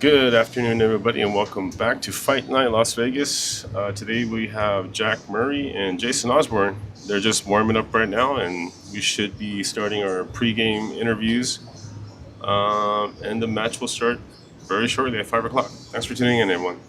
Good afternoon, everybody, and welcome back to Fight Night Las Vegas. Today we have Jack Murray and Jason Osborn. They're just warming up right now, and we should be starting our pregame interviews. And the match will start very shortly at 5 o'clock. Thanks for tuning in, everyone.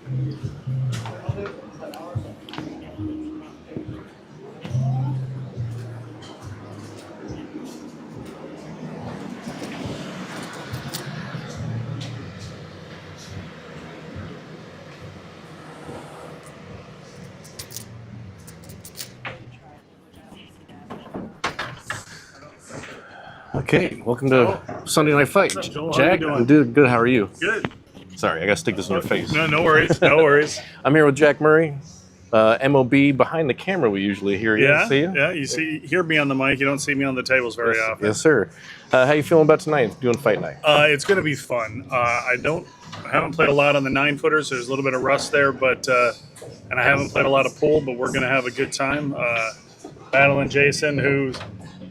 Okay, welcome to Sunday Night Fight. Joel, Jack, how you I'm doing? doing good. How are you? Good. Sorry, I gotta stick this in your face. No worries. No worries. I'm here with Jack Murray, MOB behind the camera. We usually hear you. See you? Yeah. You hear me on the mic. You don't see me on the tables very often. Yes, sir. How you feeling about tonight? Doing fight night? It's going to be fun. I haven't played a lot on the 9-footers. So there's a little bit of rust there, but and I haven't played a lot of pool. But we're going to have a good time. Battling Jason, who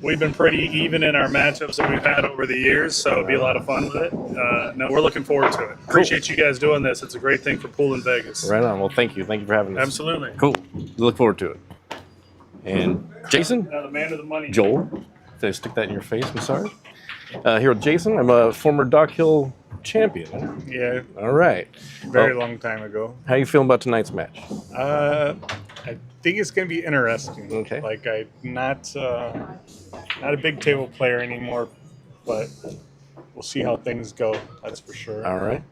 we've been pretty even in our matchups that we've had over the years, so it'll be a lot of fun with it. No, we're looking forward to it. Appreciate you guys doing this. It's a great thing for pool in Vegas. Right on. Well, thank you. Thank you for having us. Absolutely. Cool. We look forward to it. And Jason? Now the man of the money. Joel? Did I stick that in your face? I'm sorry. Here with Jason. I'm a former Dock Hill champion. Yeah, All right. very Well, long time ago. How you feeling about tonight's match? I think it's gonna be interesting. Okay. Like I'm not a big table player anymore, but we'll see how things go. That's for sure. All right.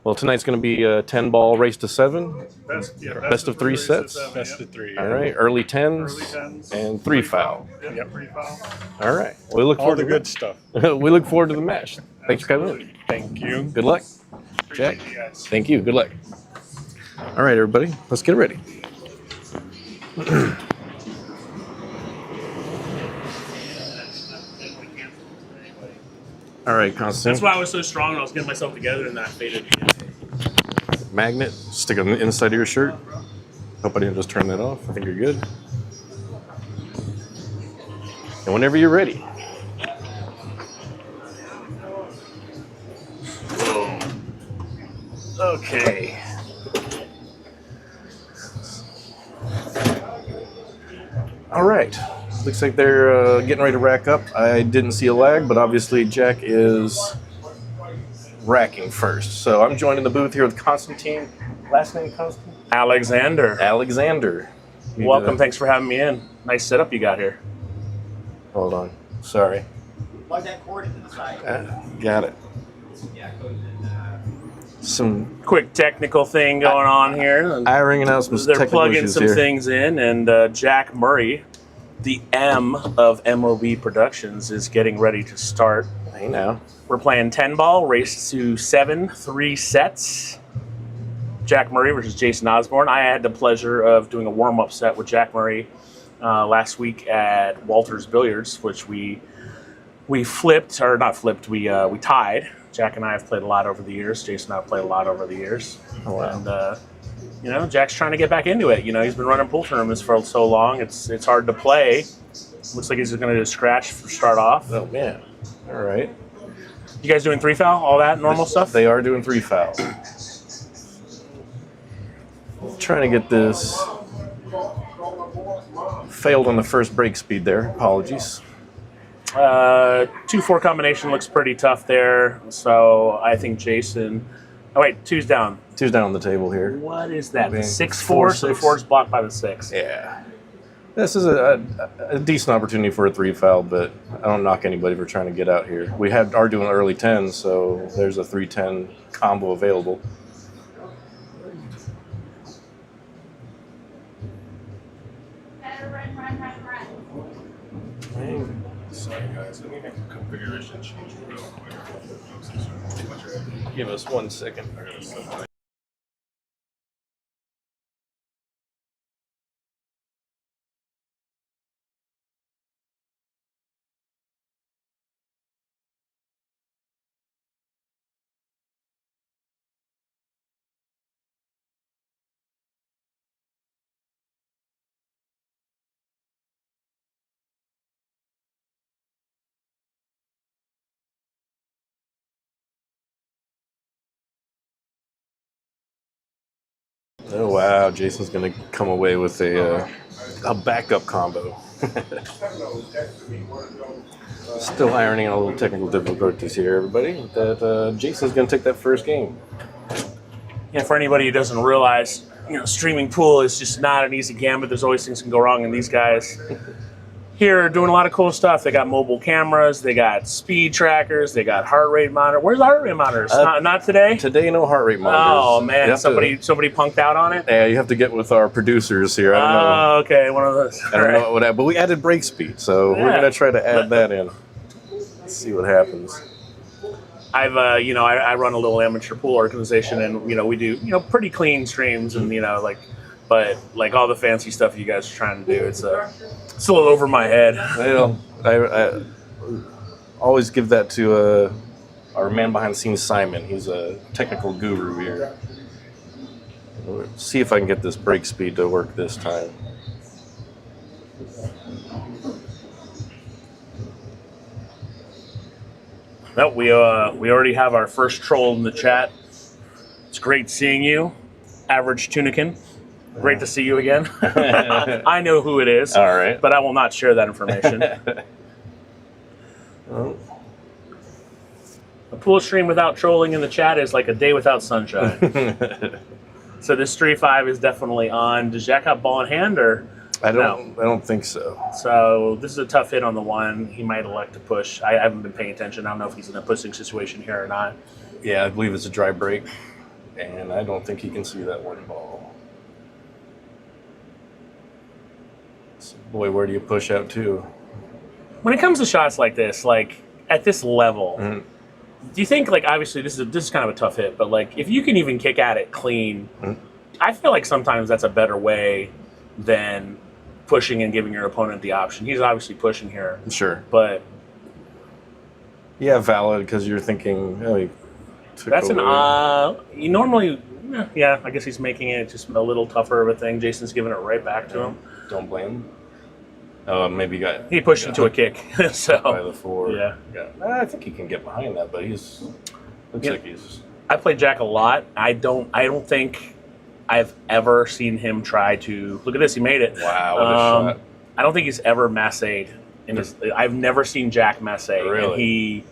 Well, tonight's going to be a 10-ball race to 7. Best of 3 sets. Best of 3. All right. Early 10s Early tens. and 3 foul. Yep. Free foul. All right. Well, we look All forward the to good stuff. we look forward to the match. Thanks for coming in. Thank you. Good luck. Jack. Appreciate you guys. Thank you. Good luck. All right, everybody. Let's get ready. All right, Constantine. That's why I was so strong. I was getting myself together, and then I faded again. Magnet. Stick it on the inside of your shirt. Hope I didn't just turn that off. I think you're good. And whenever you're ready. Okay. All right. Looks like they're getting ready to rack up. I didn't see a lag, but obviously Jack is racking first. So I'm joining the booth here with Constantine. Last name Constantine? Alexander. Alexander. You Welcome. did Thanks for having me in. Nice setup you got here. that. Hold on. Sorry. Plug that cord into the side. Got it. Yeah, go to Some Quick technical thing going on here. ironing out some They're technical plugging issues some here. things in, and Jack Murray, the M of MOB Productions, is getting ready to start. Hey now. We're playing 10-ball, race to 7, 3 sets. Jack Murray versus Jason Osborn. I had the pleasure of doing a warm-up set with Jack Murray last week at Walter's Billiards, which we flipped, or not flipped, we tied. Jack and I have played a lot over the years. Jason and I have played a lot over the years. Oh, wow. And, Jack's trying to get back into it. He's been running pool tournaments for so long. It's hard to play. Looks like he's going to just scratch for start off. Oh, man. All right. You guys doing 3 foul? All that normal stuff? They are doing 3 foul. Trying to get this. Failed on the first break speed there. Apologies. 2-4 combination looks pretty tough there. So I think Jason. Oh wait, 2's down. 2's down on the table here. What is that? The Man, 6-4. So the 4-6. 4's blocked by the 6. Yeah. This is a decent opportunity for a 3 foul, but I don't knock anybody for trying to get out here. We are doing early 10, so there's a 3-10 combo available. Sorry, guys. Let me make a configuration change real quick. Give us 1 second. Oh wow, Jason's gonna come away with a backup combo. Still ironing out a little technical difficulties here, everybody. That Jason's gonna take that first game. for anybody who doesn't realize, streaming pool is just not an easy game, but there's always things can go wrong. And these guys here are doing a lot of cool stuff. They got mobile cameras, they got speed trackers, they got heart rate monitor. Where's the heart rate monitors? Not today. Today, no heart rate monitors. Oh man, somebody punked out on it. Yeah, you have to get with our producers here. I don't know. Oh, okay, one of those. I don't know what, but we added brake speed, so we're gonna try to add that in. Let's see what happens. I've I run a little amateur pool organization, and we do pretty clean streams, and but all the fancy stuff you guys are trying to do, it's a little over my head. I always give that to our man behind the scenes, Simon. He's a technical guru here. Let's see if I can get this brake speed to work this time. Well, we already have our first troll in the chat. It's great seeing you, Average Tunican. Great to see you again. I know who it is. All right. But I will not share that information. Oh. A pool stream without trolling in the chat is like a day without sunshine. So this 3-5 is definitely on. Does Jack have ball in hand or? I don't think so. So this is a tough hit on the one. He might elect to push. I haven't been paying attention. I don't know if he's in a pushing situation here or not. Yeah, I believe it's a dry break, and I don't think he can see that one ball. So, boy, where do you push out to? When it comes to shots like this, at this level, do you think obviously this is kind of a tough hit, but if you can even kick at it clean, I feel like sometimes that's a better way than pushing and giving your opponent the option. He's obviously pushing here. Sure. But yeah, valid, because you're thinking, oh, he took that's away. You normally, yeah, I guess he's making it just a little tougher of a thing. Jason's giving it right back to him. Don't blame him. Maybe he pushed into a kick. So by the 4. Yeah. I think he can get behind that, but looks like he's. I play Jack a lot. I don't think I've ever seen him try to look at this. He made it. Wow, what a shot! I don't think he's ever massayed in his. I've never seen Jack massay. Really? And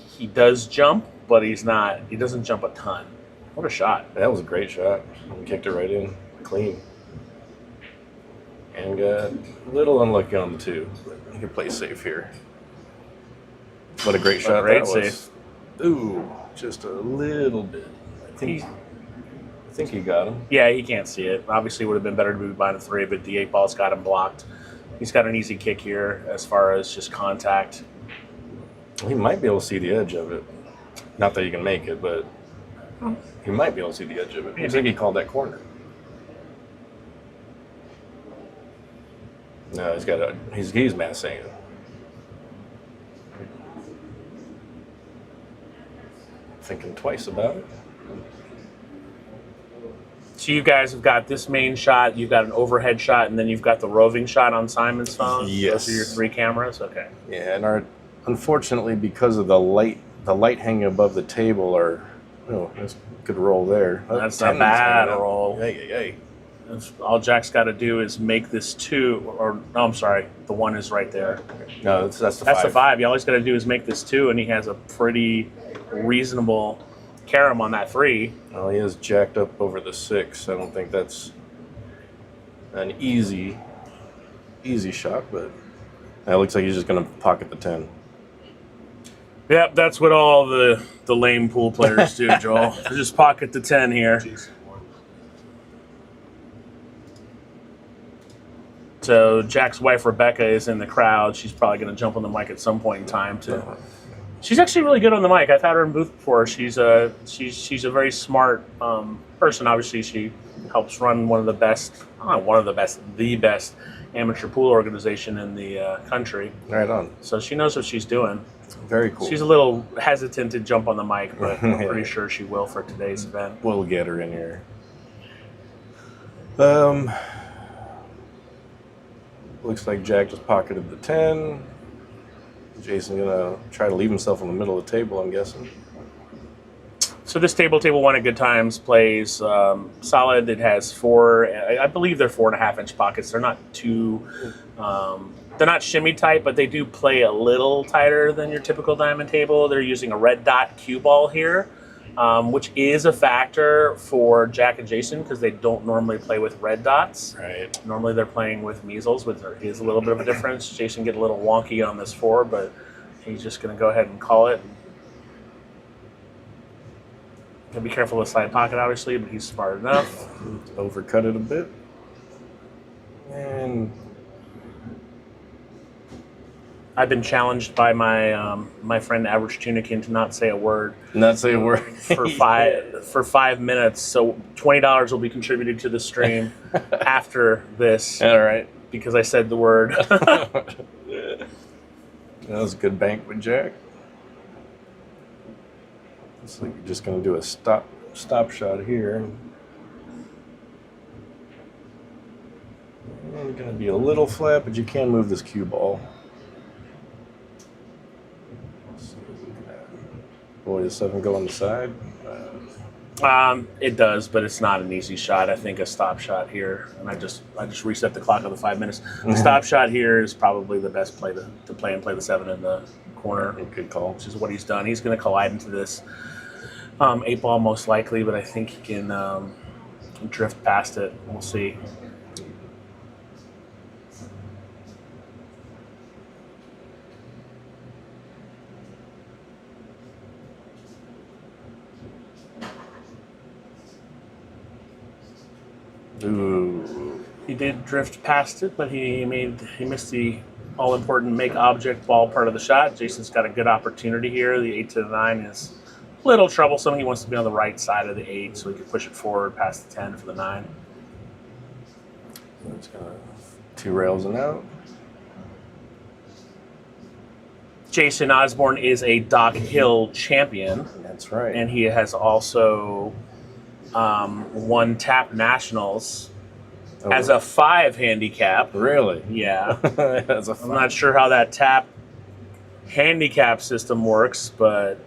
he does jump, but he's not. He doesn't jump a ton. What a shot! That was a great shot. He kicked it right in, clean. And got a little unlucky on the 2, but he can play safe here. What a great shot great that was. Ooh, just a little bit. I think he got him. Yeah, he can't see it. Obviously, it would have been better to be behind the 3, but the 8 ball's got him blocked. He's got an easy kick here as far as just contact. He might be able to see the edge of it. Not that you can make it, but he might be able to see the edge of it. Looks like he called that corner. No, he's massing it. Thinking twice about it. So you guys have got this main shot, you've got an overhead shot, and then you've got the roving shot on Simon's phone? Yes. Those are your 3 cameras? Okay. Yeah, and unfortunately, because of the light hanging above the table, that's a good roll there. That's a bad roll. Hey. All Jack's got to do is make this 2, I'm sorry, the 1 is right there. No, that's the 5. That's the 5. All he's got to do is make this 2, and he has a pretty reasonable carom on that 3. Well, he is jacked up over the 6. I don't think that's an easy shot, but it looks like he's just going to pocket the 10. Yep, that's what all the lame pool players do, Joel. They just pocket the 10 here. So Jack's wife, Rebecca, is in the crowd. She's probably going to jump on the mic at some point in time. She's actually really good on the mic. I've had her in booth before. She's a very smart person. Obviously, she helps run one of the best, the best amateur pool organization in the country. Right on. So she knows what she's doing. Very cool. She's a little hesitant to jump on the mic, but I'm pretty sure she will for today's event. We'll get her in here. Looks like Jack just pocketed the 10. Jason's gonna try to leave himself in the middle of the table, I'm guessing. So this table 1 at Goodtimez plays solid. It has 4, I believe they're 4.5-inch pockets. They're not too, they're not shimmy tight, but they do play a little tighter than your typical diamond table. They're using a red dot cue ball here. which is a factor for Jack and Jason because they don't normally play with red dots. Right. Normally they're playing with measles, which there is a little bit of a difference. Jason get a little wonky on this 4, but he's just going to go ahead and call it. Gonna be careful with side pocket, obviously, but he's smart enough. Overcut it a bit. And I've been challenged by my my friend Average Tunikin to not say a word not say a word. for 5 minutes. So $20 will be contributed to the stream after this All right. because I said the word. That was a good bank with Jack. Looks like you're just going to do a stop shot here. And going to be a little flat, but you can move this cue ball. Boy, does 7 go on the side? It does, but it's not an easy shot. I think a stop shot here, and I just reset the clock on the 5 minutes. The stop shot here is probably the best play to play and play the 7 in the corner. Good call. Which is what he's done. He's going to collide into this 8 ball most likely, but I think he can drift past it. We'll see. Ooh. He did drift past it, but he missed the all-important make object ball part of the shot. Jason's got a good opportunity here. The 8 to the 9 is a little troublesome. He wants to be on the right side of the 8 so he can push it forward past the 10 for the 9. It's going to 2 rails and out. Jason Osborn is a Doc Hill champion, That's right. and he has also won TAP Nationals as a 5 handicap. Really? Yeah. As a I'm not sure how that TAP handicap system works, but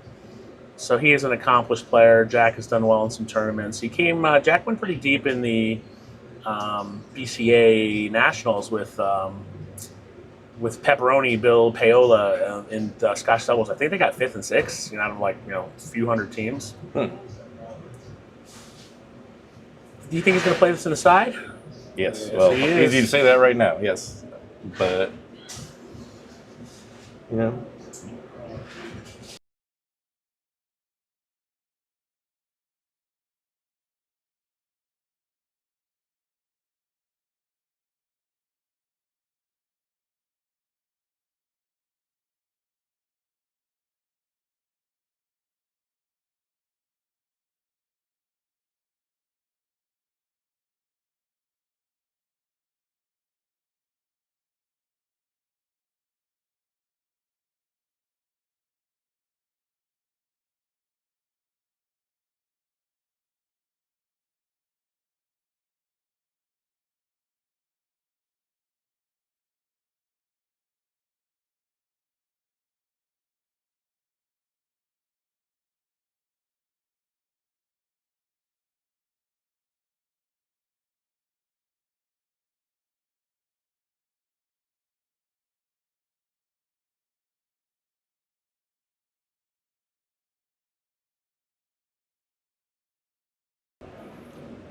so he is an accomplished player. Jack has done well in some tournaments. He came. Jack went pretty deep in the BCA Nationals with Pepperoni, Bill Paola in Scotch doubles. I think they got 5th and 6th, out of a few hundred teams. Do you think he's going to play this in the side? Yes. Yes, Well, he is. easy to say that right now. Yes. But,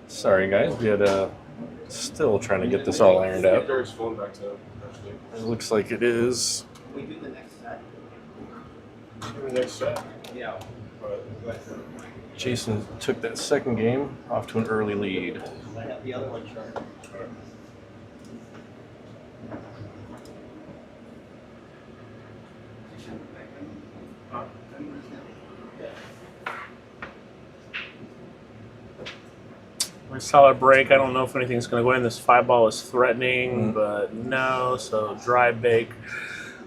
sorry, guys. We had still trying to get this all ironed out. It looks like it is. We do the next set. The next set. Yeah. Jason took that second game off to an early lead. I have the other one chart. Nice solid break. I don't know if anything's going to go in. This 5 ball is threatening, but no. So dry bake.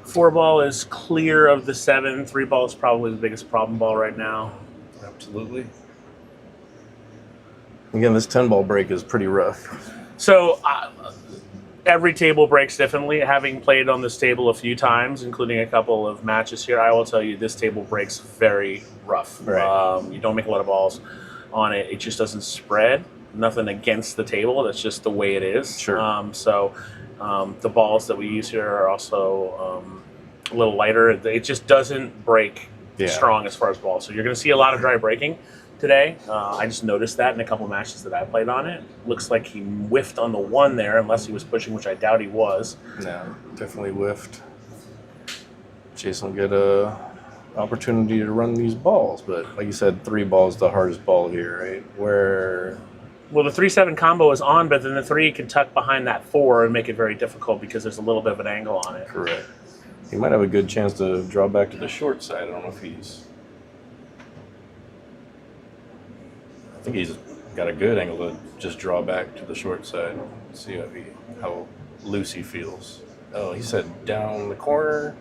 4 ball is clear of the 7. 3 ball is probably the biggest problem ball right now. Absolutely. Again, this 10 ball break is pretty rough. So every table breaks differently. Having played on this table a few times, including a couple of matches here, I will tell you this table breaks very rough. Right. You don't make a lot of balls on it. It just doesn't spread. Nothing against the table. That's just the way it is. Sure. The balls that we use here are also a little lighter. It just doesn't break strong as far as balls. So you're going to see a lot of dry breaking today. I just noticed that in a couple matches that I played on it. Looks like he whiffed on the one there, unless he was pushing, which I doubt he was. No, definitely whiffed. Jason will get a opportunity to run these balls, but like you said, 3 balls the hardest ball here, right? Well, the 3-7 combo is on, but then the 3 can tuck behind that 4 and make it very difficult because there's a little bit of an angle on it. Correct. He might have a good chance to draw back to the short side. I don't know if he's... I think he's got a good angle to just draw back to the short side. See how loose he feels. Oh, he said down the corner.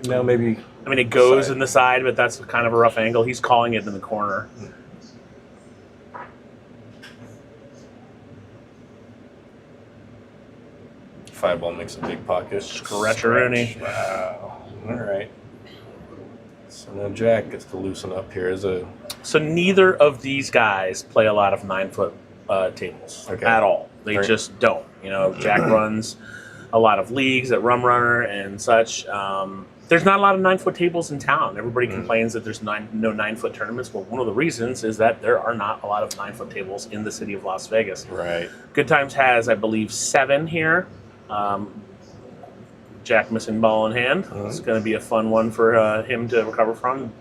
Now maybe... I mean, it goes in the side, but that's kind of a rough angle. He's calling it in the corner. Five ball makes a big pocket. Scratch-a-rooney. Wow. All right. So now Jack gets to loosen up here as a... So neither of these guys play a lot of 9-foot tables at all. They just don't. You know, Jack runs a lot of leagues at Rum Runner and such. There's not a lot of 9-foot tables in town. Everybody complains that there's no 9-foot tournaments. Well, one of the reasons is that there are not a lot of 9-foot tables in the city of Las Vegas. Right. Goodtimez has, I believe, 7 here. Jack missing ball in hand. It's going to be a fun one for him to recover from.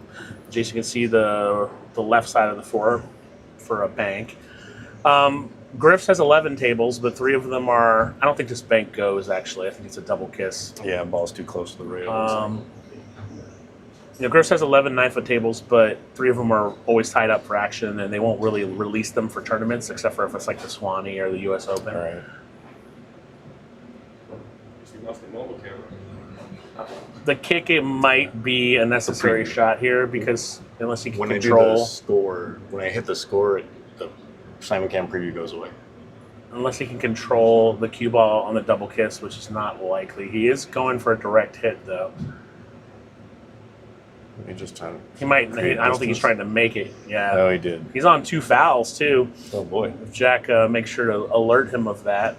Jason can see the left side of the 4 for a bank. Griff's has 11 tables, but 3 of them are... I don't think this bank goes, actually. I think it's a double kiss. Yeah, ball's too close to the rail. You know, Griff's has 11 9-foot tables, but 3 of them are always tied up for action, and they won't really release them for tournaments, except for if it's like the Swanee or the U.S. Open. All right. The kick, it might be a necessary shot here, because unless he can When I do the control... score, when I hit the score, the simulcam preview goes away. Unless he can control the cue ball on the double kiss, which is not likely. He is going for a direct hit, though. He just trying to... He might... I don't think he's trying to make it. Yeah. Oh, he did. He's on 2 fouls, too. Oh, boy. If Jack makes sure to alert him of that.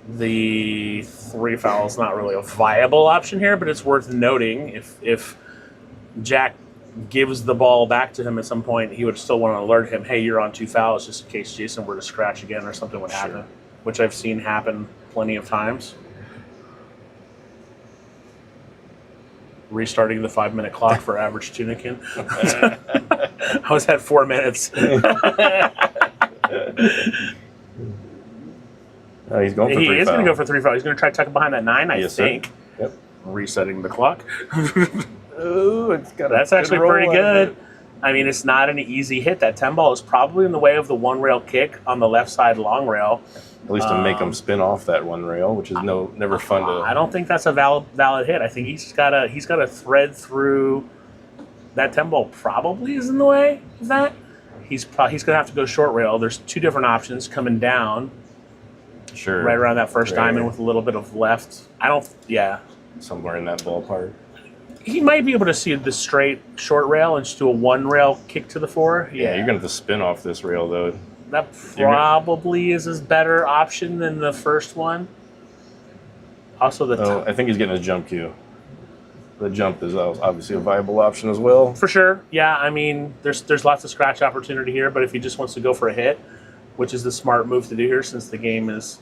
The 3 foul is not really a viable option here, but it's worth noting if Jack gives the ball back to him at some point, he would still want to alert him, hey, you're on 2 fouls, just in case Jason were to scratch again or something would happen, which I've seen happen plenty of times. Restarting the 5-minute clock for average Tunikin. I was at 4 minutes. He's going for 3 He is foul. going to go for 3 fouls. He's going to try to tuck it behind that 9, I think. Yep. Resetting the clock. Oh, it's got That's actually pretty good. I mean, it's not an easy hit. That 10 ball is probably in the way of the 1-rail kick on the left side long rail. At least to make him spin off that 1 rail, which is never fun to... I don't think that's a valid hit. I think he's got to thread through. That 10 ball probably is in the way of that. He's going to have to go short rail. There's 2 different options coming down. Sure. Right around that first diamond with a little bit of left. Somewhere in that ballpark. He might be able to see the straight short rail and just do a 1-rail kick to the 4. Yeah, you're going to have to spin off this rail, though. That probably is a better option than the first one. Also, I think he's getting a jump cue. The jump is obviously a viable option as well. For sure. Yeah, I mean, there's lots of scratch opportunity here, but if he just wants to go for a hit, which is the smart move to do here since the game is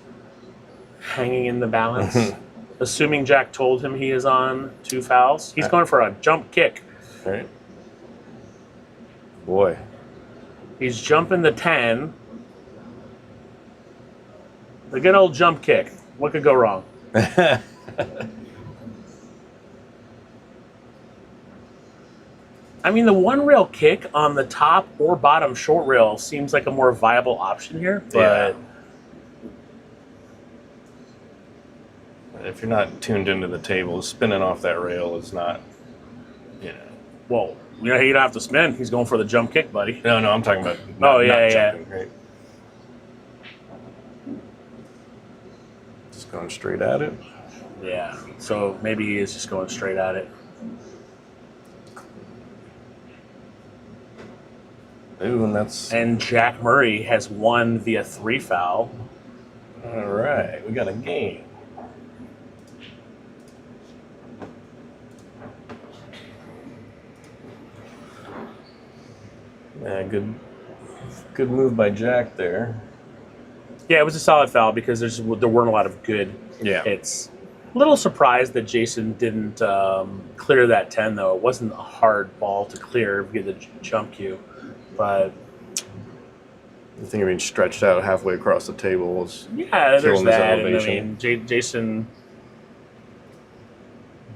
hanging in the balance. Assuming Jack told him he is on 2 fouls. He's going for a jump kick. All right. Boy. He's jumping the 10. The good old jump kick. What could go wrong? I mean, the 1-rail kick on the top or bottom short rail seems like a more viable option here, but if you're not tuned into the table, spinning off that rail is not, well, you don't have to spin. He's going for the jump kick, buddy. No, I'm talking about not jumping, right? Just going straight at it. Yeah, so maybe he is just going straight at it. Ooh, and Jack Murray has won via 3 foul. All right, we got a game. Yeah, good move by Jack there. Yeah, it was a solid foul because there weren't a lot of good Yeah. hits. A little surprised that Jason didn't clear that 10, though. It wasn't a hard ball to clear via the jump cue. But, The thing of being stretched out halfway across the table was yeah, there's killing his that. And, I elevation. mean, Jason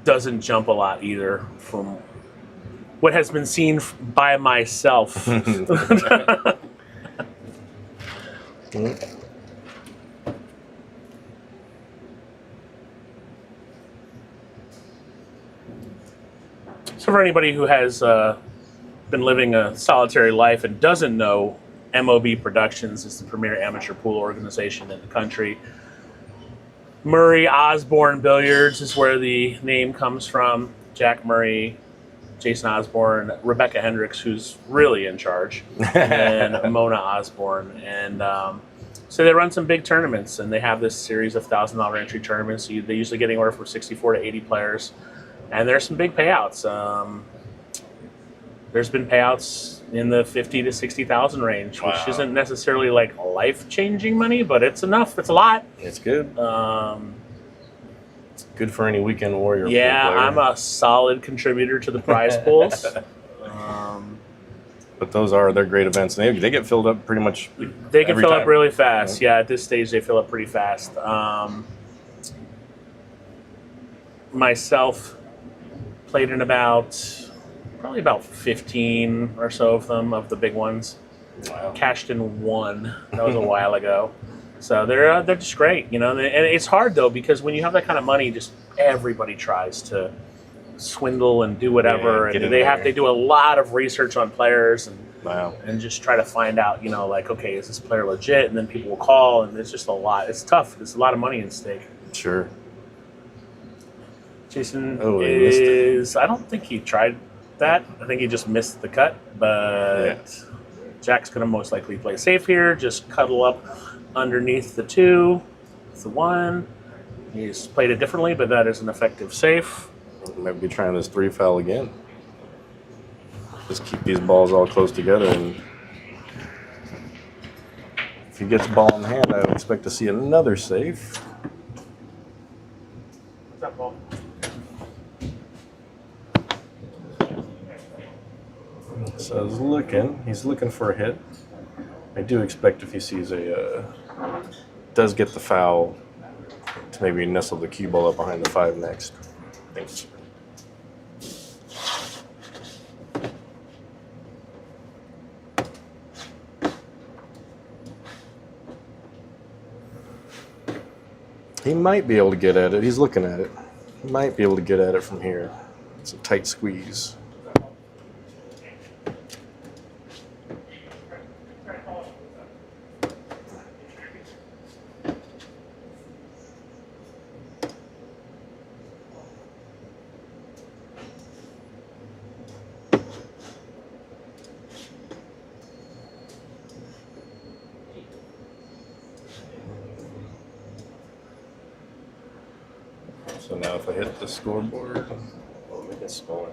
doesn't jump a lot either from what has been seen by myself. So for anybody who has been living a solitary life and doesn't know, MOB Productions is the premier amateur pool organization in the country. Murray Osborn Billiards is where the name comes from. Jack Murray, Jason Osborn, Rebecca Hendricks, who's really in charge, and Mona Osborn. And so they run some big tournaments, and they have this series of $1,000 entry tournaments. So they usually get anywhere from 64 to 80 players. And there's some big payouts. There's been payouts in the 50 to 60,000 range, which isn't necessarily like life-changing money, but it's enough. It's a lot. It's good. Good for any weekend warrior. Yeah, pool player. I'm a solid contributor to the prize pools. But they're great events. They get filled up pretty much. They can every fill time. up really fast. Yeah, at this stage they fill up pretty fast. Myself played in probably about 15 or so of them, of the big ones. Wow. Cashed in one. That was a while ago. So they're just great, you know. And it's hard though, because when you have that kind of money, just everybody tries to swindle and do whatever, Yeah, and they there. do a lot of research on players and Wow. and just try to find out, you know, like, okay, is this player legit? And then people will call, and it's just a lot. It's tough. There's a lot of money at stake. Sure. Jason Oh, he missed it. is. I don't think he tried that. I think he just missed the cut. But Jack's going to most likely play safe here. Just cuddle up underneath the 2, the 1. He's played it differently, but that is an effective safe. Might be trying this 3 foul again. Just keep these balls all close together, and if he gets a ball in hand, I would expect to see another safe. What's up, Paul? So he's looking for a hit. I do expect if he sees does get the foul, to maybe nestle the cue ball up behind the 5 next. Thanks. He might be able to get at it. He's looking at it. He might be able to get at it from here. It's a tight squeeze. So now if I hit the scoreboard, I'll make it smaller.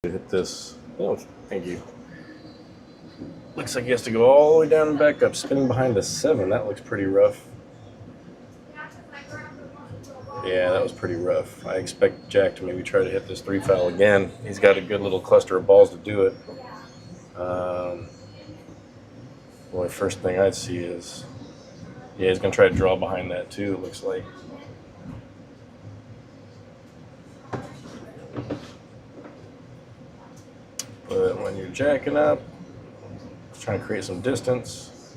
Hit this. Oh, thank you. Looks like he has to go all the way down and back up, spinning behind the 7. That looks pretty rough. Yeah, that was pretty rough. I expect Jack to maybe try to hit this 3 foul again. He's got a good little cluster of balls to do it. Well, the first thing I'd see is, yeah, he's going to try to draw behind that too, it looks like. But when you're jacking up, trying to create some distance,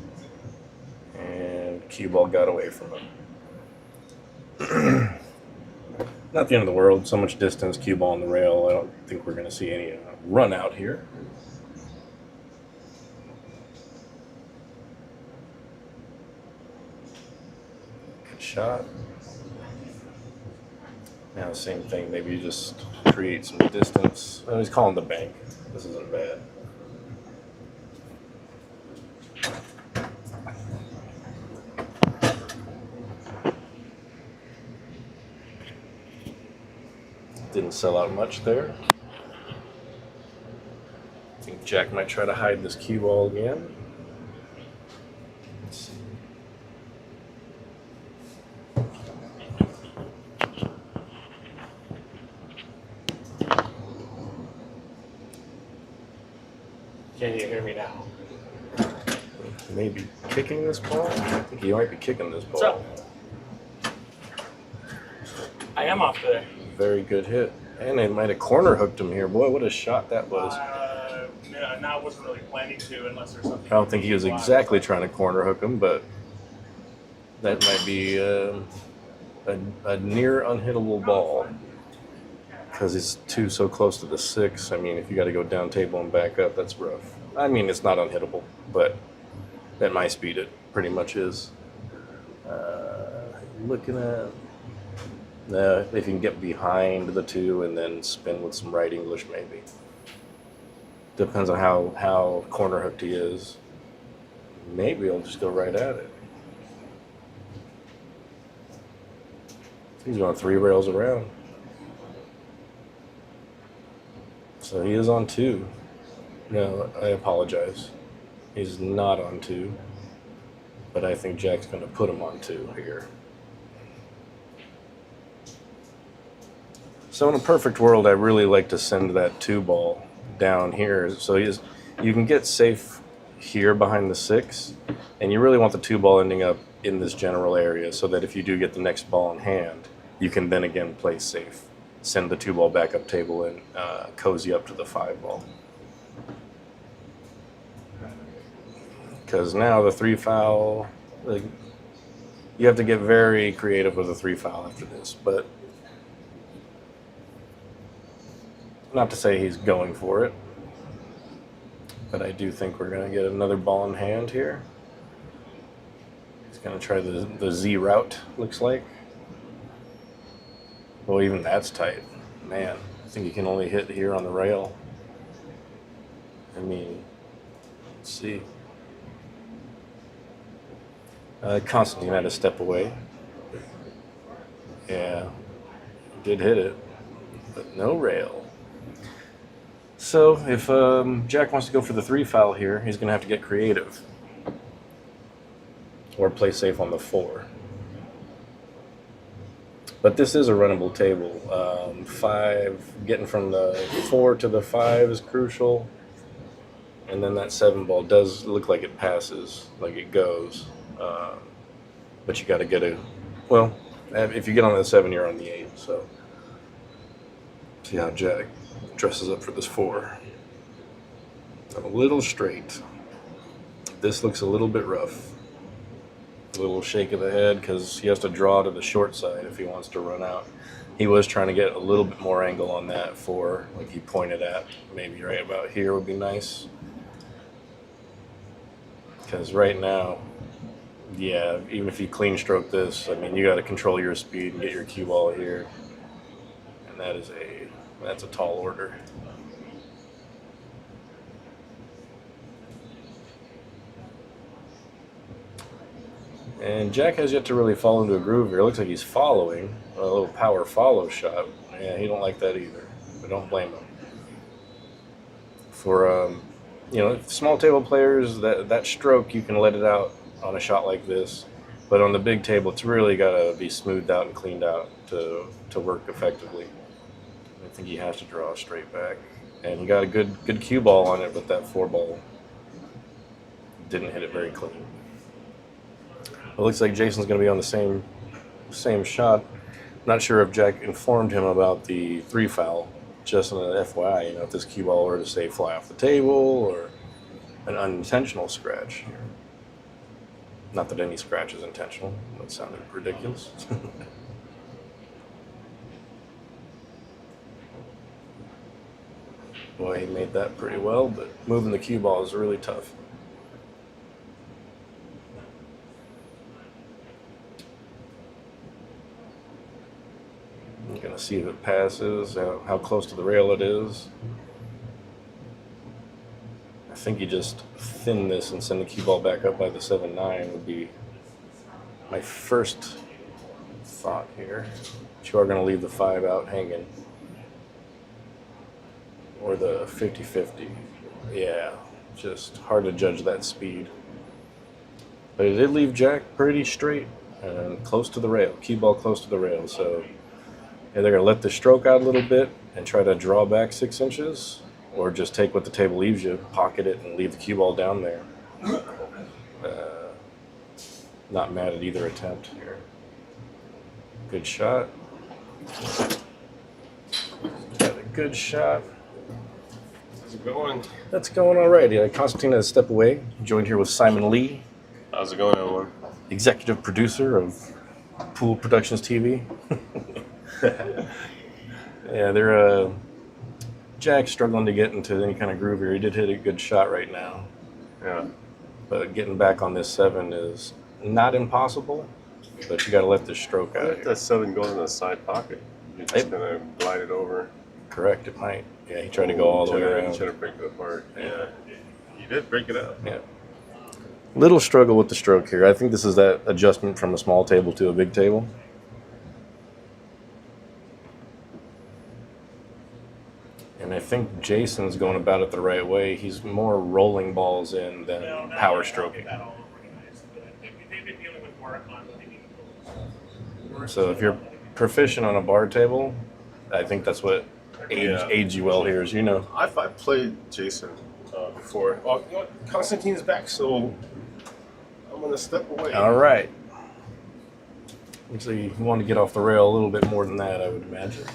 and cue ball got away from him. Not the end of the world. So much distance, cue ball on the rail. I don't think we're going to see any run out here. Good shot. Now, same thing. Maybe you just create some distance. Oh, he's calling the bank. This isn't bad. Didn't sell out much there. I think Jack might try to hide this cue ball again. Let's see. Can you hear me now? Maybe kicking this ball? I think he might be kicking this ball. What's up? I am off today. Very good hit. And they might have corner hooked him here. Boy, what a shot that was. No, I wasn't really planning to unless there's something. I don't think he was exactly trying to corner hook him, but that might be a near unhittable ball because he's so close to the 6. I mean, if you got to go down table and back up, that's rough. I mean, it's not unhittable, but at my speed, it pretty much is. Looking at if you can get behind the 2 and then spin with some right English, maybe. Depends on how corner hooked he is. Maybe I'll just go right at it. He's going 3 rails around. So he is on 2. No, I apologize. He's not on 2. But I think Jack's going to put him on 2 here. So in a perfect world, I really like to send that 2 ball down here. So you can get safe here behind the 6, and you really want the 2 ball ending up in this general area so that if you do get the next ball in hand, you can then again play safe. Send the 2 ball back up table and cozy up to the 5 ball. Because now the 3 foul, like, you have to get very creative with a 3 foul after this, but not to say he's going for it, but I do think we're going to get another ball in hand here. He's going to try the Z route, looks like. Well, even that's tight. Man, I think he can only hit here on the rail. I mean, let's see. Constantine had to step away. Yeah, did hit it, but no rail. So if Jack wants to go for the 3 foul here, he's going to have to get creative. Or play safe on the 4. But this is a runnable table. 5, getting from the 4 to the 5 is crucial. And then that 7 ball does look like it passes, like it goes. But you got to get a, well, if you get on the 7, you're on the 8. So see how Jack dresses up for this 4. A little straight. This looks a little bit rough. A little shake of the head because he has to draw to the short side if he wants to run out. He was trying to get a little bit more angle on that 4, like he pointed at. Maybe right about here would be nice. Because right now, yeah, even if you clean stroke this, I mean, you got to control your speed and get your cue ball here. And that's a tall order. And Jack has yet to really fall into a groove here. It looks like he's following a little power follow shot. Yeah, he don't like that either. But don't blame him. For small table players, that stroke you can let it out on a shot like this. But on the big table, it's really got to be smoothed out and cleaned out to work effectively. I think he has to draw straight back. And he got a good cue ball on it, but that 4 ball didn't hit it very clean. It looks like Jason's going to be on the same shot. Not sure if Jack informed him about the 3 foul, just an FYI, if this cue ball were to say fly off the table or an unintentional scratch. Not that any scratch is intentional. That sounded ridiculous. Boy, he made that pretty well, but moving the cue ball is really tough. Gonna see if it passes, how close to the rail it is. I think you just thin this and send the cue ball back up by the 7-9 would be my first thought here. But you are gonna leave the 5 out hanging. Or the 50-50. Yeah, just hard to judge that speed. But it did leave Jack pretty straight and close to the rail, cue ball close to the rail. So either they're going to let the stroke out a little bit and try to draw back 6 inches, or just take what the table leaves you, pocket it, and leave the cue ball down there. Not mad at either attempt here. Good shot. Got a good shot. How's it going? That's going all right. Yeah, Constantine has stepped away. Joined here with Simon Lee, How's it going, everyone? executive producer of Pool Productions TV. Yeah, they're Jack's struggling to get into any kind of groove here. He did hit a good shot right now, Yeah. but getting back on this 7 is not impossible. But you got to let the stroke out. Let Here. that 7 go in the side pocket. You're just gonna glide it over. Correct, it might. Yeah, he tried to go all the way around. Trying to break it apart. Yeah. You did break it up. Yeah. Little struggle with the stroke here. I think this is that adjustment from a small table to a big table. And I think Jason's going about it the right way. He's more rolling balls in than power stroking. So if you're proficient on a bar table, I think that's what aids you well here, as you know. I've played Jason before. Well, you know what? Constantine's back, so I'm gonna step away. All right. Actually, you want to get off the rail a little bit more than that, I would imagine.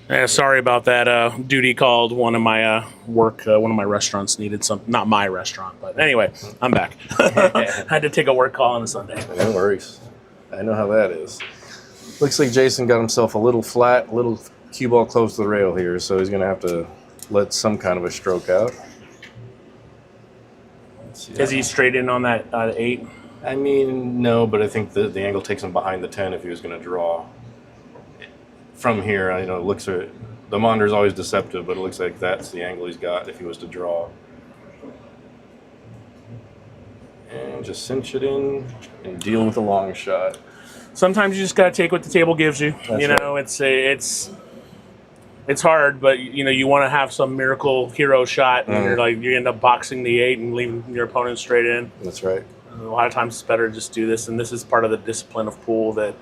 Yeah, sorry about that. Duty called. One of my one of my restaurants needed some. Not my restaurant, but anyway, I'm back. I had to take a work call on a Sunday. No worries. I know how that is. Looks like Jason got himself a little flat, little cue ball close to the rail here, so he's going to have to let some kind of a stroke out. Is he straight in on that 8? I mean, no, but I think the angle takes him behind the 10 if he was going to draw. From here, it looks at the monitor's always deceptive, but it looks like that's the angle he's got if he was to draw. And just cinch it in and deal with the long shot. Sometimes you just gotta take what the table gives you. That's It's hard, but you want to have some miracle hero shot, and you end up boxing the 8 and leaving your opponent straight in. That's right. A lot of times it's better to just do this, and this is part of the discipline of pool that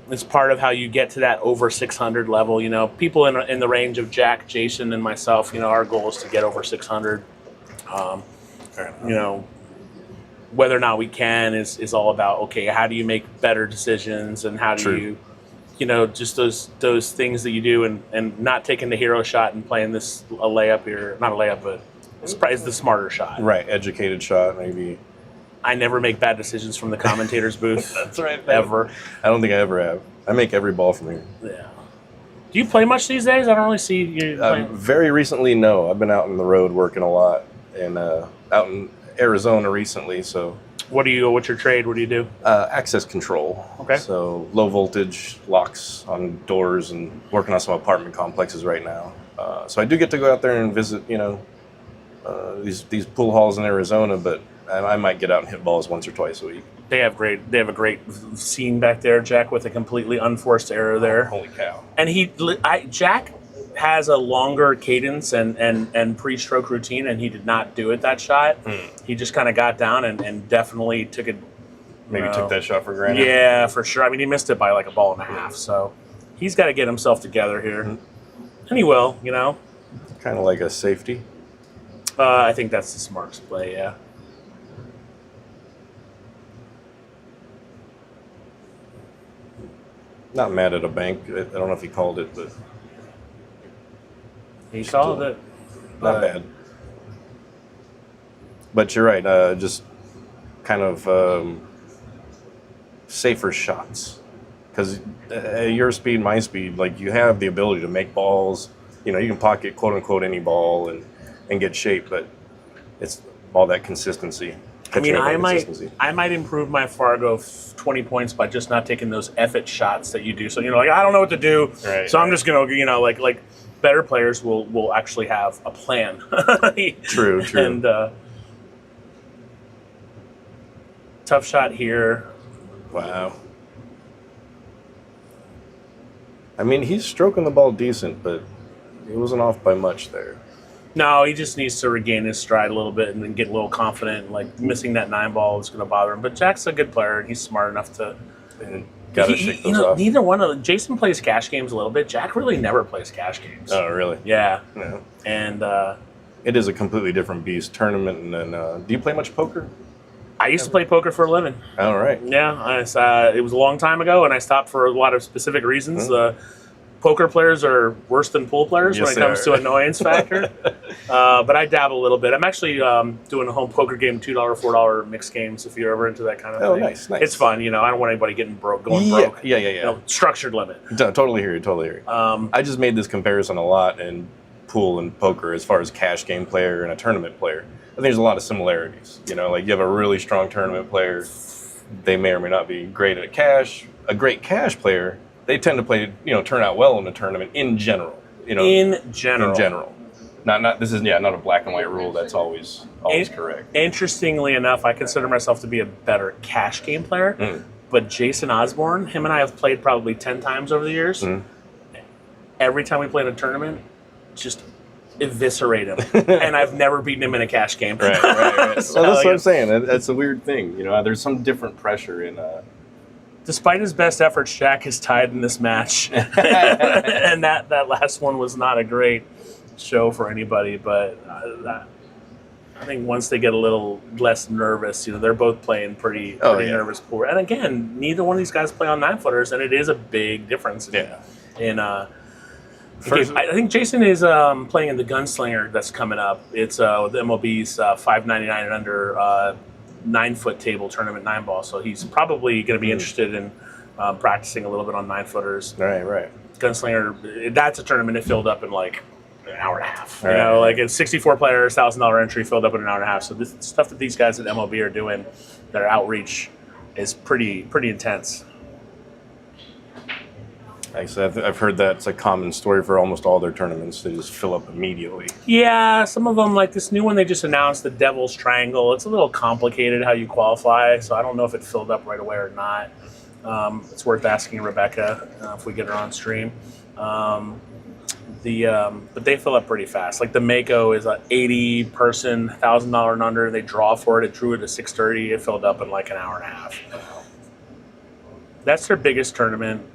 it's part of how you get to that over 600 level. People in the range of Jack, Jason, and myself, our goal is to get over 600. Whether or not we can is all about, okay, how do you make better decisions, and how do you, just those things that you do, and not taking the hero shot and playing this a layup here, not a layup, but it's probably the smarter shot. Right, educated shot, maybe. I never make bad decisions from the commentator's booth. That's right. Ever. I don't think I ever have. I make every ball from here. Yeah. Do you play much these days? I don't really see you playing. Very recently, no. I've been out on the road working a lot, and out in Arizona recently. So, What's your trade? What do you do? access control. Okay. So low voltage locks on doors, and working on some apartment complexes right now. So I do get to go out there and visit, these pool halls in Arizona, but I might get out and hit balls once or twice a week. They have a great scene back there, Jack, with a completely unforced error there. Holy cow! And Jack has a longer cadence and pre-stroke routine, and he did not do it that shot. He just kind of got down and definitely took it. Maybe took that shot for granted. Yeah, for sure. I mean, he missed it by like a ball and a half, so he's got to get himself together here, and he will. Kind of like a safety. I think that's the smartest play. Yeah. Not mad at a bank. I don't know if he called it, but He called it. not bad. But you're right. Just kind of safer shots, because at your speed, my speed, like you have the ability to make balls. You can pocket quote unquote any ball and get shape, but it's all that consistency. I mean, Catching up I on might consistency. improve my Fargo 20 points by just not taking those effort shots that you do. So like I don't know what to do, Right, so I'm right. just gonna like better players will actually have a plan. True. And tough shot here. Wow. I mean, he's stroking the ball decent, but he wasn't off by much there. No, he just needs to regain his stride a little bit and then get a little confident. Like missing that 9 ball is going to bother him. But Jack's a good player and he's smart enough to. And gotta shake those you know, off. neither one of them. Jason plays cash games a little bit. Jack really never plays cash games. Oh, really? Yeah, No. and It is a completely different beast. Tournament, and then do you play much poker? I used to play poker for a living. All right. Yeah, it was a long time ago, and I stopped for a lot of specific reasons. Poker players are worse than pool players Yes, when it they comes are. to annoyance factor. But I dabble a little bit. I'm actually doing a home poker game, $2, $4 mixed games. If you're ever into that kind of Oh, thing, nice. It's fun. You know, I don't want anybody going broke. Yeah. You know, structured limit. Totally hear you. I just made this comparison a lot in pool and poker as far as cash game player and a tournament player. I think there's a lot of similarities. You know, like you have a really strong tournament player, they may or may not be great at cash. A great cash player, they tend to play, turn out well in the tournament in general. In general. Not this is not a black and white rule that's always correct. Interestingly enough, I consider myself to be a better cash game player. But Jason Osborn, him and I have played probably 10 times over the years. Every time we play in a tournament, just eviscerate him. And I've never beaten him in a cash game. Right. So, Well, that's what I'm saying. That's a weird thing. There's some different pressure in. Despite his best efforts, Jack is tied in this match. And that last one was not a great show for anybody. But I think once they get a little less nervous, they're both playing pretty nervous pool. And again, neither one of these guys play on 9-footers, and it is a big difference I think Jason is playing in the Gunslinger that's coming up. It's the MLB's $5.99 and under 9-foot table tournament 9-ball. So he's probably going to be interested in practicing a little bit on 9-footers. Right. Gunslinger, that's a tournament that filled up in like an hour and a half. Right. Like it's 64 players, $1,000 entry filled up in an hour and a half. So this stuff that these guys at MLB are doing, their outreach is pretty intense. Actually, I've heard that it's a common story for almost all their tournaments. They just fill up immediately. Yeah, some of them, like this new one they just announced, the Devil's Triangle. It's a little complicated how you qualify, so I don't know if it filled up right away or not. It's worth asking Rebecca if we get her on stream. But they fill up pretty fast. Like the Mako is an 80-person, $1,000 and under. They draw for it. It drew it at 6:30. It filled up in like an hour and a half. That's their biggest tournament.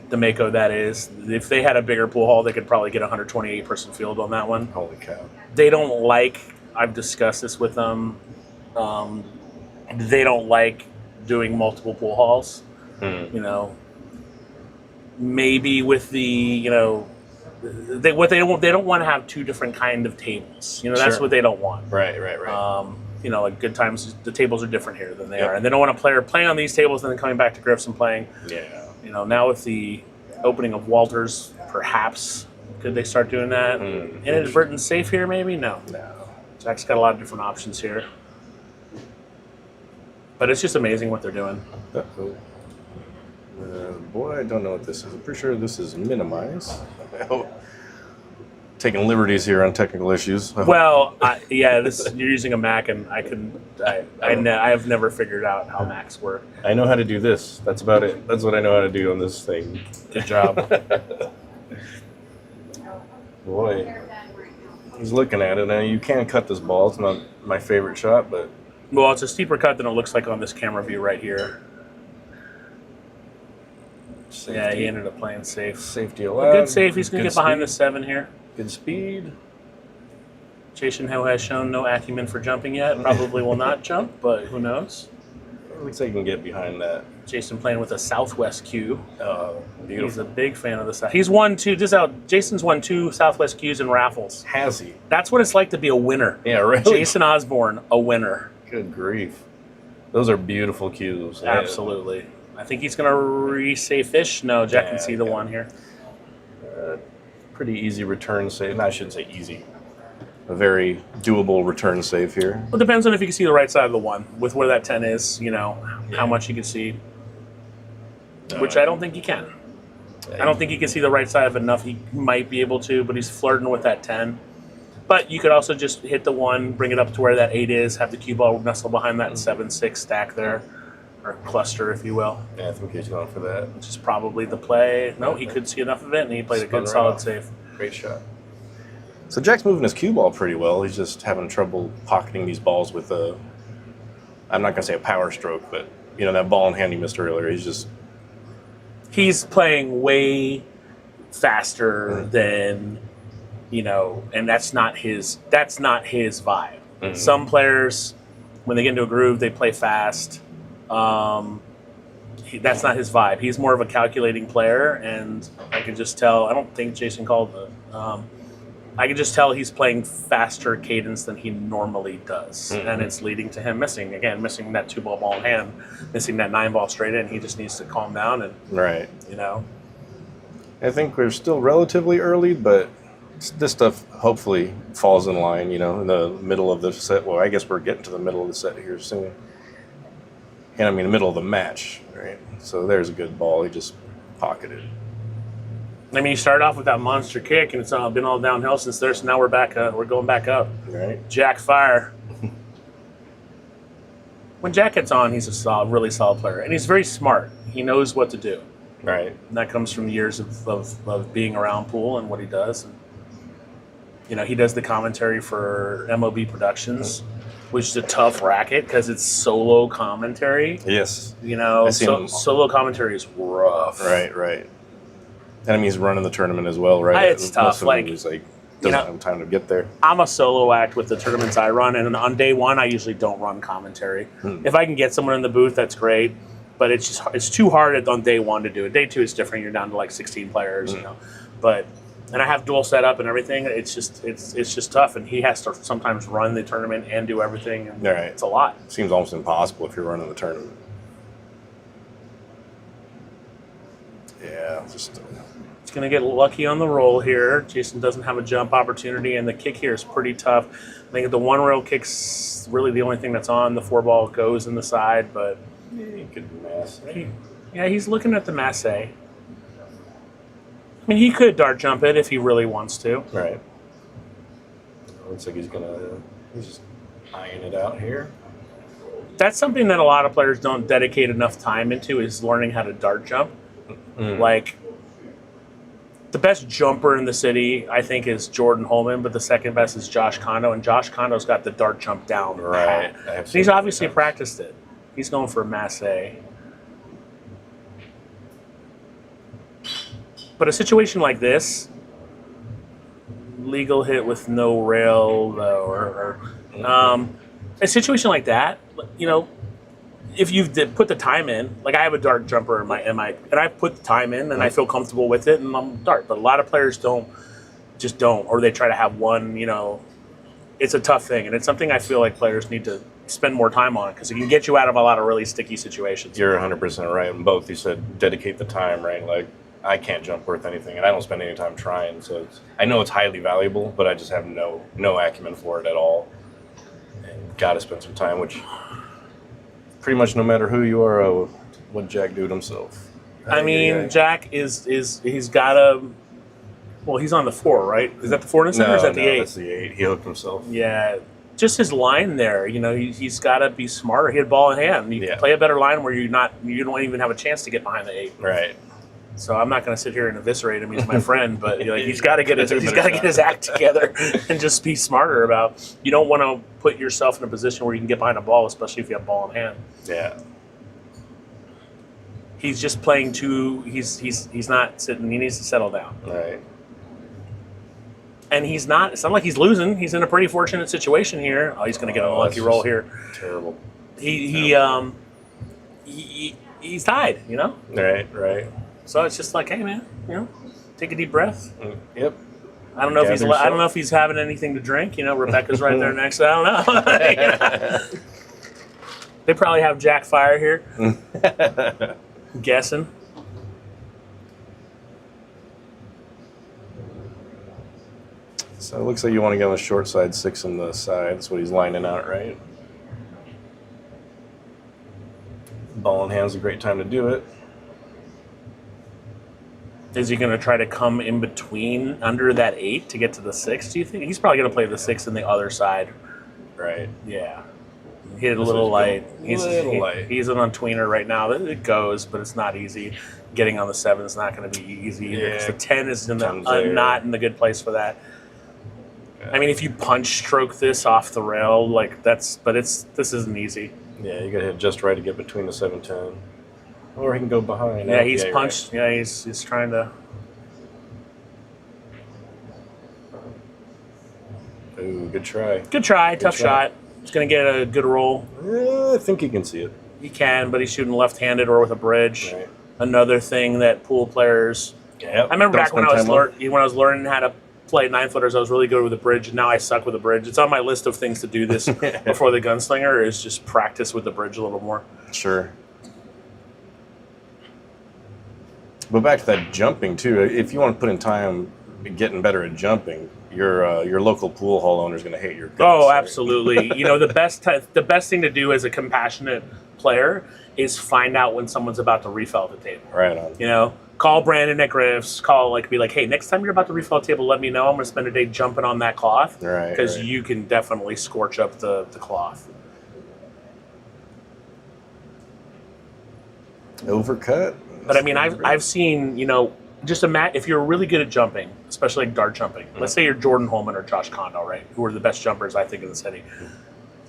The Mako, that is. If they had a bigger pool hall, they could probably get a 128-person field on that one. Holy cow. They don't like, I've discussed this with them, they don't like doing multiple pool halls. Maybe with the, they don't want to have 2 different kind of tables. That's Sure. what they don't want. Right. Like Goodtimez, the tables are different here than they are, and they don't want to play on these tables and then coming back to Griff's and playing. Yeah. Now with the opening of Walters, perhaps could they start doing that? Inadvertent safe here, maybe? No. Jack's got a lot of different options here, but it's just amazing what they're doing. Uh-oh. Boy, I don't know what this is. I'm pretty sure this is minimize. Taking liberties here on technical issues. Well, you're using a Mac, and I have never figured out how Macs work. I know how to do this. That's about it. That's what I know how to do on this thing. Good job. Boy, he's looking at it. Now you can cut this ball. It's not my favorite shot, but Well, it's a steeper cut than it looks like on this camera view right here. safety, Yeah, he ended up playing safe. safety A allowed. good safe. He's going to Good get behind the speed. 7 here. Good speed. Jason Ho has shown no acumen for jumping yet. Probably will not jump, but who knows? Looks like he can get behind that. Jason playing with a Southwest cue. He's Beautiful. a big fan of the South. He's won 2. Jason's won 2 Southwest cues in raffles. Has he? That's what it's like to be a winner. Yeah, really. Jason Osborn, a winner. Good grief. Those are beautiful cues. Absolutely. I think he's going to re-say fish. No, Jack can Yeah, see the yeah. one here. Pretty easy return save. No, I shouldn't say easy. a very doable return save here. Well, it depends on if you can see the right side of the one with where that 10 is. How much you can see, which I don't think you can. I don't think he can see the right side of it enough. He might be able to, but he's flirting with that 10. But you could also just hit the 1, bring it up to where that 8 is, have the cue ball nestle behind that 7-6 stack there, or cluster, if you will. Yeah, I think he's going for that. Which is probably the play. No, he could see enough of it, and he played a good, Spun right solid off. save. Great shot. So Jack's moving his cue ball pretty well. He's just having trouble pocketing these balls with a, I'm not going to say a power stroke, but, that ball in hand he missed earlier. He's playing way faster than, and that's not his vibe. Some players, when they get into a groove, they play fast. That's not his vibe. He's more of a calculating player, and I can just tell. I don't think Jason called it. I can just tell he's playing faster cadence than he normally does, and it's leading to him missing that 2-ball in hand, missing that 9-ball straight in. He just needs to calm down and Right. I think we're still relatively early, but this stuff hopefully falls in line, in the middle of the set. Well, I guess we're getting to the middle of the set here soon. And I mean, the middle of the match, right? So there's a good ball. He just pocketed. I mean, you start off with that monster kick, and it's been all downhill since there. So now we're back. We're going back up. Right. Jack fire. When Jack gets on, he's a really solid player, and he's very smart. He knows what to do. Right. And that comes from years of being around pool and what he does. And, he does the commentary for MOB Productions, which is a tough racket because it's solo commentary. Yes. Solo commentary is rough. Right. And I mean, he's running the tournament as well, right? It's tough. He's doesn't have time to get there. I'm a solo act with the tournaments I run, and on day one, I usually don't run commentary. If I can get someone in the booth, that's great. But it's too hard on day one to do it. Day two is different. You're down to like 16 players, and I have dual setup and everything. It's just tough, and he has to sometimes run the tournament and do everything. And Right. It's a lot. Seems almost impossible if you're running the tournament. Yeah, just. It's going to get lucky on the roll here. Jason doesn't have a jump opportunity, and the kick here is pretty tough. I think the 1-rail kick's really the only thing that's on. The 4-ball goes in the side, but He could mass. he's looking at the masse. I mean, he could dart jump it if he really wants to. Right. Looks like he's just eyeing it out here. That's something that a lot of players don't dedicate enough time into, is learning how to dart jump. Like, the best jumper in the city, I think, is Jordan Holman, but the second best is Josh Kondo, and Josh Kondo's got the dart jump down. Right. He's obviously practiced it. He's going for a masse. But a situation like this, legal hit with no rail, or a situation like that, if you've put the time in, like I have a dart jumper in my and I put the time in and I feel comfortable with it and I'm dart. But a lot of players don't, or they try to have one. It's a tough thing, and it's something I feel like players need to spend more time on, because it can get you out of a lot of really sticky situations. You're 100% right on both. You said dedicate the time, right? Like, I can't jump worth anything, and I don't spend any time trying. So I know it's highly valuable, but I just have no acumen for it at all. And got to spend some time, which pretty much no matter who you are, what Jack do to himself. I mean, Jack he's got a. Well, he's on the 4, right? Is that the 4 in the center, or is that the 8? That's the 8. He hooked himself. Yeah, just his line there. He's got to be smarter. He had ball in hand. You play a better line where you don't even have a chance to get behind the 8. Right. So I'm not going to sit here and eviscerate him. He's my friend, but he's got to get his act together and just be smarter about. You don't want to put yourself in a position where you can get behind a ball, especially if you have ball in hand. Yeah. He's just playing too. He's not sitting. He needs to settle down. Right. And he's not. It's not like he's losing. He's in a pretty fortunate situation here. Oh, he's going to get an unlucky roll here. Terrible. He's tied. Right. So it's just like, hey man, take a deep breath. Yep. I don't know if he's having anything to drink. Rebecca's right there next. I don't know. They probably have Jack Fire here. I'm guessing. So So it looks like you want to get on the short side, 6 on the side. That's what he's lining out, right? Ball in hand's a great time to do it. Is he going to try to come in between under that 8 to get to the 6, do you think? He's probably going to play the 6 on the other side. Right. Yeah. Hit it a little light. He's on tweener right now. It goes, but it's not easy. Getting on the 7 is not going to be easy either, because the 10 is not in the good place for that. Yeah. I mean, if you punch stroke this off the rail, like this isn't easy. Yeah, you got to hit just right to get between the 7-10. Or he can go behind. Yeah, he's punched. Right. Yeah, he's trying to. Ooh, good try. Good try. Tough shot. He's going to get a good roll. I think he can see it. He can, but he's shooting left-handed or with a bridge. Right. Another thing that pool players. Yep. I remember back when I was learning how to play 9-footers, I was really good with a bridge, and now I suck with a bridge. It's on my list of things to do this before the gunslinger is just practice with the bridge a little more. Sure. But back to that jumping too. If you want to put in time getting better at jumping, your local pool hall owner is going to hate your guts. Oh, absolutely. The best thing to do as a compassionate player is find out when someone's about to refill the table. Right on. Call Brandon at Griff's. Be like, hey, next time you're about to refill the table, let me know. I'm going to spend a day jumping on that cloth. Right. Because you can definitely scorch up the cloth. Overcut. But I mean, I've seen, just if you're really good at jumping, especially like dart jumping. Let's say you're Jordan Holman or Josh Kondo, right? Who are the best jumpers I think in the city.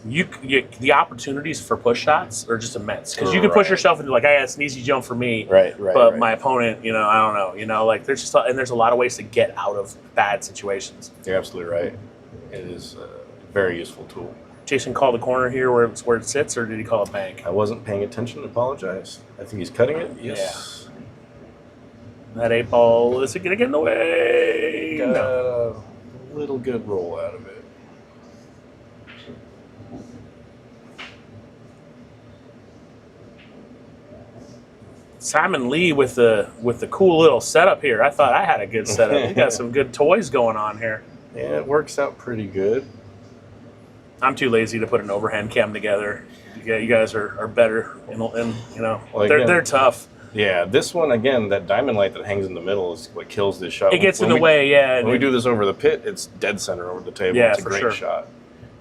The opportunities for push shots are just immense, because you can push yourself into like, hey, it's an easy jump for me. Right. But my opponent, I don't know. Like there's a lot of ways to get out of bad situations. You're absolutely right. It is a very useful tool. Jason called the corner here where it sits, or did he call a bank? I wasn't paying attention. Apologize. I think he's cutting it. Yes. Yeah. That 8 ball, is it going to get in the way? Got a little good roll out of it. Simon Lee with the cool little setup here. I thought I had a good setup. We got some good toys going on here. Yeah, it works out pretty good. I'm too lazy to put an overhand cam together. Yeah, you guys are better, they're tough. Yeah, this one again, that diamond light that hangs in the middle is what kills this shot. It gets in the way, yeah. When we do this over the pit, it's dead center over the table. Yeah, it's a for great sure. shot.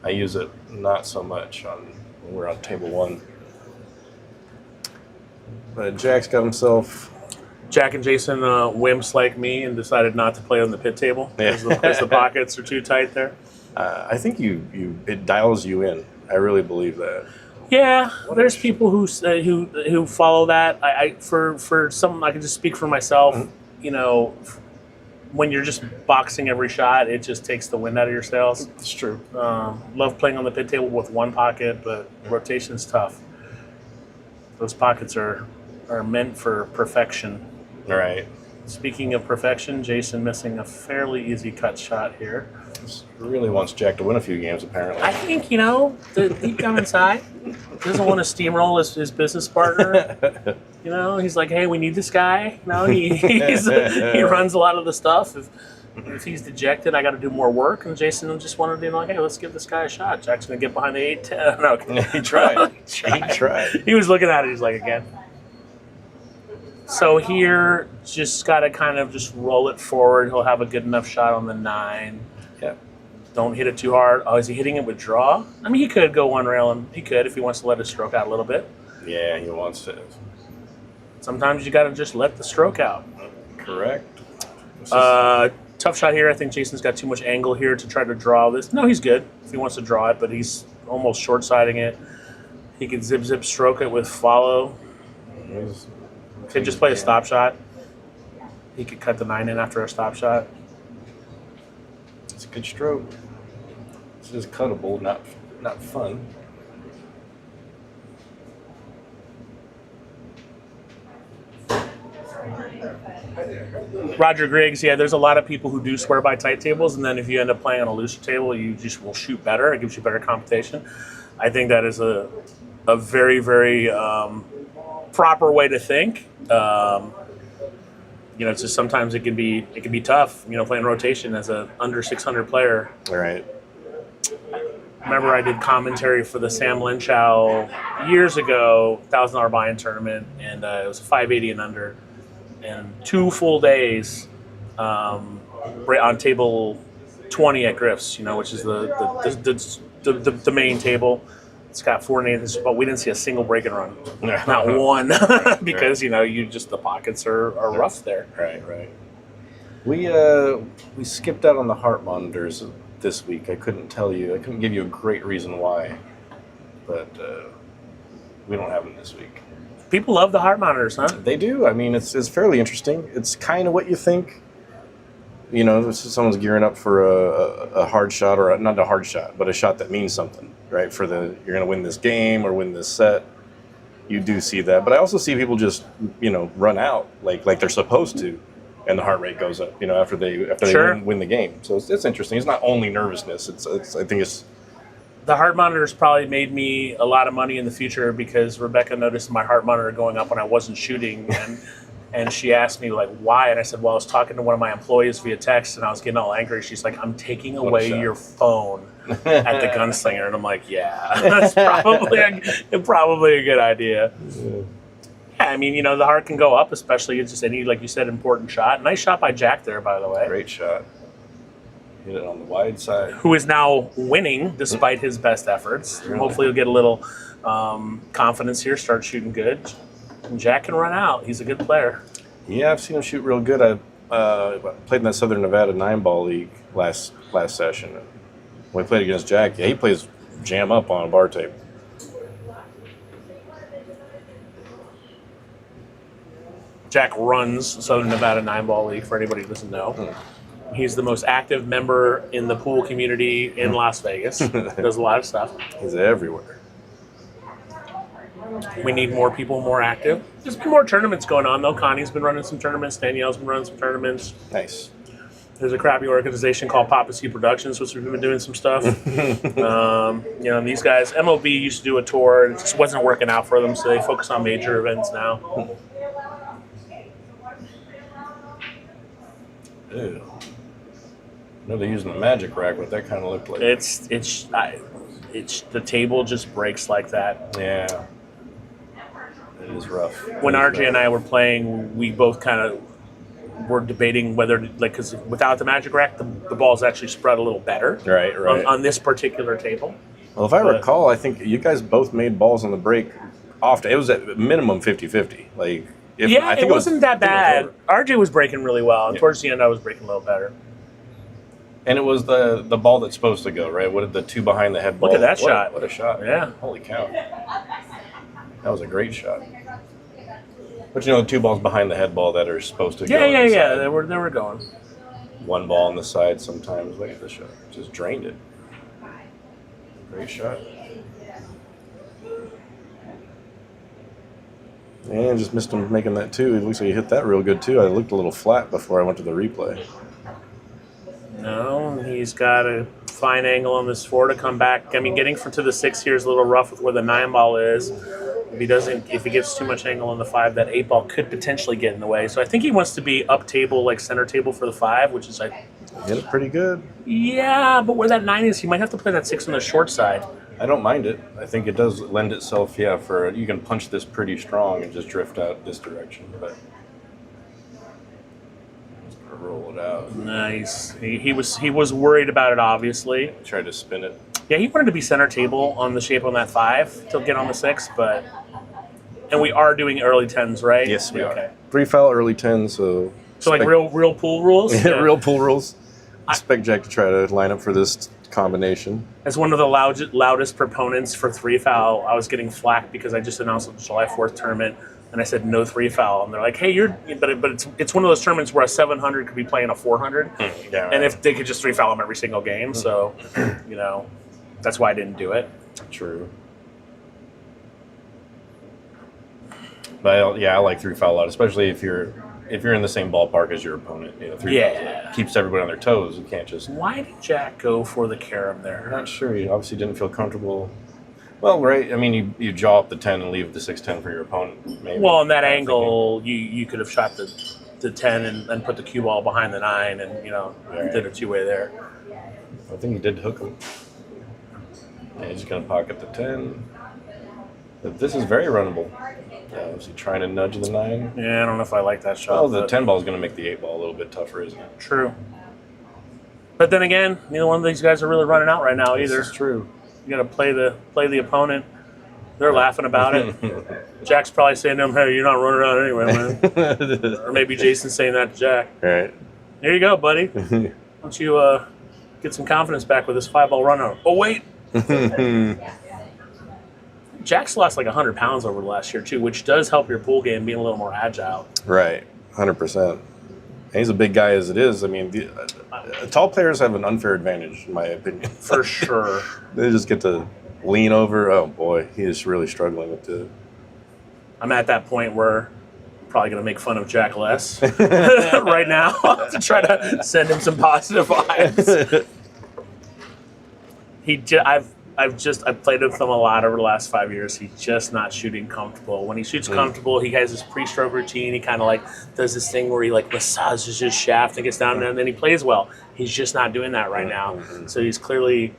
I use it not so much when we're on table 1. But Jack's got himself. Jack and Jason wimps like me and decided not to play on the pit table because the pockets are too tight there. I think it dials you in. I really believe that. Yeah, there's people who follow that. For some, I can just speak for myself. Mm-hmm. When you're just boxing every shot, it just takes the wind out of your sails. It's true. Love playing on the pit table with one pocket, but rotation's tough. Those pockets are meant for perfection. All right. Speaking of perfection, Jason missing a fairly easy cut shot here. Really wants Jack to win a few games, apparently. I think, deep down inside, doesn't want to steamroll his business partner. He's like, hey, we need this guy. He runs a lot of the stuff. If he's dejected, I got to do more work. And Jason just wanted to hey, let's give this guy a shot. Jack's going to get behind the 8-10. No, he tried. He tried. He was looking at it. He's like, again. So here, just got to kind of just roll it forward. He'll have a good enough shot on the 9. Yeah. Don't hit it too hard. Oh, is he hitting it with draw? I mean, he could go one rail, and he could if he wants to let his stroke out a little bit. Yeah, he wants to. Sometimes you got to just let the stroke out. Correct. Tough shot here. I think Jason's got too much angle here to try to draw this. No, he's good if he wants to draw it, but he's almost short-siding it. He could zip stroke it with follow. Could just play a stop shot. He could cut the 9 in after a stop shot. It's a good stroke. This is cuttable, not fun. Roger Griggs, yeah, there's a lot of people who do swear by tight tables, and then if you end up playing on a looser table, you just will shoot better. It gives you better computation. I think that is a very, very proper way to think. it's just sometimes it can be tough. Playing rotation as a under 600 player. All right. Remember, I did commentary for the Sam Lenschow years ago, $1,000 buy-in tournament, and it was 580 and under, and 2 full days on table 20 at Griff's, which is the main table. It's got 4 names, but we didn't see a single break and run, not one, because the pockets are rough there. Right. We skipped out on the heart monitors this week. I couldn't give you a great reason why, but we don't have them this week. People love the heart monitors, huh? They do. I mean, it's fairly interesting. It's kind of what you think. Someone's gearing up for a hard shot, or not a hard shot, but a shot that means something, right? You're going to win this game or win this set. You do see that, but I also see people just run out like they're supposed to, and the heart rate goes up. After they Sure. win the game. So it's interesting. It's not only nervousness. I think it's. The heart monitors probably made me a lot of money in the future because Rebecca noticed my heart monitor going up when I wasn't shooting, and she asked me why, and I said, well, I was talking to one of my employees via text, and I was getting all angry. She's like, I'm taking away your phone at the gunslinger, and I'm like, yeah, that's probably a good idea. Yeah, I mean, the heart can go up, especially it's just any, like you said, important shot. Nice shot by Jack there, by the way. Great shot. Hit it on the wide side. Who is now winning despite his best efforts. Really? Hopefully he'll get a little confidence here, start shooting good. And Jack can run out. He's a good player. Yeah, I've seen him shoot real good. I played in that Southern Nevada 9-ball league last session. When we played against Jack, he plays jam up on a bar tape. Jack runs Southern Nevada 9-ball league, for anybody who doesn't know. He's the most active member in the pool community in Las Vegas. Does a lot of stuff. He's everywhere. We need more people more active. There's been more tournaments going on, though. Connie's been running some tournaments. Danielle's been running some tournaments. Nice. There's a crappy organization called Papacy Productions, which we've been doing some stuff. These guys, MOB used to do a tour, and it just wasn't working out for them, so they focus on major events now. Ew. They're using the magic rack, what that kind of looked like. It's the table just breaks like that. Yeah. It is rough. When RJ and I were playing, we both kind of were debating whether, because without the magic rack, the ball's actually spread a little better. Right. On this particular table. Well, if I recall, I think you guys both made balls on the break often. It was at minimum 50-50. It wasn't that bad. RJ was breaking really well, and towards the end, I was breaking a little better. And it was the ball that's supposed to go, right? What did the 2 behind the head ball? Look at that shot. What a shot. Yeah. Holy cow. That was a great shot. But the 2 balls behind the head ball that are supposed to go. Yeah. They were going. 1 ball on the side sometimes. Look at this shot. Just drained it. Great shot. And just missed him making that 2. It looks like he hit that real good too. I looked a little flat before I went to the replay. No, he's got a fine angle on this 4 to come back. I mean, getting to the 6 here is a little rough with where the 9-ball is. If he gets too much angle on the 5, that 8-ball could potentially get in the way. So I think he wants to be up table, like center table for the 5, which is Hit it pretty good. Yeah, but where that 9 is, he might have to play that 6 on the short side. I don't mind it. I think it does lend itself, for you can punch this pretty strong and just drift out this direction, but just gonna roll it out. Nice. He was worried about it, obviously. Tried to spin it. Yeah, he wanted to be center table on the shape on that 5 to get on the 6, and we are doing early 10s, right? Yes, we okay. are. 3 foul, early 10, so real pool rules. Yeah, real pool rules. Expect Jack to try to line up for this combination. As one of the loudest proponents for 3 foul, I was getting flack because I just announced the July 4th tournament, and I said no 3 foul, and they're like, "Hey, but it's one of those tournaments where a 700 could be playing a 400, Yeah, right. and if they could just 3 foul them every single game, so that's why I didn't do it." True. But I like 3 foul out, especially if you're in the same ballpark as your opponent. 3 fouls keeps everybody on their toes. You can't just. Why did Jack go for the carom there? I'm not sure. He obviously didn't feel comfortable. Well, right. I mean, you jaw up the 10 and leave the 6-10 for your opponent. Maybe. Well, in that angle, you could have shot the the 10 and put the cue ball behind the 9 and, did a two-way there. I think he did hook him. Yeah, he's going to pocket the 10. But this is very runnable. Is he trying to nudge the 9? Yeah, I don't know if I like that shot. Well, the 10 ball is going to make the 8 ball a little bit tougher, isn't it? True. But then again, neither one of these guys are really running out right now either. This is true. You got to play the opponent. They're laughing about it. Jack's probably saying to him, "Hey, you're not running out anyway, man." Or maybe Jason's saying that to Jack. Right. Here you go, buddy. Why don't you get some confidence back with this 5-ball runout? Oh, wait. Jack's lost like 100 pounds over the last year, too, which does help your pool game being a little more agile. Right. 100%. And he's a big guy as it is. I mean, tall players have an unfair advantage, in my opinion. For sure. They just get to lean over. Oh, boy. He is really struggling with it. I'm at that point where I'm probably going to make fun of Jack less right now to try to send him some positive vibes. I've played with him a lot over the last 5 years. He's just not shooting comfortable. When he shoots comfortable, he has his pre-stroke routine. He kind of like does this thing where he like massages his shaft and gets down there, and then he plays well. He's just not doing that right now. So he's clearly,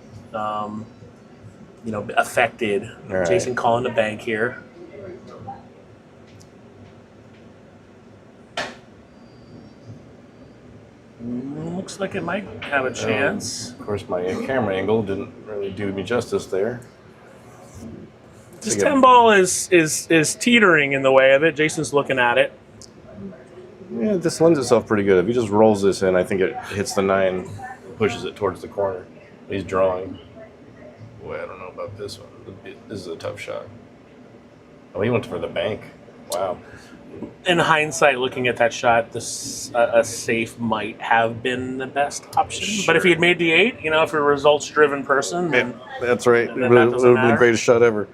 affected. Right. Jason calling the bank here. Looks like it might have a chance. Of course, my camera angle didn't really do me justice there. This 10 ball is teetering in the way of it. Jason's looking at it. Yeah, this lends itself pretty good. If he just rolls this in, I think it hits the 9, pushes it towards the corner. He's drawing. Boy, I don't know about this one. This is a tough shot. Oh, he went for the bank. Wow. In hindsight, looking at that shot, a safe might have been the best option. Sure. But if he had made the 8, if you're a results-driven person, then That's right. It then would that have doesn't been the matter. greatest shot ever.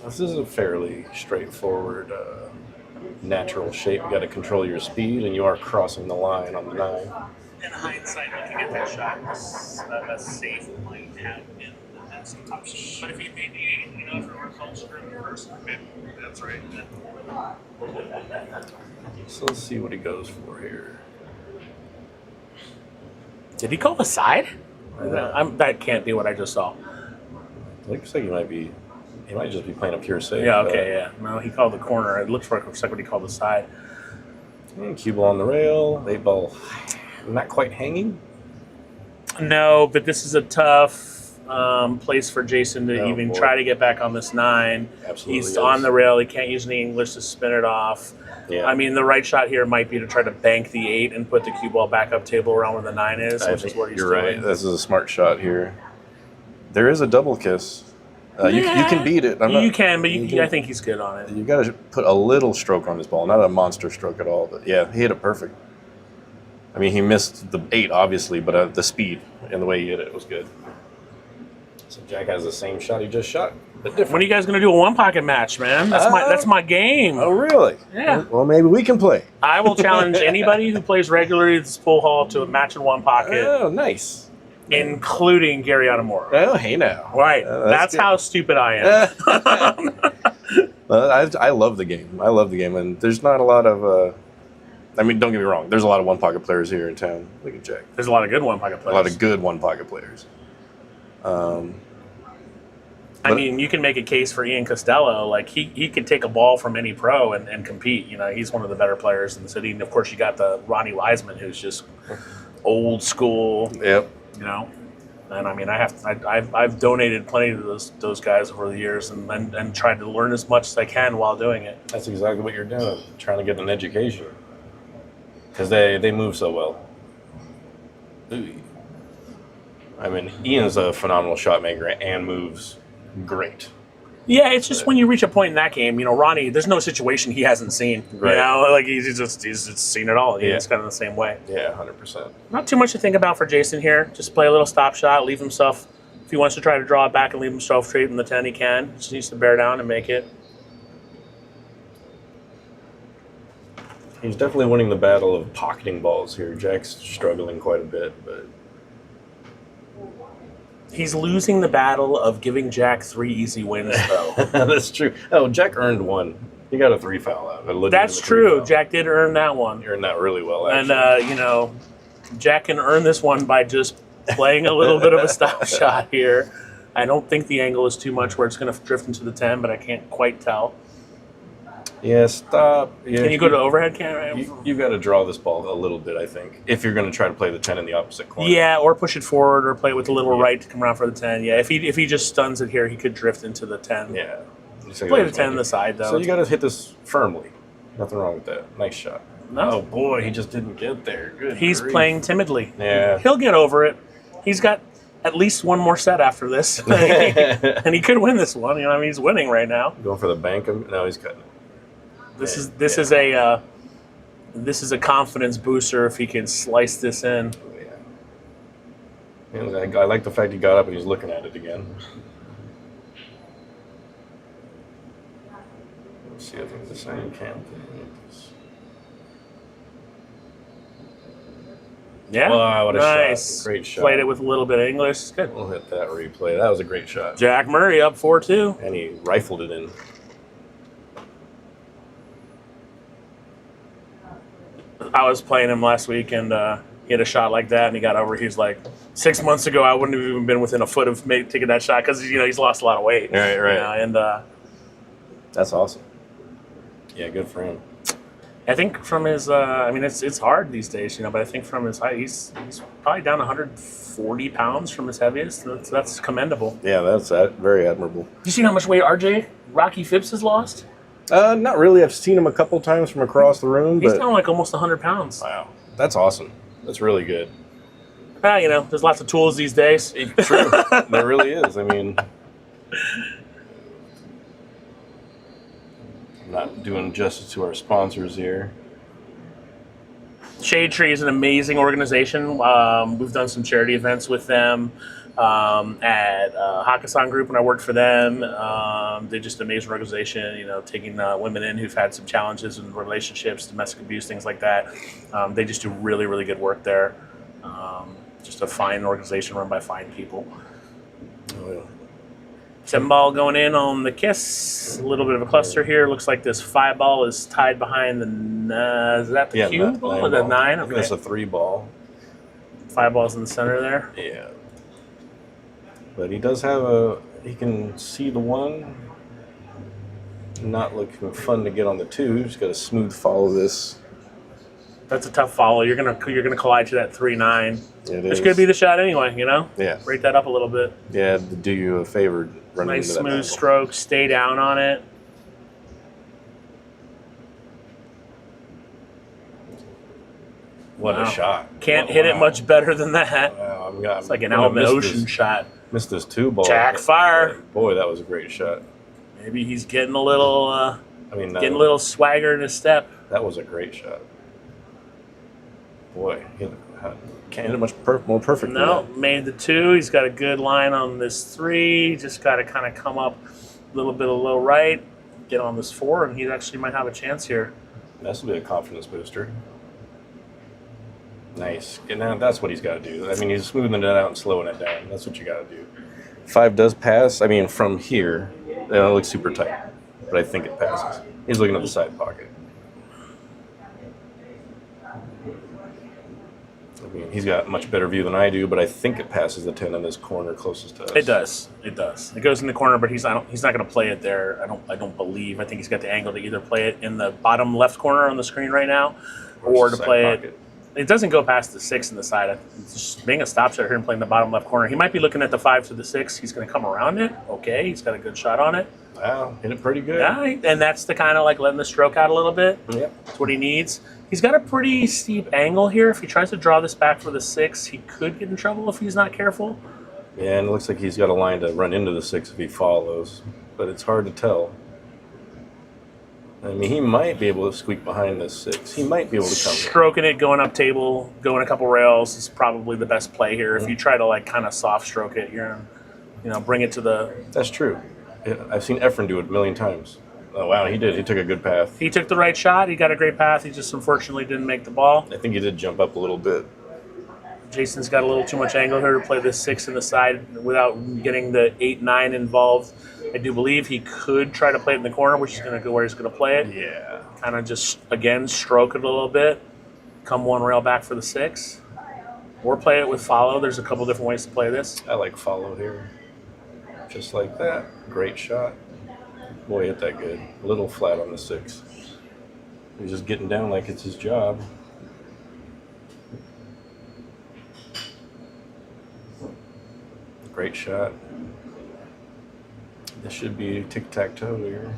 This is a fairly straightforward, natural shape. You got to control your speed, and you are crossing the line on the 9. in hindsight, looking at that shot, a safe might have been the best option. But if he made the 8, if it were results-driven person, that's right. So let's see what he goes for here. Did he call the side? That can't be what I just saw. Looks like he might just be playing a pure safe. Yeah, okay, yeah. No, he called the corner. It looks like what he called the side. And cue ball on the rail. 8 ball not quite hanging. No, but this is a tough place for Jason to even boy. try to get back on this 9. Absolutely He's is. on the rail. He can't use any English to spin it off. Yeah. I mean, the right shot here might be to try to bank the 8 and put the cue ball back up table around where the 9 is, I which is think what he's you're doing. right. This is a smart shot here. There is a double kiss. You can beat it. You can, but I think he's good on it. You got to put a little stroke on this ball, not a monster stroke at all. But yeah, he hit it perfect. I mean, he missed the 8 obviously, but the speed and the way he hit it was good. So Jack has the same shot he just shot, but different. When are you guys going to do a one-pocket match, man? That's my game. Oh, really? Yeah. Well, maybe we can play. I will challenge anybody who plays regularly at this pool hall to a match in one pocket, Oh, nice. including Gary Atamora. Oh, hey now. Right. That's good. how stupid I am. I love the game. I love the game, and there's not a lot of. I mean, don't get me wrong. There's a lot of one-pocket players here in town. Look at Jack. There's a lot of good one-pocket players. A lot of good one-pocket players. I mean, you can make a case for Ian Costello. Like, he could take a ball from any pro and compete. He's one of the better players in the city. And, of course, you got the Ronnie Wiseman, who's just old school. Yep. And, I mean, I've donated plenty to those guys over the years and tried to learn as much as I can while doing it. That's exactly what you're doing. Trying to get an education. Because they move so well. Ooh. I mean, Ian's a phenomenal shot maker and moves great. Yeah, it's just when you reach a point in that game, Ronnie, there's no situation he hasn't seen. Right. Like he's just seen it all. He's kind of the same way. Yeah, 100%. Not too much to think about for Jason here. Just play a little stop shot, leave himself. If he wants to try to draw it back and leave himself straight in the 10, he can. Just needs to bear down and make it. He's definitely winning the battle of pocketing balls here. Jack's struggling quite a bit, but He's losing the battle of giving Jack 3 easy wins, though. that's true. Oh, Jack earned one. You got a 3 foul out. That's true. Jack did earn that one. You earned that really well, actually. And, Jack can earn this one by just playing a little bit of a stop shot here. I don't think the angle is too much where it's going to drift into the 10, but I can't quite tell. Yeah, stop. Yeah, Can you go to overhead camera? You got to draw this ball a little bit, I think, if you're going to try to play the 10 in the opposite corner. Yeah, or push it forward or play it with a little right to come around for the 10. Yeah, if he just stuns it here, he could drift into the 10. Yeah. Play the 10 on the side, though. So you got to hit this firmly. Nothing wrong with that. Nice shot. No. Oh, boy, he just didn't get there. Good He's grief. playing timidly. Yeah. He'll get over it. He's got at least one more set after this. And he could win this one. He's winning right now. Going for the bank. No, he's cutting it. This is a confidence booster if he can slice this in. Yeah. And I like the fact he got up and he's looking at it again. Let's see, I think the same camp. Yeah. Wow, what a nice. shot. Great shot. Played it with a little bit of English. Good. We'll hit that replay. That was a great shot. Jack Murray up 4-2. And he rifled it in. I was playing him last week, and he had a shot like that, and he got over. He's like, 6 months ago, I wouldn't have even been within a foot of taking that shot because he's lost a lot of weight. Right. And That's awesome. Yeah, good for him. I think from his, it's hard these days, but I think from his height, he's probably down 140 pounds from his heaviest. That's commendable. Yeah, that's very admirable. You seen how much weight RJ Rocky Phipps has lost? Not really. I've seen him a couple times from across the room. He's But down like almost 100 pounds. wow, that's awesome. That's really good. There's lots of tools these days. True. There really is. I mean, I'm not doing justice to our sponsors here. Shade Tree is an amazing organization. We've done some charity events with them at Hakkasan Group when I worked for them. They're just an amazing organization, taking women in who've had some challenges in relationships, domestic abuse, things like that. They just do really, really good work there. Just a fine organization run by fine people. Oh, yeah. 7-ball going in on the kiss. A little bit of a cluster here. Looks like this 5-ball is tied behind the. Is that the cue ball or the 9? I think Okay. that's a 3-ball. 5-ball's in the center there. Yeah. But he does have he can see the 1. Not looking fun to get on the 2. Just got to smooth follow this. That's a tough follow. You're gonna collide to that 3-9. It Which is. could be the shot anyway. Yeah. Break that up a little bit. Yeah, to do you a favor running Nice into that smooth angle. stroke. Stay down on it. What Wow. a shot. Can't hit it much better than that. Wow, It's like an out in the ocean shot. Missed this 2-ball. Jack fire. Boy, that was a great shot. Maybe he's getting a little getting a that, little swagger in his step. that was a great shot. Boy, can't hit it much more perfect than No, that. made the 2. He's got a good line on this 3. Just got to kind of come up a little bit of low right, get on this 4, and he actually might have a chance here. This will be a confidence booster. Nice. And now that's what he's got to do. I mean, he's smoothing it out and slowing it down. That's what you got to do. 5 does pass. I mean, from here, it looks super tight, but I think it passes. He's looking at the side pocket. I mean, he's got much better view than I do, but I think it passes the 10 in this corner closest to us. It does. It does. It goes in the corner, but he's not going to play it there. I don't believe. I think he's got the angle to either play it in the bottom left corner on the screen right now, or to Side play pocket. it. It doesn't go past the 6 in the side. It's just being a stop shot here and playing the bottom left corner. He might be looking at the 5 to the 6. He's going to come around it. Okay, he's got a good shot on it. Wow, hit it pretty good. Yeah, and that's the kind of like letting the stroke out a little bit. Yep. That's what he needs. He's got a pretty steep angle here. If he tries to draw this back for the 6, he could get in trouble if he's not careful. Yeah, and it looks like he's got a line to run into the 6 if he follows, but it's hard to tell. I mean, he might be able to squeak behind this 6. He might be able to come. Stroking it, going up table, going a couple rails is probably the best play here. If you try to like kind of soft stroke it, you're, bring it to the. That's true. Yeah, I've seen Efren do it a million times. Oh, wow, he did. He took a good path. He took the right shot. He got a great path. He just unfortunately didn't make the ball. I think he did jump up a little bit. Jason's got a little too much angle here to play the 6 in the side without getting the 8-9 involved. I do believe he could try to play it in the corner, which is going to go where he's going to play it. Yeah. Kind of just, again, stroke it a little bit. Come one rail back for the 6. Or play it with follow. There's a couple different ways to play this. I like follow here. Just like that. Great shot. Boy, hit that good. A little flat on the 6. He's just getting down like it's his job. Great shot. This should be tic-tac-toe here.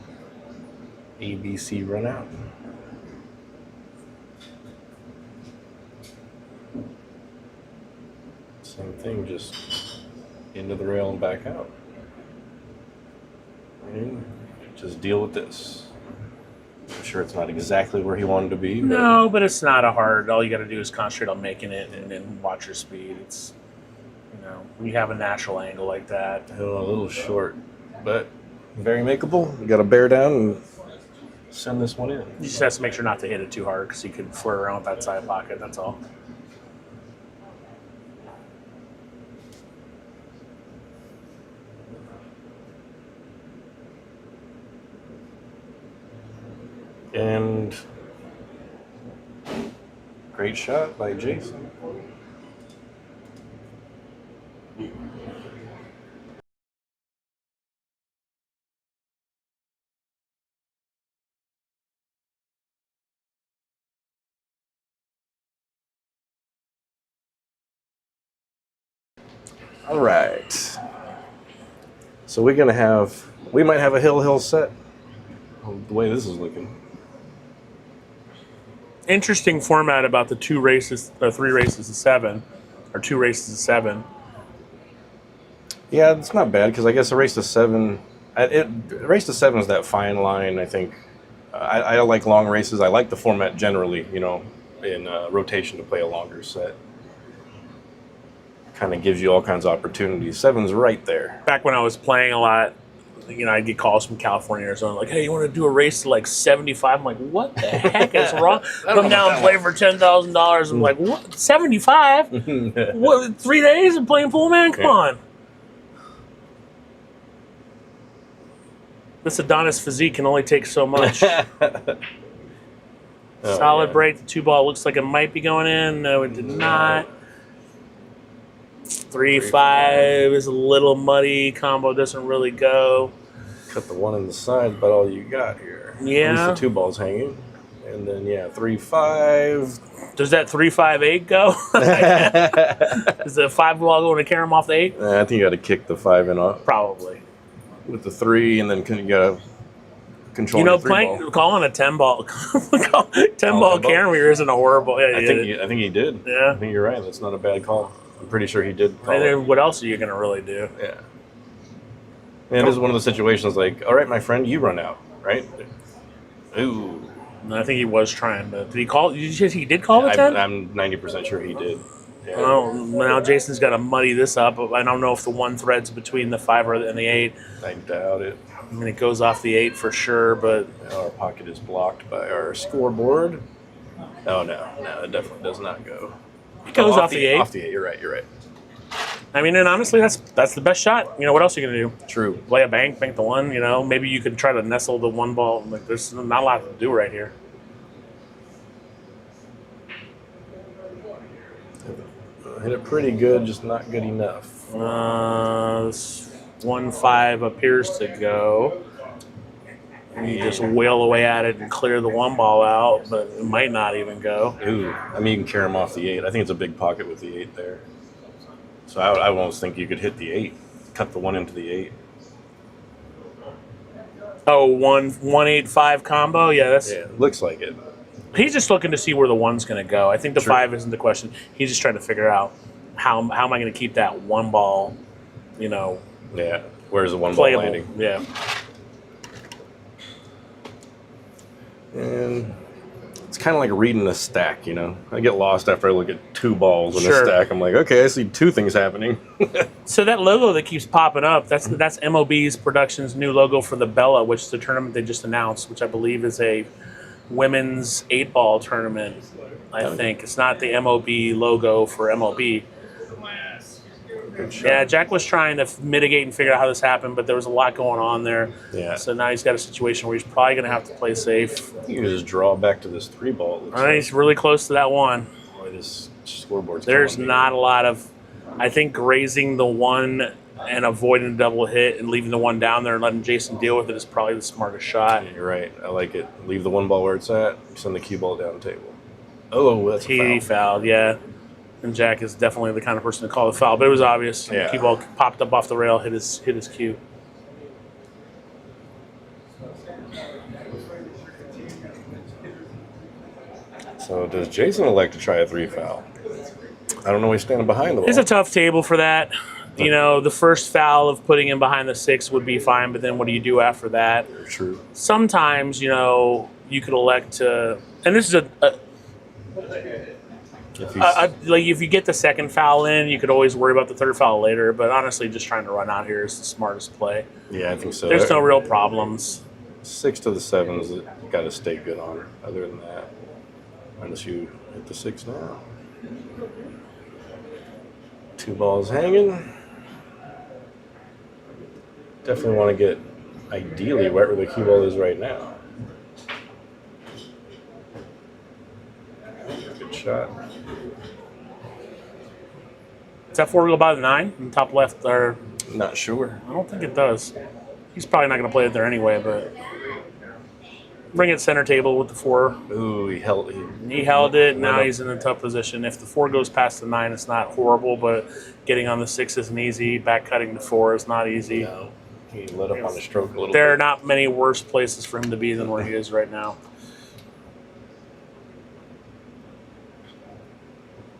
ABC run out. Same thing, just into the rail and back out. And just deal with this. I'm sure it's not exactly where he wanted to be. No, but it's not a hard. All you got to do is concentrate on making it and then watch your speed. It's, when you have a natural angle like that. A little short, but very makeable. You got to bear down and send this one in. You just have to make sure not to hit it too hard because you could flirt around with that side pocket. That's all. And great shot by Jason. All right. So we might have a hill set. The way this is looking. Interesting format about the 3 races to 7, or 2 races to 7. Yeah, it's not bad because I guess a race to 7. Race to 7 is that fine line. I think I like long races. I like the format generally. In rotation to play a longer set. Kind of gives you all kinds of opportunities. 7's right there. Back when I was playing a lot, I'd get calls from California, Arizona, like, hey, you want to do a race to like 75? I'm like, what the heck is wrong? Come down and play for $10,000. I'm like, what? 75? What? 3 days of playing pool, man? Come on. This Adonis physique can only take so much. Solid break. The 2-ball looks like it might be going in. No, it did not. 3-5 is a little muddy. Combo doesn't really go. Cut the 1 in the side, about all you got here. Yeah. At least the 2-ball's hanging. And then, 3-5. Does that 3-5-8 go? Is the 5-ball going to carry him off the 8? I think you got to kick the 5 in off. Probably. With the 3, and then you got to control the 3-ball. Calling a 10-ball 10-ball carrier isn't a horrible. Yeah, I think he did. Yeah. I think you're right. That's not a bad call. I'm pretty sure he did call And it. then what else are you going to really do? Yeah. And this is one of the situations like, all right, my friend, you run out, right? Ooh. And I think he was trying to. Did he call? Did you say he did call the 10? I'm 90% sure he did. Yeah. Well, now Jason's got to muddy this up. I don't know if the 1 threads between the 5 and the 8. I doubt it. I mean, it goes off the 8 for sure, but Our pocket is blocked by our scoreboard. Oh, no, it definitely does not go. it goes off the 8. Off the 8, you're right. I mean, and honestly, that's the best shot. What else are you going to do? True. Play a bank the 1, maybe you could try to nestle the 1 ball. Like, there's not a lot to do right here. Hit it pretty good, just not good enough. 1-5 appears to go. And you just whale away at it and clear the 1 ball out, but it might not even go. Ooh, I mean, you can carry him off the 8. I think it's a big pocket with the 8 there. So I almost think you could hit the 8, cut the 1 into the 8. Oh, 1-8-5 combo? Yeah, Looks like it. He's just looking to see where the 1's going to go. I think the True. 5 isn't the question. He's just trying to figure out how am I going to keep that 1 ball, Yeah. Where's the 1 ball playable. landing? Yeah. And it's kind of like reading a stack, I get lost after I look at 2 balls in Sure. a stack. I'm like, okay, I see 2 things happening. So that logo that keeps popping up, that's MOB's Productions' new logo for the Bella, which is the tournament they just announced, which I believe is a women's 8-ball tournament. I think. It's not the MOB logo for MLB. Good shot. Yeah, Jack was trying to mitigate and figure out how this happened, but there was a lot going on there. Yeah. So now he's got a situation where he's probably going to have to play safe. You can just draw back to this 3-ball. it looks All right, he's really close to that one. Boy, this scoreboard's There's killing me. not a lot of, I think, grazing the one and avoiding a double hit and leaving the one down there and letting Jason deal with it is probably the smartest shot. You're right. I like it. Leave the 1 ball where it's at. Send the cue ball down the table. Oh, that's a He foul. fouled, yeah. And Jack is definitely the kind of person to call the foul, but it was obvious. Yeah. Cue ball popped up off the rail, hit his cue. So does Jason elect to try a 3 foul? I don't know. He's standing behind the ball. It's a tough table for that. You know, the first foul of putting him behind the 6 would be fine, but then what do you do after that? True. Sometimes, you know, you could elect to, and this is like if you get the second foul in, you could always worry about the third foul later. But honestly, just trying to run out here is the smartest play. Yeah, I think so. There's no real problems. 6 to the 7s got to stay good on. Other than that, unless you hit the 6 now. 2 balls hanging. Definitely want to get ideally where the cue ball is right now. Good shot. Does that 4 go by the 9 in the top left? Or Not sure. I don't think it does. He's probably not going to play it there anyway. But bring it center table with the 4. Ooh, he held it. He held it. Now up. he's in a tough position. If the 4 goes past the 9, it's not horrible. But getting on the 6 isn't easy. Back cutting the 4 is not easy. No, he let up on the stroke a little There are bit. not many worse places for him to be than where he is right now.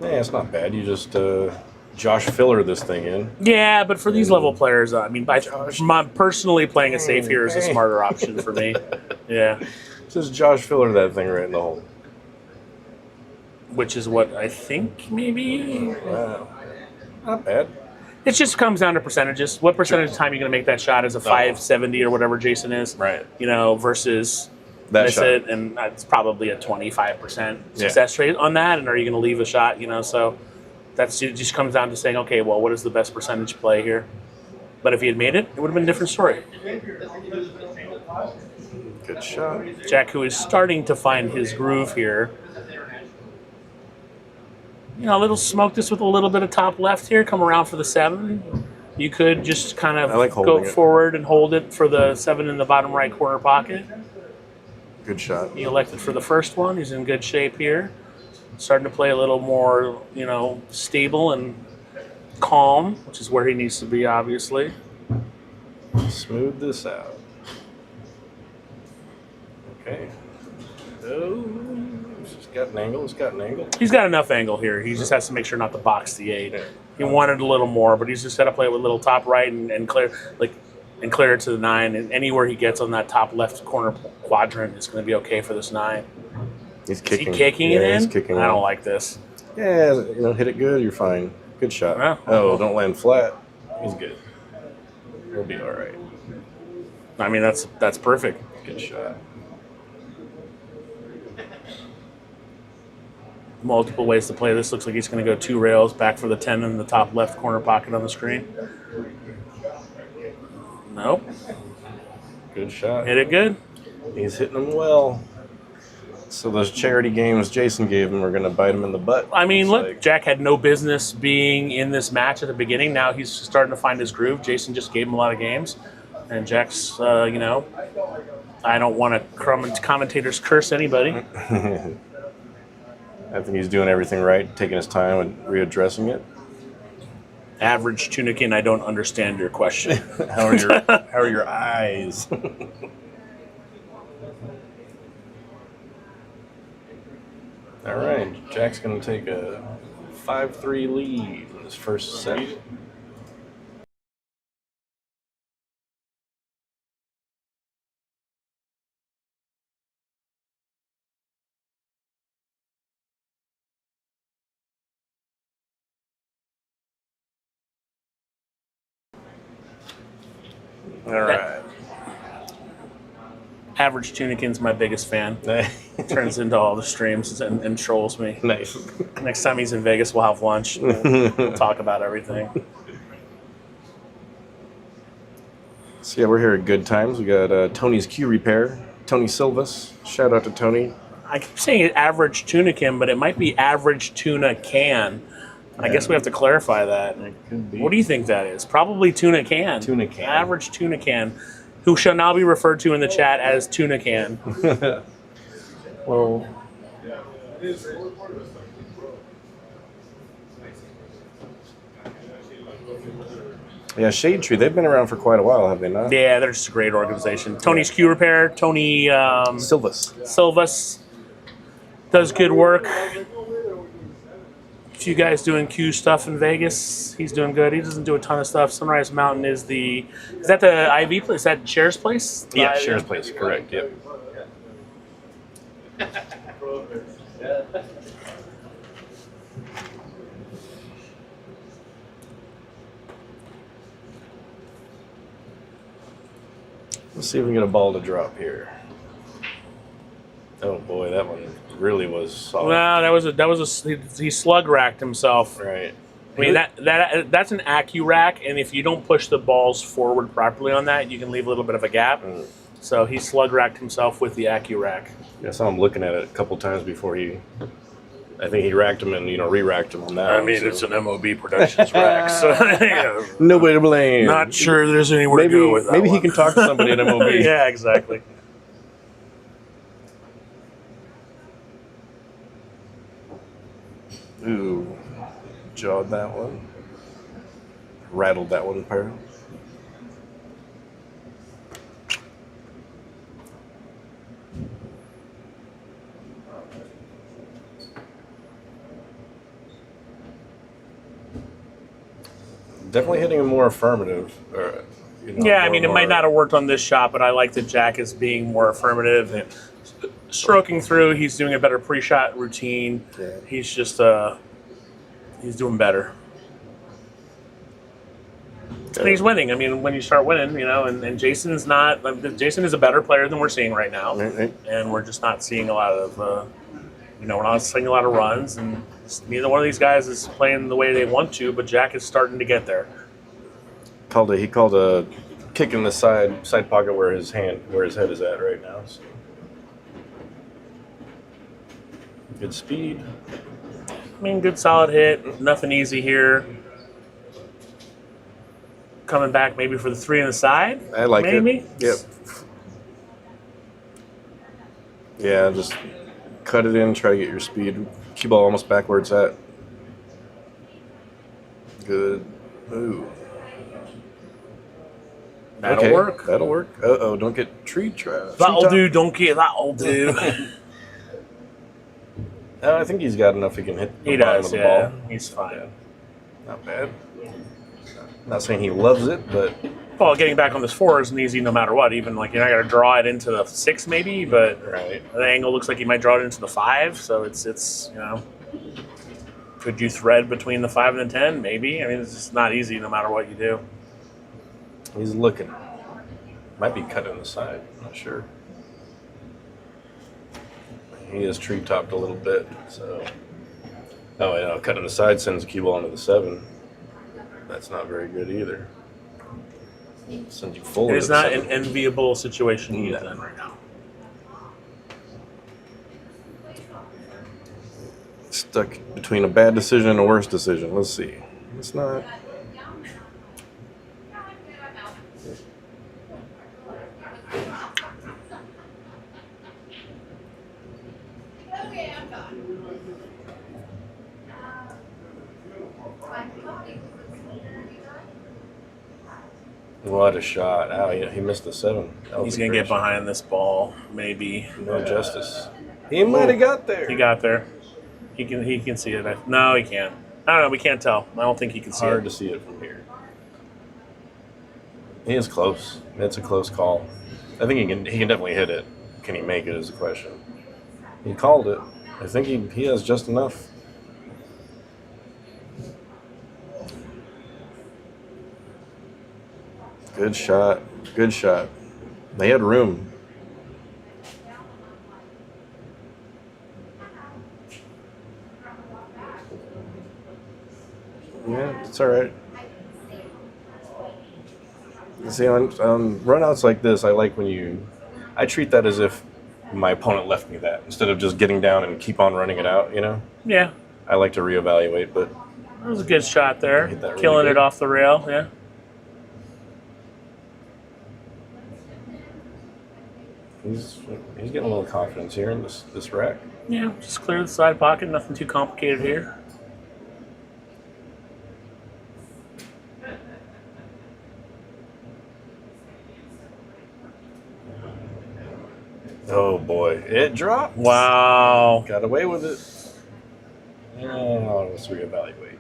Yeah, it's not bad. You just Josh Filler this thing in. Yeah, but for these level players, I mean, personally playing it safe here is a smarter option for me. Yeah, Just Josh Filler that thing right in the hole. which is what I think maybe. Wow. Not bad. It just comes down to percentages. What percentage of time are you going to make that shot as a 570 or whatever Jason is? Right. You know, versus That miss shot. it, and it's probably a 25% success rate on that. And are you going to leave a shot? You know, so it just comes down to saying, okay, well, what is the best percentage play here? But if he had made it, it would have been a different story. Good shot. Jack, who is starting to find his groove here. You know, a little smoke this with a little bit of top left here. Come around for the 7. You could just kind of I like go holding it. forward and hold it for the 7 in the bottom right corner pocket. Good shot. He elected for the first one. He's in good shape here. Starting to play a little more, you know, stable and calm, which is where he needs to be, obviously. Smooth this out. Okay. Oh, it's got an angle. It's got an angle. He's got enough angle here. He just has to make sure not to box the 8. He wanted a little more, but he's just got to play with a little top right and clear, and clear it to the 9. And anywhere he gets on that top left corner quadrant is going to be okay for this 9. He's Is kicking. he kicking it in? He's kicking I it. don't like this. Yeah, you know, hit it good. You're fine. Good shot. Yeah. Oh, don't land flat. He's good. He'll be all right. I mean, that's perfect. Good shot. Multiple ways to play this. Looks like he's going to go 2 rails back for the 10 in the top left corner pocket on the screen. Nope. Good shot. Hit it good. He's hitting them well. So those charity games Jason gave him are going to bite him in the butt. I mean, It's look, like- Jack had no business being in this match at the beginning. Now he's starting to find his groove. Jason just gave him a lot of games. And Jack's, you know, I don't want to commentators curse anybody. I think he's doing everything right, taking his time and readdressing it. Average Tunikin, I don't understand your question. How are your eyes? All right, Jack's going to take a 5-3 lead in his first set. All right. Average Tunikin's my biggest fan. Turns into all the streams and trolls me. Nice. Next time he's in Vegas, we'll have lunch. We'll talk about everything. So yeah, we're here at Good Times. We got Tony's Q Repair, Tony Silvas. Shout out to Tony. I keep saying average Tunikin, but it might be average tuna can. I guess we have to clarify that. It could be. What do you think that is? Probably tuna can. Tuna can. Average tuna can, who shall now be referred to in the chat as tuna can. Well, yeah, Shade Tree. They've been around for quite a while, have they not? Yeah, they're just a great organization. Tony's Q Repair, Tony Silvas. Silvas does good work. If you guys doing Q stuff in Vegas, he's doing good. He doesn't do a ton of stuff. Sunrise Mountain is that the IV place? Is that Cher's place? Yeah, Cher's place. Correct. Yep. Let's see if we can get a ball to drop here. Oh boy, that one really was soft. No, he slug racked himself. Right. I mean that's an Accu rack, and if you don't push the balls forward properly on that, you can leave a little bit of a gap. So he slug racked himself with the Accu rack. I saw him looking at it a couple times before I think he racked him and re-racked him on that. I mean, it's an MOB Productions rack, so nobody to blame. not sure there's anywhere to go with that. Maybe he one. can talk to somebody at MOB. Yeah, exactly. Ooh, jawed that one. Rattled that one apart. Definitely hitting a more affirmative. Yeah, I mean, it might not have worked on this shot, but I like that Jack is being more affirmative and stroking through. He's doing a better pre-shot routine. Yeah. He's just he's doing better. And he's winning. I mean, when you start winning, and Jason is not. Jason is a better player than we're seeing right now, and we're just not seeing a lot of. We're not seeing a lot of runs, and neither one of these guys is playing the way they want to. But Jack is starting to get there. He called a kick in the side pocket where his head is at right now. So. Good speed. I mean, good solid hit. Nothing easy here. Coming back maybe for the 3 on the side. I like maybe? it. Yep. Yeah, just cut it in. Try to get your speed. Cue ball almost backwards at. Good. Ooh. That'll work. That'll work. Uh-oh, don't get tree trapped. That'll do. Don't get that'll do. I think he's got enough he can hit the He bottom does, of the yeah. ball. He's fine. Not bad. Not saying he loves it, but Well, getting back on this 4 isn't easy no matter what. Even like you're not going to draw it into the 6 maybe, but right. the angle looks like he might draw it into the 5. So it's could you thread between the 5 and the 10? Maybe. I mean, it's just not easy no matter what you do. He's looking. Might be cut on the side. Not sure. He is tree topped a little bit, so. Oh, yeah, cut on the side sends the cue ball into the 7. That's not very good either. Sends you full. It is into the not 7. an enviable situation he's No. in right now. Stuck between a bad decision and a worse decision. Let's see. It's not. What a shot. Oh, yeah, he missed the 7. He's going to get behind this ball, maybe. No justice. He might have got there. He got there. He can see it. No, he can't. I don't know. We can't tell. I don't think he can see Hard it. to see it from here. He is close. It's a close call. I think he can definitely hit it. Can he make it is the question. He called it. I think he has just enough. Good shot. Good shot. They had room. all right. See, on runouts like this, I like when I treat that as if my opponent left me that instead of just getting down and keep on running it out. Yeah, I like to reevaluate, but that was a good shot there. Hit that really Killing good. it off the rail. Yeah. he's getting a little confidence here in this rack. Yeah, just clear the side pocket. Nothing too complicated here. Oh boy, it dropped. Wow. Got away with it. Oh, let's reevaluate.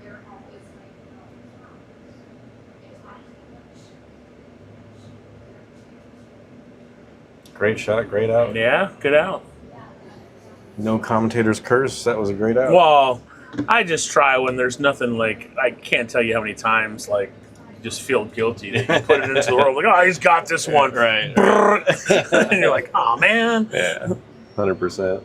Great shot, great out. Yeah, good out. No commentator's curse. That was a great out. Well, I just try when there's nothing like, I can't tell you how many times, like, you just feel guilty that you put it into the world. Like, oh, he's got this one. Right. And you're like, oh, man. Yeah, 100%.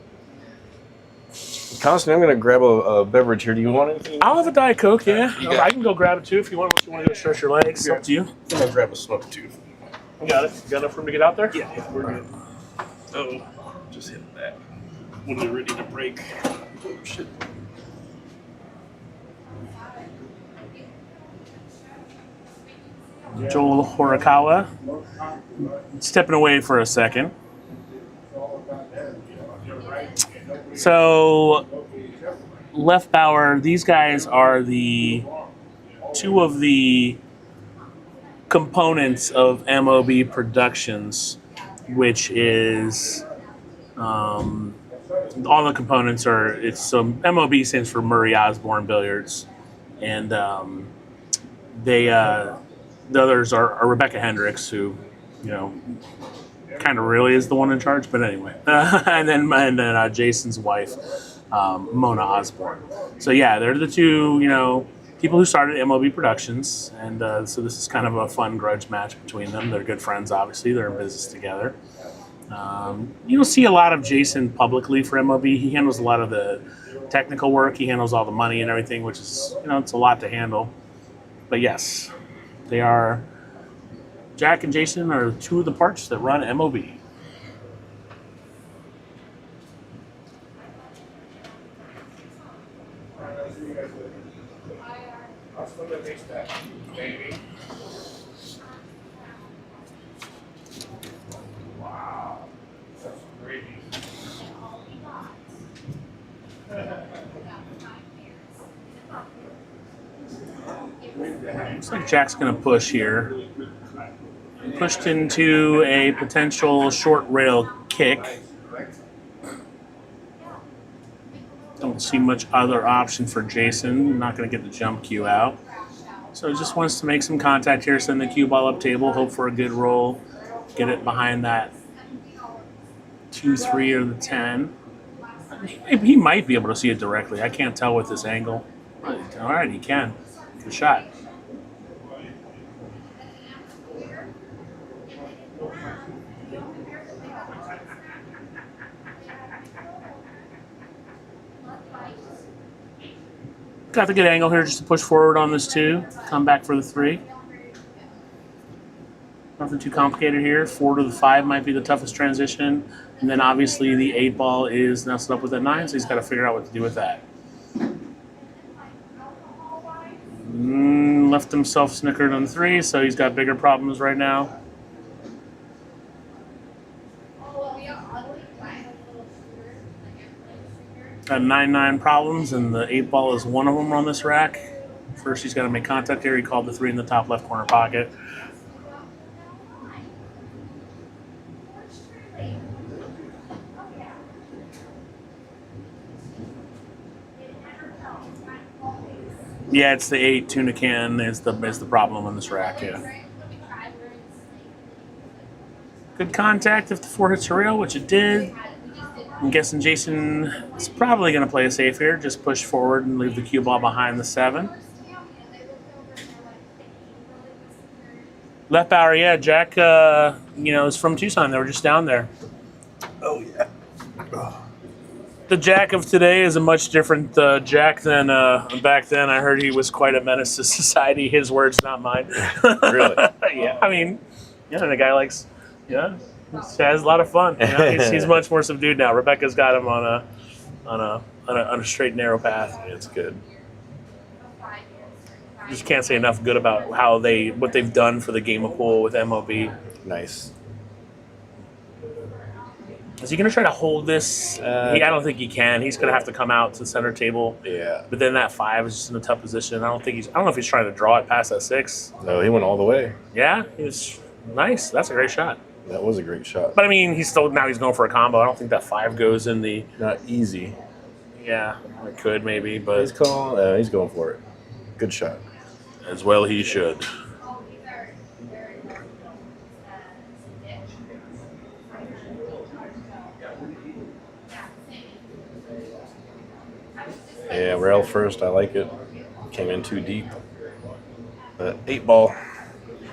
Constantine, I'm going to grab a beverage here. Do you want anything? I'll have a Diet Coke, yeah. You got it. I can go grab it, too, if you want. If you want to go stretch your legs, it's up to you. I'm going to grab a smoke too. You got it. You got enough room to get out there? Yeah, we're good. Oh, just hit that. When you're ready to break. Oh, shit. Joel Horikawa stepping away for a second. So, Left Bauer, these guys are the two of the components of MOB Productions, which is all the components are. It's so MOB stands for Murray Osborn Billiards, and the others are Rebecca Hendricks, who kind of really is the one in charge. But anyway, and then Jason's wife, Mona Osborn. So yeah, they're the two people who started MOB Productions, and so this is kind of a fun grudge match between them. They're good friends, obviously. They're in business together. You'll see a lot of Jason publicly for MOB. He handles a lot of the technical work. He handles all the money and everything, which is, it's a lot to handle. But yes, they are. Jack and Jason are two of the parts that run MOB. Looks like Jack's going to push here. Pushed into a potential short rail kick. Don't see much other option for Jason. Not going to get the jump cue out. So just wants to make some contact here, send the cue ball up table, hope for a good roll, get it behind that 2-3 or the 10. He might be able to see it directly. I can't tell with this angle. All right, he can. Good shot. Got the good angle here just to push forward on this 2. Come back for the 3. Nothing too complicated here. 4 to the 5 might be the toughest transition. And then obviously the 8 ball is nestled up with that 9, so he's got to figure out what to do with that. Left himself snickered on the 3, so he's got bigger problems right now. Got 9-9 problems, and the 8 ball is one of them on this rack. First, he's got to make contact here. He called the 3 in the top left corner pocket. Yeah, it's the 8 tuna can is the problem on this rack. Yeah. Good contact if the 4 hits the rail, which it did. I'm guessing Jason is probably going to play it safe here. Just push forward and leave the cue ball behind the 7. Left Bauer, yeah. Jack, is from Tucson. They were just down there. Oh, yeah. The Jack of today is a much different Jack than back then. I heard he was quite a menace to society. His words, not mine. Really? Yeah, I mean, the guy likes, has a lot of fun. He's much more subdued now. Rebecca's got him on a straight and narrow path. It's good. Just can't say enough good about what they've done for the game of pool with MLB. Nice. Is he going to try to hold this? I don't think he can. He's going to have to come out to the center table. Yeah. But then that 5 is just in a tough position. I don't know if he's trying to draw it past that 6. No, he went all the way. Yeah, he was nice. That's a great shot. That was a great shot. But I mean, he's going for a combo. I don't think that 5 goes in the. Not easy. Yeah, it could maybe, but He's going for it. Good shot. as well he should. Yeah, rail first. I like it. Came in too deep. But 8 ball.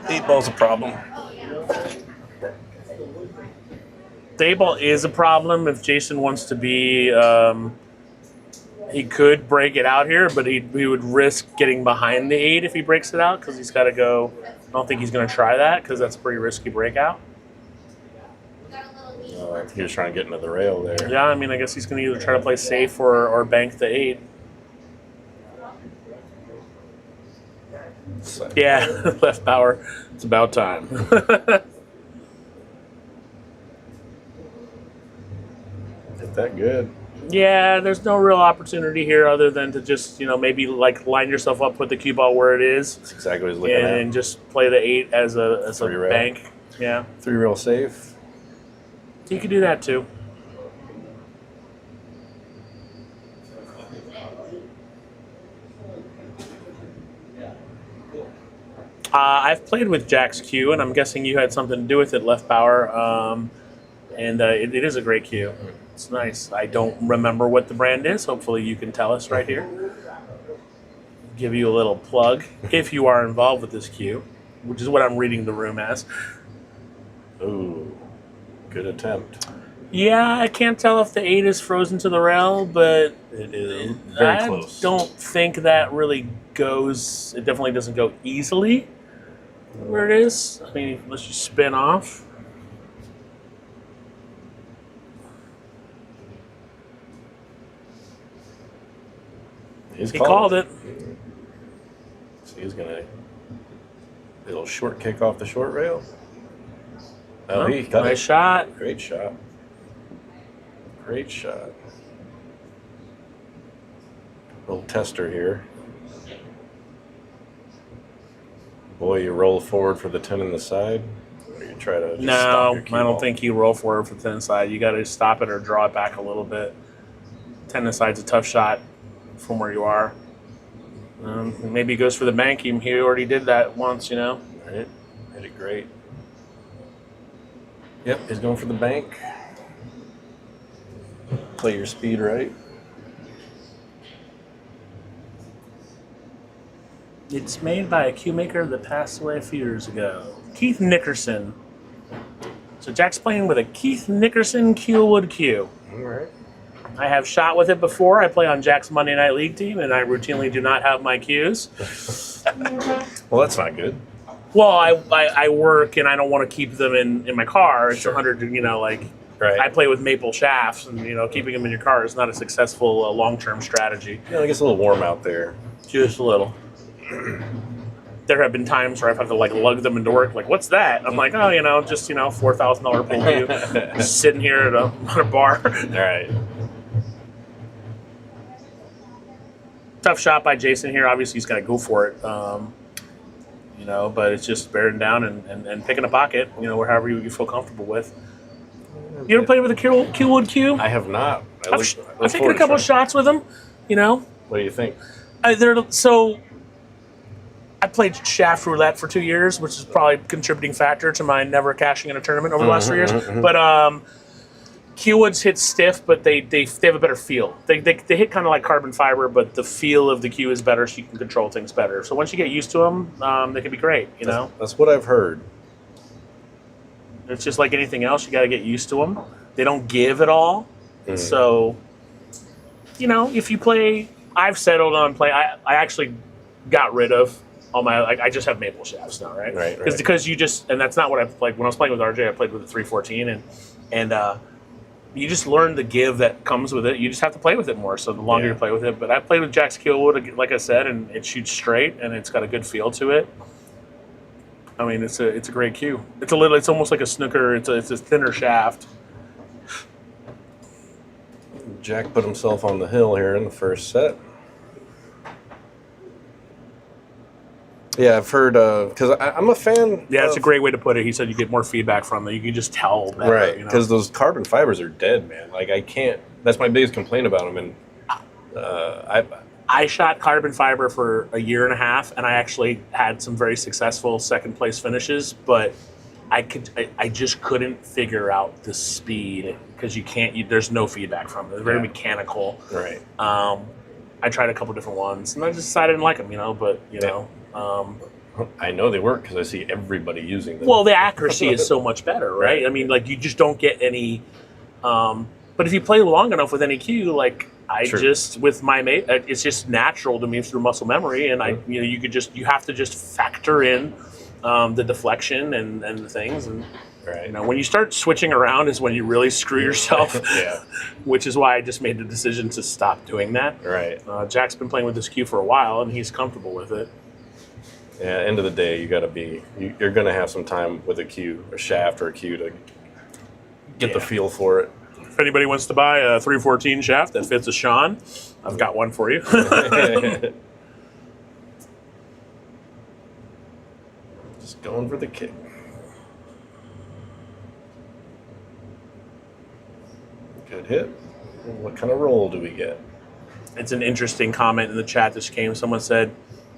8 ball's a problem. The 8 ball is a problem if Jason wants to be. He could break it out here, but he would risk getting behind the 8 if he breaks it out because he's got to go. I don't think he's going to try that because that's a pretty risky breakout. He was trying to get into the rail there. Yeah, I mean, I guess he's going to either try to play safe or bank the 8. Yeah, left power. It's about time. Hit that good. Yeah, there's no real opportunity here other than to just, maybe like line yourself up, put the cue ball where it is, That's exactly what he's looking at. and just play the 8 as a 3 rail. bank. Yeah, 3 rail safe. you could do that too. I've played with Jack's cue, and I'm guessing you had something to do with it, left power. And it is a great cue. It's nice. I don't remember what the brand is. Hopefully you can tell us right here. Give you a little plug if you are involved with this cue, which is what I'm reading the room as. Ooh, good attempt. Yeah, I can't tell if the 8 is frozen to the rail, but It is very close. I don't think that really goes. It definitely doesn't go easily where it is. I mean, unless you spin off. He called it. So he's going to. A little short kick off the short rail. Oh, he got Nice it. shot. Great shot. Great shot. Little tester here. Boy, you roll forward for the 10 on the side, or you try to just stop No, your cue I don't ball? think you roll forward for the 10 side. You got to stop it or draw it back a little bit. 10 side's a tough shot from where you are. Maybe he goes for the bank. He already did that once, Right. Hit it great. Yep, he's going for the bank. Play your speed right. It's made by a cue maker that passed away a few years ago. Keith Nickerson. So Jack's playing with a Keith Nickerson Keelwood cue. All right. I have shot with it before. I play on Jack's Monday Night League team, and I routinely do not have my cues. Well, that's not good. Well, I work, and I don't want to keep them in my car. It's 100, Right. I play with maple shafts, and, keeping them in your car is not a successful long-term strategy. It gets a little warm out there. Just a little. There have been times where I've had to lug them into work. Like, what's that? I'm like, just $4,000 pool cue, just sitting here at a bar. All right. Tough shot by Jason here. Obviously, he's got to go for it. But it's just bearing down and picking a pocket. However you feel comfortable with. You ever played with a Keelwood cue? I have not. I've taken a couple shots with them. What do you think? I played shaft roulette for 2 years, which is probably a contributing factor to my never cashing in a tournament over the last 3 years. But Keelwoods hit stiff, but they have a better feel. They hit kind of like carbon fiber, but the feel of the cue is better, so you can control things better. So once you get used to them, they can be great. That's what I've heard. It's just like anything else. You got to get used to them. They don't give at all. So if you play, I've settled on play. I actually got rid of all my. I just have maple shafts now, right? Right. Because you just, and that's not what I like when I was playing with RJ. I played with a 314, and you just learn the give that comes with it. You just have to play with it more. So the longer you play with it, but I played with Jack's Keelwood, like I said, and it shoots straight and it's got a good feel to it. I mean, it's a great cue. It's almost like a snooker. It's a thinner shaft. Jack put himself on the hill here in the first set. Yeah, I've heard, because I'm a fan. Yeah, it's a great way to put it. He said you get more feedback from them. You can just tell better, right, because those carbon fibers are dead, man. Like, I can't, that's my biggest complaint about them. And I shot carbon fiber for a year and a half, and I actually had some very successful second place finishes, but I just couldn't figure out the speed because there's no feedback from it. It's very mechanical. Right. I tried a couple different ones, and I just decided I didn't like them, but, I know they work because I see everybody using them. Well, the accuracy is so much better, right? I mean, like, you just don't get any, but if you play long enough with any cue, like, with my mate, it's just natural to me through muscle memory, and you have to just factor in the deflection and the things, and when you start switching around is when you really screw yourself. Which is why I just made the decision to stop doing that. Right. Jack's been playing with this cue for a while, and he's comfortable with it. Yeah, end of the day, you're going to have some time with a shaft or a cue to get the feel for it. If anybody wants to buy a 314 shaft that fits a Sean, I've got one for you. Just going for the kick. Good hit. What kind of roll do we get? It's an interesting comment in the chat that came. Someone said,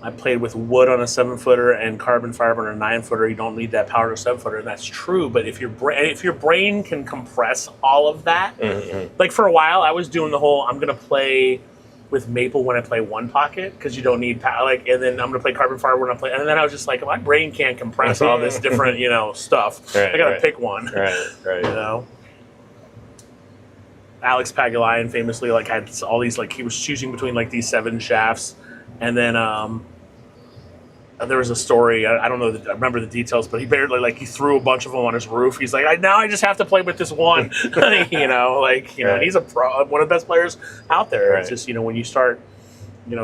I played with wood on a 7-footer and carbon fiber on a 9-footer. You don't need that power to 7-footer, and that's true. But if your brain can compress all of that, like for a while, I was doing the whole I'm going to play with maple when I play one pocket because you don't need power. And then I'm going to play carbon fiber when I play, and then I was just like, my brain can't compress all this different stuff. I got to pick one. Right. Alex Pagulayan famously had all these he was choosing between these 7 shafts, and then there was a story. I don't know. I remember the details, but he barely he threw a bunch of them on his roof. He's like, now I just have to play with this one. And he's a pro, one of the best players out there. Right. It's just when you start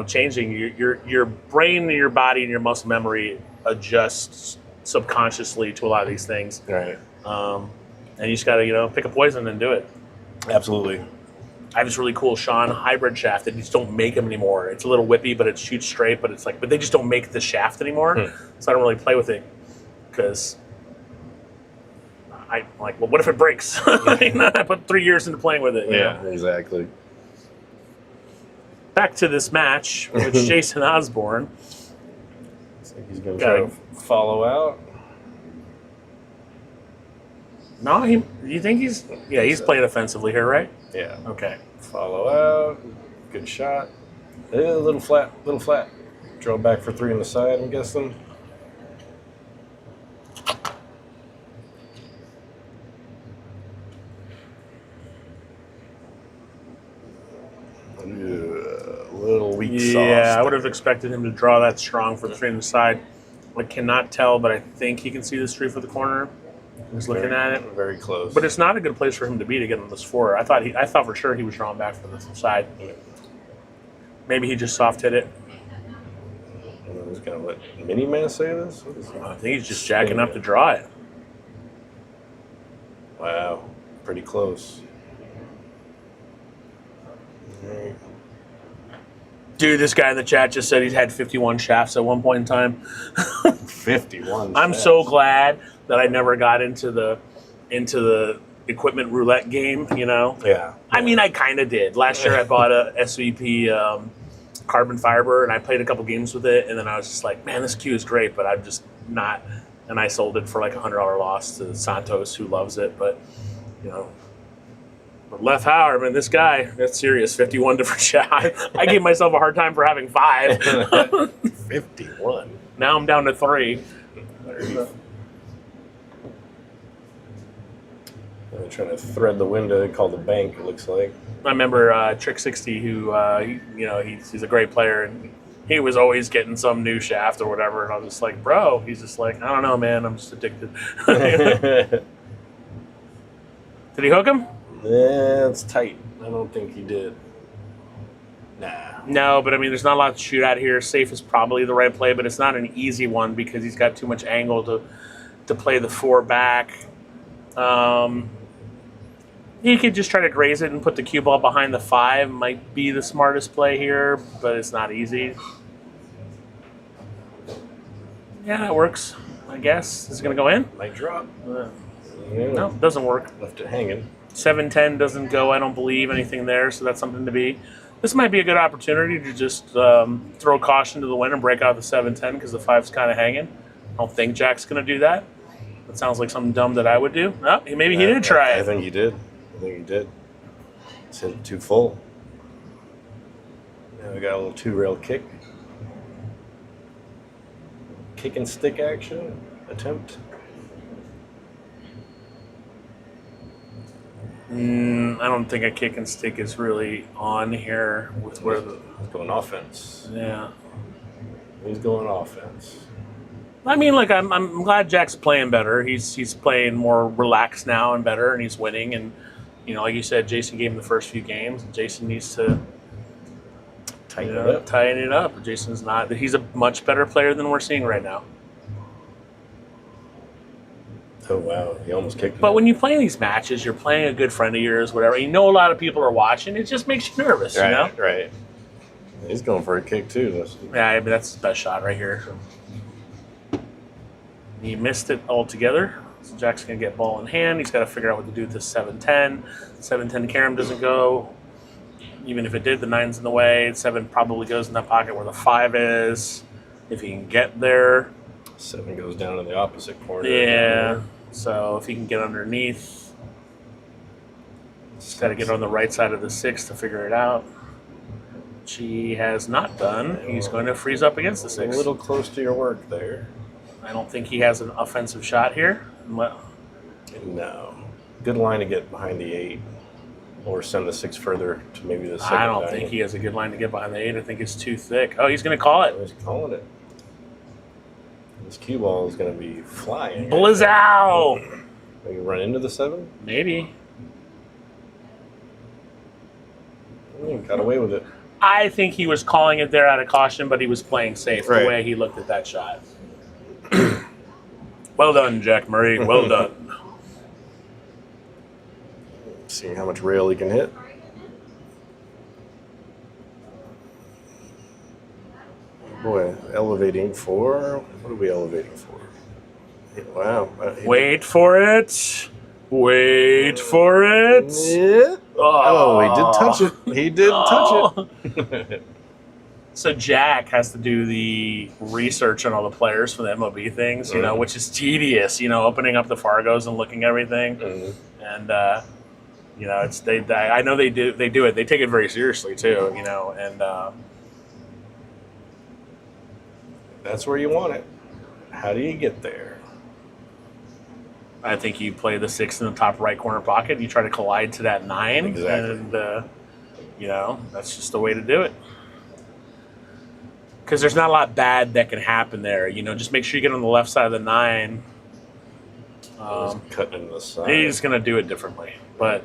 changing your brain and your body and your muscle memory adjusts subconsciously to a lot of these things. Right. And you just got to pick a poison and do it. Absolutely. I have this really cool Sean hybrid shaft that just don't make them anymore. It's a little whippy, but it shoots straight. But it's but they just don't make the shaft anymore, so I don't really play with it because I'm well, what if it breaks? I put 3 years into playing with it. Exactly. Back to this match with Jason Osborn. Looks like he's going to try to follow out. No, you think he's playing offensively here, right? Yeah. Okay. Follow out. Good shot. A little flat. Draw back for 3 on the side, I'm guessing. Little weak sauce. Yeah, I would have expected him to draw that strong for the 3 on the side. I cannot tell, but I think he can see the 3 for the corner. He's looking at it. Very close. But it's not a good place for him to be to get on this 4. I thought for sure he was drawing back for the side. Maybe he just soft hit it. He's going to let Mini-Man say this? I think he's just jacking up to draw it. Wow. Pretty close. Dude, this guy in the chat just said he's had 51 shafts at one point in time. 51 I'm shafts. so glad that I never got into the equipment roulette game, Yeah. I mean, I kind of did. Last year I bought a SVP carbon fiber, and I played a couple games with it, and then I was just like, man, this cue is great, but I'm just not. And I sold it for a $100 loss to Santos, who loves it, but, But Left Hauer, man, this guy, that's serious. 51 different shots. I gave myself a hard time for having 5. 51. Now I'm down to 3. They're trying to thread the window called the bank, it looks like. I remember Trick 60, who he's a great player, and he was always getting some new shaft or whatever, and I was just like, bro, he's just like, I don't know, man, I'm just addicted. Did he hook him? Yeah, it's tight. I don't think he did. Nah. No, but I mean, there's not a lot to shoot at here. Safe is probably the right play, but it's not an easy one because he's got too much angle to play the 4 back. He could just try to graze it and put the cue ball behind the 5. Might be the smartest play here, but it's not easy. Yeah, that works, I guess. Is it going to go in? Might drop. No, it doesn't work. Left it hanging. 7-10 doesn't go, I don't believe, anything there, so that's something to be. This might be a good opportunity to just throw caution to the wind and break out the 7-10 because the 5's kind of hanging. I don't think Jack's going to do that. That sounds like something dumb that I would do. No, maybe he did try it. I think he did. It's hit too full. Now we got a little 2-rail kick. Kick and stick action attempt. I don't think a kick and stick is really on here with where the He's going offense. yeah. He's going offense. I mean, like I'm glad Jack's playing better. He's playing more relaxed now and better, and he's winning. And like you said, Jason gave him the first few games. Jason needs to Tighten it up. tighten it up. Jason's not. He's a much better player than we're seeing right now. Oh wow, he almost kicked it. But when you play these matches, you're playing a good friend of yours, whatever. You know a lot of people are watching. It just makes you nervous, you know? Right. He's going for a kick too. Yeah, but that's his best shot right here. He missed it altogether. So Jack's going to get ball in hand. He's got to figure out what to do with this 7-10. 7-10 carom doesn't go. Even if it did, the 9's in the way. 7 probably goes in that pocket where the 5 is. If he can get there. 7 goes down in the opposite corner. Yeah. So if he can get underneath. He's got to get on the right side of the 6 to figure it out. Which he has not done. He's going to freeze up against the 6. A little close to your work there. I don't think he has an offensive shot here. No. Good line to get behind the 8. Or send the 6 further to maybe the 7. I don't think he has a good line to get behind the 8. I think it's too thick. Oh, he's going to call it. He's calling it. This cue ball is going to be flying. Blizzow! Maybe run into the 7? Maybe. Got away with it. I think he was calling it there out of caution, but he was playing safe Right. the way he looked at that shot. Well done, Jack Murray. Well done. Seeing how much rail he can hit. Boy, elevating for... What are we elevating for? Wow. Wait for it. Wait for it. Yeah. Oh, he did touch it. He did touch it. So Jack has to do the research on all the players for the MLB things, which is tedious, opening up the Fargos and looking at everything. And, it's I know they do it. They take it very seriously too, and That's where you want it. How do you get there? I think you play the 6 in the top right corner pocket. You try to collide to that 9, Exactly. and that's just the way to do it. Because there's not a lot bad that can happen there. Just make sure you get on the left side of the 9. He's cutting into the side. He's going to do it differently, but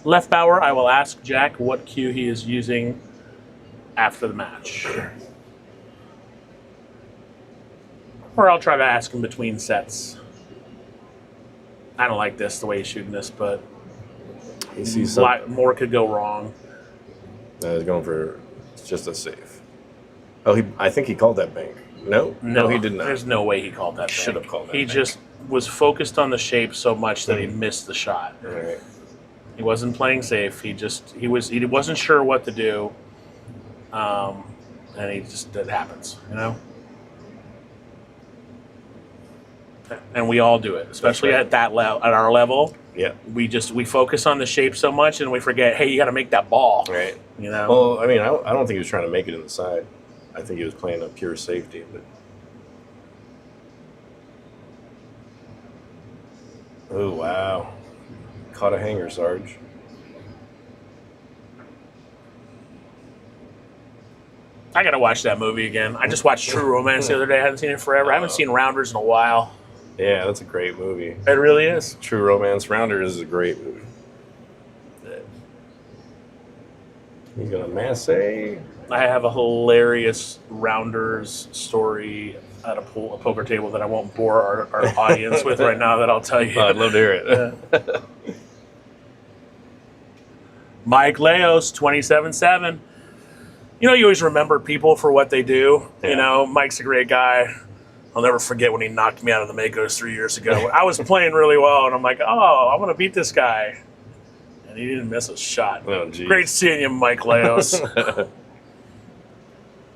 left bower, I will ask Jack what cue he is using after the match. Or I'll try to ask him between sets. I don't like this, the way he's shooting this, but He sees a lot more could go wrong. He's going for just a safe. Oh, I think he called that bank. No, he did not. There's no way he called that. Should bank. have called that He bank. just was focused on the shape so much that he missed the shot. All right. He wasn't playing safe. He wasn't sure what to do, and it happens, And we all do it, especially That's at our level. Yeah. We focus on the shape so much, and we forget. Hey, you got to make that ball. Right. You know. Well, I mean, I don't think he was trying to make it in the side. I think he was playing a pure safety, but. Oh, wow. Caught a hanger, Sarge. I gotta watch that movie again. I just watched True Romance the other day. I haven't seen it forever. I haven't seen Rounders in a while. Yeah, that's a great movie. It really is. True Romance. Rounders is a great movie. He's gonna masse. I have a hilarious Rounders story at a poker table that I won't bore our audience with right now. That I'll tell you. Oh, I'd love to hear it. Mike Leos, 27-7. You know, you always remember people for what they do. Yeah. You know, Mike's a great guy. I'll never forget when he knocked me out of the Makos 3 years ago. I was playing really well, and I'm like, oh, I'm going to beat this guy. And he didn't miss a shot. Oh, geez. Great seeing you, Mike Leos.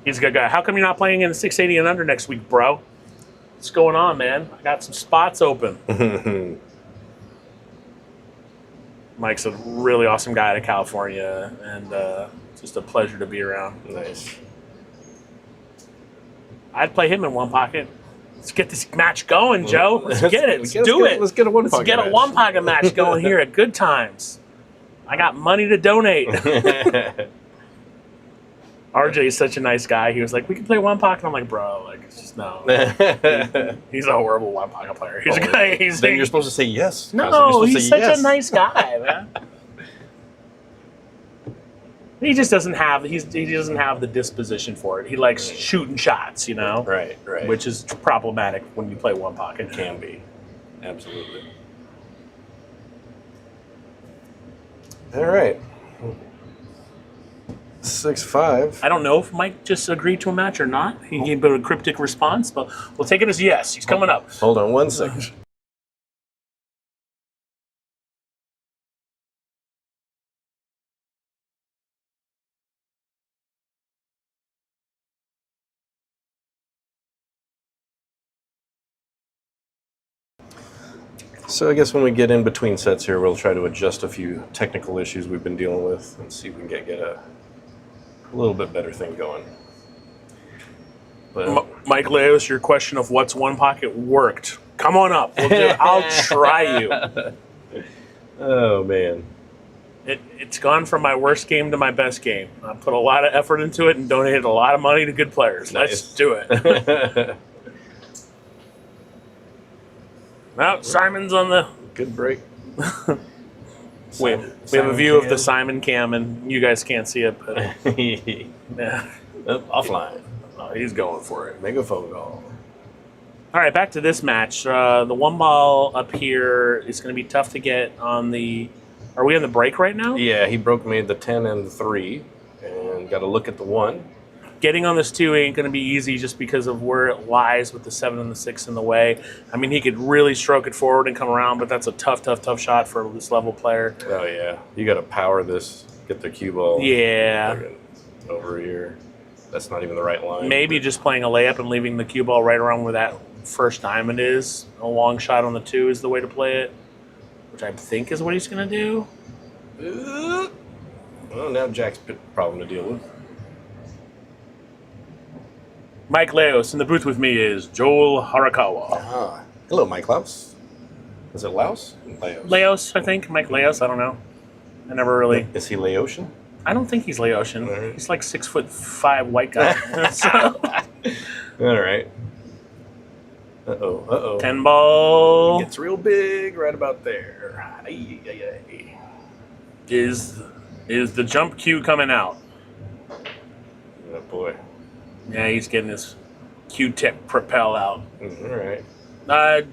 He's a good guy. How come you're not playing in 680 and under next week, bro? What's going on, man? I got some spots open. Mike's a really awesome guy out of California, and just a pleasure to be around. Nice. I'd play him in one pocket. Let's get this match going, Joe. Let's get it. Let's do it. Let's get a one Let's pocket get a match. one pocket match going here at Goodtimez. I got money to donate. RJ is such a nice guy. He was like, "We can play one pocket." I'm like, "Bro, like, it's just no." He's a horrible one pocket player. He's a guy. Then you're supposed to say yes. No, You're supposed to he's say such yes. a nice guy, man. He just doesn't have he doesn't have the disposition for it. He likes shooting shots, you know, Right, right. which is problematic when you play one pocket. can be. Absolutely. All right. 6-5. I don't know if Mike just agreed to a match or not. He gave a cryptic response, but we'll take it as yes. He's coming up. Hold on 1 second. So I guess when we get in between sets here, we'll try to adjust a few technical issues we've been dealing with and see if we can get a little bit better thing going. But Mike Leos, your question of what's one pocket worked. Come on up. We'll do it. I'll try you. oh man, It's gone from my worst game to my best game. I put a lot of effort into it and donated a lot of money to good players. Nice. Let's do it. Now Simon's on the. good break. We have a view of the Simon cam, and you guys can't see it, but yeah, Offline. oh, he's going for it. Make a phone call. All right, back to this match. The one ball up here is going to be tough to get on the. Are we on the break right now? Yeah, he made the 10 and the 3, and got to look at the 1. Getting on this 2 ain't going to be easy just because of where it lies with the 7 and the 6 in the way. I mean, he could really stroke it forward and come around, but that's a tough shot for this level player. Oh yeah, you got to power this. Get the cue ball. Yeah. Over here. That's not even the right line. Maybe just playing a layup and leaving the cue ball right around where that first diamond is. A long shot on the 2 is the way to play it, which I think is what he's going to do. Well, now Jack's problem to deal with. Mike Leos in the booth with me is Joel Harakawa. Ah, hello, Mike Laos. Is it Laos? Laos. Leos, I think. Mike Leos, I don't know. I never really. Is he Laotian? I don't think he's Laotian. All right. He's like 6'5" white guy. So, All right. Uh-oh, uh-oh. 10 ball Gets real big right about there. Ay, ay, ay. is the jump cue coming out. Oh, boy. Yeah, he's getting his Q-tip propel out. All right.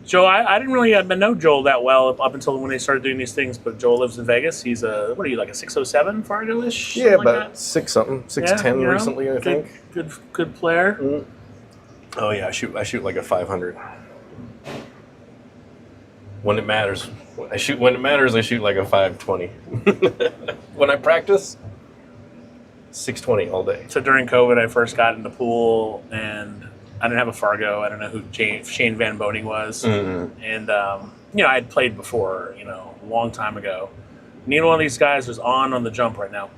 Joe, I didn't really know Joel that well up until when they started doing these things, but Joel lives in Vegas. He's a, what are you, like a 607 Fargo-ish? Yeah, Something about like 6 something, 6'10" Yeah, you know, recently, I think. Good player. Oh yeah, I shoot like a 500. When it matters, I shoot like a 520. When I practice, 620 all day. So during COVID, I first got into pool, and I didn't have a Fargo. I don't know who Shane Van Boning was. Mm-hmm. And, you know, I'd played before, you know, a long time ago. Neither one of these guys was on the jump right now.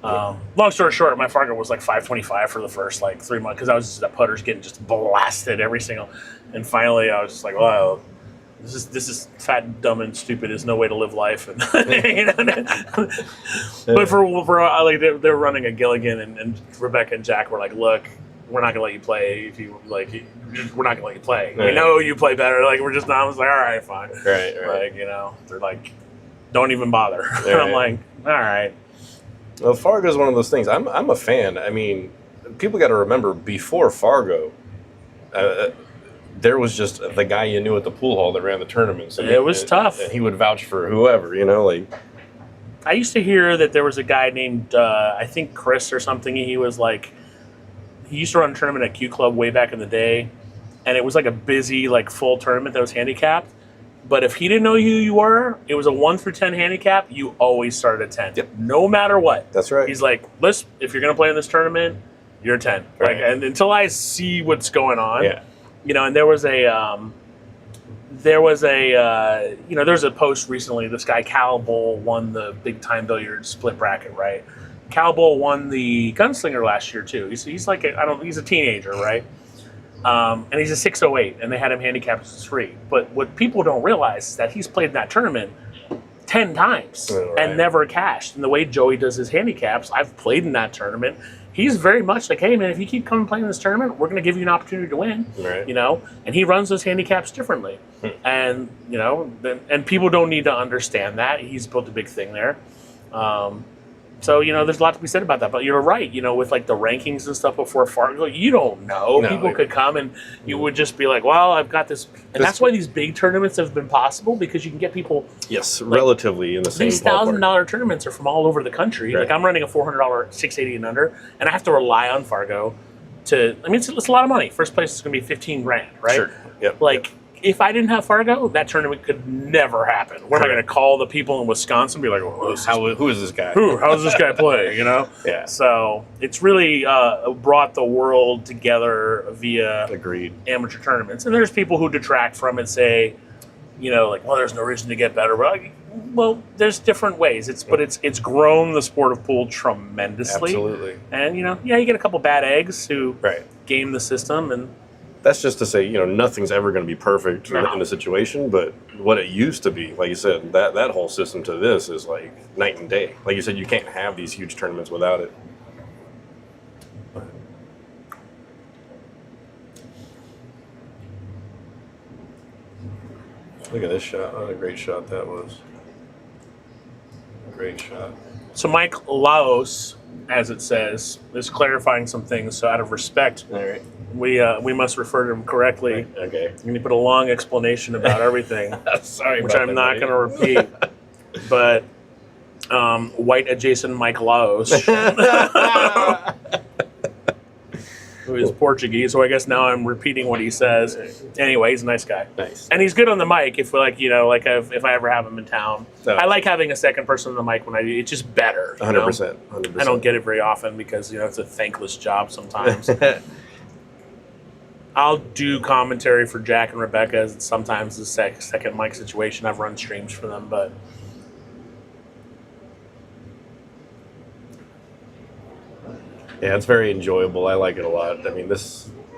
Long story short, my Fargo was like 525 for the first like 3 months because I was just, the putters getting just blasted every single. And finally, I was just like, wow, this is fat, dumb, and stupid. There's no way to live life. And, but for like they're running a Gilligan, and Rebecca and Jack were like, look, we're not gonna let you play if you like. We're not gonna let you play. We know you play better. Like we're just not. I was like, all right, fine. Right. Like they're like, don't even bother. Right. I'm like, all right. Well, Fargo is one of those things. I'm a fan. I mean, people got to remember before Fargo, there was just the guy you knew at the pool hall that ran the tournaments. And it was tough. And he would vouch for whoever, like. I used to hear that there was a guy named I think Chris or something. He was like, he used to run a tournament at Q Club way back in the day, and it was like a busy like full tournament that was handicapped. But if he didn't know who you were, it was a 1 through 10 handicap. You always started at 10, no matter what. That's right. He's like, listen, if you're going to play in this tournament, you're 10. Right. Like, and until I see what's going on, Yeah. And there was a post recently. This guy Cal Bull won the big time billiards split bracket, right? Cal Bull won the Gunslinger last year too. He's like he's a teenager, right? And he's a 608, and they had him handicapped as 3. But what people don't realize is that he's played in that tournament 10 times and never cashed. And the way Joey does his handicaps, I've played in that tournament. He's very much like, hey man, if you keep coming playing this tournament, we're going to give you an opportunity to win. Right. And he runs those handicaps differently. And and people don't need to understand that. He's built a big thing there. So, there's a lot to be said about that. But you're right, with like the rankings and stuff before Fargo, you don't know. No, people could come and you would just be like, well, I've got this. And that's why these big tournaments have been possible, because you can get people. Yes, relatively in the same These $1,000 tournaments are from all over the country. Right. Like I'm running a $400 680 and under, and I have to rely on Fargo it's a lot of money. First place is going to be $15,000, right? Sure. Yep. If I didn't have Fargo, that tournament could never happen. What am I going to call the people in Wisconsin and be like, who is this guy? How does this guy play, Yeah. So it's really brought the world together via Agreed. Amateur tournaments. And there's people who detract from it, say, there's no reason to get better. Well, there's different ways. But it's grown the sport of pool tremendously. Absolutely. And, you get a couple bad eggs who game the system. And that's just to say, nothing's ever going to be perfect in a situation, but what it used to be, like you said, that whole system to this is like night and day. Like you said, you can't have these huge tournaments without it. Look at this shot. What a great shot that was. Great shot. So Mike Laos, as it says, is clarifying some things. So out of respect, all right, we must refer to him correctly. Okay. And he put a long explanation about everything, sorry, which I'm not going to repeat. But white adjacent Mike Laos, who is Portuguese, so I guess now I'm repeating what he says. Anyway, he's a nice guy. Nice. And he's good on the mic if if I ever have him in town. No. I like having a second person on the mic when I do. It's just better. 100%. 100%. I don't get it very often because, it's a thankless job sometimes. I'll do commentary for Jack and Rebecca. Sometimes the second mic situation. I've run streams for them, but yeah, it's very enjoyable. I like it a lot. I mean,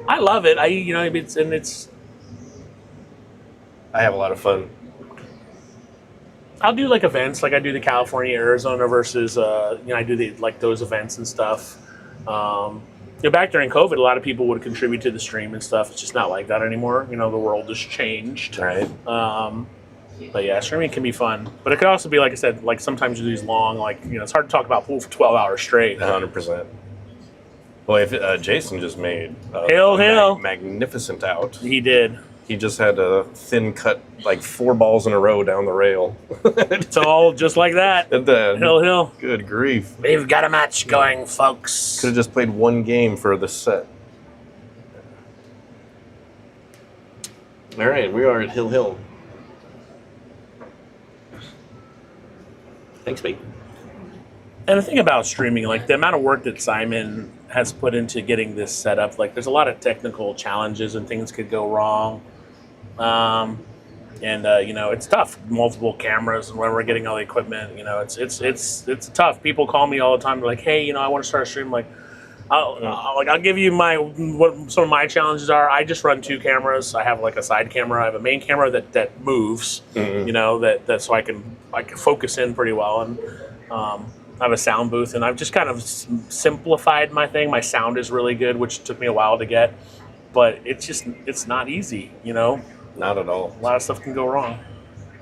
I love it. I have a lot of fun. I'll do like events, like I do the California, Arizona versus, I do those events and stuff. Back during COVID, a lot of people would contribute to the stream and stuff. It's just not like that anymore. The world has changed. Right. But yeah, streaming can be fun. But it could also be, like I said, like sometimes you do these long, it's hard to talk about pool for 12 hours straight. 100%. Well, if Jason just made Hill. magnificent out. He did. He just had a thin cut, like 4 balls in a row down the rail. It's all just like that. And then, Hill. Good grief. We've got a match going, folks. Could have just played one game for the set. All right, we are at Hill. Thanks, mate. And the thing about streaming, the amount of work that Simon has put into getting this set up, there's a lot of technical challenges and things could go wrong. And you know, it's tough. Multiple cameras, and when we're getting all the equipment, you know, it's tough. People call me all the time. They're like, "Hey, you know, I want to start a stream." Like, I'll give you what some of my challenges are. I just run 2 cameras. I have like a side camera. I have a main camera that moves. You know, that so I can focus in pretty well, and I have a sound booth, and I've just kind of simplified my thing. My sound is really good, which took me a while to get, but it's not easy. You know, Not at all. a lot of stuff can go wrong.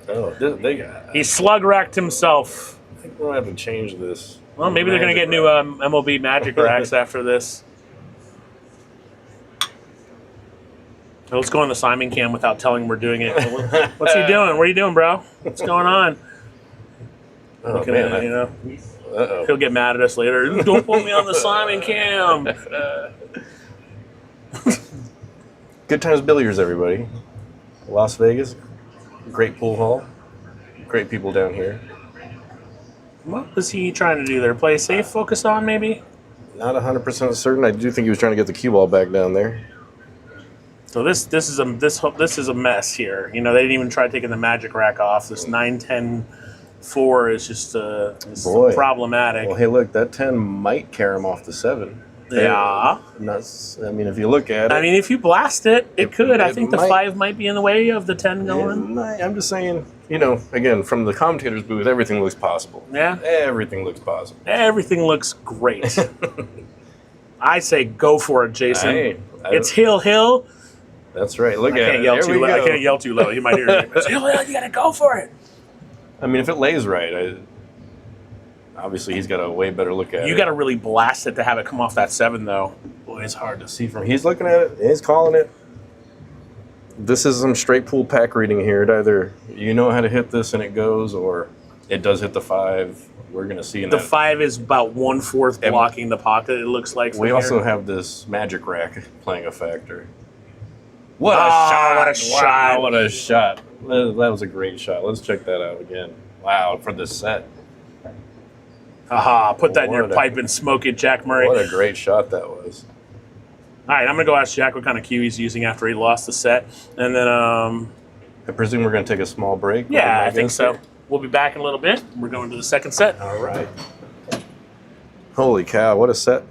Oh, they got. He slug racked himself. I think we'll have to change this. Well, maybe they're going to get new MLB Magic racks after this. Let's go on the Simon cam without telling him we're doing it. What's he doing? What are you doing, bro? What's going on? Oh, Looking man, at, you know, Uh-oh. he'll get mad at us later. Don't put me on the Simon cam. Goodtimez Billiards, everybody. Las Vegas, great pool hall, great people down here. What was he trying to do there? Play safe, focus on maybe? Not 100% certain. I do think he was trying to get the cue ball back down there. So this is a mess here. You know, they didn't even try taking the magic rack off. This 9-10-4 is just problematic. Well, hey, look, that 10 might carry him off the 7. Yeah. I mean, if you look at it. I mean, if you blast it, it could. I it think the might. 5 might be in the way of the 10 going. I'm just saying, you know, again, from the commentator's booth, everything looks possible. Yeah. Everything looks possible. Everything looks great. I say go for it, Jason. It's hill. That's right. Look I at can't it. yell There too we loud. I go. can't yell too low. He might hear me. It's hill. You gotta go for it. I mean, if it lays right, obviously he's got a way better look at it. You got to really blast it to have it come off that 7, though. Boy, it's hard to see from. He's looking at it. He's calling it. This is some straight pool pack reading here. It either you know how to hit this and it goes, or it does hit the 5. We're going to see in The that. 5 is about 1/4 blocking the pocket. It looks like. We from also here. have this magic rack playing a factor. What a Oh, shot! what a shot. Wow, what a shot! That was a great shot. Let's check that out again. Wow, for this set. Aha! Put that in your What a- pipe and smoke it, Jack Murray. What a great shot that was. All right, I'm gonna go ask Jack what kind of cue he's using after he lost the set, and then I presume we're going to take a small break. yeah, I think so. We'll be back in a little bit. We're going to the second set. All right. Holy cow! What a set.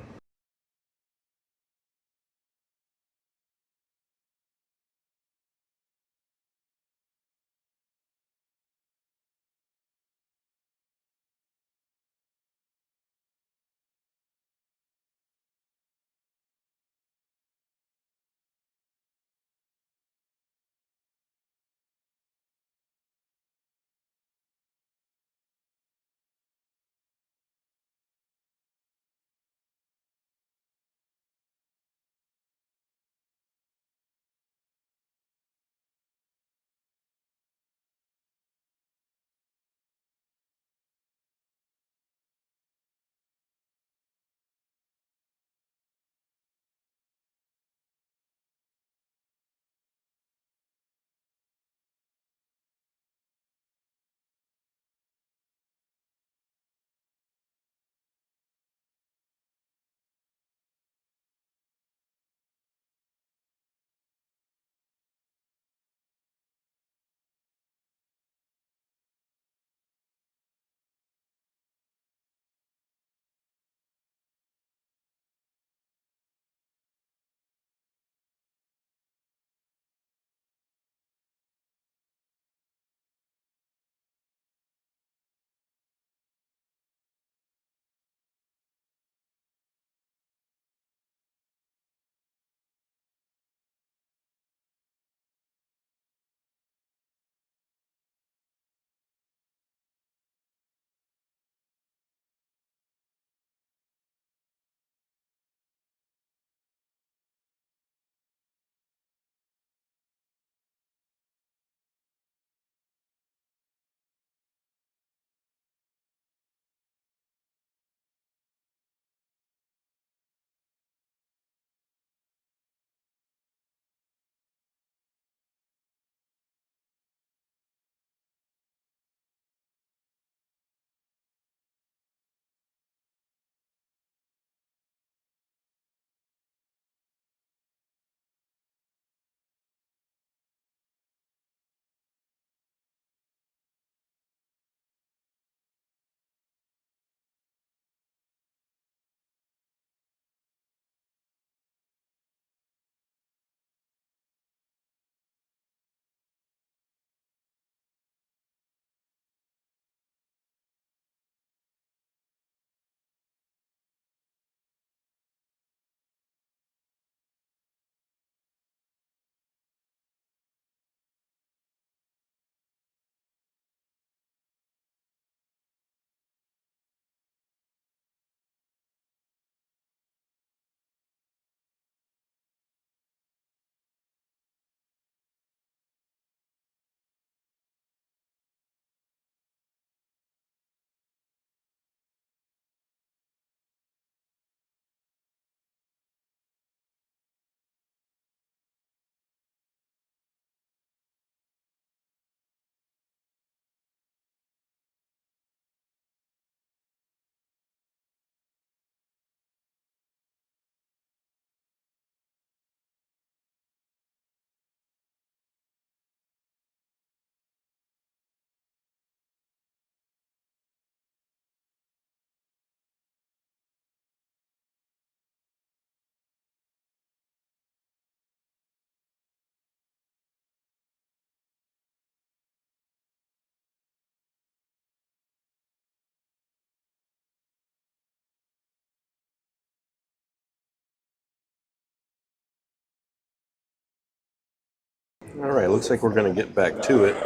All right, looks like we're going to get back to it.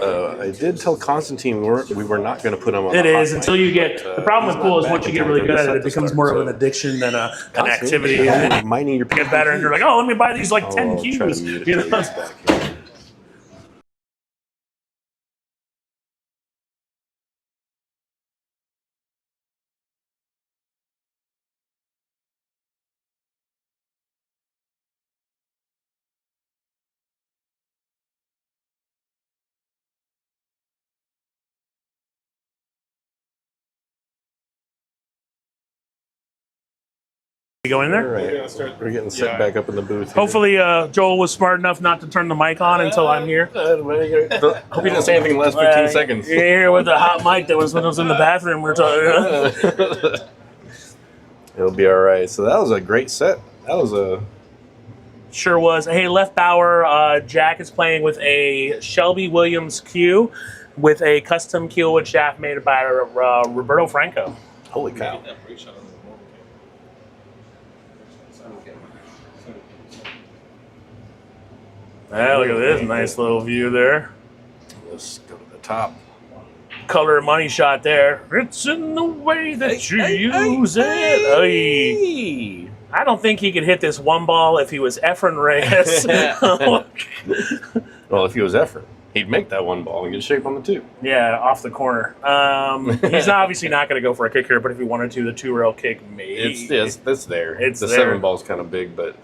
I did tell Constantine we were not going to put him on. It the hot is mic, until you get. but, The problem with he's pool not is once back you in get really time good for at the it, it set to becomes start, more of so- an addiction than an Constantine, activity. yeah, mining your Get better, and you're like, oh, let me buy these like 10 I'll try to cues. mute it You till he know? gets back here. You go in All there. right, we're getting set back up in the booth. Here. Hopefully, Joel was smart enough not to turn the mic on until I'm here. Hope you didn't say anything in the last 15 seconds. You're here with the hot mic that was when I was in the bathroom. We're talking. It'll be all right. So that was a great set. That was a Sure was. Hey, left bower, Jack is playing with a Shelby Williams cue with a custom cue with shaft made by Roberto Franco. holy cow. Ah, look at this nice little view there. Let's go to the top. Color money shot there. It's in the way that you use it. Ay. I don't think he could hit this one ball if he was Efren Reyes. Well, if he was Efren, he'd make that one ball and get shape on the two. Yeah, off the corner. He's obviously not going to go for a kick here, but if he wanted to, the 2-rail kick, maybe. It's there. It's the there. 7 ball's kind of big, but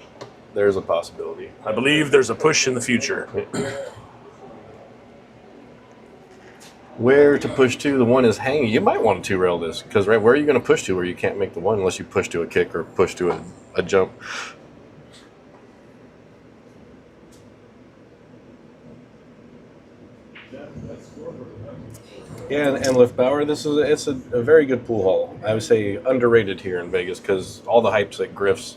there's a possibility. I believe there's a push in the future. Where to push to? The one is hanging. You might want to 2-rail this because where are you going to push to where you can't make the one unless you push to a kick or push to a jump? Yeah, and Lift Bauer, it's a very good pool hall. I would say underrated here in Vegas because all the hype's at Griff's,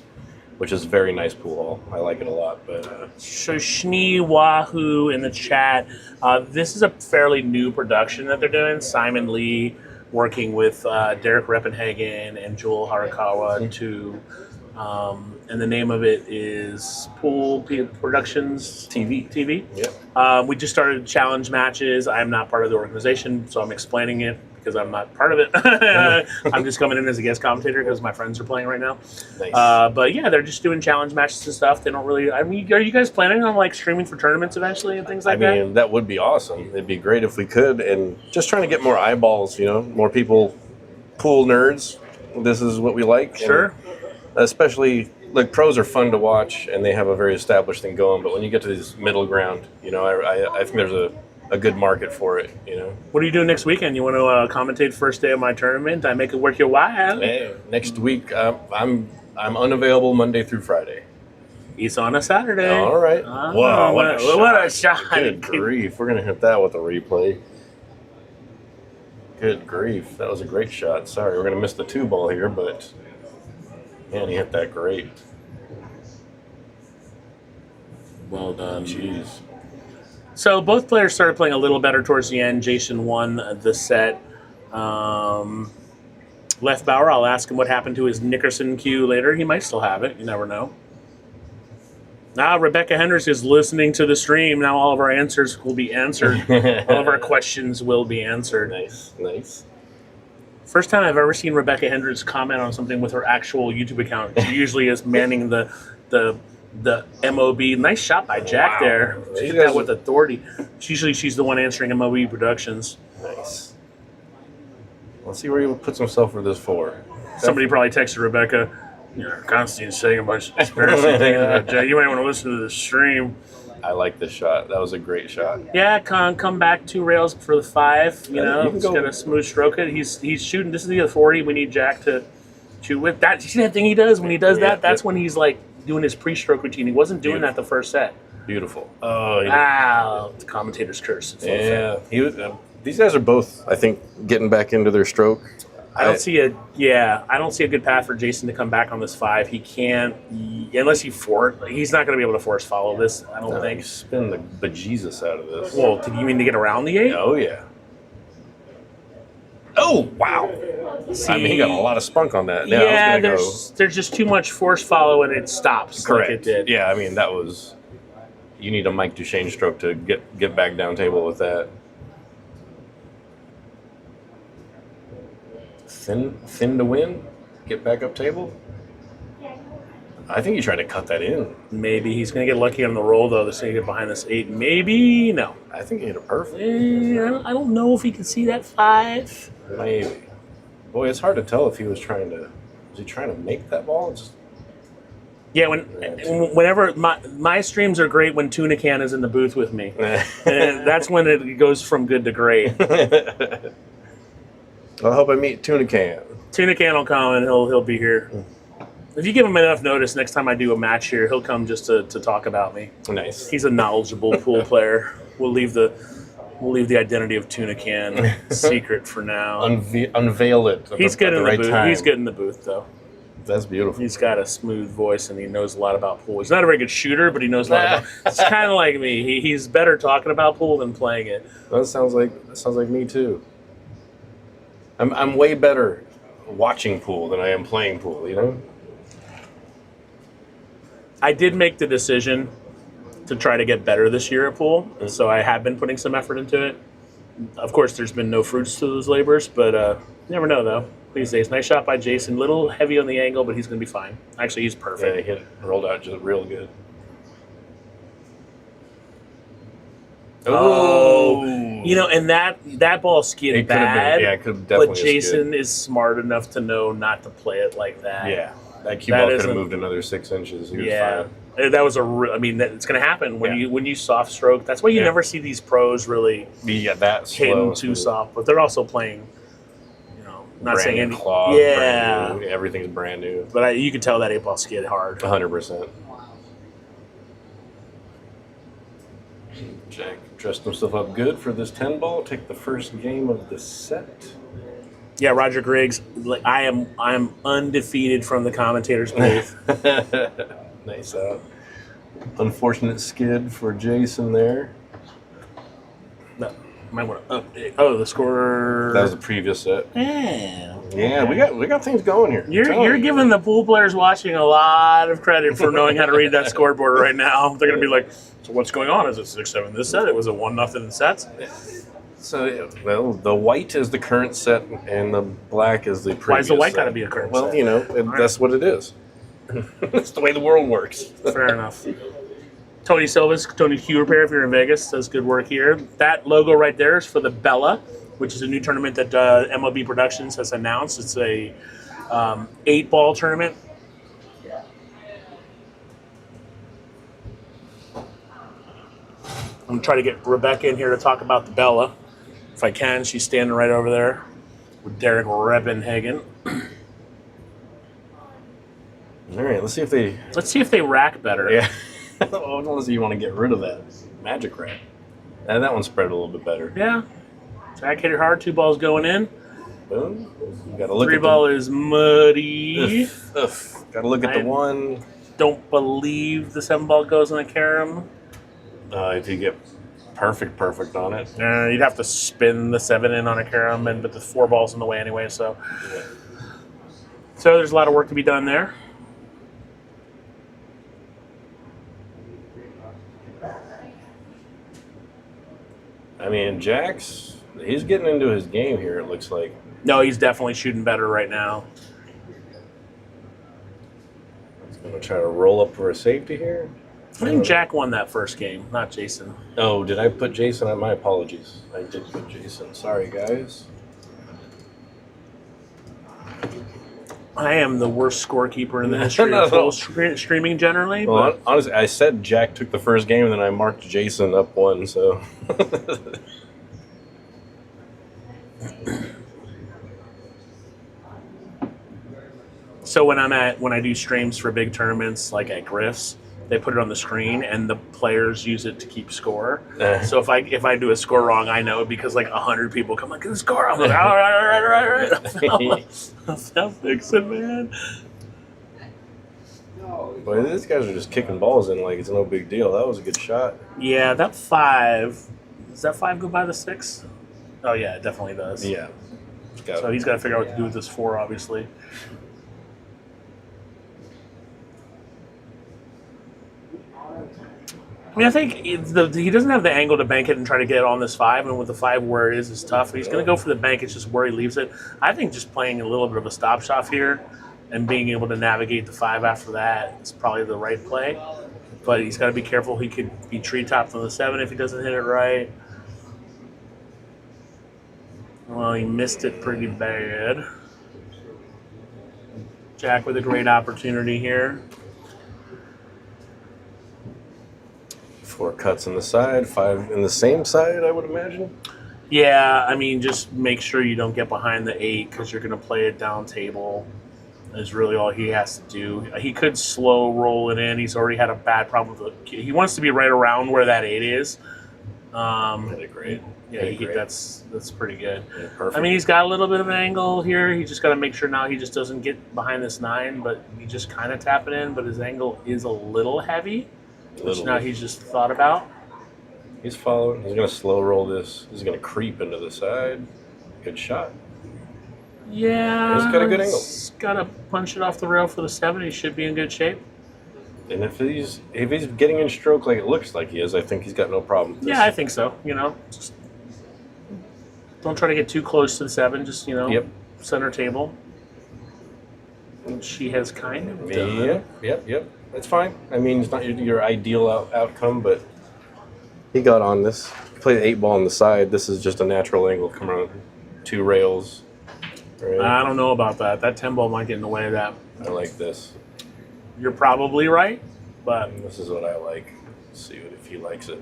which is a very nice pool hall. I like it a lot. But So Shnee Wahoo in the chat. This is a fairly new production that they're doing. Simon Lee working with Derek Reppenhagen and Joel Harakawa to, and the name of it is Pool Productions TV. yeah, We just started challenge matches. I'm not part of the organization, so I'm explaining it because I'm not part of it. I'm just coming in as a guest commentator because my friends are playing right now. nice. But yeah, they're just doing challenge matches and stuff. They don't really. I mean, are you guys planning on like streaming for tournaments eventually and things like I mean, that would be awesome. It'd be great if we could, and just trying to get more eyeballs. More people, pool nerds. This is what we like. that? Sure. And especially like pros are fun to watch, and they have a very established thing going. But when you get to this middle ground, I think there's a good market for it. What are you doing next weekend? You want to commentate first day of my tournament? I make it worth your while. Hey, next week I'm unavailable Monday through Friday. It's on a Saturday. All right. Ah, Whoa, what a shot. Good grief. We're going to hit that with a replay. Good grief. That was a great shot. Sorry, we're going to miss the 2 ball here, but man, he hit that great. Well done. Jeez. So both players started playing a little better towards the end. Jason won the set. Left Bauer, I'll ask him what happened to his Nickerson cue later. He might still have it. You never know. Now Rebecca Hendricks is listening to the stream. Now all of our answers will be answered. All of our questions will be answered. Nice. First time I've ever seen Rebecca Hendricks comment on something with her actual YouTube account. She usually is manning the MOB. Nice shot by Jack there. She did that with authority. Usually she's the one answering MOB Productions. Nice. Let's see where he puts himself for this 4. Somebody probably texted Rebecca, Constantine's saying a bunch of disparaging things about Jack. You might want to listen to the stream. I like this shot. That was a great shot. Yeah, come back 2 rails for the 5. You can Just go- gonna smooth stroke it. He's shooting. This is the authority. We need Jack to shoot with that. You see that thing he does when he does that? That's when he's like doing his pre-stroke routine. He wasn't doing that the first set. Beautiful. Oh, The commentator's curse. It's yeah. These guys are both, I think, getting back into their stroke. I don't see a good path for Jason to come back on this 5. He can't unless he's not going to be able to force follow this. I don't think. Spin the bejesus out of this. Well, did you mean to get around the 8? Oh yeah. Oh wow! See, I mean, he got a lot of spunk on that. Yeah, I was there's just too much force follow and it stops. correct. Like it did. Yeah, I mean that was You need a Mike Duchesne stroke to get back down table with that. Thin to win? Get back up table? I think he tried to cut that in. Maybe he's going to get lucky on the roll, though. This get behind this 8. Maybe. No. I think he hit it perfect. I don't know if he can see that 5. Maybe. Boy, it's hard to tell if he was trying to... Was he trying to make that ball? Yeah, whenever my streams are great when Tuna Can is in the booth with me. And that's when it goes from good to great. I hope I meet Tuna Can. Tuna Can will come and he'll be here. If you give him enough notice, next time I do a match here, he'll come just to talk about me. Nice. He's a knowledgeable pool player. We'll leave the identity of Tuna Can secret for now. Unveil it. He's good in the right booth. time. He's good in the booth though. That's beautiful. He's got a smooth voice and he knows a lot about pool. He's not a very good shooter, but he knows a lot about. It's kind of like me. He's better talking about pool than playing it. That sounds like me too. I'm way better watching pool than I am playing pool. You know. I did make the decision to try to get better this year at pool, and so I have been putting some effort into it. Of course, there's been no fruits to those labors, but you never know, though. These days, nice shot by Jason. Little heavy on the angle, but he's going to be fine. Actually, he's perfect. Yeah, he hit it, rolled out just real good. Oh, and that ball skidded It could have bad. been. Yeah, it could have definitely. But Jason is smart enough to know not to play it like that. Yeah, that cue ball could have moved another 6 inches. He was fine. That was it's going to happen when you soft stroke. That's why you never see these pros really that hitting too soft. But they're also playing, not saying any. Claw, yeah, everything's brand new. But you could tell that 8-ball skid hard. 100%. Jack dressed himself up good for this 10-ball. Take the first game of the set. Yeah, Roger Griggs. I'm undefeated from the commentators' booth. Nice out. Unfortunate skid for Jason there. No, might want to update. Oh, the score. That was the previous set. Yeah. Yeah, we got things going here. You're giving the pool players watching a lot of credit for knowing how to read that scoreboard right now. They're going to be like, so what's going on? Is it 6-7 this set? It was a 1-0 in sets? So, well, the white is the current set and the black is the previous Why is the white set. got to be a current Well, set? that's what it is. That's the way the world works. Fair enough. Tony Silva's, Tony Q Repair, if you're in Vegas, does good work here. That logo right there is for the Bella, which is a new tournament that MLB Productions has announced. It's a 8-ball tournament. I'm going to try to get Rebecca in here to talk about the Bella. If I can, she's standing right over there with Derek Rebenhagen. All right, let's see if they rack better. Yeah. Unless you want to get rid of that magic rack. And that one spread a little bit better. Yeah. Jack hit it hard. 2 balls going in. Boom. You got to look 3 at ball is muddy. Got to look at the one. Don't believe the 7 ball goes in the carom. If you get perfect on it. You'd have to spin the 7 in on a carom, but the 4 ball's in the way anyway. So there's a lot of work to be done there. I mean, he's getting into his game here, it looks like. No, he's definitely shooting better right now. He's going to try to roll up for a safety here. I think Jack won that first game, not Jason. Oh, did I put Jason on? My apologies. I did put Jason. Sorry, guys. I am the worst scorekeeper in the history of full streaming generally. Well, honestly, I said Jack took the first game, and then I marked Jason up 1, so... So when I do streams for big tournaments, like at Griff's, they put it on the screen, and the players use it to keep score. So if I do a score wrong, I know because like 100 people come like, "Get the score!" I'm like, all right. I'll fix it, man. Boy, these guys are just kicking balls in like it's no big deal. That was a good shot. Yeah, that 5. Does that 5 go by the 6? Oh yeah, it definitely does. Yeah. So he's got to figure out what to do with this 4, obviously. I mean, I think he doesn't have the angle to bank it and try to get it on this 5, and with the 5 where it is tough. He's going to go for the bank. It's just where he leaves it. I think just playing a little bit of a stop shot here and being able to navigate the 5 after that is probably the right play. But he's got to be careful. He could be treetopped on the 7 if he doesn't hit it right. Well, he missed it pretty bad. Jack with a great opportunity here. 4 cuts on the side, 5 in the same side, I would imagine. Yeah, I mean, just make sure you don't get behind the 8 because you're going to play it down table. Is really all he has to do. He could slow roll it in. He's already had a bad problem with it. He wants to be right around where that 8 is. Really great. Yeah, that's pretty good. Yeah, perfect. I mean, he's got a little bit of an angle here. He just got to make sure now he just doesn't get behind this 9, but he just kind of tap it in. But his angle is a little heavy, which now he's just thought about. He's following. He's going to slow roll this. He's going to creep into the side. Good shot. Yeah. He's got a good angle. He's got to punch it off the rail for the 7. He should be in good shape. And if he's getting in stroke like it looks like he is, I think he's got no problem with this. Yeah, I think so. Just don't try to get too close to the 7. Just, Yep. center table. And she has kind of done. Yep. That's fine. I mean, it's not your ideal outcome, but he got on this. He played the 8 ball on the side. This is just a natural angle. Come around 2 rails. Right? I don't know about that. That 10 ball might get in the way of that. I like this. You're probably right, but This is what I like. Let's see if he likes it.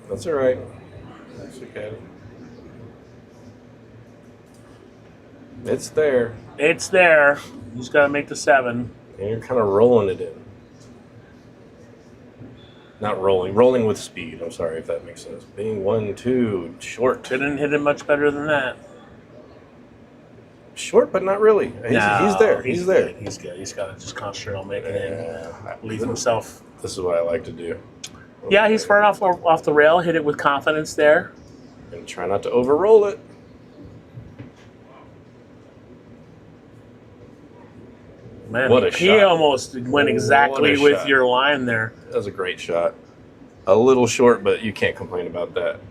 That's all right. That's okay. It's there. it's there. You just got to make the 7. And you're kind of rolling it in. Not rolling with speed. I'm sorry if that makes sense. Being 1, 2, short. Didn't hit it much better than that. Short, but not really. He's there. He's there. Good. He's good. He's got to just concentrate on making it. Yeah. Leave himself. This is what I like to do. Yeah, he's far off the rail. Hit it with confidence there. And try not to over-roll it. Man, What a he shot. almost went exactly What a with shot. your line there. That was a great shot. A little short, but you can't complain about that.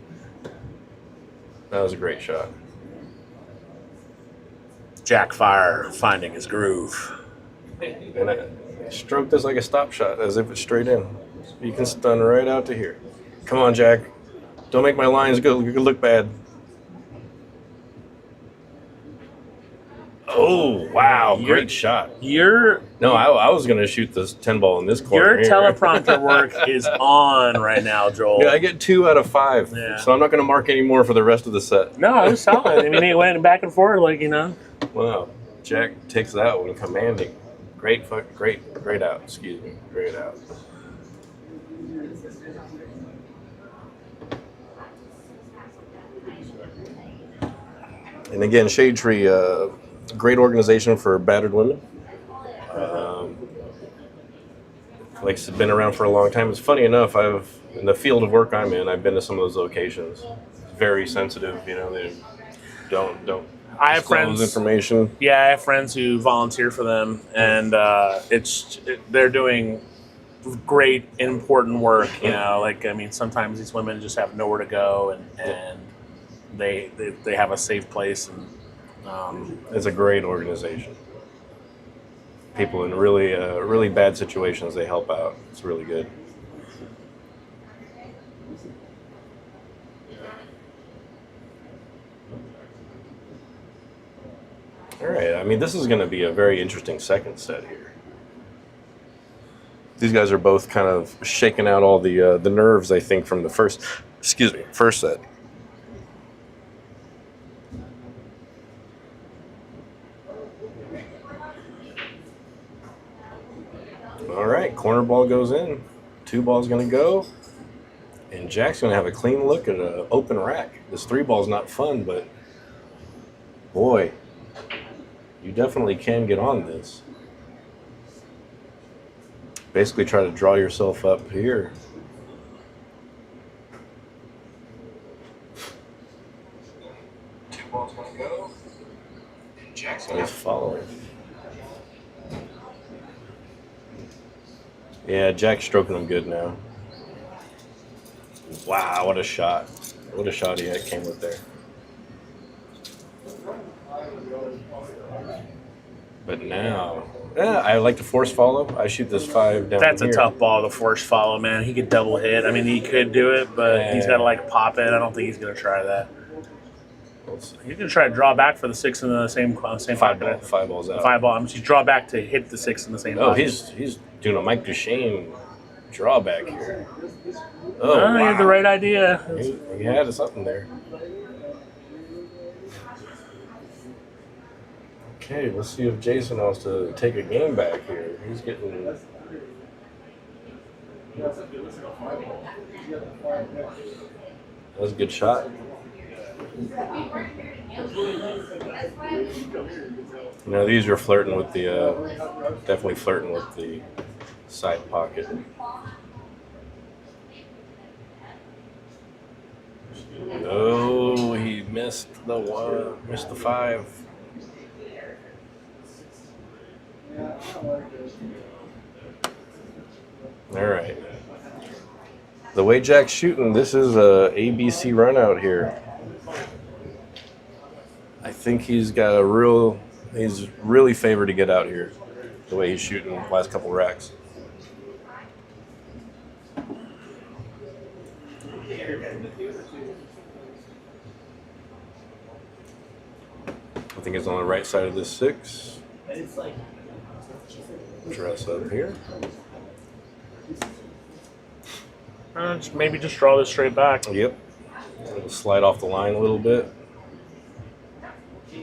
That was a great shot. Jack Fire finding his groove. And I stroked this like a stop shot, as if it's straight in. You can stun right out to here. Come on, Jack. Don't make my lines look bad. Oh, wow. Great shot. Your No, I was going to shoot this 10 ball in this corner. your teleprompter work is on right now, Joel. Yeah, I get 2 out of 5. Yeah. So I'm not going to mark any more for the rest of the set. No, it was solid. I mean, he went back and forth Wow. Jack takes that one commanding. Great out. Excuse me. Great out. And again, Shade Tree, great organization for battered women. Like it's been around for a long time. It's funny enough, in the field of work I'm in, I've been to some of those locations. Very sensitive, they don't I have disclose friends. information. Yeah, I have friends who volunteer for them, and they're doing great, important work. Sometimes these women just have nowhere to go, and they have a safe place, and It's a great organization. People in really bad situations, they help out. It's really good. All right. I mean, this is going to be a very interesting second set here. These guys are both kind of shaking out all the nerves, I think, from the first set. All right, corner ball goes in. 2 balls going to go. And Jack's going to have a clean look at an open rack. This 3 ball's not fun, but boy, you definitely can get on this. Basically try to draw yourself up here. Two balls going to go. And Jack's going to follow it. Yeah, Jack's stroking him good now. Wow, what a shot. What a shot he came with there. But now, I like to force follow. I shoot this 5 down That's here. a tough ball to force follow, man. He could double hit. I mean, he could do it, but he's got to like pop it. I don't think he's going to try that. He's going to try to draw back for the 6 in the same pocket. 5 balls out. 5 ball. He's draw back to hit the 6 in the same. Oh, pocket. he's doing a Mike Duchesne drawback here. Oh, He wow. had the right idea. He had something there. Okay, let's see if Jason wants to take a game back here. He's getting. That was a good shot. Now these are flirting with the, definitely flirting with the side pocket. Oh, he missed the 5. All right. The way Jack's shooting, this is a ABC run out here. I think he's really favored to get out here. The way he's shooting the last couple racks. I think it's on the right side of this 6. Dress up here. Maybe just draw this straight back. Yep. It'll slide off the line a little bit.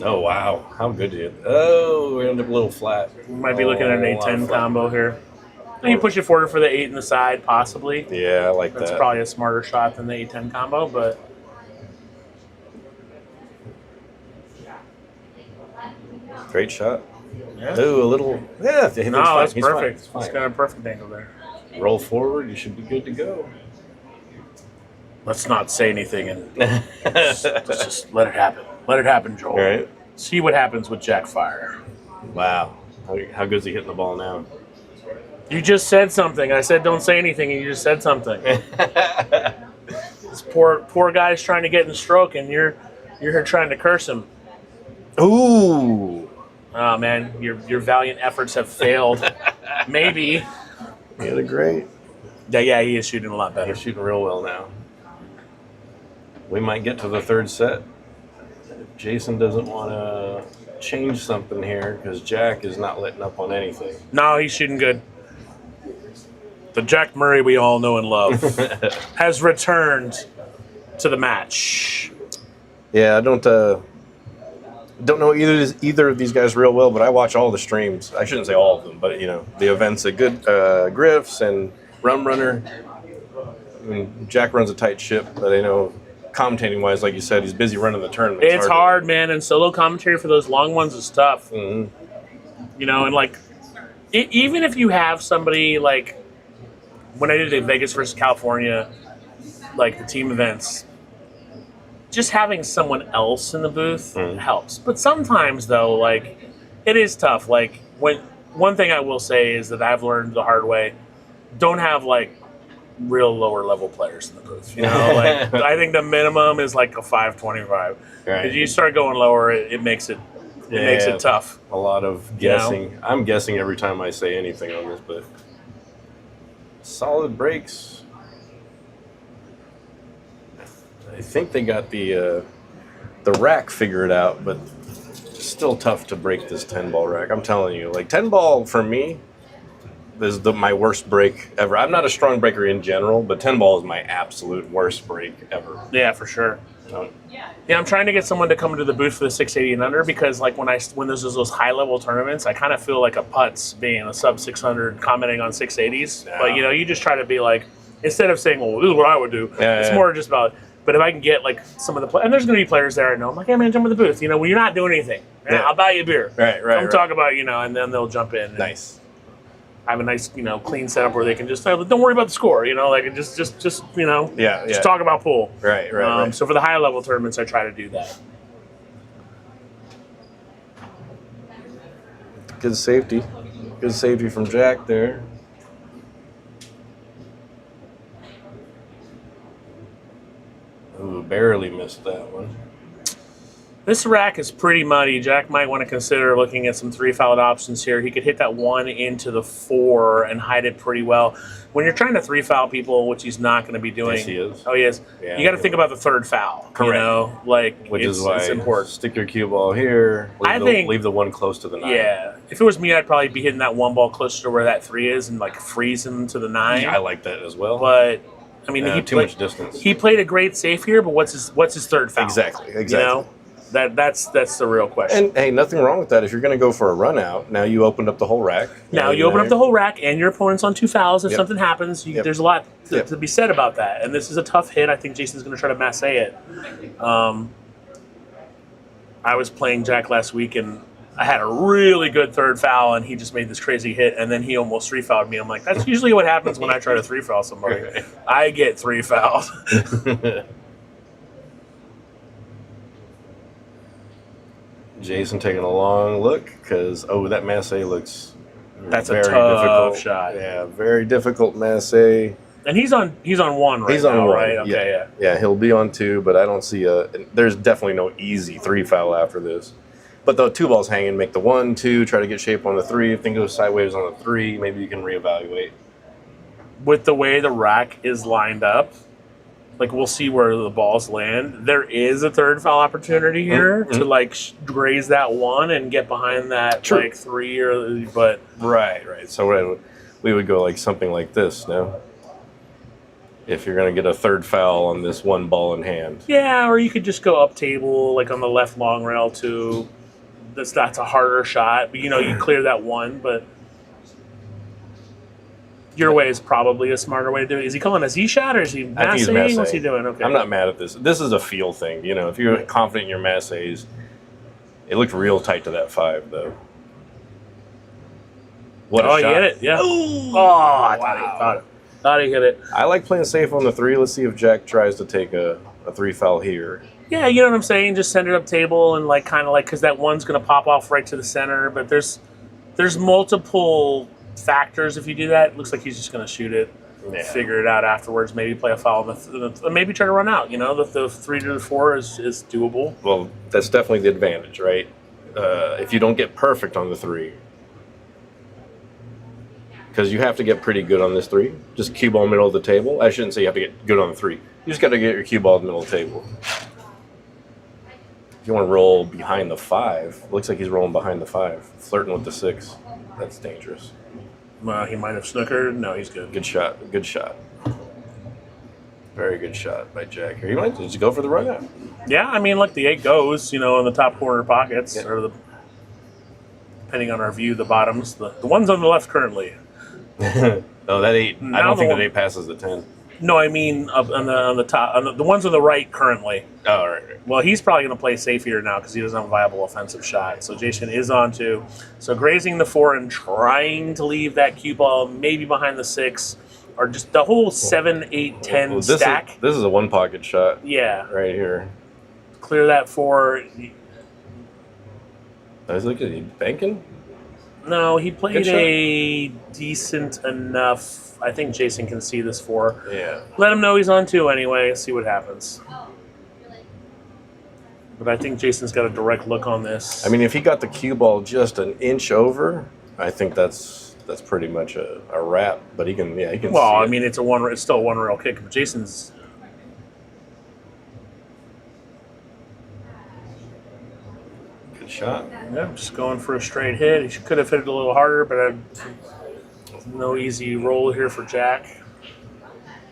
Oh, wow. How good did it? Oh, we ended up a little flat. We might be looking at an a lot of 8-10 flat. combo here. You push it forward for the 8 in the side, possibly. Yeah, I like That's that. probably a smarter shot than the 8-10 combo, but Great shot. yeah. Ooh, a little. Yeah, he's No, fine. that's He's fine. perfect. He's fine. He's got a perfect angle there. Roll forward. You should be good to go. Let's not say anything and let's just let it happen. Let it happen, Joel. All right. See what happens with Jack Fire. Wow. How good is he hitting the ball now? You just said something. I said don't say anything, and you just said something. This poor guy's trying to get in the stroke, and you're here trying to curse him. Ooh. Oh man, your valiant efforts have failed. Maybe. He had a great. Yeah, he is shooting a lot better. He's shooting real well now. We might get to the 3rd set. If Jason doesn't want to change something here because Jack is not letting up on anything. No, he's shooting good. The Jack Murray we all know and love has returned to the match. Yeah, I don't know either of these guys real well, but I watch all the streams. I shouldn't say all of them, but the events at Good Griffs and Rum Runner. I mean, Jack runs a tight ship, but I know commentating wise, like you said, he's busy running the tournament. It's hard, man, and solo commentary for those long ones is tough. Mm-hmm. And like, even if you have somebody like when I did the Vegas versus California, like the team events, just having someone else in the booth helps. But sometimes, though, like, it is tough. Like, one thing I will say is that I've learned the hard way, don't have, like, real lower level players in the booth. Like, I think the minimum is, like, a 525. Right. If you start going lower, it makes it makes it tough. A lot of guessing. I'm guessing every time I say anything on this, but solid breaks. I think they got the rack figured out, but still tough to break this 10-ball rack. I'm telling you, like 10-ball for me is my worst break ever. I'm not a strong breaker in general, but 10-ball is my absolute worst break ever. Yeah, for sure. Yeah, I'm trying to get someone to come into the booth for the 680 and under because, like, when there's those high-level tournaments, I kind of feel like a putz being a sub-600 commenting on 680s. Yeah. But, you just try to be like, instead of saying, well, this is what I would do, it's more just about, but if I can get, like, some of the players, and there's going to be players there I know, I'm like, hey, man, jump in the booth. When you're not doing anything, I'll buy you a beer. Right. Come talk about, and then they'll jump in. Nice. Have a nice, clean setup where they can just don't worry about the score, like just talk about pool. Right. So for the higher level tournaments, I try to do that. Good safety from Jack there. barely missed that one. This rack is pretty muddy. Jack might want to consider looking at some 3-fouled options here. He could hit that 1 into the 4 and hide it pretty well. When you're trying to 3-foul people, which he's not going to be doing. Yes, he is. Oh, he is. Yeah, you got to think about the 3rd foul. Correct. You know, like Which it's, is why it's important. stick your cue ball here. Leave the one close to the 9. Yeah. If it was me, I'd probably be hitting that 1 ball closer to where that 3 is and like freeze him to the 9. I like that as well. But I mean, too much distance. He played a great safe here, but what's his 3rd foul? Exactly. You know, that's the real question. And hey, nothing wrong with that. If you're going to go for a run out, now you opened up the whole rack. Now you open up the whole rack, and your opponent's on 2 fouls. If Yep. something happens, Yep. there's a lot Yep. to be said about that. And this is a tough hit. I think Jason's going to try to masse it. I was playing Jack last week, and I had a really good 3rd foul, and he just made this crazy hit, and then he almost 3-fouled me. I'm like, that's usually what happens when I try to 3-foul somebody. I get 3 fouled. Jason taking a long look because that masse looks That's a very tough difficult shot. Yeah, very difficult masse. And he's on 1 right He's on now, 1, right? Okay, yeah. Yeah, he'll be on 2, but I don't see there's definitely no easy 3-foul after this. But the 2 balls hanging, make the 1, 2, try to get shape on the 3. If things go sideways on the 3, maybe you can reevaluate. With the way the rack is lined up, like we'll see where the balls land. There is a 3rd foul opportunity here to like graze that 1 and get behind that True. like 3 but Right. So we would go like something like this, no? If you're going to get a 3rd foul on this 1 ball in hand. yeah, or you could just go up table like on the left long rail too. That's a harder shot, but you clear that 1, but your way is probably a smarter way to do it. Is he calling a Z shot or is he I think he's massing? massing. What's he doing? Okay. I'm not mad at this. This is a feel thing. If you're confident in your masses, it looked real tight to that 5, though. What a shot. He hit it, yeah. I thought he hit it. I like playing safe on the 3. Let's see if Jack tries to take a 3-foul here. Yeah, you know what I'm saying? Just send it up table and because that 1's going to pop off right to the center. But there's multiple factors if you do that. It looks like he's just going to shoot it, figure it out afterwards. Maybe play a foul, maybe try to run out. The 3 to the 4 is doable. Well, that's definitely the advantage, right? If you don't get perfect on the 3. Because you have to get pretty good on this 3. Just cue ball middle of the table. I shouldn't say you have to get good on the 3. You just got to get your cue ball middle of the table. If you want to roll behind the 5, looks like he's rolling behind the 5, flirting with the 6. That's dangerous. He might have snookered. No, he's good. Good shot. Good shot. Very good shot by Jack here. He might just go for the run out. Yeah, I mean, look, the 8 goes, in the top corner pockets, Yeah. or depending on our view, the bottoms. The ones on the left currently. Oh, that 8. I Now don't think the that 8 passes the 10. No, I mean up on the top, the ones on the right currently. Oh, all right. Well, he's probably going to play safe here now because he doesn't have a viable offensive shot. So Jason is on 2. So grazing the 4 and trying to leave that cue ball maybe behind the 6, or just the whole 7, 8, 10 Well, stack. This is a 1 pocket shot Yeah, right here. clear that 4. I was looking at you banking. No, he played Good shot. a decent enough. I think Jason can see this 4. Yeah. Let him know he's on 2 anyway. See what happens. But I think Jason's got a direct look on this. I mean, if he got the cue ball just an inch over, I think that's pretty much a wrap. But he can, he can. well, see I it. mean, it's still a 1 rail kick. But Jason's. Good shot. Yeah, just going for a straight hit. He could have hit it a little harder, but no easy roll here for Jack.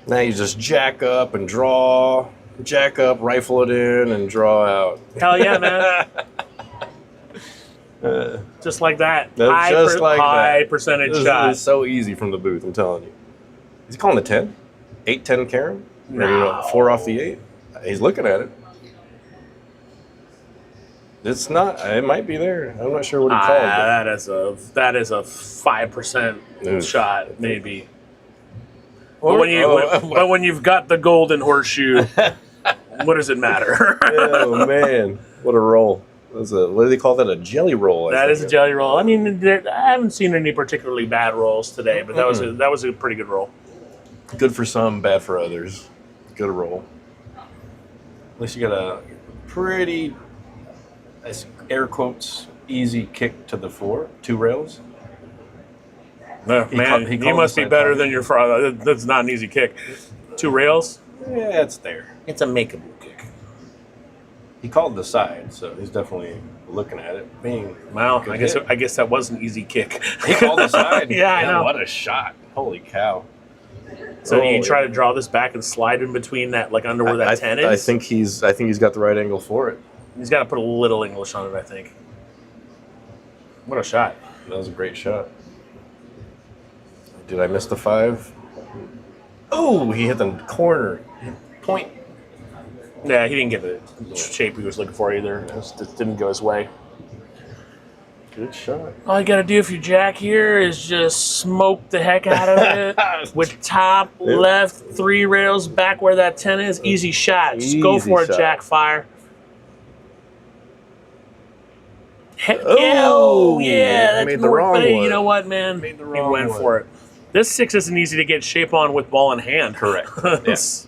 Now you just jack up and draw, jack up, rifle it in, and draw out. Hell yeah, man. Just like that. No, just like high that. percentage This shot. is so easy from the booth, I'm telling you. Is he calling a 10? 8-10 Karen? No. 4 off the 8? He's looking at it. It's not. It might be there. I'm not sure what he called. That is a 5% Oof. shot, maybe. Or- But when you've got the golden horseshoe, what does it matter? Oh man, what a roll! What do they call that? A jelly roll? That is a jelly roll. I mean, I haven't seen any particularly bad rolls today, but that was a pretty good roll. Good for some, bad for others. Good roll. Unless you got a pretty, air quotes, easy kick to the floor, 2 rails. No, He man, he you called must the be side better pocket. than your father. That's not an easy kick. 2 rails? Yeah, it's there. It's a makeable kick. He called the side, so he's definitely looking at it. Being Well, good I hit. guess that was an easy kick. He called the side. Yeah, I know. What a shot! Holy cow! So you Oh, try to draw this back and slide in between that, like under where that 10 is? I think he's got the right angle for it. He's got to put a little English on it, I think. What a shot. That was a great shot. Did I miss the 5? Oh, he hit the corner. Point. Yeah, he didn't get the shape he was looking for either. It didn't go his way. Good shot. All you got to do if you're Jack here is just smoke the heck out of it with top, left, 3 rails, back where that 10 is. Easy shot. Just go Easy for it, shot. Jack. Fire. Heck yeah. Oh, Oh, yeah. That's made the more, wrong but hey, one. you know what, man? Made the He wrong went one. for it. This 6 isn't easy to get shape on with ball in hand. Correct. Yes.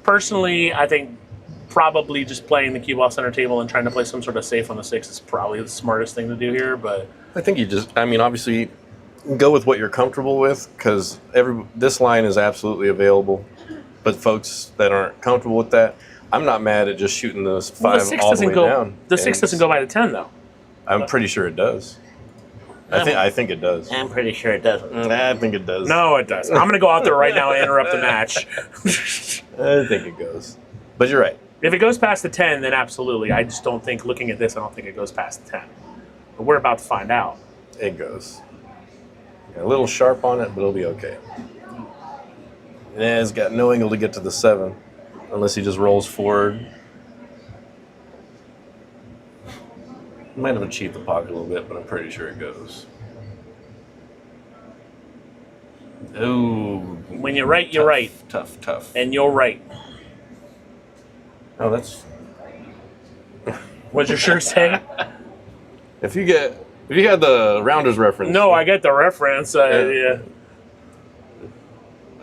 Personally, I think probably just playing the cue ball center table and trying to play some sort of safe on the 6 is probably the smartest thing to do here. But I think obviously, go with what you're comfortable with because this line is absolutely available. But folks that aren't comfortable with that, I'm not mad at just shooting those 5 the 6 all the doesn't way go. down. The 6 doesn't go by the 10 though. I'm pretty sure it does. I think it does. I'm pretty sure it doesn't. I think it does. No, it does. I'm going to go out there right now and interrupt the match. I think it goes. But you're right. If it goes past the 10, then absolutely. I just don't think, looking at this, I don't think it goes past the 10. But we're about to find out. It goes. Got a little sharp on it, but it'll be okay. Yeah, it's got no angle to get to the 7 unless he just rolls forward. Might have achieved the pocket a little bit, but I'm pretty sure it goes. Ooh. When you're right, you're right. Tough. And you're right. Oh, that's... What'd your shirt say? If you had the Rounders reference... No, I get the reference. Yeah.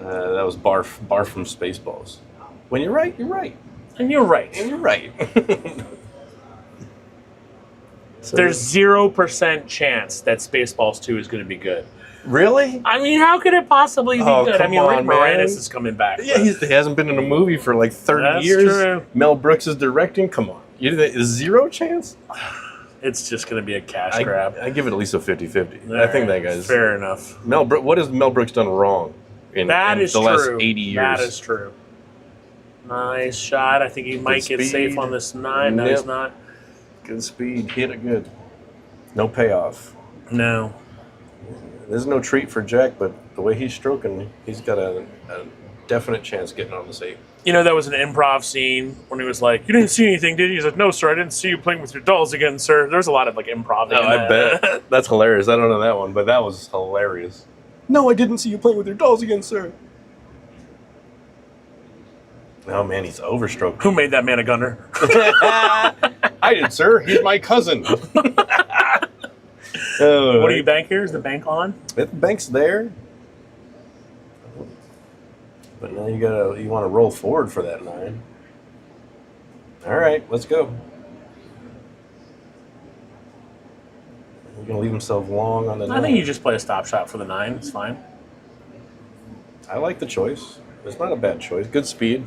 that was Barf from Spaceballs. When you're right, you're right. And you're right. And you're right. So There's 0% chance that Spaceballs 2 is going to be good. Really? I mean, how could it possibly be Oh, good? I come mean, Rick on, man. Moranis is coming back. Yeah, but- he hasn't been in a movie for like 30 That's years. true. Mel Brooks is directing. Come on. You think zero chance? It's just going to be a cash grab. I give it at least a 50-50. I think that guy's... Fair enough. What has Mel Brooks done wrong in That is the true. last 80 years? That is true. Nice shot. I think he might get speed. safe on this 9. No, Yep. he's not. Good speed. Hit it good. No payoff. No. There's no treat for Jack, but the way he's stroking, he's got a definite chance getting on the safe. You know, that was an improv scene when he was like, "You didn't see anything, did you?" He's like, "No, sir, I didn't see you playing with your dolls again, sir." There's a lot of like improv. No, I bet. That's hilarious. I don't know that one, but that was hilarious. No, I didn't see you playing with your dolls again, sir. Oh, man, he's overstroked. Who made that man a gunner? I did, sir. He's my cousin. What do you bank here? Is the bank on? The bank's there. But now you want to roll forward for that 9. All right, let's go. He's going to leave himself long on the 9. I think you just play a stop shot for the 9. It's fine. I like the choice. It's not a bad choice. Good speed.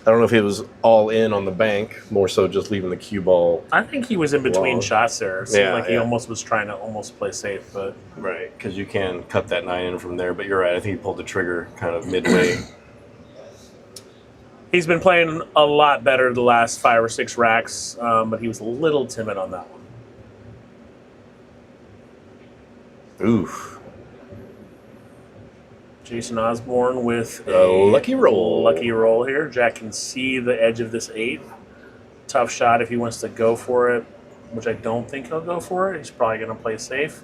I don't know if he was all in on the bank, more so just leaving the cue ball. I think he was in between Long. shots there. It seemed Yeah, like he yeah. almost was trying to almost play safe, but Right, because you can cut that 9 in from there, but you're right. I think he pulled the trigger kind of midway. he's been playing a lot better the last 5 or 6 racks, but he was a little timid on that one. Oof. Jason Osborn with A lucky roll. Lucky roll here. Jack can see the edge of this 8. Tough shot if he wants to go for it, which I don't think he'll go for it. He's probably going to play safe.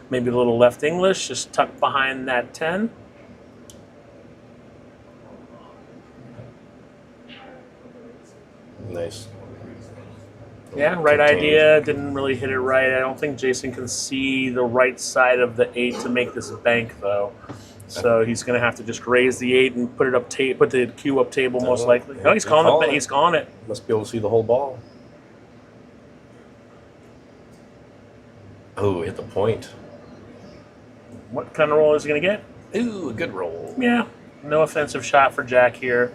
Maybe a little left English, just tucked behind that 10. Nice. Yeah, right Contained. idea. Didn't really hit it right. I don't think Jason can see the right side of the 8 to make this bank, though. So he's going to have to just raise the 8 and put it up, put the cue up table most likely. Yeah, No, he's calling it. He's calling it. Must be able to see the whole ball. Oh, hit the point. What kind of roll is he going to get? Ooh, a good roll. Yeah, no offensive shot for Jack here.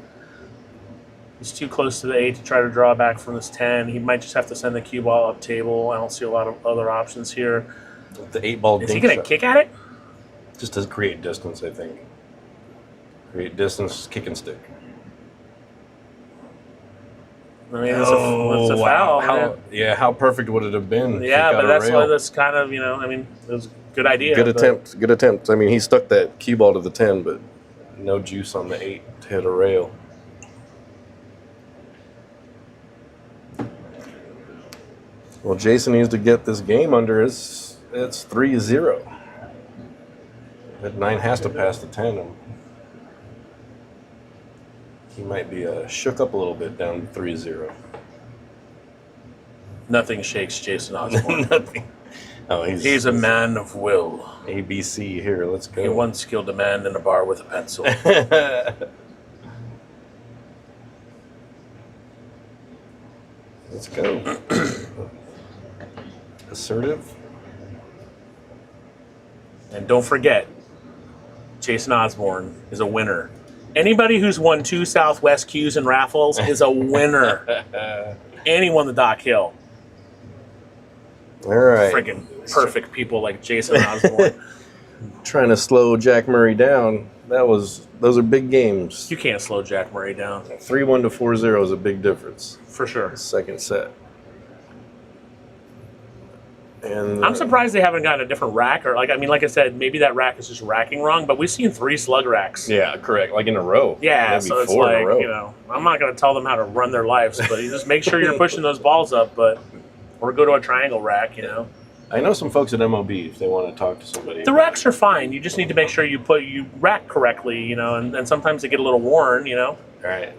He's too close to the 8 to try to draw back from this 10. He might just have to send the cue ball up table. I don't see a lot of other options here. The 8-ball Is he dink going to shot. kick at it? Just to create distance, I think. Create distance, kick and stick. I mean, it's a foul. How, how perfect would it have been? Yeah, but that's rail? why that's kind of, I mean, it was a good idea. Good but- attempt. Good attempt. I mean, he stuck that cue ball to the 10, but No juice on the 8 to hit a rail. well, Jason needs to get this game under his. It's 3-0. That 9 has to pass the 10. He might be shook up a little bit down 3-0. Nothing shakes Jason Osborn. Nothing. Oh, He's a man of will. ABC here. Let's go. He once killed a man in a bar with a pencil. Let's go. Assertive. And don't forget, Jason Osborn is a winner. Anybody who's won 2 Southwest Qs and raffles is a winner. And he won the Doc Hill. All right. Freaking perfect people like Jason Osborn. Trying to slow Jack Murray down. Those are big games. You can't slow Jack Murray down. 3-1 to 4-0 is a big difference. For sure. Second set. And I'm surprised they haven't gotten a different rack. Or like I said, maybe that rack is just racking wrong, but we've seen 3 slug racks. Yeah, correct. Like in a row. Yeah, Maybe so it's 4 in a like, row. I'm not going to tell them how to run their lives, but you just make sure you're pushing those balls up, or go to a triangle rack, I know some folks at MOB if they want to talk to somebody. The racks are fine. You just need to make sure you rack correctly, and sometimes they get a little worn, All right.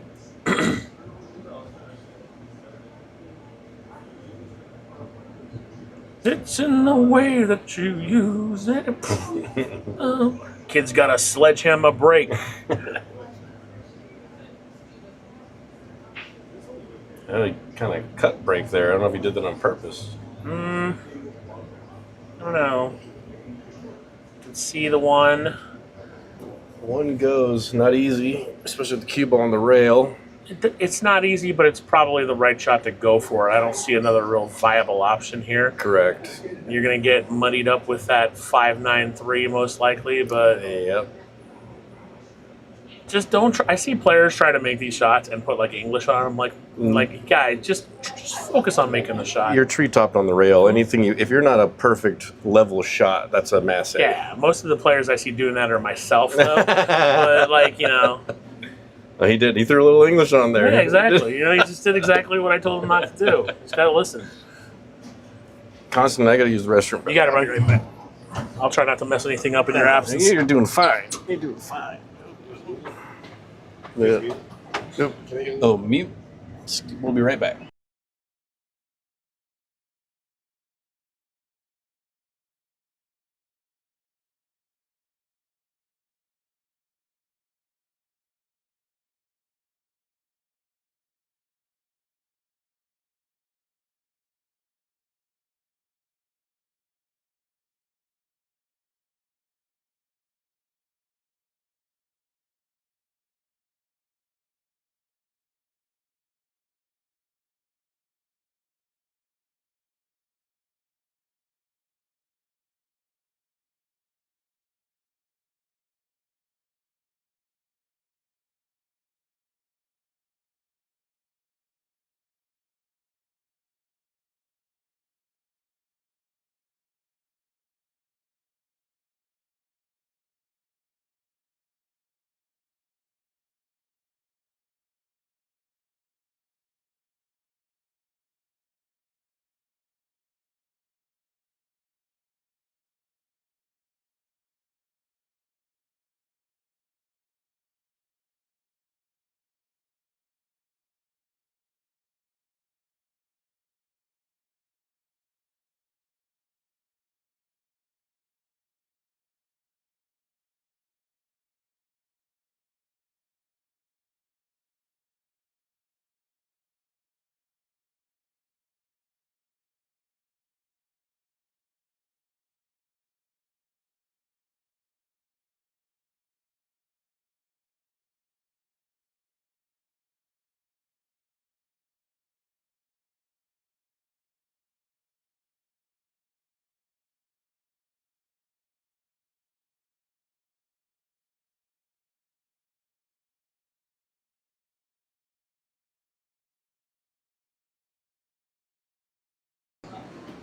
It's in the way that you use it. Kid's got a sledgehammer break. Kind of cut break there. I don't know if he did that on purpose. I don't know. You can see the one. one goes. Not easy, especially with the cue ball on the rail. It's not easy, but it's probably the right shot to go for. I don't see another real viable option here. Correct. You're going to get muddied up with that 5-9-3 most likely, but Yep. just don't try. I see players try to make these shots and put like English on them. Like guys, just focus on making the shot. You're tree topped on the rail. If you're not a perfect level shot, that's a mass hit. Yeah, most of the players I see doing that are myself, though. But Oh, he did. He threw a little English on there. yeah, exactly. He just did exactly what I told him not to do. Just gotta listen. Constant, I gotta use the restroom. You gotta run right back. I'll try not to mess anything up in your absence. You're doing fine. You're doing fine. Yeah. Yep. Oh, mute. We'll be right back.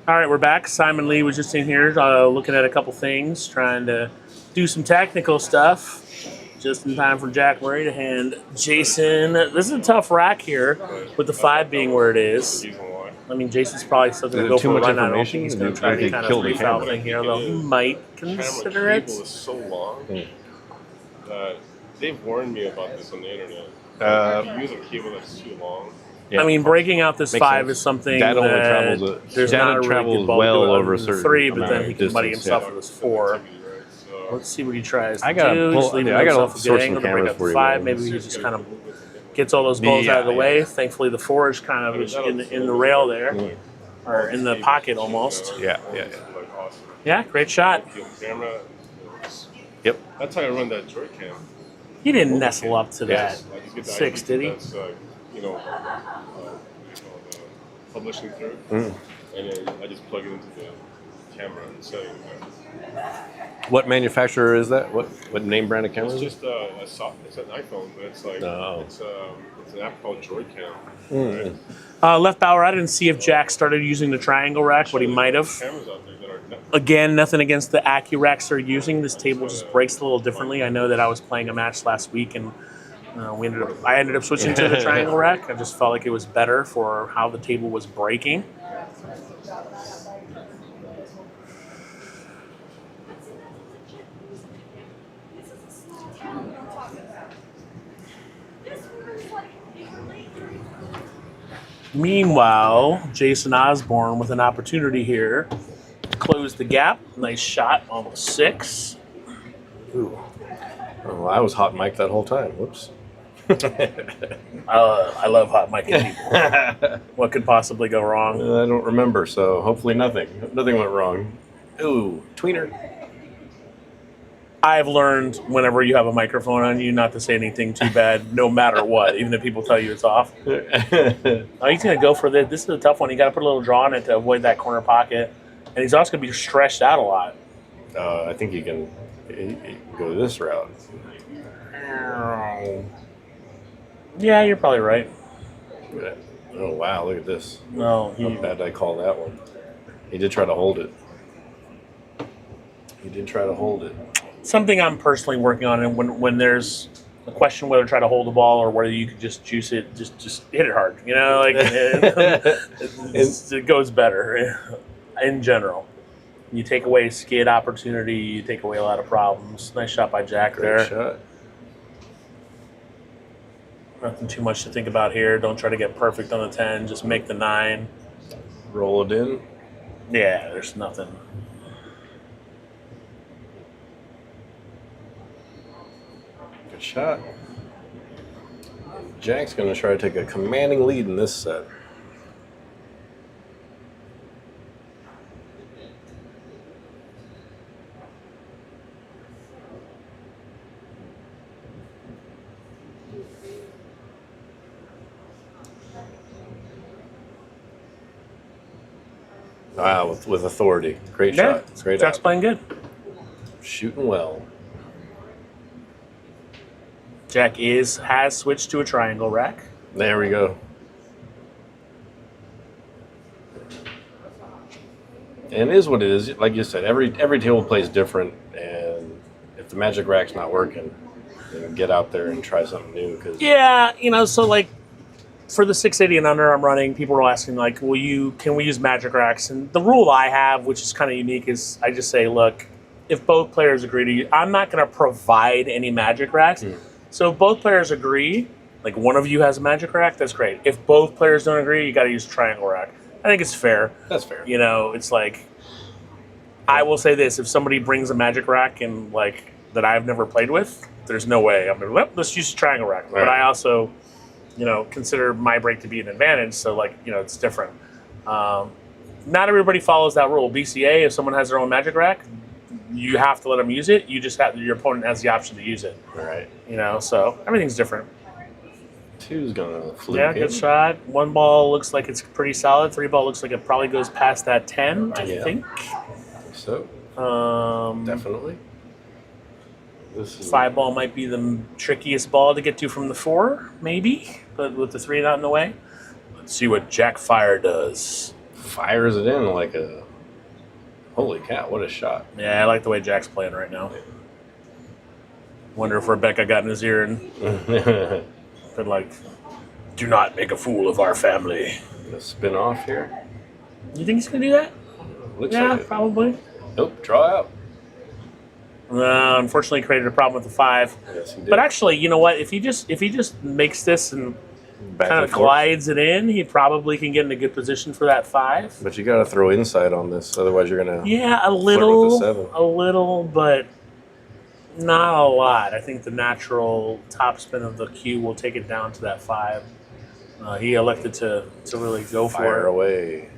All right, we're back. Simon Lee was just in here looking at a couple things, trying to do some technical stuff. Just in time for Jack Murray to hand Jason. This is a tough rack here, with the 5 being where it is. I mean, Jason's probably still going to go for a run. I don't think he's going to try to kind of free-foul thing here, though he might consider it. The cable is so long that they've warned me about this on the internet. If you use a cable that's too long. Yeah. I mean, breaking out this Makes 5 sense. is something That only that travels there's that not a really travels good ball well to do it over a on certain 3, but then amount he of can muddy distance, himself yeah. with his 4. So, Let's see what he tries I to gotta do. pull- He's leaving I gotta himself a source good some angle to break cameras up for the you, 5. man. Maybe he just kind of gets all those balls out of the way. Thankfully, the 4 is kind of in the rail there, or in the pocket almost. Yeah. like awesome. Yeah, great shot. Camera. Yep. That's how I run that joy cam. He didn't nestle up to that Like you get the 6, ID did he? That's the publishing through, and then I just plug it into the camera and setting. What manufacturer is that? What name brand of camera It's is it? just a soft. It's an iPhone, but it's like it's an app called Joy-Cam. Right? Left Bauer, I didn't see if Jack started using the triangle rack, but he might have. Cameras out there that are Again, nothing against the AccuRacks they're using. This table just breaks a little differently. I know that I was playing a match last week, and I ended up switching to the triangle rack. I just felt like it was better for how the table was breaking. Meanwhile, Jason Osborn with an opportunity here to close the gap. Nice shot, almost 6. Ooh. Oh, I was hot mic that whole time. Whoops. I love hot micing people. What could possibly go wrong? I don't remember, so hopefully nothing went wrong. Ooh, tweener. I've learned whenever you have a microphone on you not to say anything too bad, no matter what, even if people tell you it's off. Oh, he's going to go for this. This is a tough one. You got to put a little draw on it to avoid that corner pocket. And he's also going to be stretched out a lot. I think he can go this route. Yeah, you're probably right. Oh, wow, look at this. No, How bad did I call that one? He did try to hold it. Something I'm personally working on, and when there's a question whether to try to hold the ball or whether you could just juice it, just hit it hard. You know, like it goes better in general. You take away skid opportunity, you take away a lot of problems. Nice shot by Jack there. Great shot. Nothing too much to think about here. Don't try to get perfect on the 10. Just make the 9. Roll it in. Yeah, there's nothing. Good shot. Jack's going to try to take a commanding lead in this set. Wow, with authority. Great Yeah, shot. Great Jack's out. playing good. Shooting well. Jack has switched to a triangle rack. There we go. And it is what it is. Like you said, every table plays different, and if the magic rack's not working, then get out there and try something new. Cause Yeah, so like for the 680 and under I'm running, people are asking like, can we use magic racks? And the rule I have, which is kind of unique, is I just say, look, if both players agree to use, I'm not going to provide any magic racks. So if both players agree, like one of you has a magic rack, that's great. If both players don't agree, you got to use a triangle rack. I think it's fair. That's fair. It's like, I will say this: if somebody brings a magic rack and like that I've never played with, there's no way I'm gonna let's use a triangle rack. Right. But I also, consider my break to be an advantage. So like, it's different. Not everybody follows that rule. BCA, if someone has their own magic rack, you have to let them use it. You just have your opponent has the option to use it. All right. So everything's different. 2's gonna fluke. Yeah, good shot. 1 ball looks like it's pretty solid. 3 ball looks like it probably goes past that 10. I think. So definitely. This is 5 ball might be the trickiest ball to get to from the 4, maybe, but with the 3 not in the way. Let's see what Jack Fire does. fires it in like a. Holy cow! What a shot! Yeah, I like the way Jack's playing right now. Wonder if Rebecca got in his ear and been like, "Do not make a fool of our family." Gonna spin off here. You think he's gonna do that? Looks Yeah, like it. probably. Nope. Draw out. Unfortunately, created a problem with the 5. Yes, he did. But actually, you know what? If he just makes this and Back kind and of forth. glides it in, he probably can get in a good position for that 5. But you got to throw inside on this, otherwise you're gonna. Yeah, a with the 7. little, but not a lot. I think the natural topspin of the cue will take it down to that 5. He elected to really go Fire for it. away.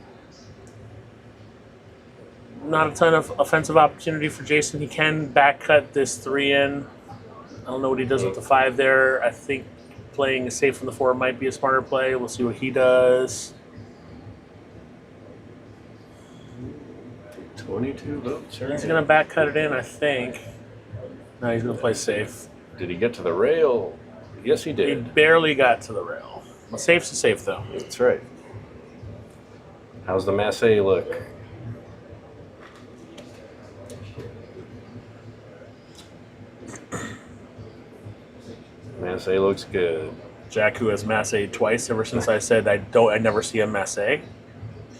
Not a ton of offensive opportunity for Jason. He can back cut this 3 in. I don't know what he does with the 5 there. I think playing safe from the 4 might be a smarter play. We'll see what he does. 22 votes. He's going to back cut it in, I think. No, he's going to play safe. Did he get to the rail? Yes, he He did. barely got to the rail. Well, safe's a safe, though. That's right. How's the Masse look? Masse looks good. Jack, who has Masse twice ever since I said I never see a Masse.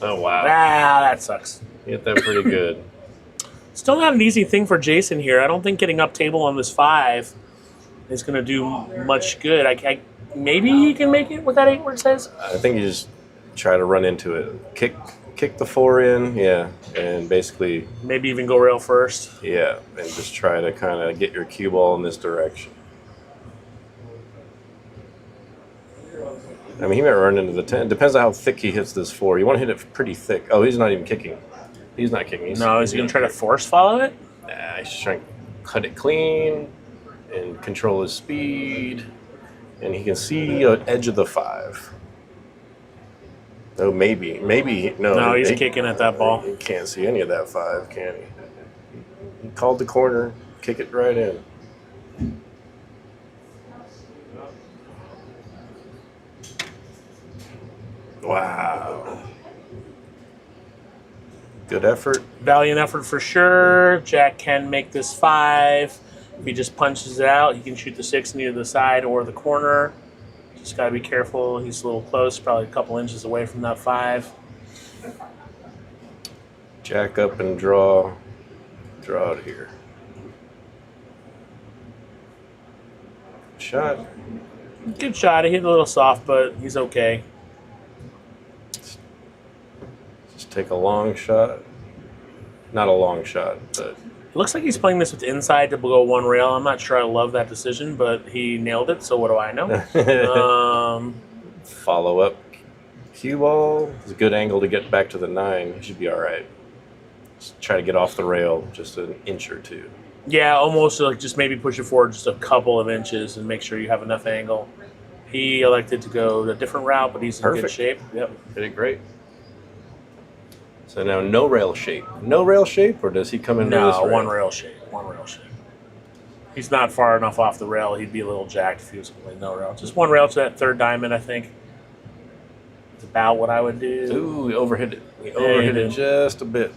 Oh wow, That sucks. hit that pretty good. Still not an easy thing for Jason here. I don't think getting up table on this 5 is going to do much good. Maybe he can make it with that 8 where it says. I think you just try to run into it. Kick the 4 in, yeah, and basically, Maybe even go rail first. yeah, and just try to kind of get your cue ball in this direction. I mean, he might run into the 10. Depends on how thick he hits this 4. You want to hit it pretty thick. Oh, he's not even kicking. He's not kicking. No, is he going to try to force follow it? Nah, he's just trying to cut it clean and control his speed. And he can see an edge of the 5. Oh, maybe. No. No, he's kicking at that ball. He can't see any of that 5, can he? He called the corner. Kick it right in. Wow. Good effort. Valiant effort for sure. Jack can make this 5. If he just punches it out, he can shoot the 6 in either the side or the corner. Just got to be careful. He's a little close, probably a couple inches away from that 5. Jack up and draw. Draw it here. Shot. Good shot. He hit a little soft, but he's okay. Just take a long shot. Not a long shot, but It looks like he's playing this with inside to go 1 rail. I'm not sure I love that decision, but he nailed it, so what do I know? follow up. Cue ball is a good angle to get back to the 9. He should be all right. Just try to get off the rail just an inch or 2. Yeah, almost like just maybe push it forward just a couple of inches and make sure you have enough angle. He elected to go a different route, but he's in good Perfect. shape. Yep. Did it great. So now no rail shape. No rail shape, or does he come into this No, rail? one rail shape. He's not far enough off the rail. He'd be a little jacked if he was playing no rail. Just 1 rail to that 3rd diamond, I think. It's about what I would do. Ooh, we overhit it. We Yeah, overhit you it did. just a bit.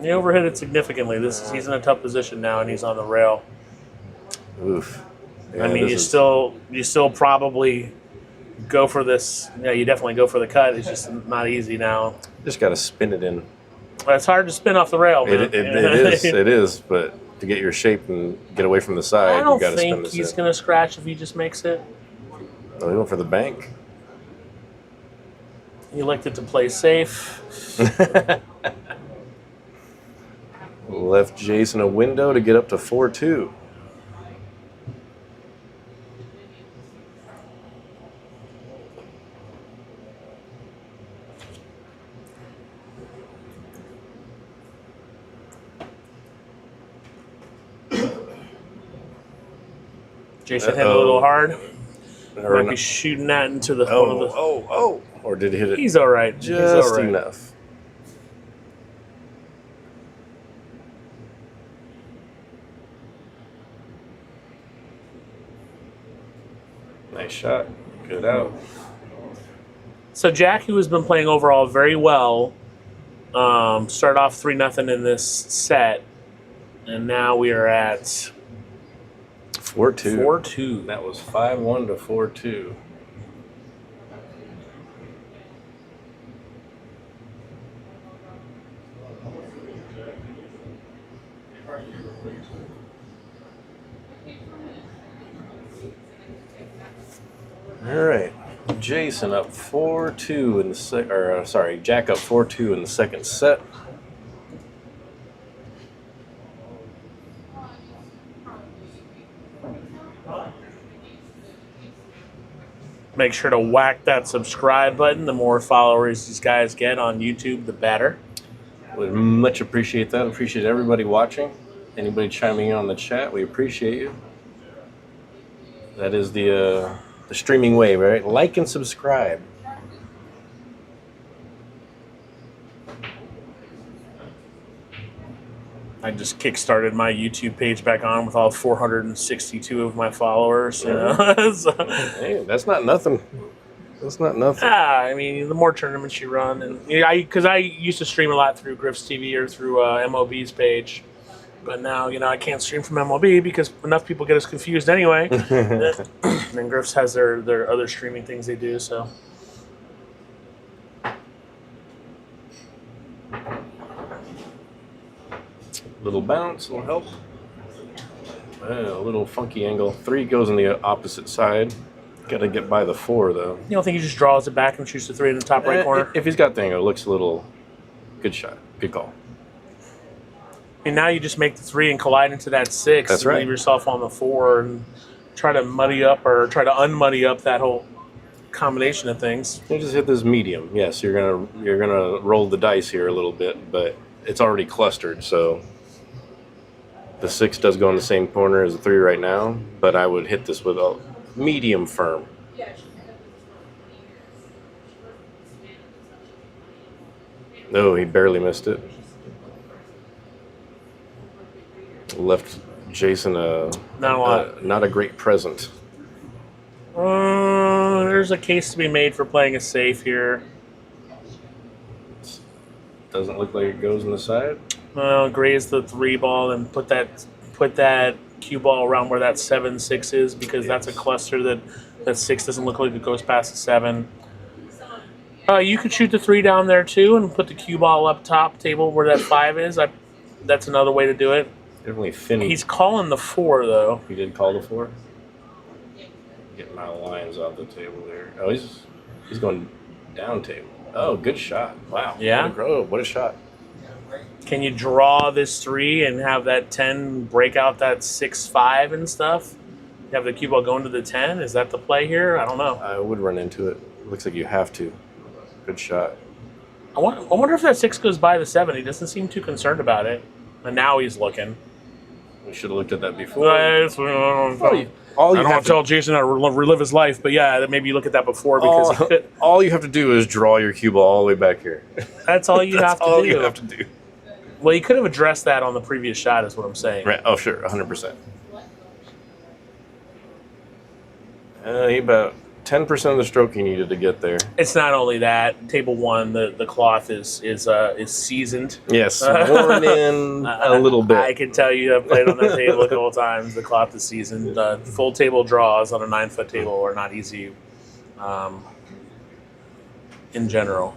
He overhit it significantly. He's in a tough position now, and he's on the rail. Oof. Yeah, I mean, this you is- still probably go for this. Yeah, you definitely go for the cut. It's just not easy now. just got to spin it in. But it's hard to spin off the rail, man. It is. It is. But to get your shape and get away from the side, I you don't got to spin think this he's in. going to scratch if he just makes it. Oh, he went for the bank. He elected to play safe. Left Jason a window to get up to 4-2. Jason hit a little hard. Or Might not- be shooting that into the one of the. oh. Or did he hit it He's all right. He's just all right. enough? Nice shot. Good out. So Jack, who has been playing overall very well, Started off 3-0 in this set, and now we are at 4-2. 4-2. That was 5-1 to 4-2. All right, Jason up 4-2 in the Jack up 4-2 in the second set. Make sure to whack that subscribe button. The more followers these guys get on YouTube, the better. Would much appreciate that. Appreciate everybody watching. Anybody chiming in on the chat, we appreciate you. That is the streaming way, right? Like and subscribe. I just kickstarted my YouTube page back on with all 462 of my followers. You know? So, Hey, that's not nothing. That's not nothing. I mean, the more tournaments you run, and because I used to stream a lot through Griff's TV or through MOB's page, but now I can't stream from MLB because enough people get us confused anyway. And Griff's has their other streaming things they do. So Little bounce, little help. A little funky angle. 3 goes on the opposite side. Got to get by the 4 though. you don't think he just draws it back and shoots the 3 in the top right corner? If he's got the angle, it looks a little. Good shot. Good call. And now you just make the 3 and collide into that 6. That's and right. Leave yourself on the 4 and try to muddy up or try to unmuddy up that whole combination of things. You just hit this medium. Yes, you're gonna roll the dice here a little bit, but it's already clustered, so the 6 does go in the same corner as the 3 right now. But I would hit this with a medium firm. No, he barely missed it. Left Jason Not a lot. not a great present. There's a case to be made for playing a safe here. Doesn't look like it goes on the side. Graze the 3 ball and put that cue ball around where that 7-6 is, because that's a cluster that 6 doesn't look like it goes past the 7. You could shoot the 3 down there too and put the cue ball up top table where that 5 is. That's another way to do it. Definitely thin. He's calling the 4 though. He did call the 4. Get my lines off the table there. Oh, he's going down table. Oh, good shot. Wow. Yeah? What a shot. Can you draw this 3 and have that 10 break out that 6-5 and stuff? You have the cue ball going to the 10? Is that the play here? I don't know. I would run into it. Looks like you have to. Good shot. I wonder if that 6 goes by the 7. He doesn't seem too concerned about it. And now he's looking. We should have looked at that before. I All don't you want have to tell Jason how to relive his life, but yeah, maybe you look at that before because all you have to do is draw your cue ball all the way back here. that's all you have to all do. you have to do. Well, you could have addressed that on the previous shot, is what I'm saying. Right. Oh, sure. 100%. He about 10% of the stroke he needed to get there. It's not only that. Table 1, the cloth is seasoned. Yes, worn in a little bit. I can tell you, I've played on that table a couple times. The cloth is seasoned. Full table draws on a 9-foot table are not easy, in general.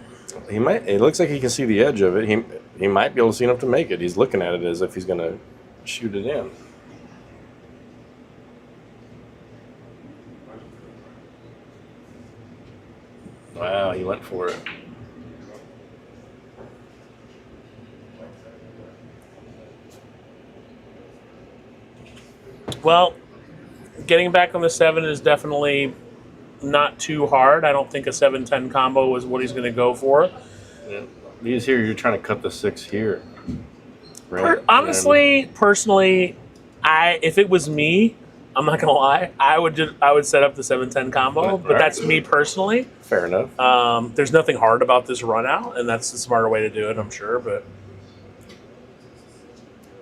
He might. It looks like he can see the edge of it. He might be able to see enough to make it. He's looking at it as if he's going to shoot it in. Wow, he went for it. Well, getting back on the 7 is definitely not too hard. I don't think a 7-10 combo is what he's going to go for. Yeah. These here, you're trying to cut the 6 here. Right? Honestly, personally, if it was me, I'm not gonna lie, I would set up the 7-10 combo, but that's me personally. Fair enough. There's nothing hard about this run out, and that's the smarter way to do it, I'm sure. But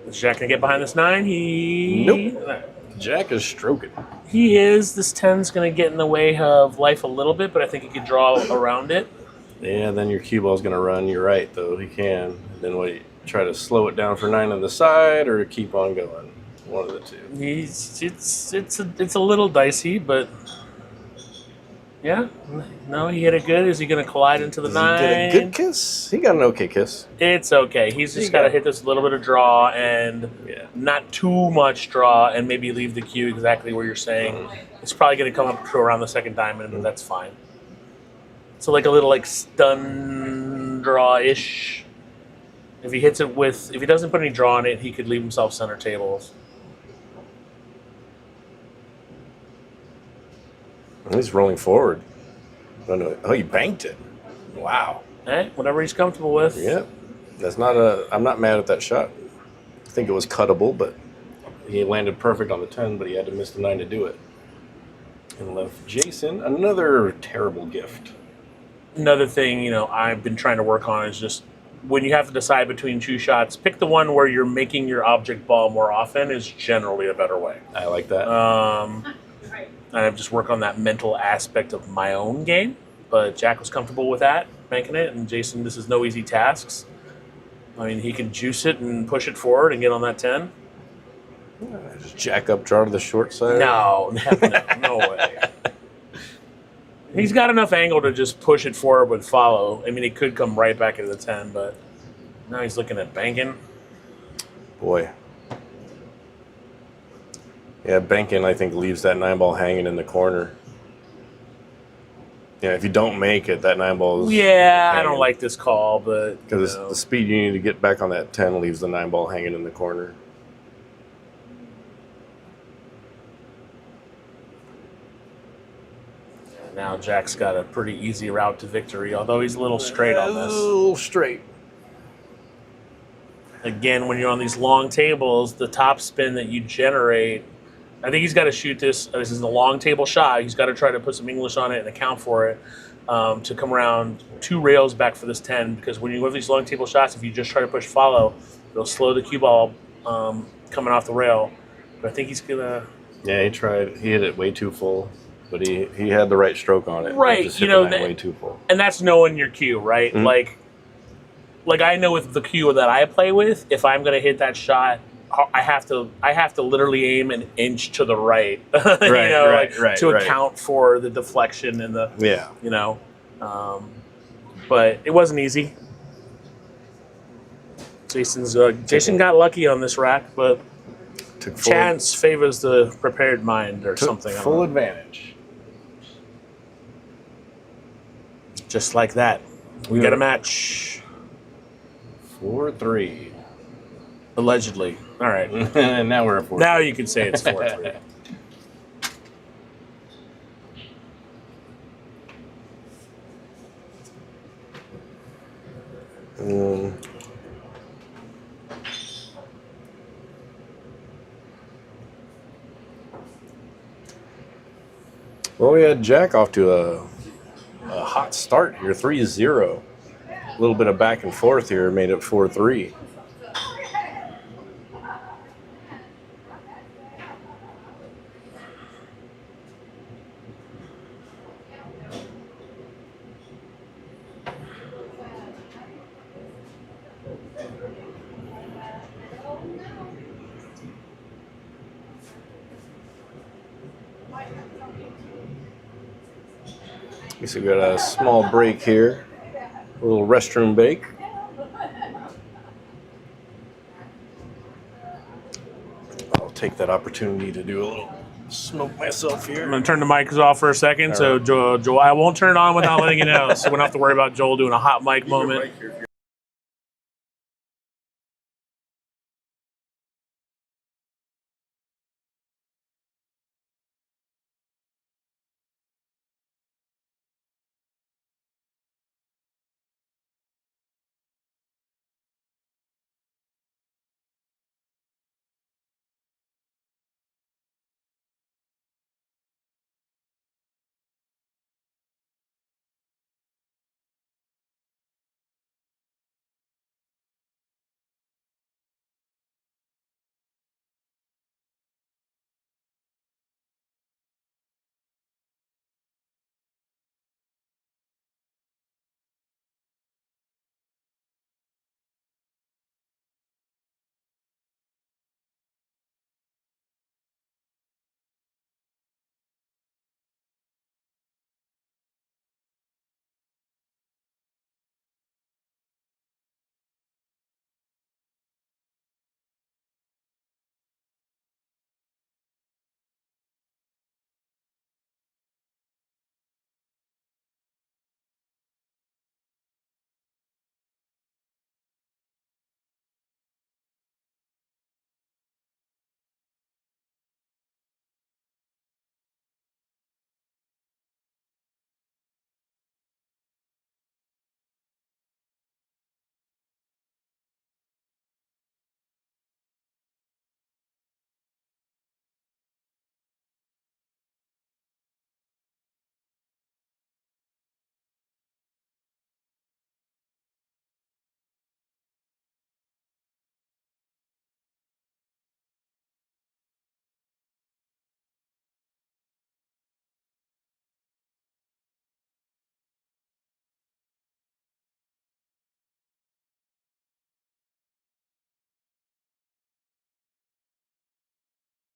is Jack gonna get behind this 9? Nope. Jack is stroking. He is. This 10's gonna get in the way of life a little bit, but I think he can draw around it. Yeah, then your cue ball's going to run. You're right, though. He can. Then wait, try to slow it down for 9 on the side or keep on going. One of the two. It's a little dicey, but yeah. No, he hit it good. Is he going to collide into the Does he 9? get a good kiss? He got an okay kiss. It's okay. He's just got to hit this little bit of draw and not too much draw, and maybe leave the cue exactly where you're saying. It's probably going to come up to around the second diamond, and that's fine. So like a little like stun draw-ish. If he hits it if he doesn't put any draw on it, he could leave himself center tables. He's rolling forward. Oh, he banked it. Wow. Whatever he's comfortable with. Yeah. I'm not mad at that shot. I think it was cuttable, but he landed perfect on the 10, but he had to miss the 9 to do it. And left Jason another terrible gift. Another thing, I've been trying to work on is just when you have to decide between 2 shots, pick the one where you're making your object ball more often is generally a better way. I like that. And I've just worked on that mental aspect of my own game. But Jack was comfortable with that, banking it. And Jason, this is no easy tasks. I mean, he can juice it and push it forward and get on that 10. Just jack up, draw to the short side. No way. He's got enough angle to just push it forward with follow. I mean, he could come right back into the 10, but now he's looking at banking. Boy. Yeah, banking, I think, leaves that 9 ball hanging in the corner. Yeah, if you don't make it, that 9 ball is Yeah, I don't like this call, but... Because the speed you need to get back on that 10 leaves the 9 ball hanging in the corner. Now Jack's got a pretty easy route to victory, although he's a little straight on this. A little straight. Again, when you're on these long tables, the top spin that you generate, I think he's got to shoot this. This is a long table shot. He's got to try to put some English on it and account for it to come around 2 rails back for this 10. Because when you have these long table shots, if you just try to push follow, it'll slow the cue ball coming off the rail. But I think he's going to... Yeah, he tried. He hit it way too full. But he had the right stroke on it. Right, Just hit the 9 way too full. And that's knowing your cue, right? Mm-hmm. Like I know with the cue that I play with, if I'm going to hit that shot, I have to literally aim an inch to the right, to account for the deflection and the but it wasn't easy. Jason got lucky on this rack, but chance favors the prepared mind or something. Full advantage. Just like that, we got a match. 4-3. Allegedly. All right. Now we're at 4-3. Now you can say it's 4-3. Well, we had Jack off to a hot start here, 3-0. A little bit of back and forth here made it 4-3. So we got a small break here, a little restroom break. I'll take that opportunity to do a little smoke myself here. I'm going to turn the mics off for a second. So, Joel, I won't turn it on without letting you know. So we don't have to worry about Joel doing a hot mic moment.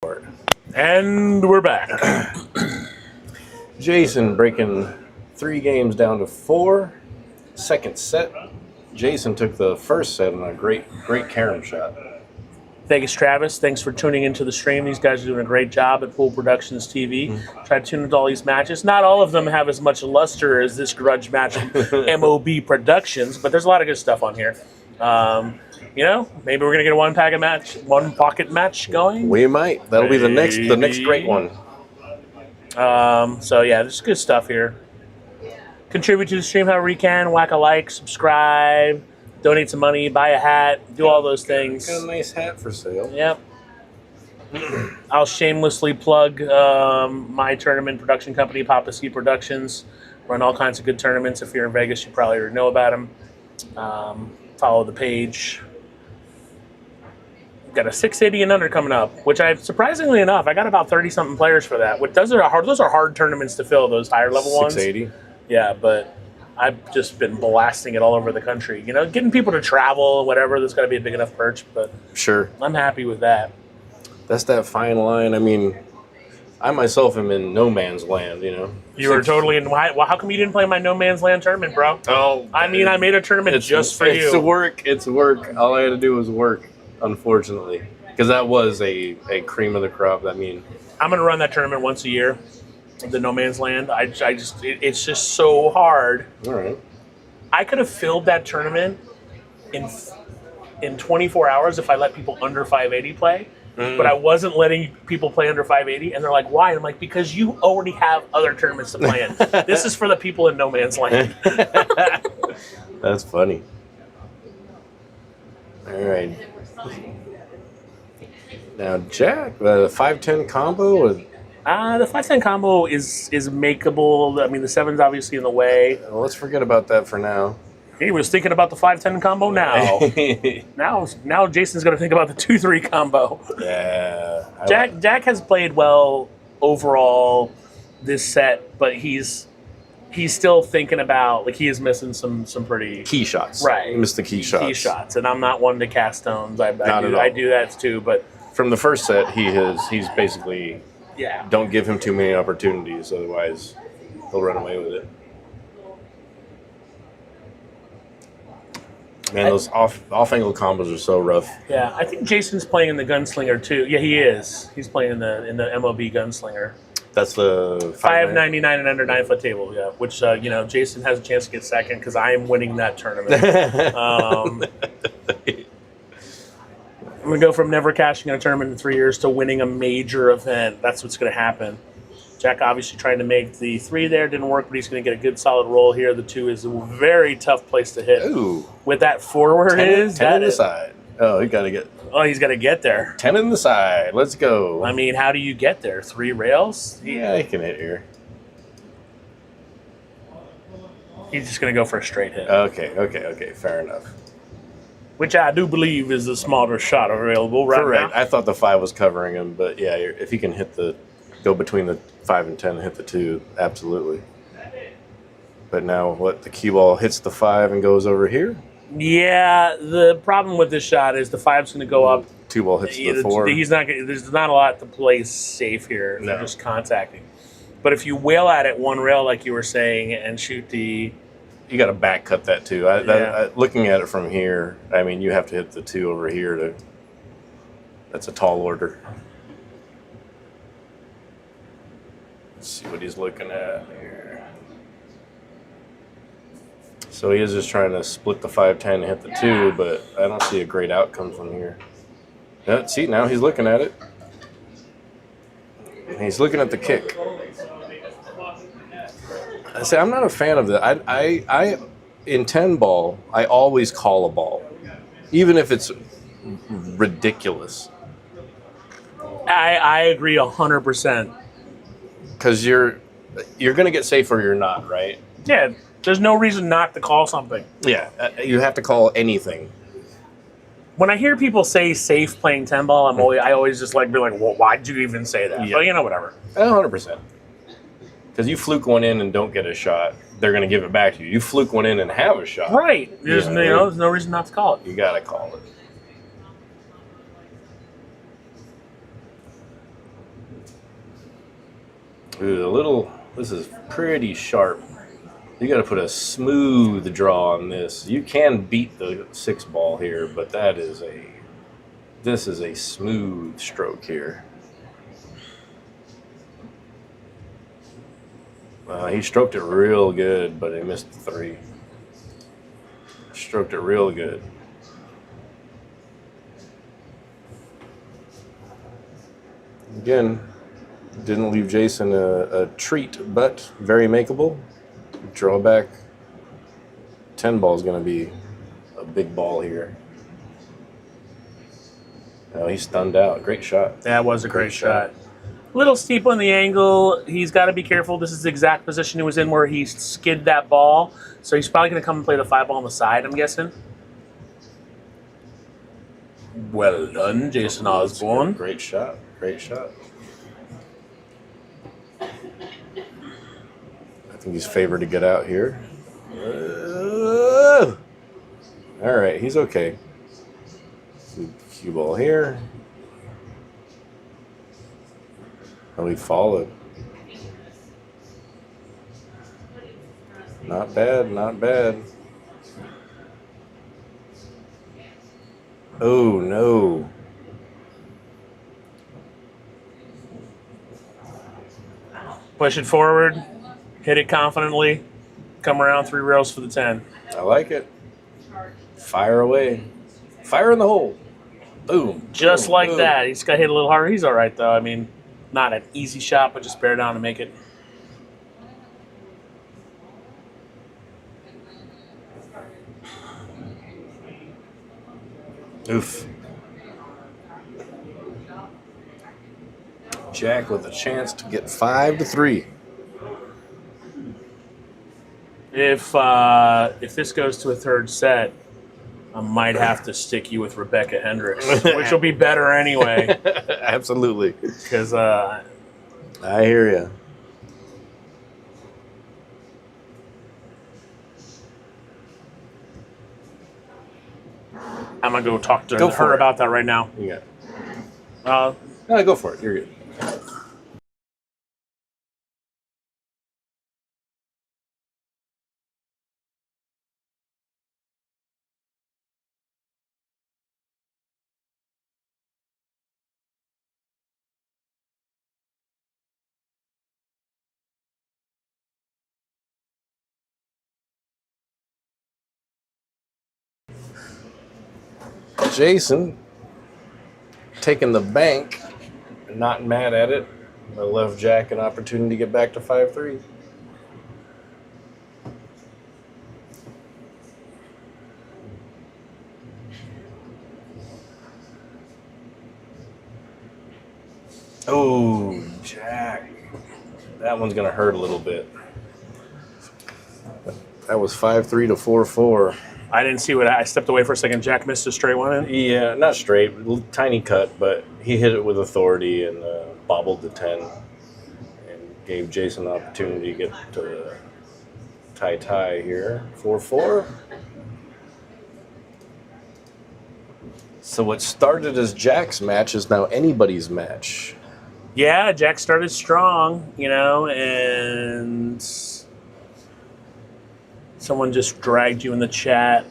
part. And we're back. Jason breaking 3 games down to 4. Second set. Jason took the first set on a great carom shot. Vegas Travis, thanks for tuning into the stream. These guys are doing a great job at Pool Productions TV. Try to tune into all these matches. Not all of them have as much luster as this grudge match from MOB Productions, but there's a lot of good stuff on here. You know, maybe we're gonna get a one pocket match going. We might. That'll be the next great one. So yeah, there's good stuff here. Contribute to the stream however you can. Whack a like, subscribe, donate some money, buy a hat, do all those things. Got a nice hat for sale. Yep. I'll shamelessly plug my tournament production company, Papa C Productions. Run all kinds of good tournaments. If you're in Vegas, you probably already know about them. Follow the page. Got a 680 and under coming up, which surprisingly enough, I got about 30-something players for that. Those are hard tournaments to fill, those higher level ones. 680. Yeah, but I've just been blasting it all over the country. You know, getting people to travel and whatever, there's got to be a big enough perch, but Sure. I'm happy with that. That's that fine line. I mean, I myself am in no man's land, you know. You were totally in. Well, how come you didn't play my No Man's Land tournament, bro? Oh, I mean, I made a tournament just for you. It's work. All I had to do was work, unfortunately. Because that was a cream of the crop. I mean, I'm going to run that tournament once a year, the No Man's Land. It's just so hard. all right. I could have filled that tournament in 24 hours if I let people under 580 play. But I wasn't letting people play under 580, and they're like, why? And I'm like, because you already have other tournaments to play in. This is for the people in No Man's Land. That's funny. All right. Now, Jack, the 5-10 combo with. The 5-10 combo is makeable. I mean, the 7's obviously in the way. Well, let's forget about that for now. He was thinking about the 5-10 combo now. now Jason's going to think about the 2-3 combo. Yeah. Jack has played well overall this set, but he's still thinking about, like, he is missing some pretty Key shots. Right. He missed the key shots. key shots, and I'm not one to cast stones. Not at all. I do that too, but From the first set, he's basically, yeah. don't give him too many opportunities, otherwise he'll run away with it. Man, those off-angle combos are so rough. Yeah, I think Jason's playing in the Gunslinger too. Yeah, he is. He's playing in the MOB Gunslinger. That's the 599 and under 9-foot table. Yeah, which Jason has a chance to get second because I am winning that tournament. I'm gonna go from never cashing in a tournament in 3 years to winning a major event. That's what's gonna happen. Jack obviously trying to make the 3 there. Didn't work, but he's going to get a good solid roll here. The 2 is a very tough place to hit. Ooh. With that forward 10 in the is. side. Oh, he's got to get there. 10 in the side. Let's go. I mean, how do you get there? 3 rails? Yeah, he can hit here. He's just going to go for a straight hit. Okay. Fair enough. Which I do believe is the smarter shot available right now. I thought the 5 was covering him, but yeah, if he can go between the 5 and 10 and hit the 2, absolutely. But now the cue ball hits the 5 and goes over here? Yeah, the problem with this shot is the 5's going to go up. 2 ball hits the 4. There's not a lot to play safe here. No. They're just contacting. But if you whale at it one rail, like you were saying, and shoot the... You got to back cut that too. Looking at it from here, I mean, you have to hit the 2 over here that's a tall order. Let's see what he's looking at here. So he is just trying to split the 5-10 and hit the 2, but I don't see a great outcome from here. See, now he's looking at it. And he's looking at the kick. I say I'm not a fan of that. I in 10 ball, I always call a ball, even if it's ridiculous. I agree 100%. Because you're going to get safe or you're not, right? Yeah, there's no reason not to call something. Yeah, you have to call anything. When I hear people say safe playing 10 ball, I always just like be like, well, why'd you even say that? Yeah. But whatever. 100%. Because you fluke one in and don't get a shot, they're going to give it back to you. You fluke one in and have a shot. Right. There's no reason not to call it. You got to call it. Ooh, this is pretty sharp. You got to put a smooth draw on this. You can beat the 6 ball here, but this is a smooth stroke here. He stroked it real good, but he missed the 3. Stroked it real good. Again, didn't leave Jason a treat, but very makeable. Drawback. 10 ball is going to be a big ball here. Oh, he's stunned out. Great shot. That was a great shot. Little steep on the angle. He's got to be careful. This is the exact position he was in where he skid that ball. So he's probably going to come and play the 5 ball on the side, I'm guessing. Well done, Jason Osborn. Great shot. Great shot. I think he's favored to get out here. All right, he's okay. Cue ball here. Oh, he followed. Not bad, not bad. Oh, no. Push it forward. Hit it confidently. Come around 3 rails for the 10. I like it. Fire away. Fire in the hole. Boom. Just boom, like boom. that. He's got hit a little harder. He's all right, though. I mean, not an easy shot, but just bear down and make it. Oof. Jack with a chance to get 5-3. If this goes to a 3rd set, I might have to stick you with Rebecca Hendricks, which will be better anyway. Absolutely. Because I hear you. I'm going to go talk to Go for her it. about that right now. Yeah. Uh, No, go for it. You're good. Jason taking the bank, not mad at it. I left Jack an opportunity to get back to 5-3. Oh, Jack. That one's going to hurt a little bit. That was 5-3 to 4-4. I didn't see what I stepped away for a second. Jack missed a straight one in. Yeah, not straight, tiny cut, but he hit it with authority and bobbled the 10 and gave Jason the opportunity to get to the tie here. 4-4. So what started as Jack's match is now anybody's match. Yeah, Jack started strong, and someone just dragged you in the chat.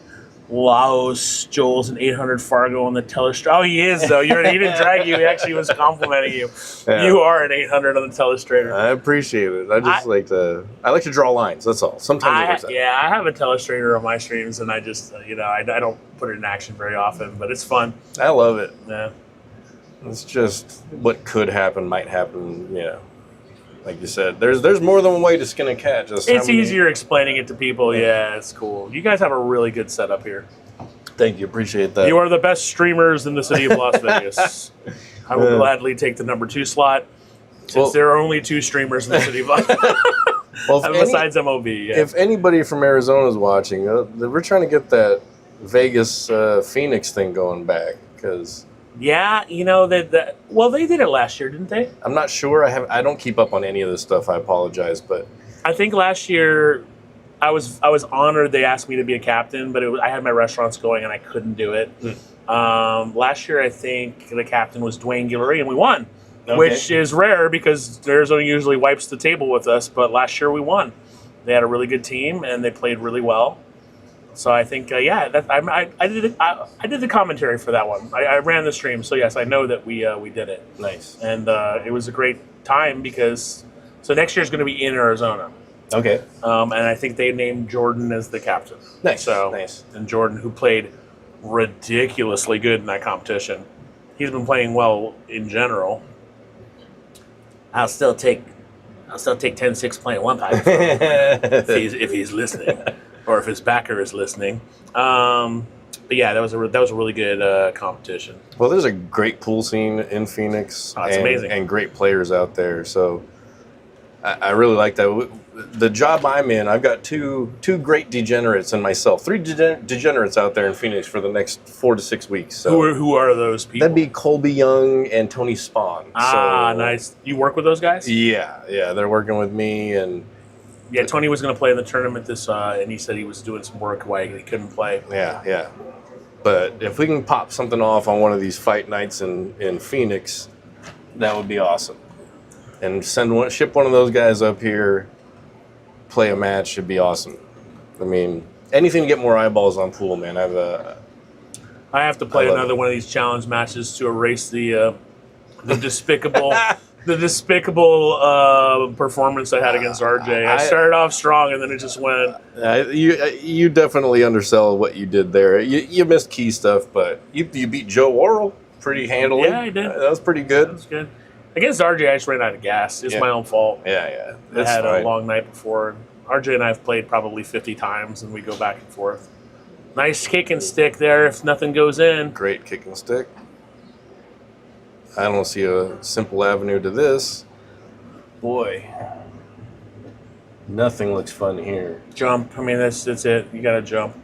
Laos, Joel's an 800 Fargo on the telestrator. Oh, he is, though. He didn't drag you. He actually was complimenting you. Yeah. You are an 800 on the telestrator. I appreciate it. I like to draw lines. That's all. Sometimes it works out. Yeah, I have a telestrator on my streams, and I just, I don't put it in action very often, but it's fun. I love it. Yeah. It's just what could happen might happen. Like you said, there's more than one way to skin a cat. Just It's easier explaining it to people. Yeah, it's cool. You guys have a really good setup here. Thank you, appreciate that. You are the best streamers in the city of Las Vegas. I will gladly take the number 2 slot, since there are only 2 streamers in the city of Las Vegas. Besides MOB. Yeah. If anybody from Arizona is watching, we're trying to get that Vegas Phoenix thing going back because. Yeah, well, they did it last year, didn't they? I'm not sure. I don't keep up on any of this stuff. I apologize, but I think last year I was honored they asked me to be a captain, but I had my restaurants going and I couldn't do it. Last year I think the captain was Dwayne Guillory and we won. which is rare because Arizona usually wipes the table with us. But last year we won. They had a really good team and they played really well. So I think, I did the commentary for that one. I ran the stream, so yes, I know that we did it. Nice. And it was a great time because next year's going to be in Arizona. Okay. And I think they named Jordan as the captain. Nice. So nice. And Jordan, who played ridiculously good in that competition, he's been playing well in general. I'll still take 10-6 playing one time if he's listening, or if his backer is listening. But yeah, that was a really good competition. Well, there's a great pool scene in Phoenix. Oh, it's amazing. And great players out there. So I really like that. The job I'm in, I've got two great degenerates and myself. 3 degenerates out there in Phoenix for the next 4 to 6 weeks. So Who are those people? that'd be Colby Young and Tony Spahn. Nice. You work with those guys? Yeah, they're working with me, and Yeah, Tony was going to play in the tournament and he said he was doing some work while he couldn't play. yeah. But if we can pop something off on one of these fight nights in Phoenix, that would be awesome. And ship one of those guys up here, play a match should be awesome. I mean, anything to get more eyeballs on pool, man. I have to play another one of these challenge matches to erase the despicable performance I had against RJ. I started off strong and then it just went. You definitely undersell what you did there. You missed key stuff, but you beat Joe Worrell pretty handily. Yeah, I did. That was pretty good. That was good. Against RJ, I just ran out of gas. It's my own fault. Yeah. I had a long night before. RJ and I have played probably 50 times, and we go back and forth. Nice kick and stick there if nothing goes in. Great kick and stick. I don't see a simple avenue to this. Boy, nothing looks fun here. Jump. I mean, that's it. You got to jump.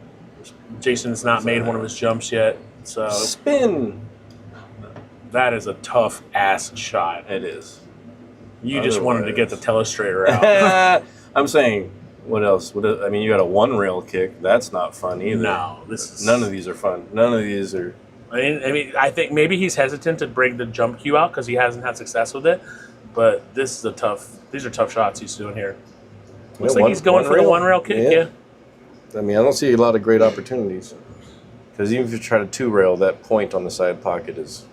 Jason's not made one of his jumps yet, so Spin. that is a tough ass shot. It is. You just wanted to get the telestrator out. I'm saying, what else? I mean, you got a 1-rail kick. That's not fun either. No, None of these are fun. None of these are. I think maybe he's hesitant to bring the jump cue out because he hasn't had success with it. But these are tough shots he's doing here. Looks like he's going for the 1-rail kick. Yeah. I mean, I don't see a lot of great opportunities. Because even if you try to 2-rail, that point on the side pocket is.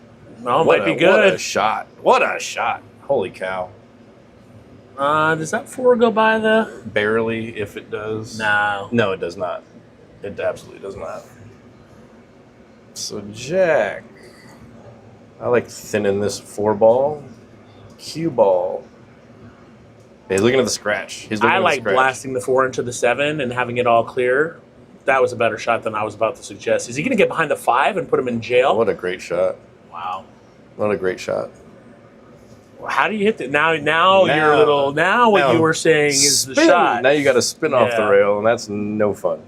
No, it might be good. What a shot! What a shot! Holy cow! Does that 4 go by the? Barely, if it does. No. No, it does not. It absolutely does not. So Jack, I like thinning this 4-ball, cue ball. He's looking at the scratch. I like blasting the 4 into the 7 and having it all clear. That was a better shot than I was about to suggest. Is he going to get behind the 5 and put him in jail? What a great shot! Wow. What a great shot! How do you hit that? Now you're a little. Now what you were saying is the shot. Now you got to spin off the rail, and that's no fun.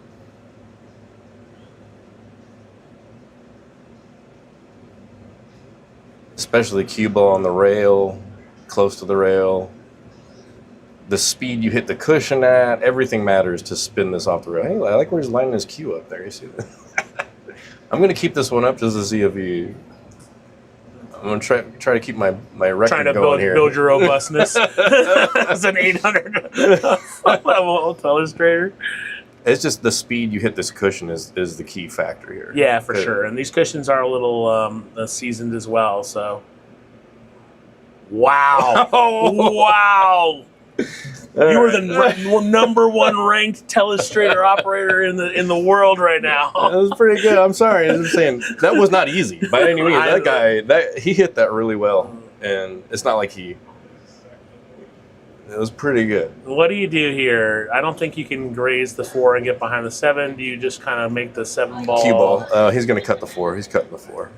Especially cue ball on the rail, close to the rail. The speed you hit the cushion at, everything matters to spin this off the rail. Hey, I like where he's lining his cue up there. You see that? I'm going to keep this one up just to see if he. I'm going to try to keep my record going here. Build your robustness as an 800 level telestrator. It's just the speed you hit this cushion is the key factor here. Yeah, for sure. And these cushions are a little seasoned as well. So, wow, wow. You are the number 1 ranked telestrator operator in the world right now. That was pretty good. I'm sorry. I'm saying that was not easy by any means. That guy, he hit that really well, and it's not like it was pretty good. What do you do here? I don't think you can graze the 4 and get behind the 7. Do you just kind of make the 7 ball? Cue ball. He's going to cut the 4. He's cutting the 4.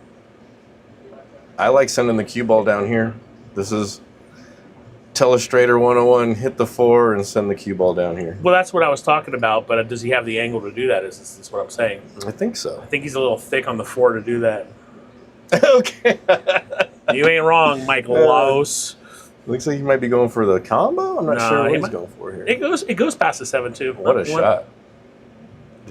I like sending the cue ball down here. This is telestrator 101. Hit the 4 and send the cue ball down here. Well, that's what I was talking about. But does he have the angle to do that? Is what I'm saying? I think so. I think he's a little thick on the 4 to do that. Okay. You ain't wrong, Michael Laos. Looks like he might be going for the combo. I'm not sure what he's going for here. It goes past the 7 too. What a shot!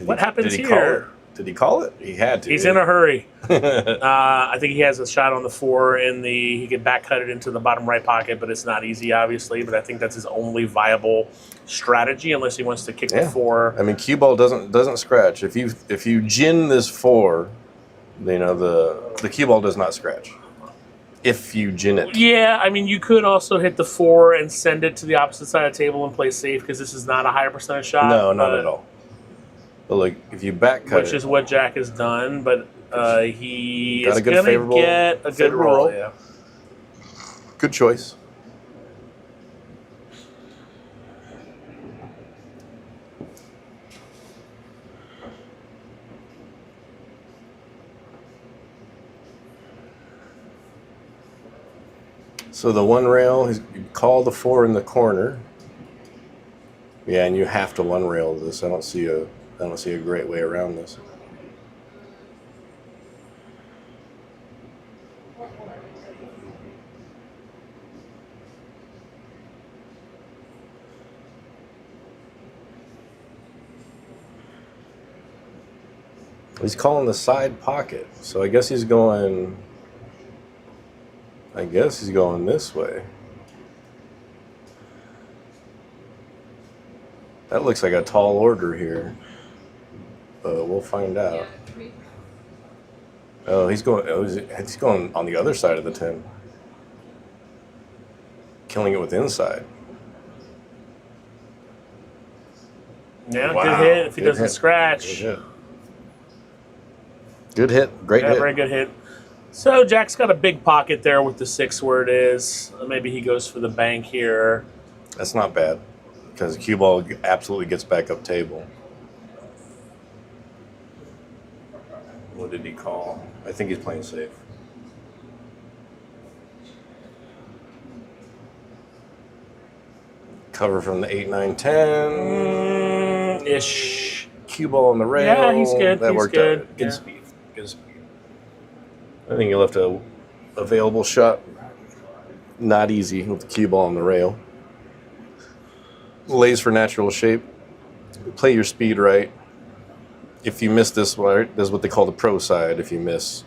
What happens here? Did he call it? He had to. He's in a hurry. I think he has a shot on the 4 he could back cut it into the bottom right pocket, but it's not easy, obviously. But I think that's his only viable strategy, unless he wants to kick the 4. I mean, cue ball doesn't scratch. If you gin this 4, the cue ball does not scratch. If you gin it. Yeah, I mean, you could also hit the 4 and send it to the opposite side of the table and play safe because this is not a higher percentage shot. No, not at all. But like, if you back cut which is what Jack has done, but he Got is a good going to favorable- get a good favorable roll. roll. Yeah. Good choice. So the 1 rail, you call the 4 in the corner. Yeah, and you have to 1 rail this. I don't see a great way around this. He's calling the side pocket, so I guess he's going this way. That looks like a tall order here, but we'll find out. Oh, he's going on the other side of the 10, killing it with inside. Yeah, Wow. good hit if he Good doesn't hit. scratch. Good hit, great Yeah, hit. very good hit. So Jack's got a big pocket there with the 6 where it is. Maybe he goes for the bank here. That's not bad, because cue ball absolutely gets back up table. What did he call? I think he's playing safe. Cover from the 8, 9, 10. Ish. Cue ball on the rail. Yeah, he's good. That He's worked good. out. Good Yeah. speed. Good speed. I think he left a available shot. Not easy with the cue ball on the rail. Lays for natural shape. Play your speed right. If you miss this one, this is what they call the pro side. If you miss.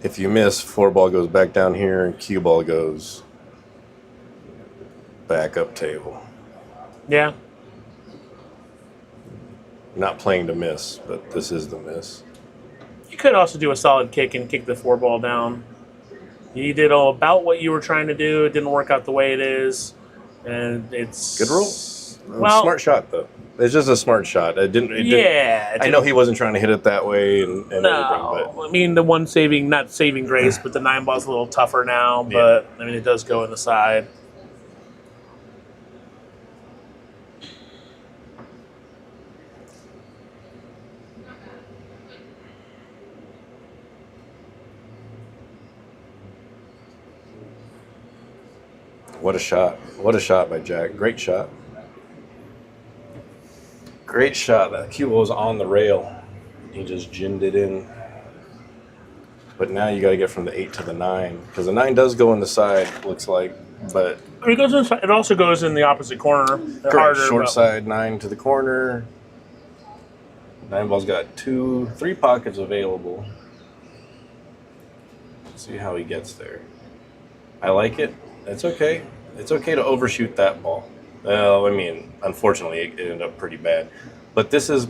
If you miss, 4 ball goes back down here, and cue ball goes back up table. Yeah. Not playing to miss, but this is the miss. You could also do a solid kick and kick the 4 ball down. You did all about what you were trying to do. It didn't work out the way it is. And it's... Good roll. Well, Smart shot, though. It's just a smart shot. It didn't. yeah. I know he wasn't trying to hit it that way and everything, No, but I mean the one saving, not saving grace, but the 9 ball's a little tougher now. But I mean it does go in the side. what a shot! What a shot by Jack! Great shot! Great shot. That cue ball was on the rail. He just ginned it in. But now you got to get from the 8 to the 9 because the 9 does go in the side. Looks like, but I mean, it goes inside. It also goes in the opposite corner. Harder, short but- side 9 to the corner. 9 ball's got 3 pockets available. Let's see how he gets there. I like it. It's okay. It's okay to overshoot that ball. Well, I mean, unfortunately, it ended up pretty bad. But this is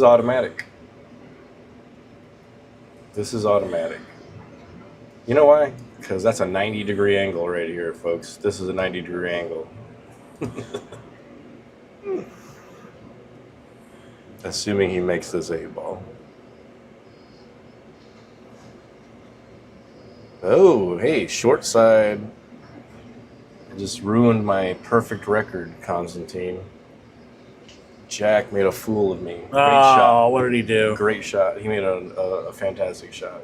automatic. This is automatic. You know why? Because that's a 90-degree angle right here, folks. This is a 90-degree angle. Assuming he makes this 8 ball. Oh, hey, short side. Just ruined my perfect record, Constantine. Jack made a fool of me. Great shot. What did he do? Great shot. He made a fantastic shot.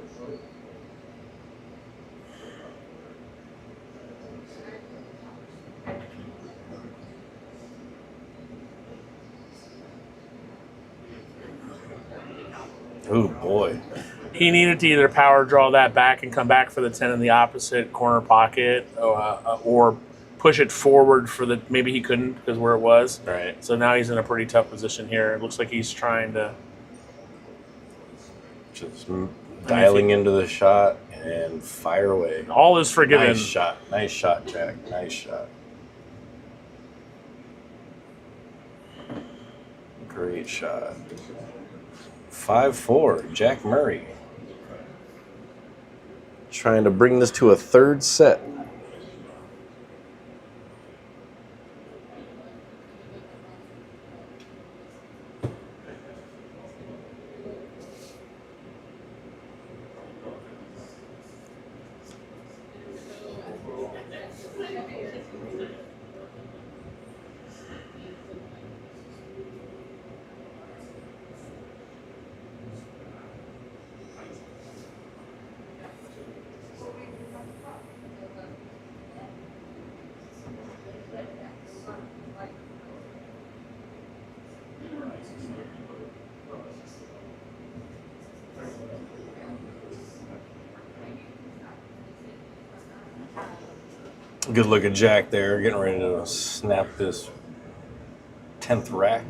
Oh, boy. He needed to either power draw that back and come back for the 10 in the opposite corner pocket, or push it forward for the. Maybe he couldn't because where it was. Right. So now he's in a pretty tough position here. It looks like he's trying to. Just dialing into the shot and fire away. All is forgiven. Nice shot. Nice shot, Jack. Nice shot. Great shot. 5-4, Jack Murray. Trying to bring this to a third set. Good look at Jack there, getting ready to snap this 10th rack.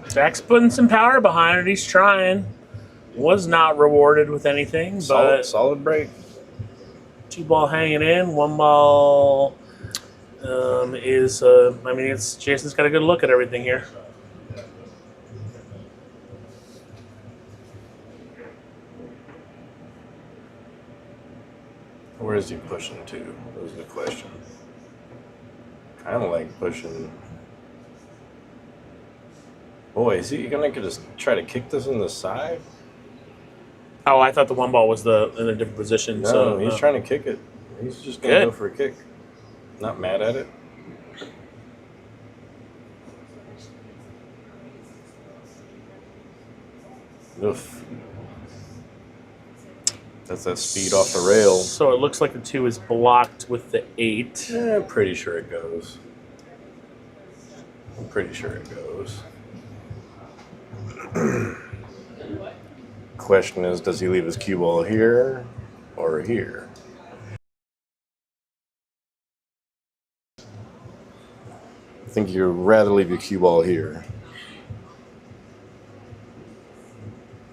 Jack's putting some power behind it. He's trying. Was not rewarded with anything, but Solid break. 2-ball hanging in. 1-ball is. I mean, it's Jason's got a good look at everything here. Where is he pushing to? Was the question. Kind of like pushing. Boy, is he gonna just try to kick this in the side? Oh, I thought the 1-ball was in a different position. No, so he's trying to kick it. He's just gonna Good. go for a kick. Not mad at it. Oof. That's that speed off the rail. So it looks like the 2 is blocked with the 8. Yeah, I'm pretty sure it goes. I'm pretty sure it goes. Question is, does he leave his cue ball here or here? I think you'd rather leave your cue ball here.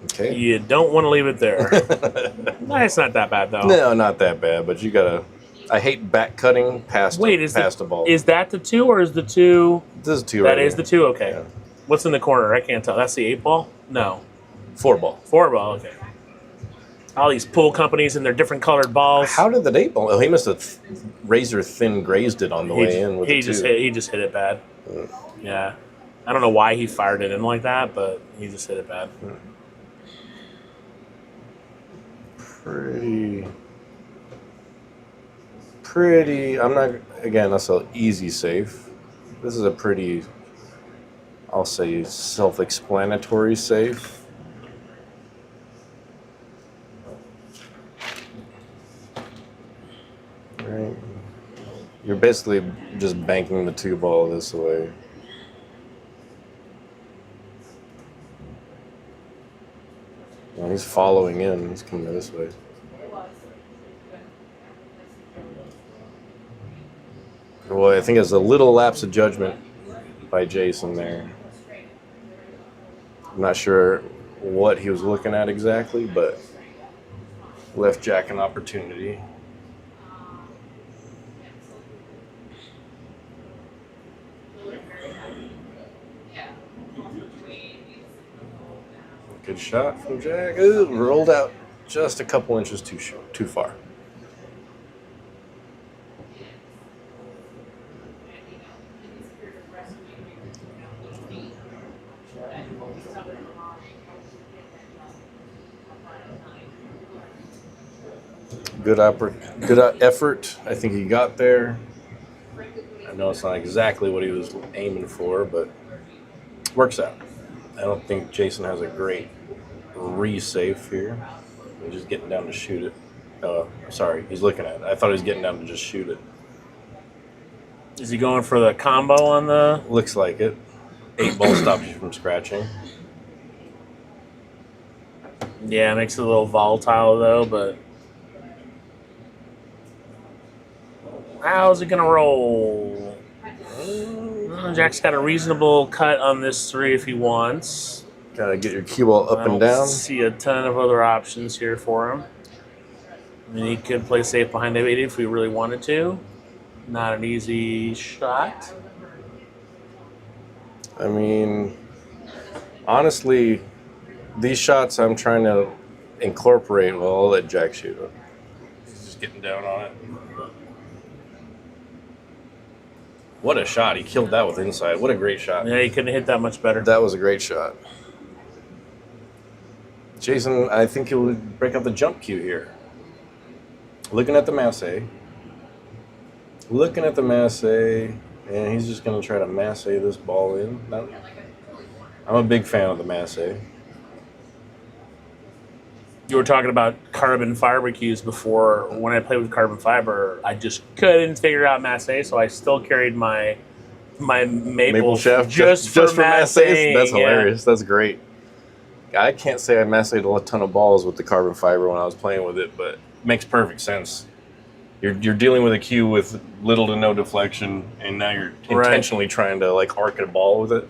Okay. You don't want to leave it there. It's not that bad though. No, not that bad, but you gotta. I hate back cutting past the ball. Is that the 2 or is the 2? This is 2 That right is here. the 2. Okay. Yeah. What's in the corner? I can't tell. That's the 8-ball. No, 4-ball. 4-ball. Okay. All these pool companies and their different colored balls. How did the 8-ball? Oh, he must have razor thin grazed it on the way in with he the just 2. hit it bad. Yeah, I don't know why he fired it in like that, but he just hit it bad. Pretty. I'm not. Again, that's an easy safe. This is a pretty. I'll say self-explanatory safe. Right. You're basically just banking the 2-ball this way. Well, he's following in. He's coming this way. Well, I think it's a little lapse of judgment by Jason there. I'm not sure what he was looking at exactly, but left Jack an opportunity. Good shot from Jack. Ooh, rolled out just a couple inches too far. Good effort. I think he got there. I know it's not exactly what he was aiming for, but works out. I don't think Jason has a great re-safe here. He's just getting down to shoot it. Sorry, he's looking at it. I thought he was getting down to just shoot it. Is he going for the combo on the? Looks like it. 8-ball stops you from scratching. Yeah, it makes it a little volatile though, but how's it gonna roll? Jack's got a reasonable cut on this 3 if he wants. Gotta get your cue ball I up don't and down. see a ton of other options here for him. I mean, he could play safe behind the 80 if we really wanted to. Not an easy shot. I mean, honestly, these shots I'm trying to incorporate. Well, I'll let Jack shoot it. He's just getting down on it. What a shot. He killed that with inside. What a great shot. Yeah, he couldn't hit that much better. That was a great shot. Jason, I think he'll break out the jump cue here. Looking at the masse. Looking at the masse. And he's just going to try to masse this ball in. I'm a big fan of the masse. You were talking about carbon fiber cues before. When I played with carbon fiber, I just couldn't figure out masse, so I still carried my maple shaft just for masse. That's hilarious. That's great. I can't say I massed a ton of balls with the carbon fiber when I was playing with it, but It makes perfect sense. You're dealing with a cue with little to no deflection, and now you're intentionally trying to like arc a ball with it.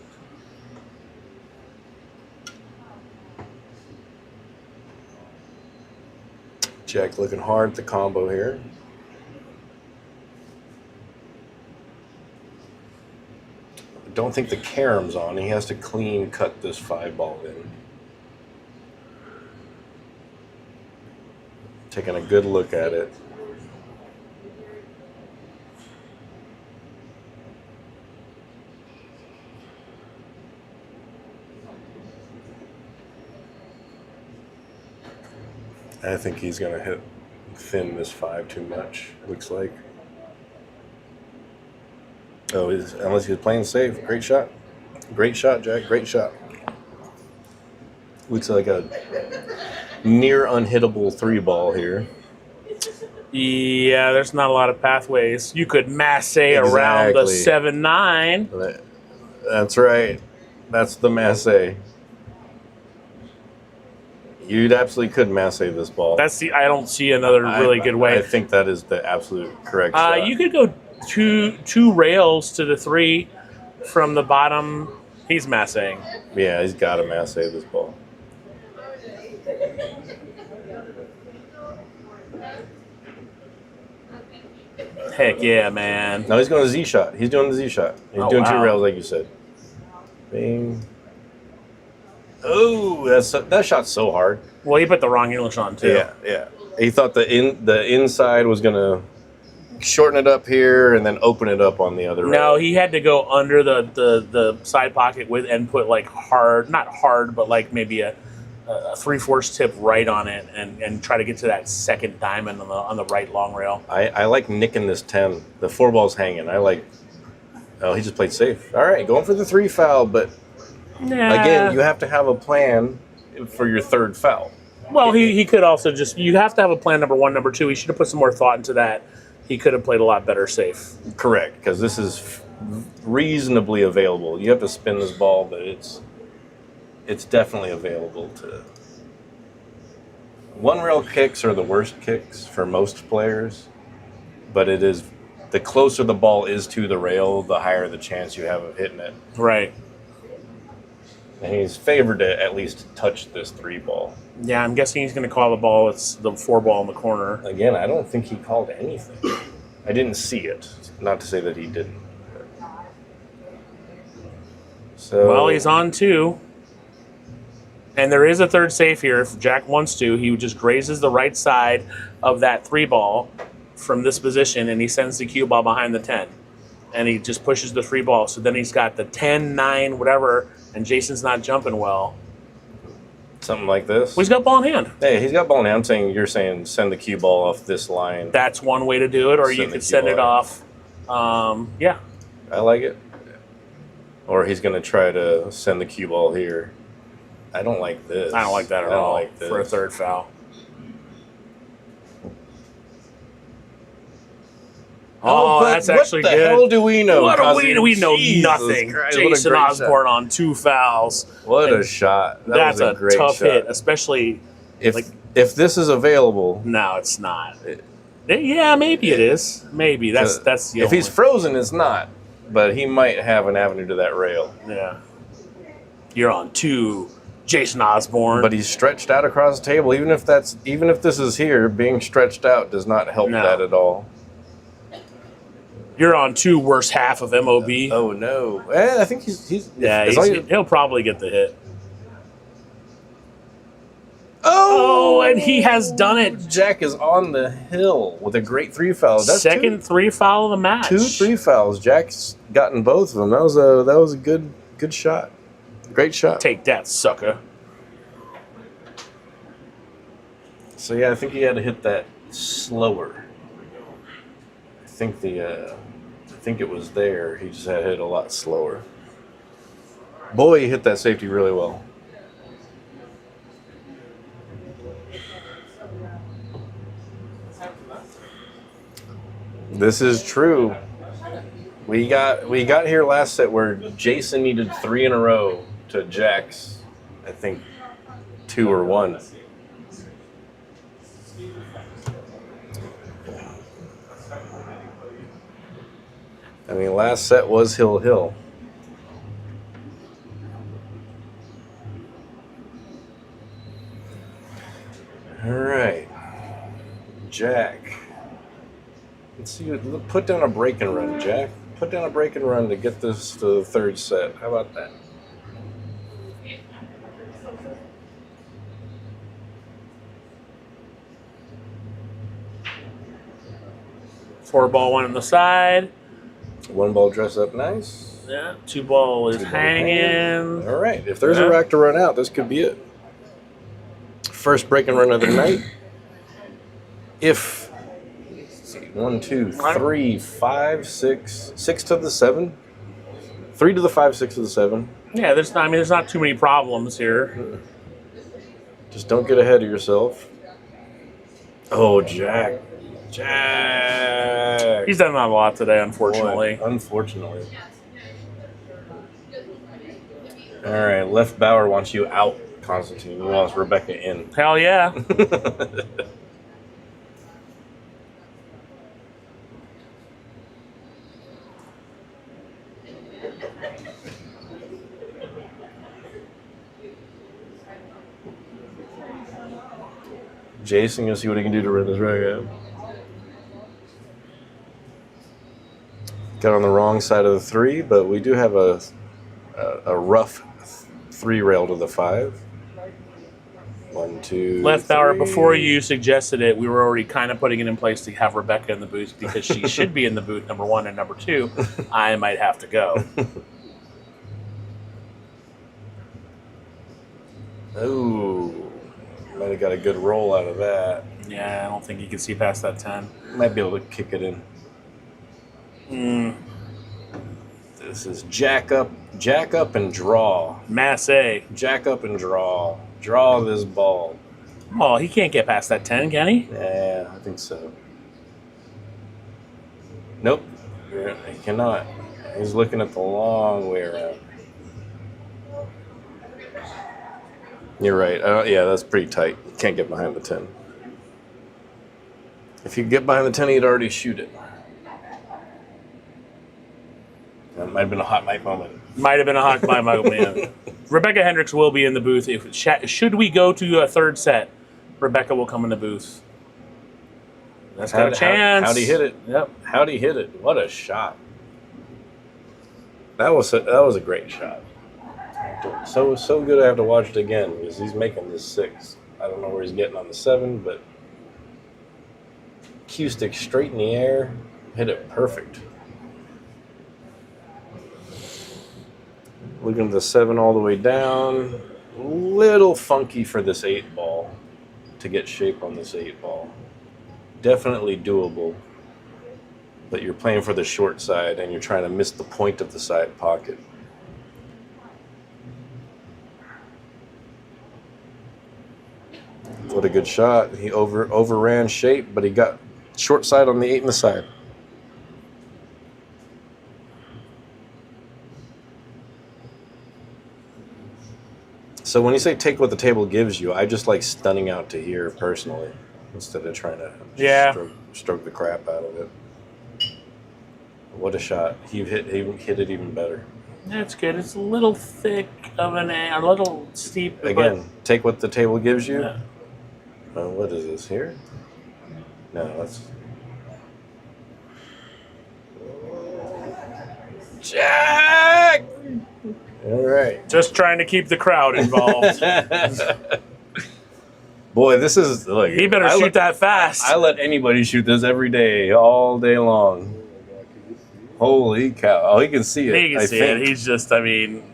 Jack looking hard at the combo here. I don't think the carom's on. He has to clean cut this 5-ball in. Taking a good look at it. I think he's going to hit thin this 5 too much, looks like. Oh, unless he's playing safe. Great shot. Great shot, Jack. Great shot. Looks like a near unhittable 3-ball here. Yeah, there's not a lot of pathways. You could masse around the 7-9. That's right. That's the masse. You absolutely could masse this ball. I don't see another really good way. I think that is the absolute correct shot. You could go two rails to the 3 from the bottom. He's massing. Yeah, he's got to masse this ball. Heck yeah, man. No, he's going to Z shot. He's doing the Z shot. He's doing 2 rails like you said. Bing. Oh, that shot's so hard. Well, he put the wrong English on too. Yeah. He thought the inside was gonna shorten it up here and then open it up on the other. No, rail. he had to go under the side pocket and put like not hard, but like maybe a 3/4 tip right on it and try to get to that second diamond on the right long rail. I like nicking this 10. The 4-ball's hanging. Oh, he just played safe. All right, going for the 3 foul, but. Nah. Again, you have to have a plan for your 3rd foul. Well, he could also you have to have a plan number 1, number 2. He should have put some more thought into that. He could have played a lot better safe. Correct, because this is reasonably available. You have to spin this ball, but it's definitely available to. 1-rail kicks are the worst kicks for most players, but it is the closer the ball is to the rail, the higher the chance you have of hitting it. Right. And he's favored to at least touch this 3-ball. Yeah, I'm guessing he's going to call the ball. It's the 4-ball in the corner. Again, I don't think he called anything. I didn't see it. Not to say that he didn't. So, Well, he's on 2. And there is a 3rd safe here. If Jack wants to, he just grazes the right side of that 3-ball from this position, and he sends the cue ball behind the 10. And he just pushes the 3-ball. So then he's got the 10, 9, whatever, and Jason's not jumping well. something like this. Well, he's got ball in hand. Hey, he's got ball in hand. You're saying send the cue ball off this line. That's one way to do it, or you could send it off. Yeah. I like it. Or he's going to try to send the cue ball here. I don't like this. I don't like that at all for a 3rd foul. Oh, that's actually good. What the hell do we know? What do we know? We know Jesus nothing. Christ, what a Jason great Osborn shot. on 2 fouls. What a shot. That's was a great tough shot. hit, especially If Like- if this is available, No, it's not. Yeah, maybe it is. Maybe that's the if only. he's frozen, it's not. But he might have an avenue to that rail. Yeah. You're on 2, Jason Osborn. But he's stretched out across the table. Even if this is here, being stretched out does not help No. that at all. You're on 2, worst half of MOB. Oh no! I think he's Yeah, as long as- he'll probably get the hit. oh, Oh, and he has done it. Jack is on the hill with a great 3 foul. That's Second 3 foul of the match. 2 3 fouls. Jack's gotten both of them. That was a good shot. Great shot. Take that, sucker. So yeah, I think he had to hit that slower. I think it was there. He just had to hit a lot slower. Boy, he hit that safety really well. This is true. We got here last set where Jason needed 3 in a row to Jack's, I think, 2 or 1. I mean, last set was Hill. All right, Jack. Let's see. Put down a break and run, Jack. Put down a break and run to get this to the 3rd set. How about that? Four ball, 1 on the side. 1 ball dress up nice. Yeah. 2 ball is 2 ball hanging. All right. If there's Yeah. a rack to run out, this could be it. First break and run of the night. If let's see, 1, 2, 3, 5, 6, 6 to the 7, 3 to the 5, 6 to the 7. Yeah, there's not too many problems here. Just don't get ahead of yourself. Oh, Jack. Jack. He's done that a lot today, unfortunately. Boy, unfortunately. All right, left Bauer wants you out, Constantine. He wants Rebecca in. Hell yeah. Jason, gonna see what he can do to run this rack out. Got on the wrong side of the 3, but we do have a rough 3 rail to the 5. 1, 2. Left Bauer, 3. before you suggested it, we were already kind of putting it in place to have Rebecca in the booth because she should be in the booth, number 1, and number 2, I might have to go. Oh, might have got a good roll out of that. Yeah, I don't think you can see past that 10. Might be able to kick it in. This is jack up and draw. Mass A. Jack up and draw. Draw this ball. Oh, he can't get past that 10, can he? Yeah, I think so. Nope, he cannot. He's looking at the long way around. You're right. Yeah, that's pretty tight. Can't get behind the 10. If you get behind the 10, he'd already shoot it. That might have been a hot mic moment. Might have been a hot by my man. Rebecca Hendricks will be in the booth. Should we go to a 3rd set, Rebecca will come in the booth. That's got a chance. How'd he hit it? Yep. How'd he hit it? What a shot. That was a great shot. So good I have to watch it again because he's making this 6. I don't know where he's getting on the 7, but cue stick straight in the air, hit it perfect. Looking at the 7 all the way down. Little funky for this 8 ball to get shape on this 8 ball. Definitely doable, but you're playing for the short side and you're trying to miss the point of the side pocket. What a good shot. He overran shape, but he got short side on the 8 and the side. So when you say take what the table gives you, I just like stunning out to here personally instead of trying to stroke the crap out of it. What a shot. He hit it even better. That's good. It's a little thick of a little steep. Again, take what the table gives you. Yeah. What is this here? No, that's... Jack! All right. Just trying to keep the crowd involved. Boy, this is... Look, He better shoot that fast. I let anybody shoot this every day, all day long. Holy cow. Oh, he can see it. He can see it. He's just,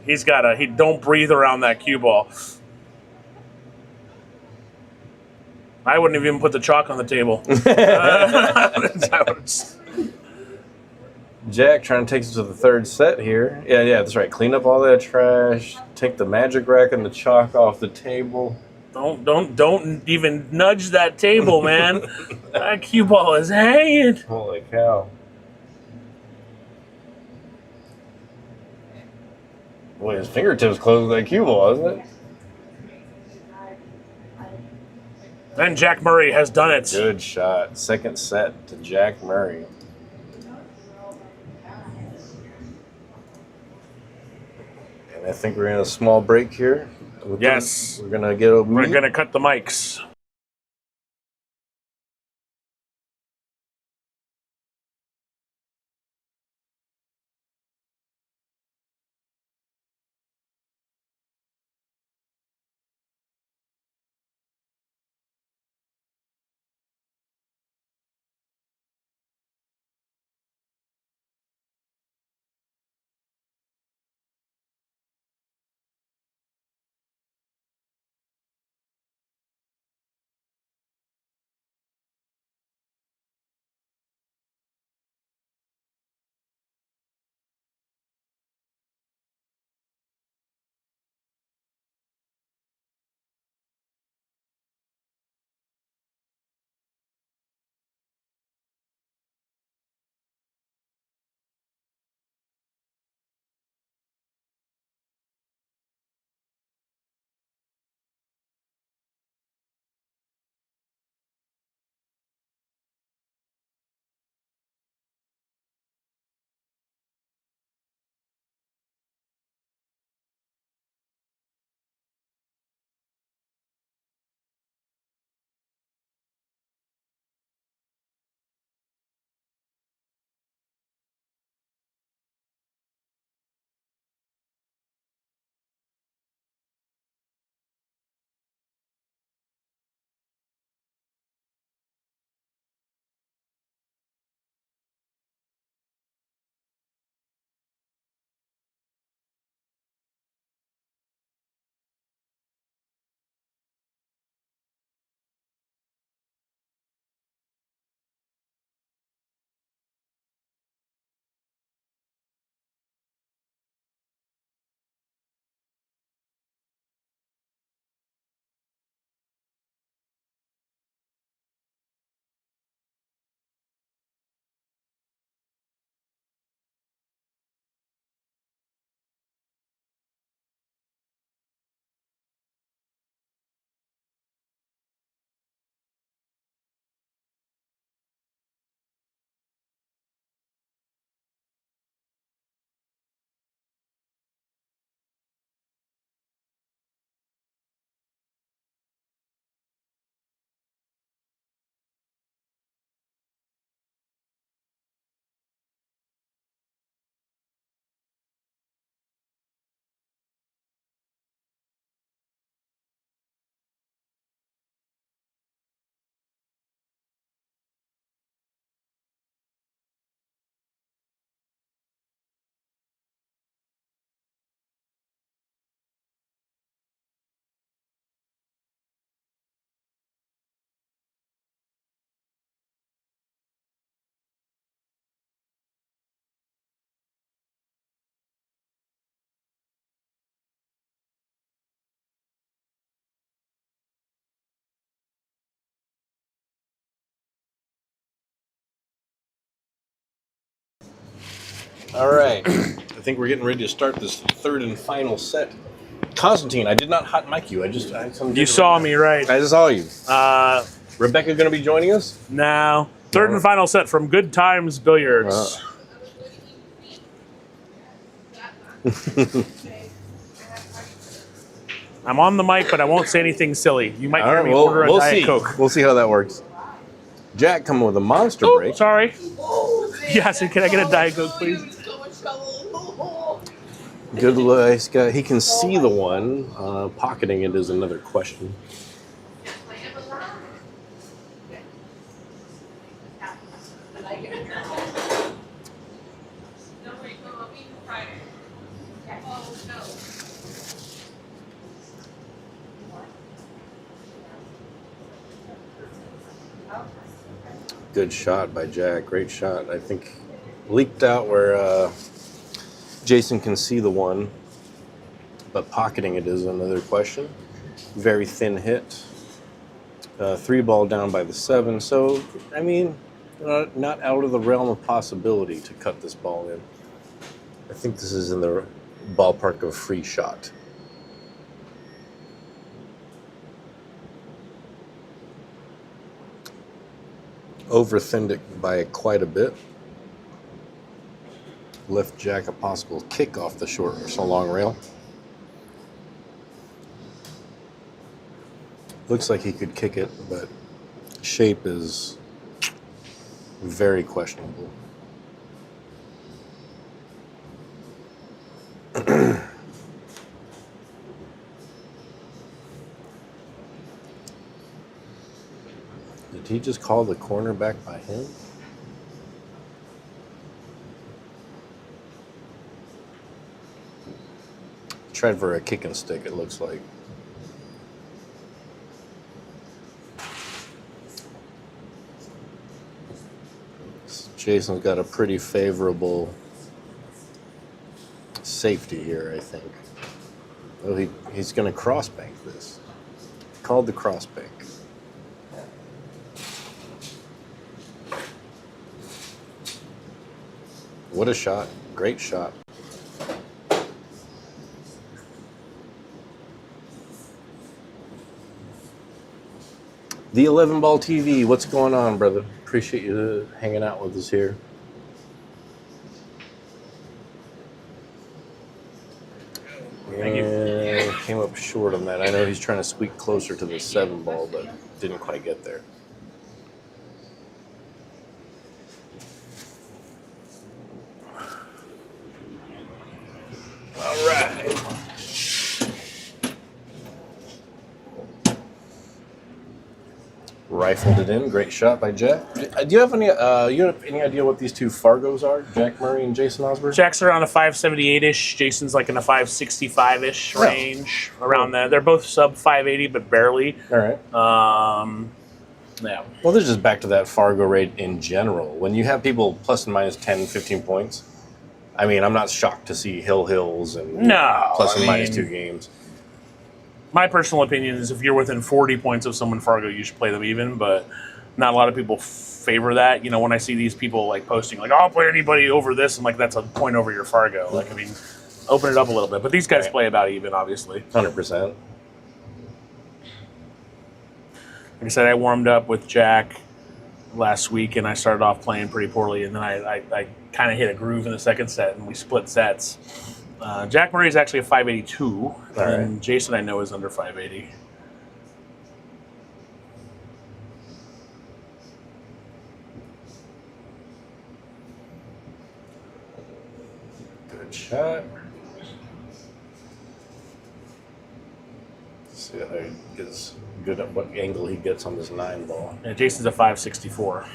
he's got he don't breathe around that cue ball. I wouldn't have even put the chalk on the table. Jack trying to take us to the third set here. Yeah, that's right. Clean up all that trash. Take the magic rack and the chalk off the table. Don't even nudge that table, man. That cue ball is hanging. Holy cow. Boy, his fingertips close to that cue ball, isn't it? And Jack Murray has done it. Good shot. Second set to Jack Murray. And I think we're in a small break here. Yes. We're gonna get a We're gonna cut the mics. All right. I think we're getting ready to start this third and final set Constantine, I did not hot mic you. I had some You saw me, right? I just saw you. Uh, Rebecca going to be joining us? now, third and final set from Goodtimez Billiards. I'm on the mic, but I won't say anything silly. You might All hear right, me order a we'll Diet see. Coke. We'll see how that works. Jack coming with a monster Oh, break. sorry. Yeah, so can I get a Diet Coke, please? Good luck. He can see the one. Pocketing it is another question. Good shot by Jack. Great shot. I think leaked out where Jason can see the one, but pocketing it is another question. Very thin hit. 3-ball down by the 7. So, I mean, not out of the realm of possibility to cut this ball in. I think this is in the ballpark of free shot. Over-thinned it by quite a bit. Left Jack a possible kick off the short or so long rail. Looks like he could kick it, but shape is very questionable. Did he just call the corner back by him? Tried for a kick and stick, it looks like. Jason's got a pretty favorable safety here, I think. Oh, he's going to cross bank this. Called the cross bank. What a shot. Great shot. The 11 Ball TV, what's going on, brother? Appreciate you hanging out with us here. Thank you. Came up short on that. I know he's trying to squeak closer to the 7 ball, but didn't quite get there. All right. Rifled it in. Great shot by Jack. Do you have any idea what these two Fargos are? Jack Murray and Jason Osborn? Jack's around a 578-ish. Jason's like in a 565-ish range, around that. They're both sub 580, but barely. All right. Yeah. Well, this is just back to that Fargo rate in general. When you have people plus and minus 10, 15 points, I mean, I'm not shocked to see hills and plus and minus 2 games. My personal opinion is if you're within 40 points of someone Fargo, you should play them even, but not a lot of people favor that. You know, when I see these people like posting, like, I'll play anybody over this, I'm like, that's a point over your Fargo. Like, I mean, open it up a little bit. But these guys play about even, obviously. 100%. Like I said, I warmed up with Jack last week, and I started off playing pretty poorly, and then I kind of hit a groove in the second set, and we split sets. Jack Murray is actually a 582, and Jason I know is under 580. Good shot. See how he gets good at what angle he gets on this 9 ball. Yeah, Jason's a 564.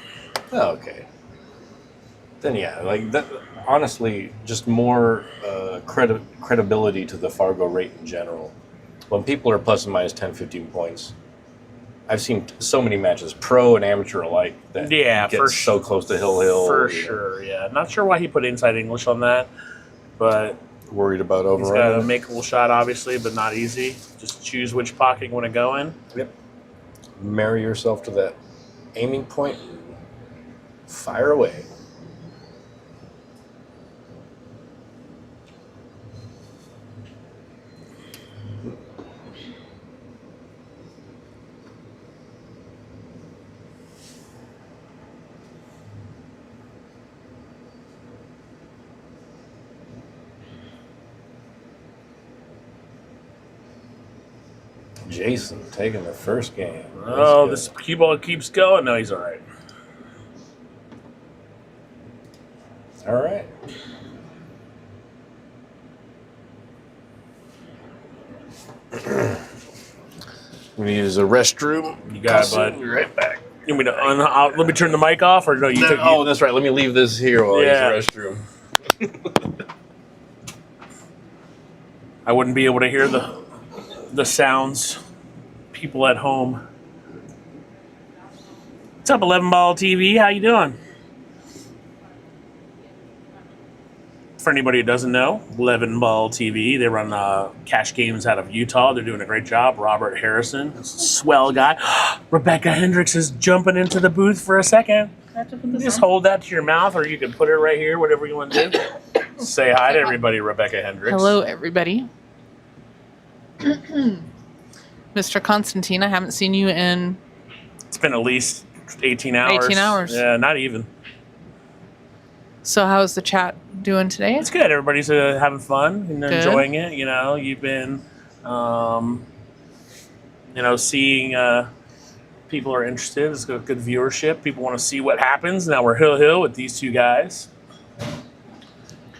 Oh, okay. Then yeah, like that. Honestly, just more credibility to the Fargo rate in general. When people are plus and minus 10, 15 points, I've seen so many matches, pro and amateur alike, that get so close to hill. For sure, yeah. Not sure why he put inside English on that, but worried about overrunning. He's got a makeable shot, obviously, but not easy. Just choose which pocket you want to go in. Yep. Marry yourself to that aiming point and fire away. Jason taking the first game. Oh, Let's this cue ball keeps going. No, he's all right. go. All right. I'm gonna use a restroom. You got it, bud. Be right back. You want me to let me turn the mic off, or no? You took. Oh, that's right. Let me leave this here while Yeah. I use the restroom. I wouldn't be able to hear the sounds. People at home. What's up, 11 Ball TV? How you doing? For anybody who doesn't know, 11 Ball TV, they run cash games out of Utah. They're doing a great job. Robert Harrison, swell guy. Rebecca Hendricks is jumping into the booth for a second. Just hold that to your mouth, or you can put it right here, whatever you want to do. Say hi to everybody, Rebecca Hendricks. Hello, everybody. Mr. Constantine, I haven't seen you in... It's been at least 18 hours. 18 hours. Yeah, not even. So how's the chat doing today? It's good. Everybody's having fun and Good. enjoying it. You know, you've been, seeing people are interested. It's got good viewership. People want to see what happens. Now we're hill with these two guys.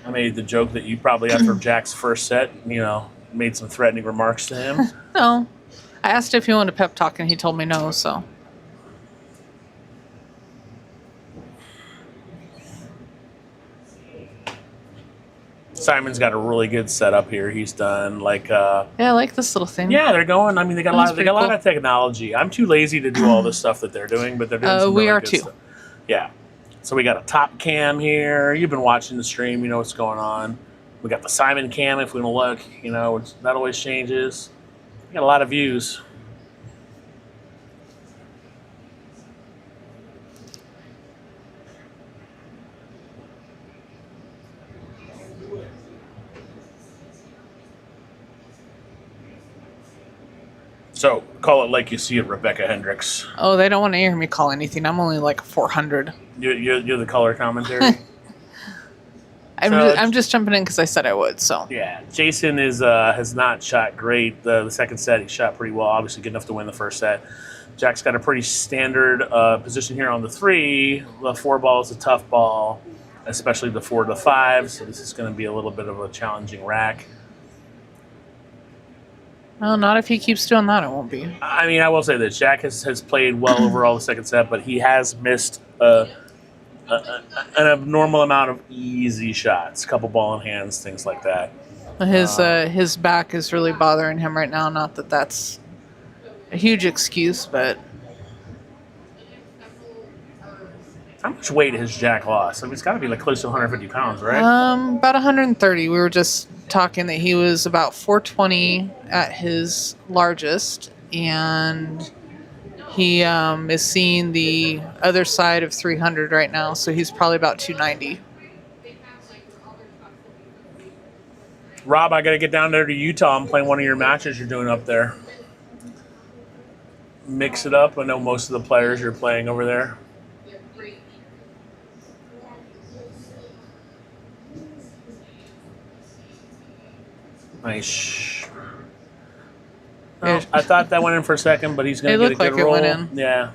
I made the joke that you probably, after Jack's first set, made some threatening remarks to him. No. I asked if he wanted a pep talk, and he told me no, so... Simon's got a really good setup here. He's done Yeah, I like this little thing. yeah, they're going. I mean, they got a lot. That's They got a lot pretty of technology. I'm too lazy to do all this stuff that they're doing, but they're doing. Some we really are good too. stuff. Yeah. So we got a top cam here. You've been watching the stream. You know what's going on. We got the Simon cam. If we want to look, that always changes. We got a lot of views. So call it like you see it, Rebecca Hendricks. Oh, they don't want to hear me call anything. I'm only like 400. You're the color commentary. I'm just jumping in because I said I would, so... Yeah, Jason has not shot great. The second set, he shot pretty well. Obviously, good enough to win the first set. Jack's got a pretty standard position here on the 3. The 4 ball is a tough ball, especially the 4 to 5. So this is going to be a little bit of a challenging rack. Well, not if he keeps doing that, it won't be. I mean, I will say this: Jack has played well overall the second set, but he has missed an abnormal amount of easy shots, couple ball in hands, things like that. His back is really bothering him right now. Not that that's a huge excuse, but How much weight has Jack lost? I mean, it's got to be like close to 150 pounds, right? about 130. We were just talking that he was about 420 at his largest, and he is seeing the other side of 300 right now, so he's probably about 290. Rob, I got to get down there to Utah and play one of your matches you're doing up there. Mix it up. I know most of the players you're playing over there. Nice. Oh, I thought that went in for a second, but he's going to get a good roll. It looked like it went in. Yeah.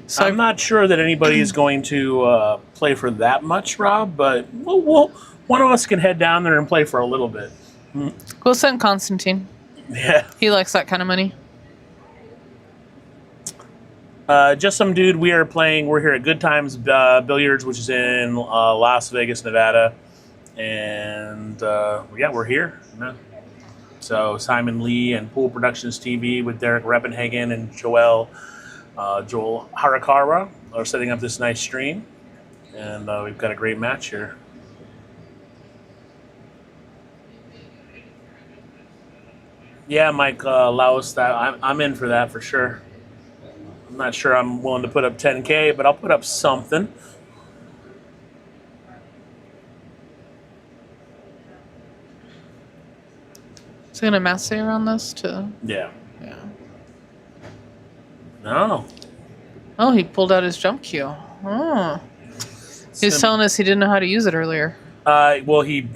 So I'm not sure that anybody is going to play for that much, Rob, but one of us can head down there and play for a little bit. We'll send Constantine. Yeah. He likes that kind of money. Just some dude. We're here at Goodtimez Billiards, which is in Las Vegas, Nevada. And we're here. Yeah. So Simon Lee and Pool Productions TV with Derek Reppenhagen and Joel Harakara are setting up this nice stream. And we've got a great match here. Yeah, Mike, allow us that. I'm in for that for sure. I'm not sure I'm willing to put up 10K, but I'll put up something. Is he going to mass around this too? Yeah. Yeah. No. Oh, he pulled out his jump cue. Oh. He's telling us he didn't know how to use it earlier. Well, he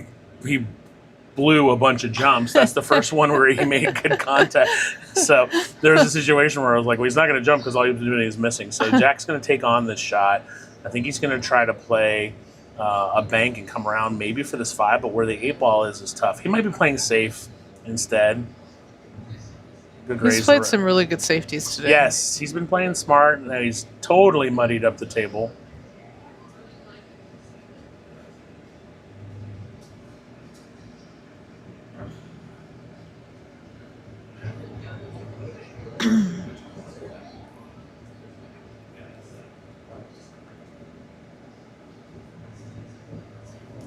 blew a bunch of jumps. That's the first one where he made good contact. So there was a situation where I was like, well, he's not going to jump because all he was doing is missing. So Jack's going to take on this shot. I think he's going to try to play a bank and come around maybe for this 5, but where the 8 ball is tough. He might be playing safe instead. Good He's raise played around. some really good safeties today. Yes, he's been playing smart, and he's totally muddied up the table.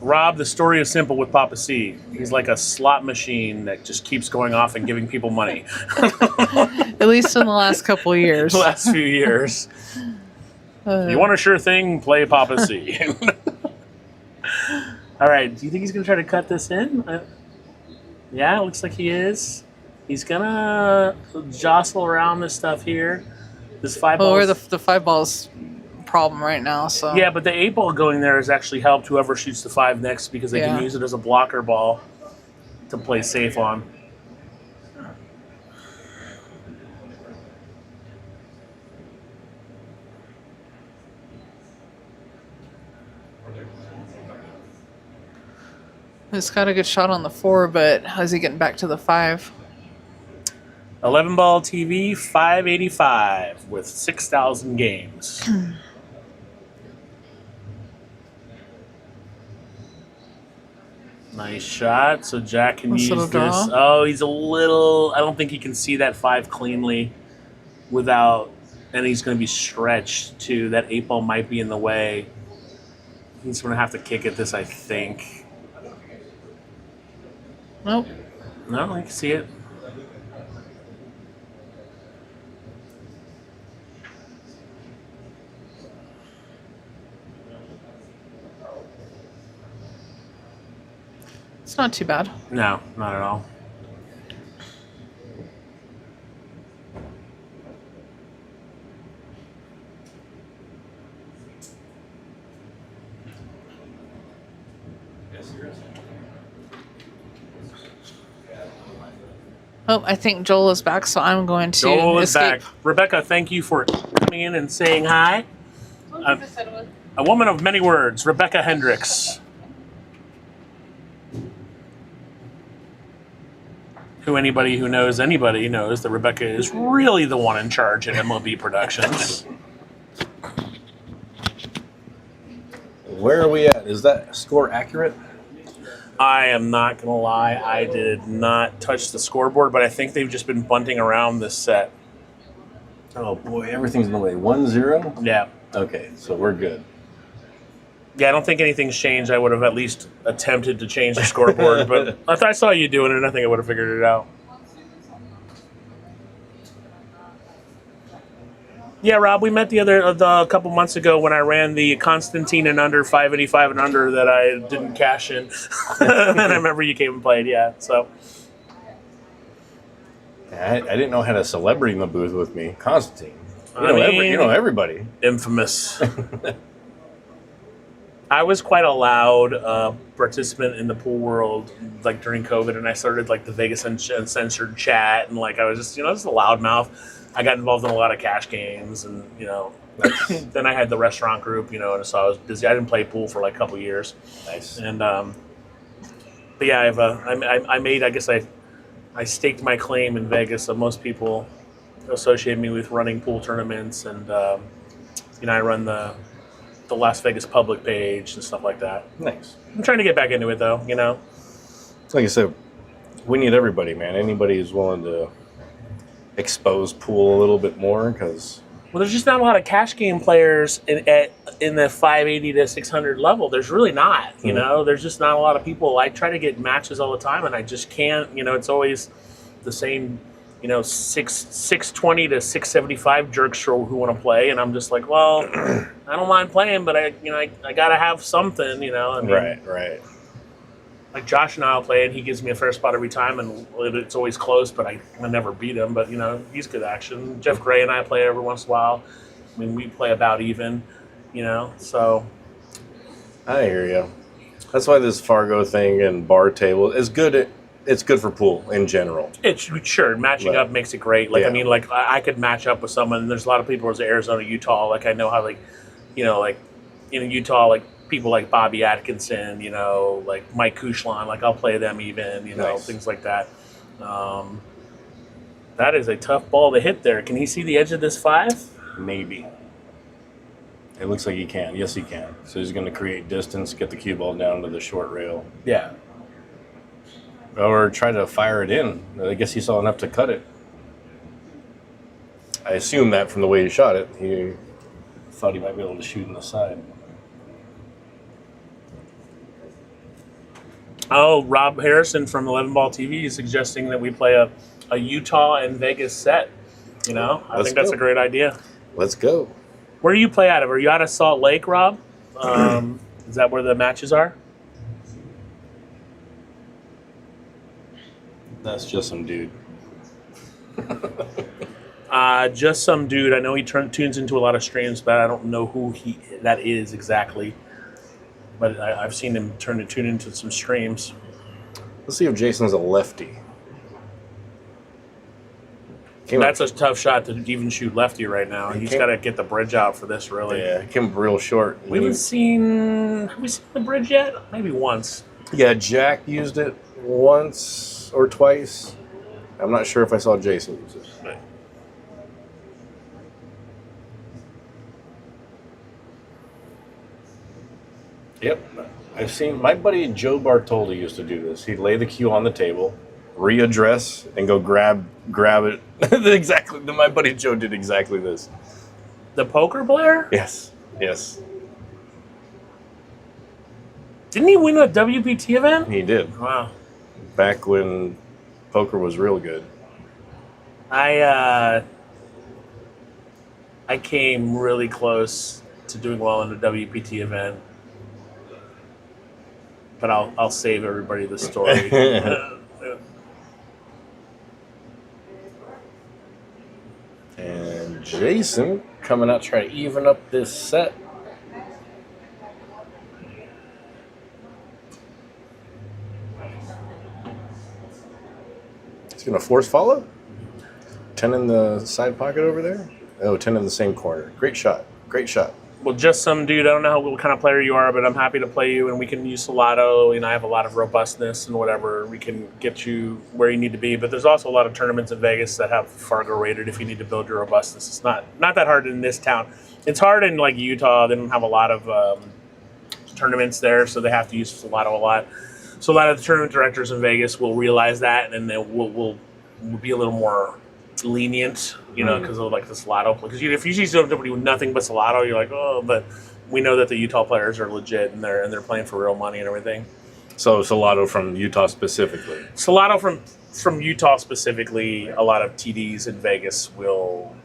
Rob, the story is simple with Papa C. He's like a slot machine that just keeps going off and giving people money. At least in the last couple of years. The last few years. You want a sure thing? Play Papa C. All right. Do you think he's going to try to cut this in? Yeah, it looks like he is. He's going to jostle around this stuff here. This 5 ball. Or the 5 ball's problem right now. So Yeah, but the 8 ball going there has actually helped whoever shoots the 5 next because they can use it as a blocker ball to play safe on. he's got a good shot on the 4, but how's he getting back to the 5? 11 ball TV, 585 with 6,000 games. Nice shot. So Jack can Nice use little this. draw. Oh, he's a little. I don't think he can see that 5 cleanly without. And he's going to be stretched too. That 8 ball might be in the way. He's going to have to kick at this, I think. Nope. No, I can see it. It's not too bad. No, not at all. Oh, I think Joel is back, so I'm going to Joel is escape. back. Rebecca, thank you for coming in and saying hi. A woman of many words, Rebecca Hendricks. Anybody who knows anybody knows that Rebecca is really the one in charge at MLB Productions. Where are we at? Is that score accurate? I am not going to lie. I did not touch the scoreboard, but I think they've just been bunting around this set. Oh boy, everything's in the way. 1-0? Yeah. Okay, so we're good. Yeah, I don't think anything's changed. I would have at least attempted to change the scoreboard, but if I saw you doing it, I think I would have figured it out. Yeah, Rob, we met a couple months ago when I ran the Constantine and under 585 and under that I didn't cash in, and I remember you came and played. Yeah, so I didn't know I had a celebrity in the booth with me, Constantine. You I know mean, everybody. Infamous. I was quite a loud participant in the pool world, like during COVID, and I started like the Vegas Uncensored chat, and like I was just, just a loudmouth. I got involved in a lot of cash games, and then I had the restaurant group, and so I was busy. I didn't play pool for like a couple years. Nice. And but yeah, I staked my claim in Vegas. So most people associate me with running pool tournaments, and I run the Las Vegas public page and stuff like that. Nice. I'm trying to get back into it though. Like I said, we need everybody, man. Anybody who's willing to expose pool a little bit more, because There's just not a lot of cash game players in the 580 to 600 level. There's really not. There's just not a lot of people. I try to get matches all the time, and I just can't. It's always the same. 620 to 675 jerks who want to play, and I'm just like, well, I don't mind playing, but I gotta have something. Right. Like Josh and I'll play, and he gives me a fair spot every time, and it's always close, but I never beat him. But he's good action. Jeff Gray and I play every once in a while. I mean, we play about even. So I hear you. That's why this Fargo thing and bar table is good. It's good for pool in general. It's sure matching Right. up makes it great. Like Yeah. I mean, like I could match up with someone. There's a lot of people who's Arizona, Utah. Like I know how like in Utah, like people like Bobby Atkinson, like Mike Kuchlan. Like I'll play them even, Nice. things like that. That is a tough ball to hit there. Can he see the edge of this 5? Maybe. It looks like he can. Yes, he can. So he's going to create distance, get the cue ball down to the short rail. Yeah. Or try to fire it in. I guess he saw enough to cut it. I assume that from the way he shot it. He thought he might be able to shoot in the side. Oh, Rob Harrison from 11 Ball TV is suggesting that we play a Utah and Vegas set. I Let's think that's go. a great idea. Let's go. Where do you play out of? Are you out of Salt Lake, Rob? Is that where the matches are? That's just some dude. Just some dude. I know he tunes into a lot of streams, but I don't know who that is exactly. But I've seen him tune into some streams. Let's see if Jason's a lefty. That's a tough shot to even shoot lefty right now. He's got to get the bridge out for this, really. Yeah, it came real short. Have we seen the bridge yet? Maybe once. Yeah, Jack used it once or twice. I'm not sure if I saw Jason use it. Right. Yep. I've seen my buddy Joe Bartoli used to do this. He'd lay the cue on the table, Readdress and go grab it. Exactly. My buddy Joe did exactly this. The poker player? Yes. Yes. Didn't he win a WPT event? He did. Wow. Back when poker was real good. I came really close to doing well in a WPT event, but I'll save everybody the story. And Jason coming out trying to even up this set. He's going to force follow. 10 in the side pocket over there. Oh, 10 in the same corner. Great shot. Great shot. Well, just some dude. I don't know what kind of player you are, but I'm happy to play you, and we can use Salato. I have a lot of robustness and whatever. We can get you where you need to be. But there's also a lot of tournaments in Vegas that have Fargo rated if you need to build your robustness. It's not that hard in this town. It's hard in like Utah. They don't have a lot of tournaments there, so they have to use Salato a lot. So a lot of the tournament directors in Vegas will realize that, and then they will be a little more lenient, because of like the Salato. Because if you see somebody with nothing but Salato, you're like, oh. But we know that the Utah players are legit, and they're playing for real money and everything. So Salato from Utah specifically. Salato from Utah specifically, a lot of TDs in Vegas will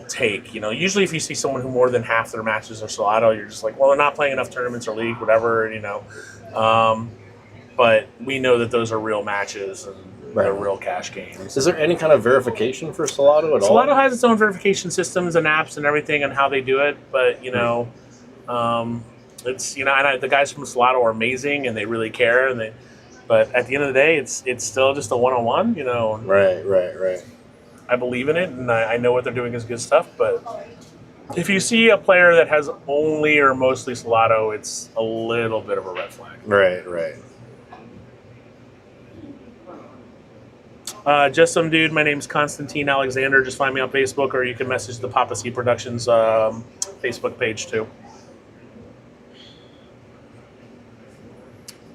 take. Usually if you see someone who more than half their matches are Salato, you're just like, well, they're not playing enough tournaments or league, whatever. But we know that those are real matches and they're real cash games. Is there any kind of verification for Salato at all? Salato has its own verification systems and apps and everything and how they do it, but it's and the guys from Salato are amazing and they really care but at the end of the day, it's still just a one-on-one. Right. I believe in it and I know what they're doing is good stuff, but if you see a player that has only or mostly Salato, it's a little bit of a red flag. Right. Just some dude. My name's Constantine Alexander. Just find me on Facebook, or you can message the Papa C Productions Facebook page too.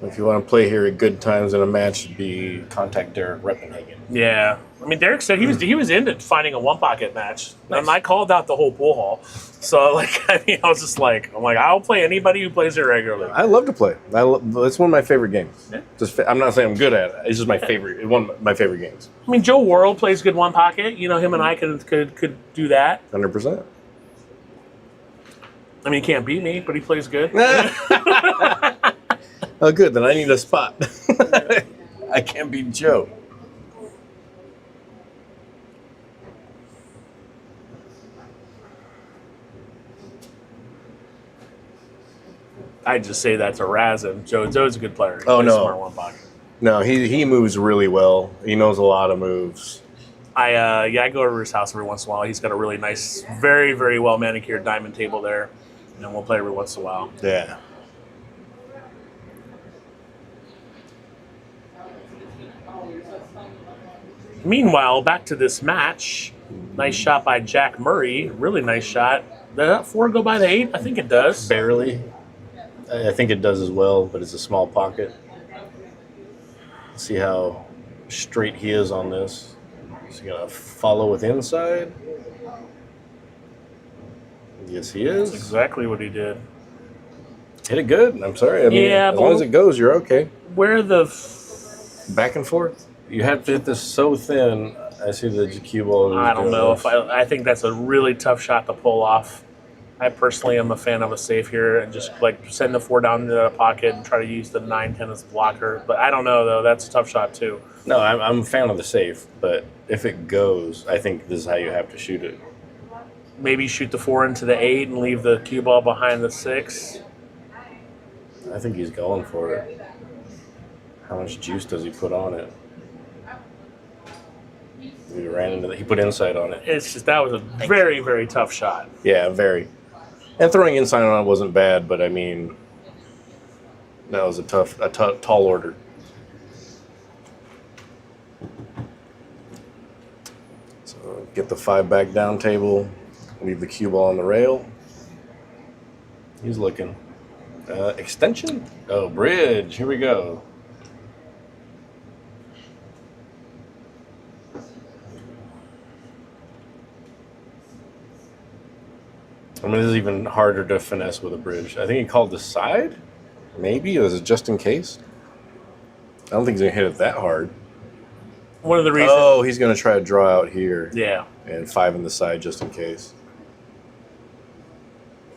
If you want to play here at Goodtimez in a match, contact Derek Reppenhagen. Yeah, I mean Derek said he was into finding a one pocket match, and I called out the whole pool hall. So I was just like, I'll play anybody who plays it regularly. I love to play. It's one of my favorite games. Yeah. I'm not saying I'm good at it. It's just my favorite. One of my favorite games. I mean, Joe Worrell plays good one pocket. Him and I could do that. 100%. I mean, he can't beat me, but he plays good. Oh, good. Then I need a spot. I can't beat Joe. I just say that to razz him. Joe's a good player. He's Oh, a no. smart one pocket. No, he moves really well. He knows a lot of moves. I go over to his house every once in a while. He's got a really nice, very, very well manicured diamond table there, and we'll play every once in a while. Yeah. Meanwhile, back to this match. Nice shot by Jack Murray. Really nice shot. Did that 4 go by the 8? I think it does. Barely. I think it does as well, but it's a small pocket. See how straight he is on this. Is he going to follow with inside? Yes, he That's is. exactly what he did. Hit it good. I'm sorry. I mean, Yeah, as but long as it goes, you're okay. Where the Back and forth. You have to hit this so thin. I see the cue ball. I don't know if I think that's a really tough shot to pull off. I personally am a fan of a safe here and just like send the 4 down into the pocket and try to use the 9-10 as a blocker. But I don't know though. That's a tough shot too. No, I'm a fan of the safe, but if it goes, I think this is how you have to shoot it. Maybe shoot the 4 into the 8 and leave the cue ball behind the 6. I think he's going for it. How much juice does he put on it? He put inside on it. It's just that was a very, very tough shot. Yeah, very. And throwing inside on it wasn't bad, but I mean, that was a tall order. So get the 5 back down table, leave the cue ball on the rail. He's looking. Extension? Oh, bridge. Here we go. I mean, this is even harder to finesse with a bridge. I think he called the side. Maybe. Was it just in case? I don't think he's going to hit it that hard. One of the reasons. Oh, he's going to try to draw out here. Yeah. And 5 in the side just in case.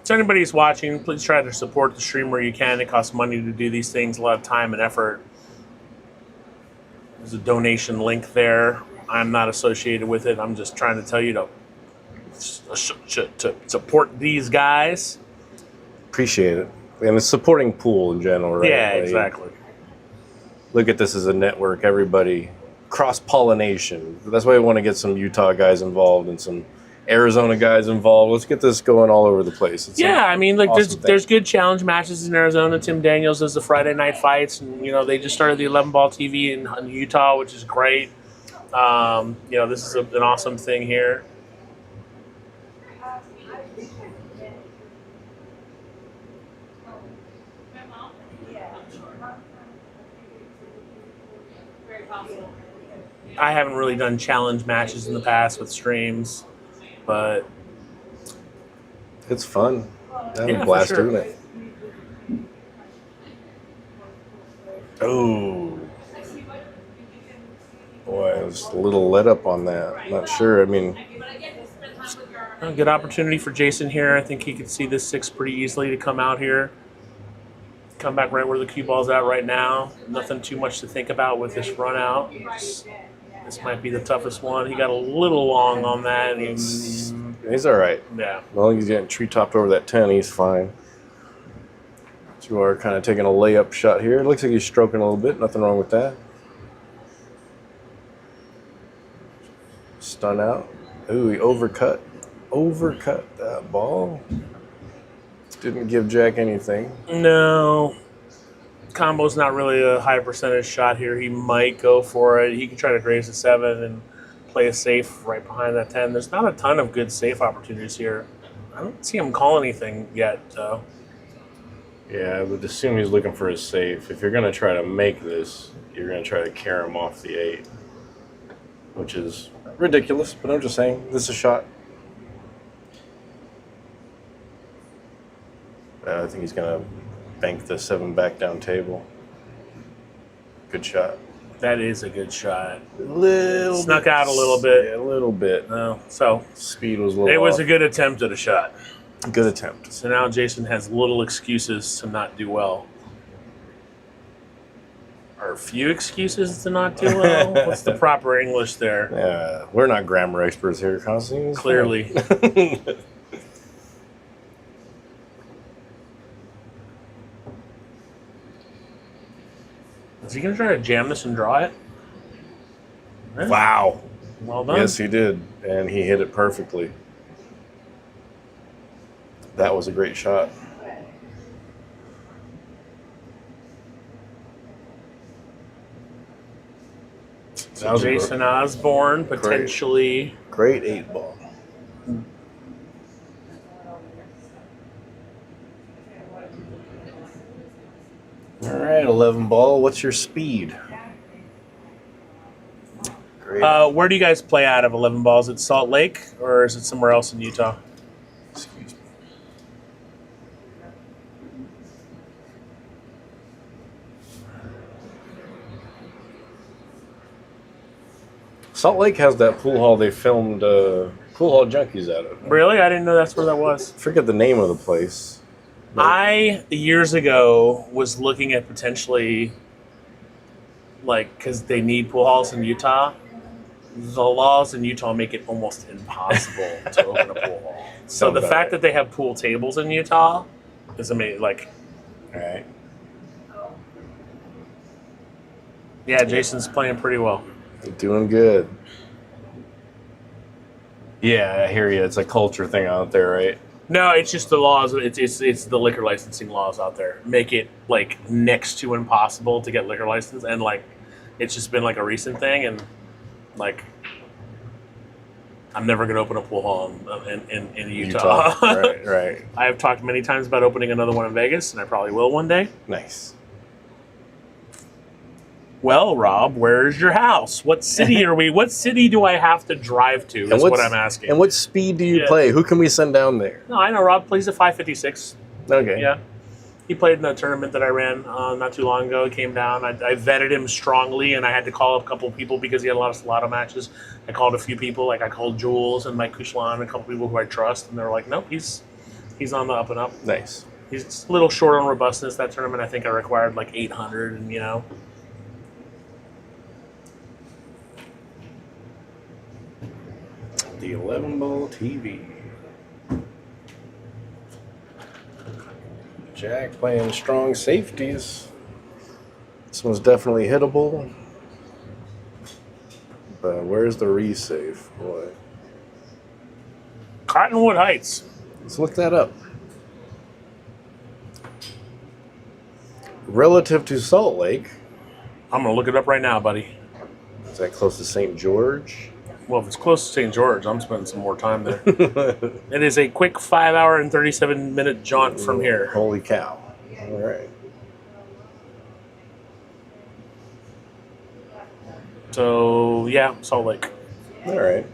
So anybody who's watching, please try to support the stream where you can. It costs money to do these things, a lot of time and effort. There's a donation link there. I'm not associated with it. I'm just trying to tell you to support these guys. Appreciate it. And it's supporting pool in general, right? Yeah, Like, exactly. Look at this as a network. Everybody. Cross-pollination. That's why we want to get some Utah guys involved and some Arizona guys involved. Let's get this going all over the place. It's I mean, like awesome there's good challenge matches in Arizona. Tim Daniels does the Friday night fights, and they just started the 11 ball TV in Utah, which is great. This is an awesome thing here. I haven't really done challenge matches in the past with streams, but It's fun. I have Yeah, a blast for sure. doing it. Oh. Boy, I was a little let up on that. Not sure. I mean, a good opportunity for Jason here. I think he could see this 6 pretty easily to come out here. Come back right where the cue ball's at right now. Nothing too much to think about with this run out. This might be the toughest one. He got a little long on that. he's all right. Yeah. As long as he's getting tree-topped over that 10, he's fine. You are kind of taking a layup shot here. It looks like he's stroking a little bit. Nothing wrong with that. Stun out. Ooh, he overcut that ball. Didn't give Jack anything. No. Combo's not really a high percentage shot here. He might go for it. He could try to graze the 7 and play a safe right behind that 10. There's not a ton of good safe opportunities here. I don't see him call anything yet, though. Yeah, I would assume he's looking for a safe. If you're going to try to make this, you're going to try to carry him off the 8, which is ridiculous, but I'm just saying, this is a shot. I think he's going to bank the 7 back down table. Good shot. That is a good shot. Little Snuck bit. out a little bit. Yeah, a little bit. No. So Speed was a little it was off. a good attempt at a shot. Good attempt. So now Jason has little excuses to not do well. Or a few excuses to not do well? What's the proper English there? Yeah, we're not grammar experts here, Constantine. It's Clearly. fine. Is he going to try to jam this and draw it? Yeah. Wow. Well done. Yes, he did. And he hit it perfectly. That was a great shot. So Jason Osborn potentially. Great 8-ball. All right, 11 ball. What's your speed? Great. Where do you guys play out of 11 balls? At Salt Lake or is it somewhere else in Utah? Excuse me. Salt Lake has that pool hall they filmed Pool Hall Junkies out of. Really? I didn't know that's where that was. Forget the name of the place. I, years ago, was looking at potentially, like, because they need pool halls in Utah. The laws in Utah make it almost impossible to open a pool hall. So the fact that they have pool tables in Utah is amazing. Like, All right. yeah, Jason's playing pretty well. Doing good. Yeah, I hear you. It's a culture thing out there, right? No, it's just the laws. It's the liquor licensing laws out there make it like next to impossible to get liquor license, and like it's just been like a recent thing, and like I'm never gonna open a pool hall in Utah. Right. I have talked many times about opening another one in Vegas, and I probably will one day. Nice. Well, Rob, where's your house? What city are we? What city do I have to drive to? That's what I'm asking. And what speed do you play? Who can we send down there? No, I know Rob plays at 556. Okay. Yeah. He played in a tournament that I ran not too long ago. He came down. I vetted him strongly, and I had to call a couple people because he had a lot of Solado matches. I called a few people, like I called Jules and Mike Kushlan, and a couple people who I trust, and they were like, nope, he's on the up and up. Nice. He's a little short on robustness. That tournament, I think I required like 800, and you know. The 11-ball TV. Jack playing strong safeties. This one's definitely hittable. But where's the resave? Boy. Cottonwood Heights. Let's look that up. Relative to Salt Lake, I'm going to look it up right now, buddy. is that close to St. George? Well, if it's close to St. George, I'm spending some more time there. It is a quick 5-hour and 37-minute jaunt from here. Holy cow. All right. So, yeah, Salt Lake. All right.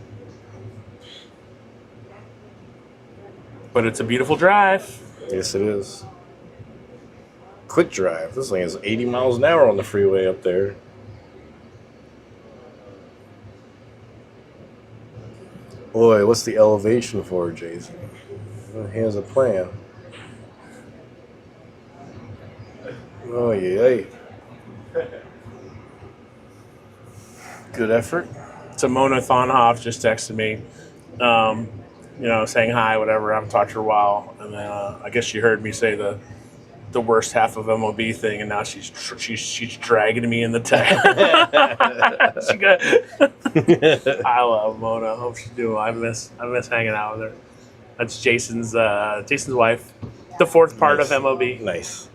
But it's a beautiful drive. Yes, it is. Quick drive. This thing is 80 miles an hour on the freeway up there. Boy, what's the elevation for, Jason? Well, he has a plan. Oh, yeah. Good effort. So Mona Thonhoff just texted me, saying hi, whatever. I haven't talked to her in a while. And then I guess she heard me say the worst half of MOB thing, and now she's dragging me in the text. I love Mona. Hope she's doing well. I miss hanging out with her. That's Jason's wife, the fourth part of MOB. Nice.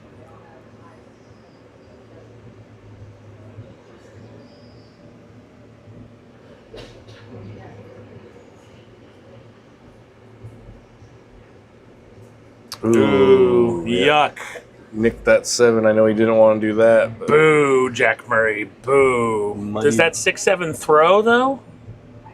Ooh, yuck. Nicked that 7. I know he didn't want to do that. But Boo, Jack Murray. Boo. Money. Does that 6-7 throw, though?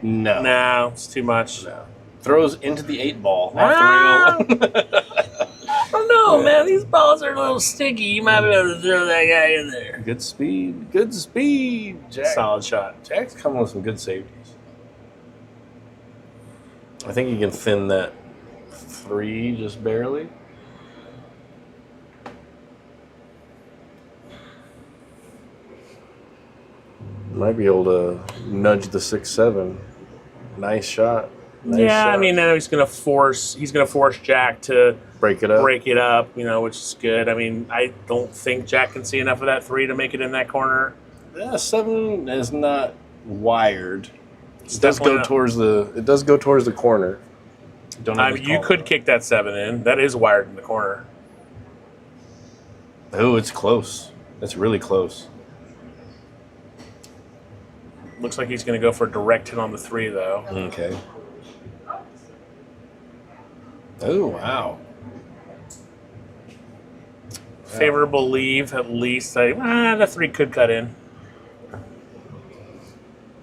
no. No, it's too much. No. Throws into the 8-ball. Ah. I don't know, man. These balls are a little sticky. You might be able to throw that guy in there. Good speed. Good speed. Jack. Solid shot. Jack's coming with some good safeties. I think you can thin that 3 just barely. Might be able to nudge the 6-7. Nice shot. Nice yeah, I shot. mean, now he's gonna force Jack to Break it up. break it up, which is good. I mean, I don't think Jack can see enough of that 3 to make it in that corner. Yeah, 7 is not wired. It does go towards the corner. Don't I always mean, you call could it. kick that 7 in. That is wired in the corner. Oh, it's close. That's really close. Looks like he's gonna go for a direct hit on the 3 though. Okay. Oh, wow. Favorable leave at least. The 3 could cut in.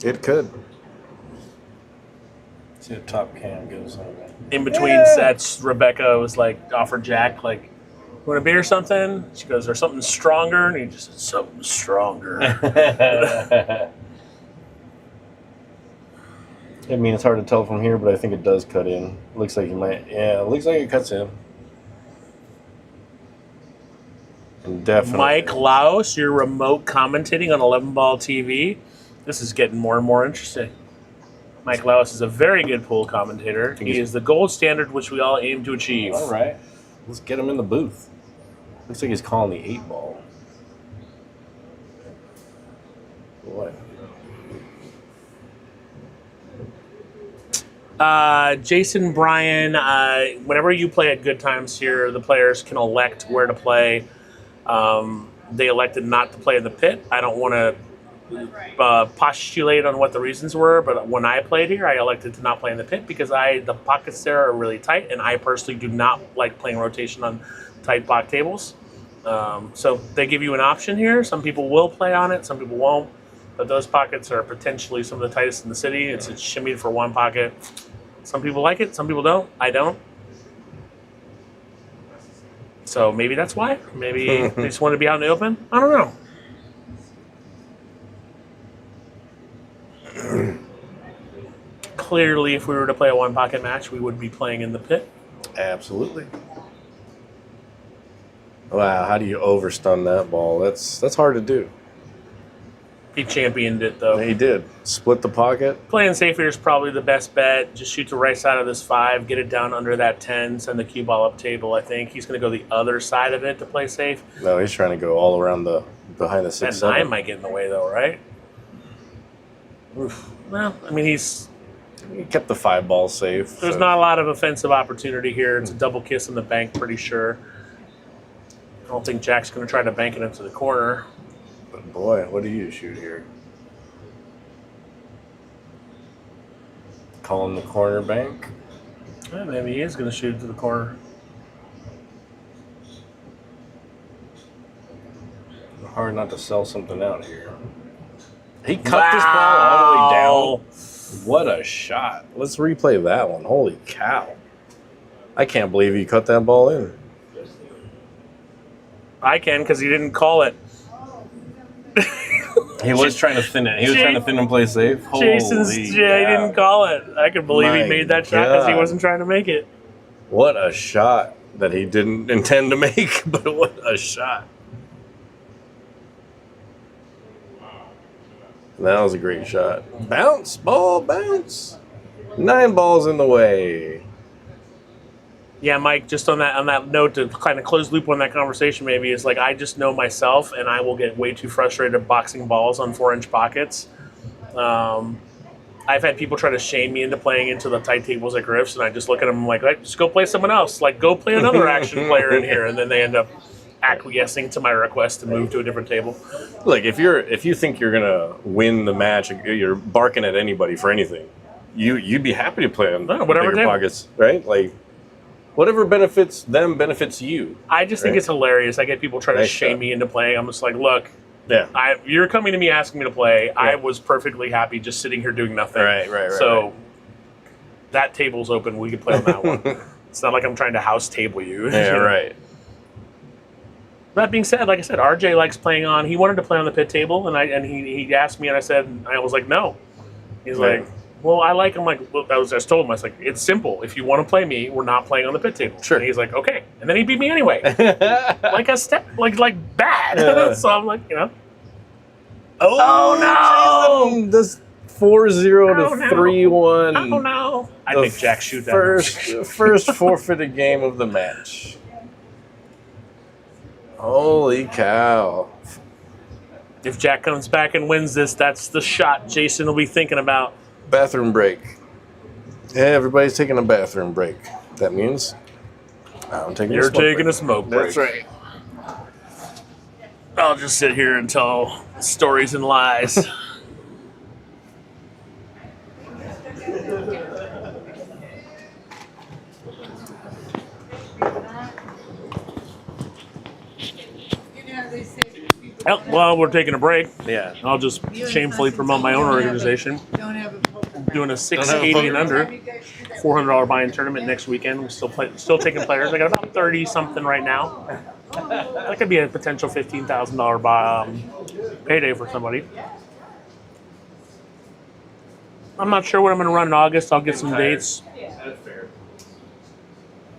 It could. See the top cam goes on that. In between sets, Rebecca was like, offered Jack, like, want a beer or something? She goes, there's something stronger? And he just said, something stronger. I mean, it's hard to tell from here, but I think it does cut in. Looks like he might. Yeah, it looks like it cuts in. And definitely. Mike Laos, you're remote commentating on 11 Ball TV. This is getting more and more interesting. Mike Laos is a very good pool commentator. He is the gold standard which we all aim to achieve. All right. Let's get him in the booth. Looks like he's calling the 8 ball. Boy. Jason Bryan, whenever you play at Goodtimez here, the players can elect where to play. They elected not to play in the pit. I don't want to postulate on what the reasons were, but when I played here, I elected to not play in the pit because the pockets there are really tight, and I personally do not like playing rotation on tight block tables. So they give you an option here. Some people will play on it, some people won't, but those pockets are potentially some of the tightest in the city. It's shimmied for one pocket. Some people like it, some people don't. I don't. So maybe that's why. Maybe they just want to be out in the open. I don't know. Clearly, if we were to play a one-pocket match, we would be playing in the pit. Absolutely. Wow, how do you overstun that ball? That's hard to do. He championed it, though. He did. Split the pocket. Playing safe here is probably the best bet. Just shoot the right side of this 5, get it down under that 10, send the cue ball up table. I think he's going to go the other side of it to play safe. No, he's trying to go all around behind the 6. That 9 might get in the way, though, right? Oof. Well, I mean, He kept the 5 ball safe. there's so- not a lot of offensive opportunity here. It's a double kiss in the bank, pretty sure. I don't think Jack's going to try to bank it into the corner. But boy, what do you shoot here? Calling the corner bank. Yeah, maybe he is going to shoot it to the corner. Hard not to sell something out here. He cut this ball all the way down. What a shot. Let's replay that one. Holy cow. I can't believe he cut that ball in. I can because he didn't call it. He was trying to thin it. He was trying to thin and play safe. Jason's Holy he cow. didn't call it. I can believe he My made that shot because he God. wasn't trying to make it. What a shot that he didn't intend to make, but what a shot. That was a great shot. Bounce, ball, bounce. 9 balls in the way. Yeah, Mike, just on that note to kind of close loop on that conversation maybe is like I just know myself and I will get way too frustrated boxing balls on 4-inch pockets. I've had people try to shame me into playing into the tight tables at Griff's and I just look at them like, just go play someone else. Like, go play another action player in here. And then they end up acquiescing to my request to move to a different table. Look, if you think you're gonna win the match, you're barking at anybody for anything. You'd be happy to play on whatever bigger table. pockets, right? Like whatever benefits them benefits you. I just think Right. it's hilarious. I get people trying to Nice shame shot. me into playing. I'm just like, look, Yeah. you're coming to me asking me to play. I was perfectly happy just sitting here doing nothing. Right. So that table's open. We can play on that one. It's not like I'm trying to house table you. Yeah, You know? right. That being said, like I said, RJ likes playing on. He wanted to play on the pit table, and he asked me, and I was like, no. He's Right. like, well, I like. I'm like, well, I just told him, I was like, it's simple. If you want to play me, we're not playing on the pit table. Sure. And he's like, okay. And then he beat me anyway, like a step, like bad. Yeah. So I'm like, Oh no! Jason, this 4-0 Oh, to no. 3-1. I don't know. I'd make Jack shoot that. First forfeited game of the match. Holy cow. If Jack comes back and wins this, that's the shot Jason will be thinking about. Bathroom break. Yeah, everybody's taking a bathroom break. That means I'm taking You're a smoke taking break. a smoke break. That's right. I'll just sit here and tell stories and lies. Well, we're taking a break. Yeah. I'll just shamefully promote my own organization. I'm doing a 680 and under $400 buy-in tournament next weekend. We're still taking players. I got about 30 something right now. That could be a potential $15,000 payday for somebody. I'm not sure what I'm going to run in August. I'll get some dates. That's fair.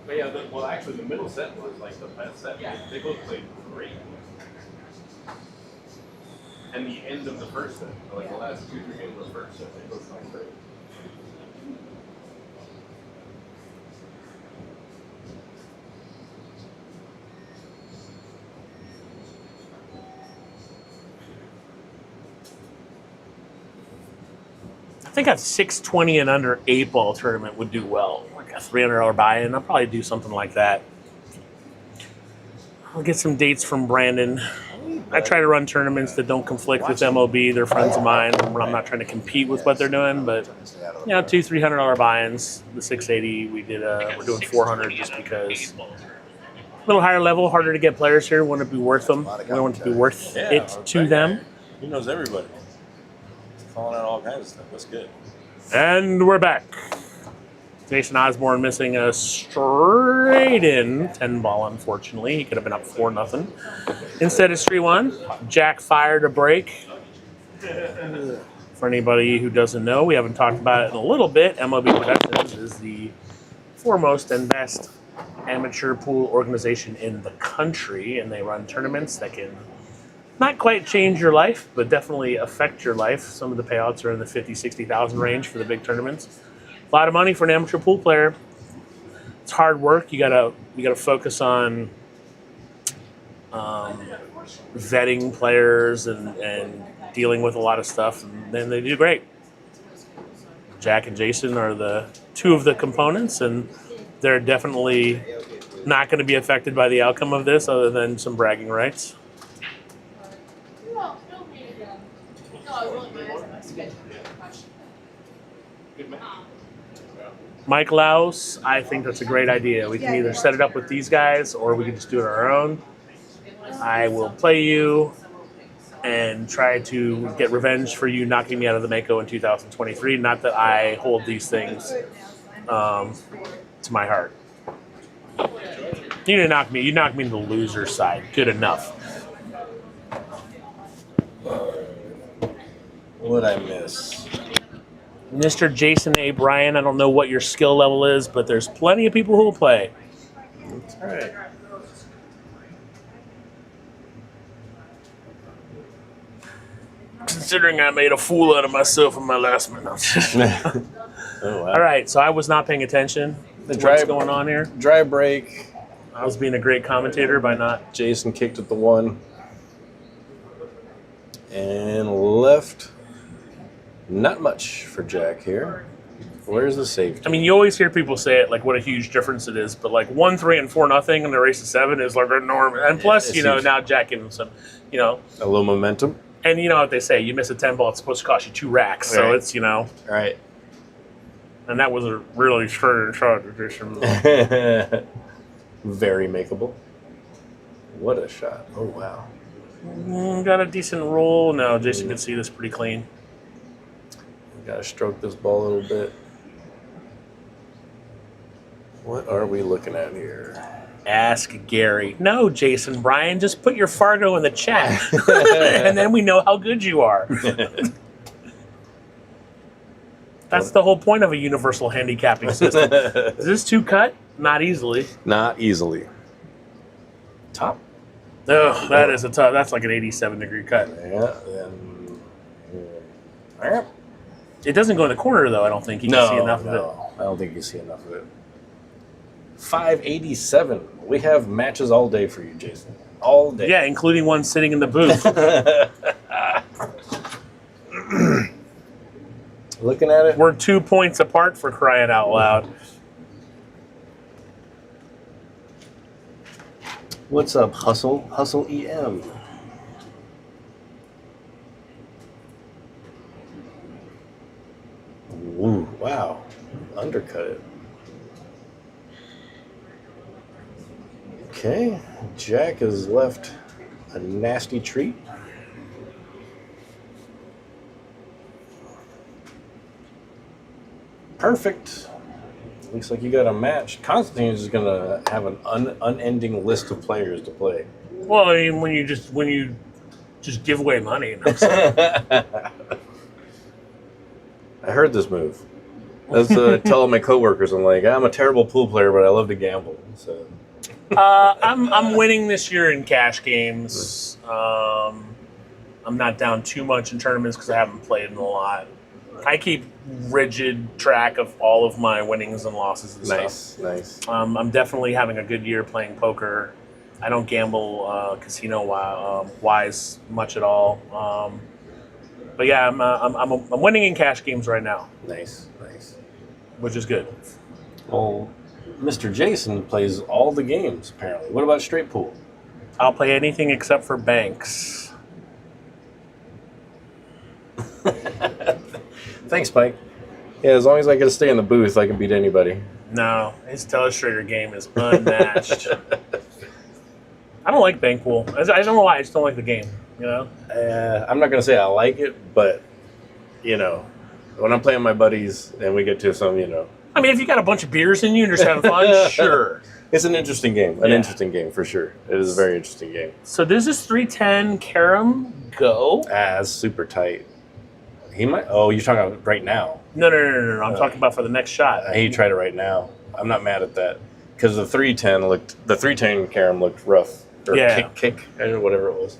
But yeah, well, actually, the middle set was like the best set. They both played great. And the end of the first set, like the last 2-3 games of the first set, they both played great. I think a 620 and under 8-ball tournament would do well. Like a $300 buy-in. I'll probably do something like that. I'll get some dates from Brandon. I try to run tournaments that don't conflict with MOB. They're friends of mine. I'm not trying to compete with what they're doing, but $200-$300 buy-ins. The 680 we did. We're doing 400 just because a little higher level, harder to get players here. Want to be worth them. We want to be worth it to them. He knows everybody. He's calling out all kinds of stuff. That's good. And we're back. Jason Osborn missing a straight in 10-ball, unfortunately. He could have been up 4-0. Instead, it's 3-1. Jack fired a break. For anybody who doesn't know, we haven't talked about it in a little bit. MLB Productions is the foremost and best amateur pool organization in the country, and they run tournaments that can not quite change your life, but definitely affect your life. Some of the payouts are in the $50,000, $60,000 range for the big tournaments. A lot of money for an amateur pool player. It's hard work. You gotta focus on vetting players and dealing with a lot of stuff, and then they do great. Jack and Jason are the two of the components, and they're definitely not going to be affected by the outcome of this, other than some bragging rights. Mike Laus, I think that's a great idea. We can either set it up with these guys or we can just do it on our own. I will play you and try to get revenge for you knocking me out of the Mako in 2023. Not that I hold these things to my heart. You didn't knock me. You knocked me to the loser side. Good enough. What'd I miss? Mr. Jason A. Bryan, I don't know what your skill level is, but there's plenty of people who will play. That's all right. Considering I made a fool out of myself in my last minute. Oh, wow. All right, so I was not paying attention to what's going on here. Dry break. I was being a great commentator by not. Jason kicked at the 1. And left. Not much for Jack here. Where's the safety? I mean, you always hear people say it, like what a huge difference it is, but like 1-3 and 4-0 in the race to 7 is like enormous. And plus, it's you know, huge. now Jack giving him some, you know, A little momentum. and you know what they say, you miss a 10-ball, it's supposed to cost you 2 racks. So Right. it's, you know, All right. and that was a really short tradition. Very makeable. What a shot. Oh, wow. Got a decent roll. No, Jason can see this pretty clean. Got to stroke this ball a little bit. What are we looking at here? Ask Gary. No, Jason Bryan, just put your Fargo in the chat, and then we know how good you are. That's the whole point of a universal handicapping system. Is this 2 cut? Not easily. Not easily. Top. Oh, that is a tough. That's like an 87-degree cut. Yeah. It doesn't go in the corner though. I don't think you can see enough of it. I don't think you can see enough of it. 587. We have matches all day for you, Jason. All day. Yeah, including one sitting in the booth. Looking at it. We're 2 points apart, for crying out loud. What's up, Hustle? Hustle EM. Ooh, wow. Undercut it. Okay. Jack has left a nasty treat. Perfect. Looks like you got a match. Constantine is going to have an unending list of players to play. Well, I mean, when you just give away money. You know, so. I heard this move. That's tell all my coworkers. I'm like, I'm a terrible pool player, but I love to gamble. So I'm winning this year in cash games. I'm not down too much in tournaments because I haven't played in a lot. I keep rigid track of all of my winnings and losses and stuff. Nice. I'm definitely having a good year playing poker. I don't gamble casino wise much at all. But yeah, I'm winning in cash games right now. Nice. Which is good. Well, Mr. Jason plays all the games, apparently. What about straight pool? I'll play anything except for banks. Thanks, Mike. Yeah, as long as I get to stay in the booth, I can beat anybody. No, his telestrator game is unmatched. I don't like bank pool. I don't know why. I just don't like the game. You know. I'm not gonna say I like it, but when I'm playing my buddies and we get to some, I mean, if you got a bunch of beers in you and you're just having fun, sure. It's an interesting game. Interesting game for sure. It is a very interesting game. So does this 310 carom go? It's super tight. He might. Oh, you're talking about right now? No. I'm talking about for the next shot. He tried it right now. I'm not mad at that because the 310 carom looked rough or kick or whatever it was.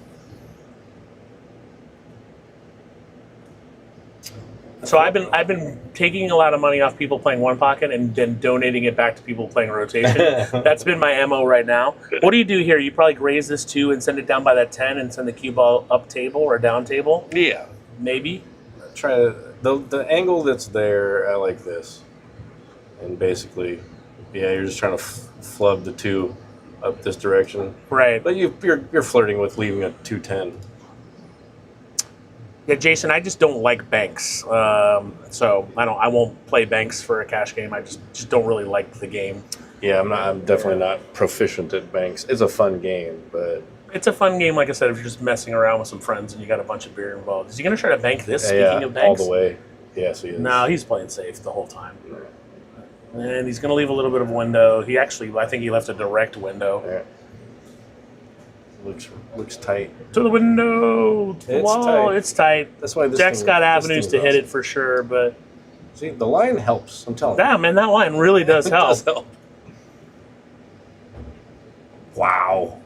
So I've been taking a lot of money off people playing one pocket and then donating it back to people playing rotation. That's been my MO right now. What do you do here? You probably raise this 2 and send it down by that 10 and send the cue ball up table or down table? Yeah. Maybe. Try the angle that's there. I like this, and basically, you're just trying to flub the 2 up this direction. Right. But you're flirting with leaving a 210. Yeah, Jason, I just don't like banks. So I won't play banks for a cash game. I just don't really like the game. Yeah, I'm definitely not proficient at banks. It's a fun game, but it's a fun game, like I said, if you're just messing around with some friends and you got a bunch of beer involved. Is he going to try to bank this, speaking of banks? All the way. Yes, he is. No, he's playing safe the whole time. And he's going to leave a little bit of window. I think he left a direct window. Yeah. Looks tight. To the window. To the wall. Tight. It's tight. That's why Jack's got avenues to hit it for sure, but see, the line helps. I'm telling you. Yeah, man, that line really does help. It does help. Wow.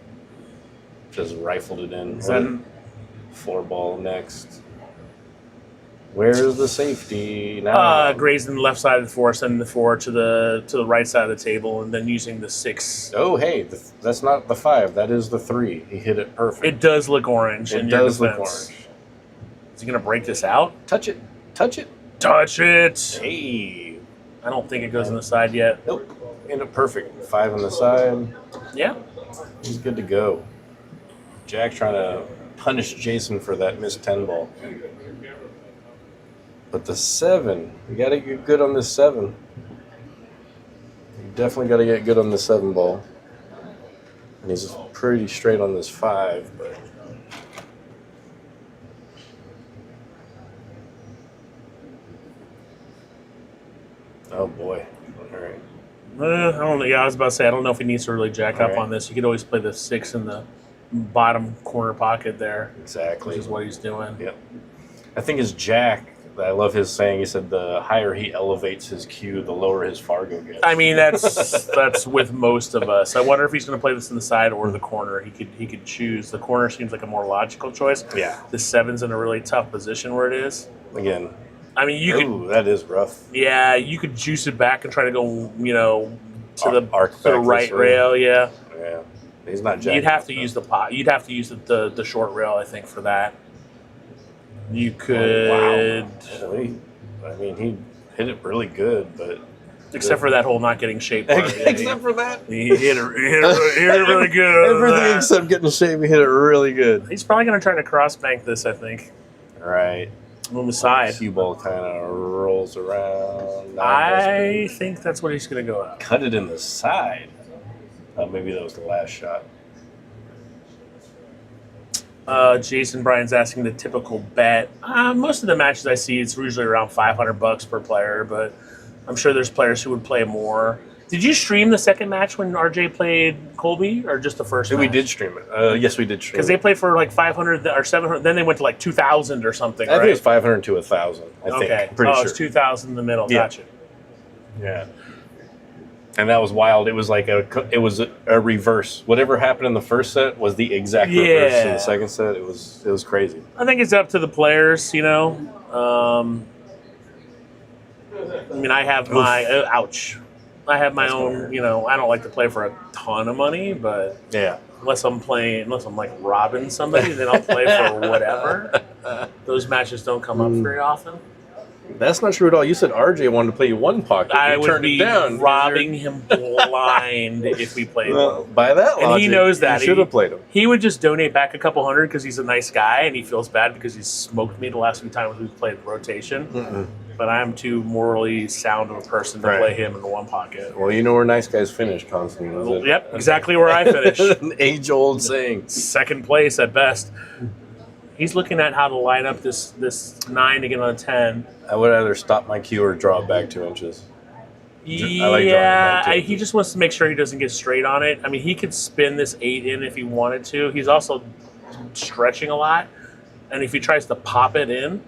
Just rifled it in. 4 ball next. Where's the safety now? Grazing the left side of the 4, sending the 4 to the right side of the table, and then using the 6. Oh, hey, that's not the 5. That is the 3. He hit it perfect. It does look orange. It does look orange. Is he gonna break this out? Touch it. Touch it. Touch it. Hey. I don't think it goes on the side yet. Nope. End up perfect. 5 on the side. Yeah. He's good to go. Jack trying to punish Jason for that missed 10 ball. But the 7, you got to get good on this 7. You definitely got to get good on the 7 ball. And he's pretty straight on this 5, but oh boy. All right. I don't know. Yeah, I was about to say, I don't know if he needs to really jack up right. on this. You could always play the 6 in the bottom corner pocket there. Exactly. Which is what he's doing. Yep. I think his Jack, I love his saying, he said the higher he elevates his cue, the lower his Fargo gets. I mean, that's with most of us. I wonder if he's going to play this in the side or the corner. He could choose. The corner seems like a more logical choice. Yeah. The 7's in a really tough position where it is. Again, I mean, you could. Ooh, that is rough. Yeah, you could juice it back and try to go, to the Arc to the back right this way. rail. Yeah, Yeah, he's not jacking. you'd have to it, use the pot. You'd have to use the short rail, I think, for that. You though. could, Oh, wow. Holy. I mean, he hit it really good, but except for that whole not getting shaped part. Yeah, except for that, he hit it really good. everything except getting shape, he hit it really good. He's probably going to try to cross bank this, I think. Right. On the side. Cue ball kind of rolls around. I think that's what he's going to go at. Cut it in the side. Maybe that was the last shot. Jason Bryan's asking the typical bet. Most of the matches I see, it's usually around $500 per player, but I'm sure there's players who would play more. Did you stream the second match when RJ played Colby, or just the first? We match? did stream it. Yes, we did stream Because it. they played for like 500 or 700. Then they went to like 2,000 or something. I think right? it was 500 to 1,000. I think. Okay. Pretty It's sure. 2,000 in the middle. Yeah. Gotcha. Yeah. And that was wild. It was like a reverse. Whatever happened in the first set was the exact reverse in Yeah. the second set. It was crazy. I think it's up to the players, I mean, I have my ouch. I have my That's gonna own. hurt. I don't like to play for a ton of money, but Yeah. unless I'm like robbing somebody, then I'll play for whatever. Those matches don't come up very often. That's not true at all. You said RJ wanted to play you one pocket. I You would turned be it down. robbing him blind if we played. Well, by that And logic, he knows that. You should have played him. He would just donate back a couple hundred because he's a nice guy and he feels bad because he's smoked me the last few times we've played rotation. But I'm too morally sound of a person to Right. play him in the one pocket. Well, you know where nice guys finish, Constantine. is it? Yep, exactly where I finished. An age-old saying. Second place at best. He's looking at how to line up this 9 to get on a 10. I would either stop my cue or draw it back 2 inches. I like drawing it Yeah, back, too. he just wants to make sure he doesn't get straight on it. I mean, he could spin this 8 in if he wanted to. He's also stretching a lot. And if he tries to pop it in,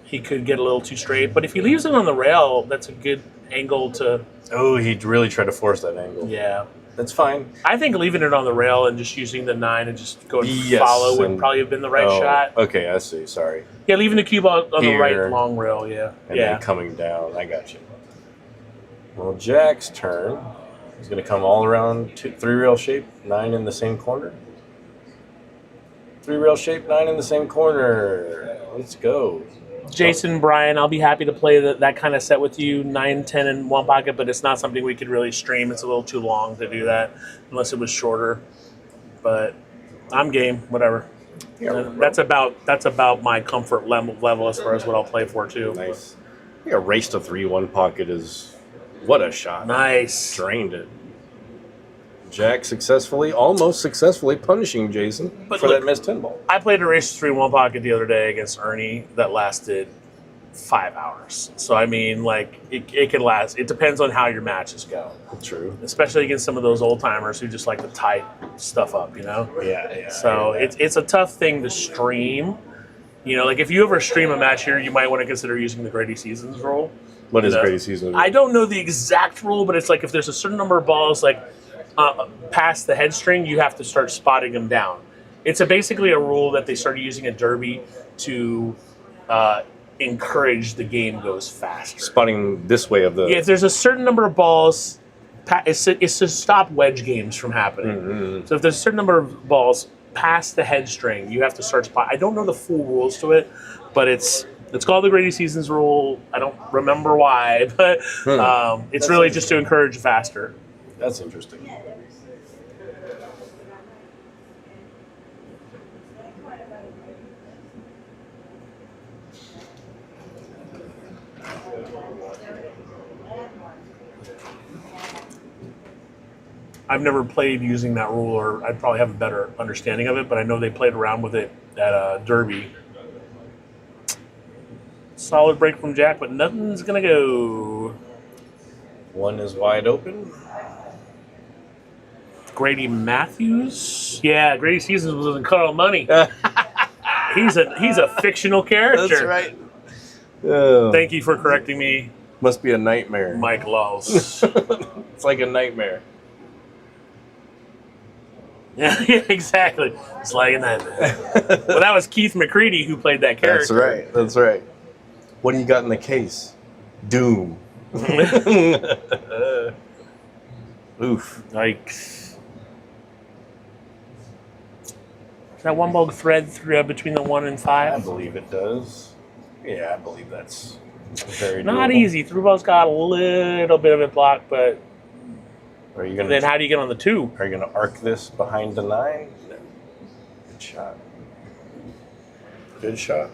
he could get a little too straight. But if he leaves it on the rail, that's a good angle to, Oh, he really tried to force that angle. yeah. That's fine. I think leaving it on the rail and just using the 9 and just going Yes, follow would and- probably have been the right Oh, shot. Okay, I see. Sorry. Yeah, leaving the cue ball on the Here. right long rail, yeah. And Yeah. then coming down. I got you. Well, Jack's turn. He's going to come all around 3 rail shape, 9 in the same corner. 3 rail shape, 9 in the same corner. Let's go. Jason Bryan, I'll be happy to play that kind of set with you, 9, 10 in one pocket, but it's not something we could really stream. It's a little too long to do that unless it was shorter. But I'm game, whatever. That's about my comfort level as far as what I'll play for too. Nice. I think a race to 3 1 pocket is what a shot. Nice. Drained it. Jack almost successfully punishing Jason But for look- that missed 10 ball. I played a race 3-1 pocket the other day against Ernie that lasted 5 hours. So I mean, like it can last. It depends on how your matches go, True. especially against some of those old timers who just like to tie stuff up, Yeah. So it's a tough thing to stream. Like if you ever stream a match here, you might want to consider using the Grady Seasons rule. What is No. Grady Season? I don't know the exact rule, but it's like if there's a certain number of balls past the head string, you have to start spotting them down. It's basically a rule that they started using at Derby to encourage the game goes faster. Spotting this way of the. Yeah, if there's a certain number of balls, it's to stop wedge games from happening. Mm-hmm. So if there's a certain number of balls past the head string, you have to start spot. I don't know the full rules to it, but it's called the Grady Seasons rule. I don't remember why, but it's really just to encourage faster. That's interesting. I've never played using that rule, or I'd probably have a better understanding of it, but I know they played around with it at Derby. Solid break from Jack, but nothing's going to go. 1 is wide open. Grady Matthews? Yeah, Grady Seasons was in Carl Money. He's a fictional character. That's right. Oh, Thank you for correcting me, must be a nightmare. Mike Laws. It's like a nightmare. Yeah, exactly. It's like that. Well, that was Keith McCready who played that character. That's right. What do you got in the case? Doom. Oof. Yikes. Is that one ball thread between the 1 and I 5? believe it does. Yeah, I believe that's very Not doable. easy. Through ball's got a little bit of it blocked, but Are you gonna then how do you get on the 2? Are you gonna arc this behind the 9? No. Good shot. Good shot.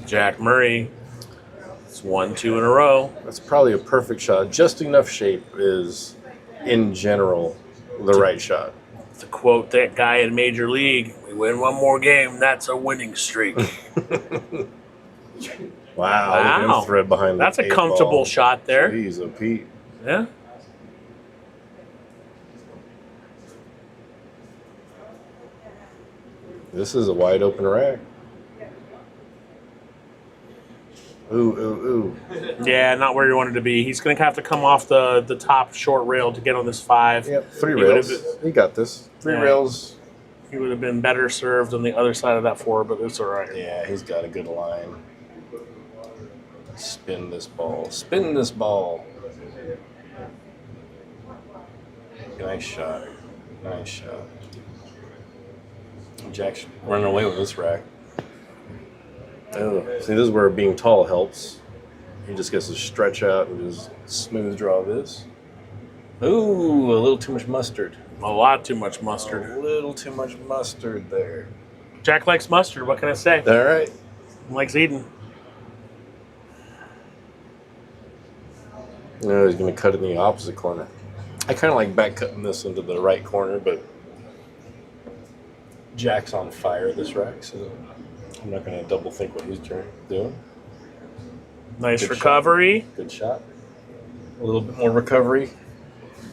Jack Murray. It's 1-2 in a row. That's probably a perfect shot. Just enough shape is, in general, the right shot. To quote that guy in Major League, we win one more game, that's a winning streak. Wow. Look at him thread behind That's the a 8 comfortable ball. shot there. Jeez, oh Pete. Yeah. This is a wide open rack. Ooh, ooh, ooh. Yeah, not where you wanted to be. He's going to have to come off the top short rail to get on this 5. Yep, 3 He rails. would've You got this. 3 Yeah. rails. He would have been better served on the other side of that 4, but it's all right. Yeah, he's got a good line. Spin this ball. Spin this ball. Nice shot. Nice shot. Jack's running away with this rack. Oh, see, this is where being tall helps. He just gets to stretch out and just smooth draw this. Ooh, a little too much mustard. A lot too much A mustard. little too much mustard there. Jack likes mustard. What can I say? All right. He likes eating. No, he's going to cut in the opposite corner. I kind of like back cutting this into the right corner, but Jack's on fire this rack, so I'm not going to double think what he's doing. Nice Good recovery. Good shot. A little bit more recovery.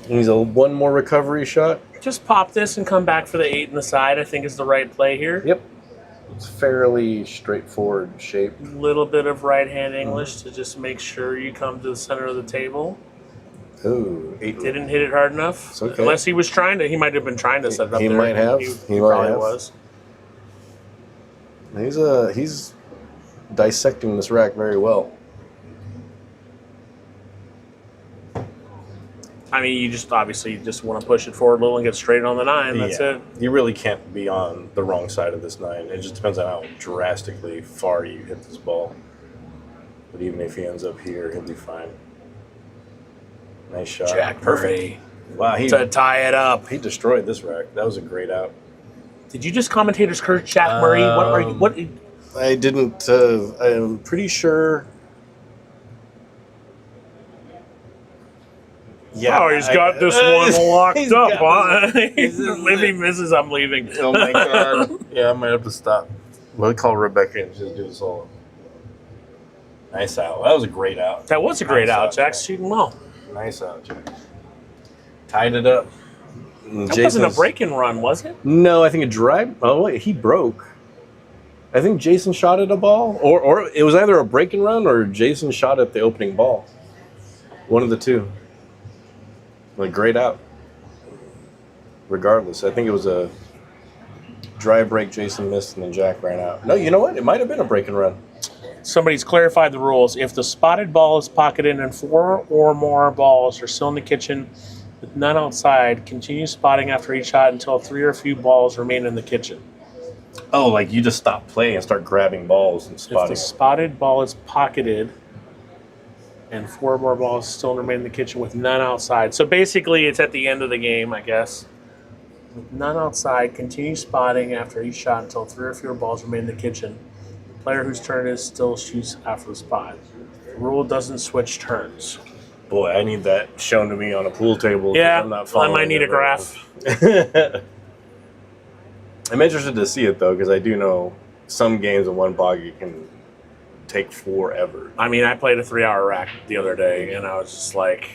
he needs one more recovery shot. Just pop this and come back for the 8 in the side, I think is the right play here. Yep. It's fairly straightforward shape. A little bit of right hand English to just make sure you come to the center of the table. Ooh, 8. Didn't hit it hard enough. It's okay. Unless he was trying to. He might have been trying to set it up He there. might have. He He might probably have. was. He's dissecting this rack very well. I mean, you just obviously just want to push it forward a little and get straight on the 9. That's Yeah. it. You really can't be on the wrong side of this 9. It just depends on how drastically far you hit this ball. But even if he ends up here, he'll be fine. Nice shot. Jack Perfect. Murray Wow, to tie it up. he destroyed this rack. That was a great out. Did you just commentator's curse Jack Murray? What are you? What? I didn't. I'm pretty sure. Yeah, Oh, he's got this one locked He's up, got huh? If he misses, I'm leaving. Oh my god! Yeah, I might have to stop. We'll call Rebecca and just do this all. Nice out. That was a great out. That was a great Nice out. out, Jack's shooting well. Nice out, Jack. Tied it up. That wasn't a break and run, was it? No, I think a drive. Oh wait, he broke. I think Jason shot at a ball, or it was either a break and run or Jason shot at the opening ball. One of the two. A great out. Regardless, I think it was a drive break. Jason missed, and then Jack ran out. No, you know what? It might have been a break and run. Somebody's clarified the rules. If the spotted ball is pocketed and 4 or more balls are still in the kitchen with none outside, continue spotting after each shot until 3 or few balls remain in the kitchen. Oh, like you just stop playing and start grabbing balls and If spotting. the spotted ball is pocketed and 4 more balls still remain in the kitchen with none outside. So basically, it's at the end of the game, I guess. With none outside, continue spotting after each shot until 3 or fewer balls remain in the kitchen. The player whose turn it is still shoots after the spot. The rule doesn't switch turns. Boy, I need that shown to me on a pool table. 'cause Yeah, I'm not I following might need it a graph. I'm interested to see it though, because I do know some games in one pocket can take forever. I mean, I played a 3-hour rack the other day, and I was just like,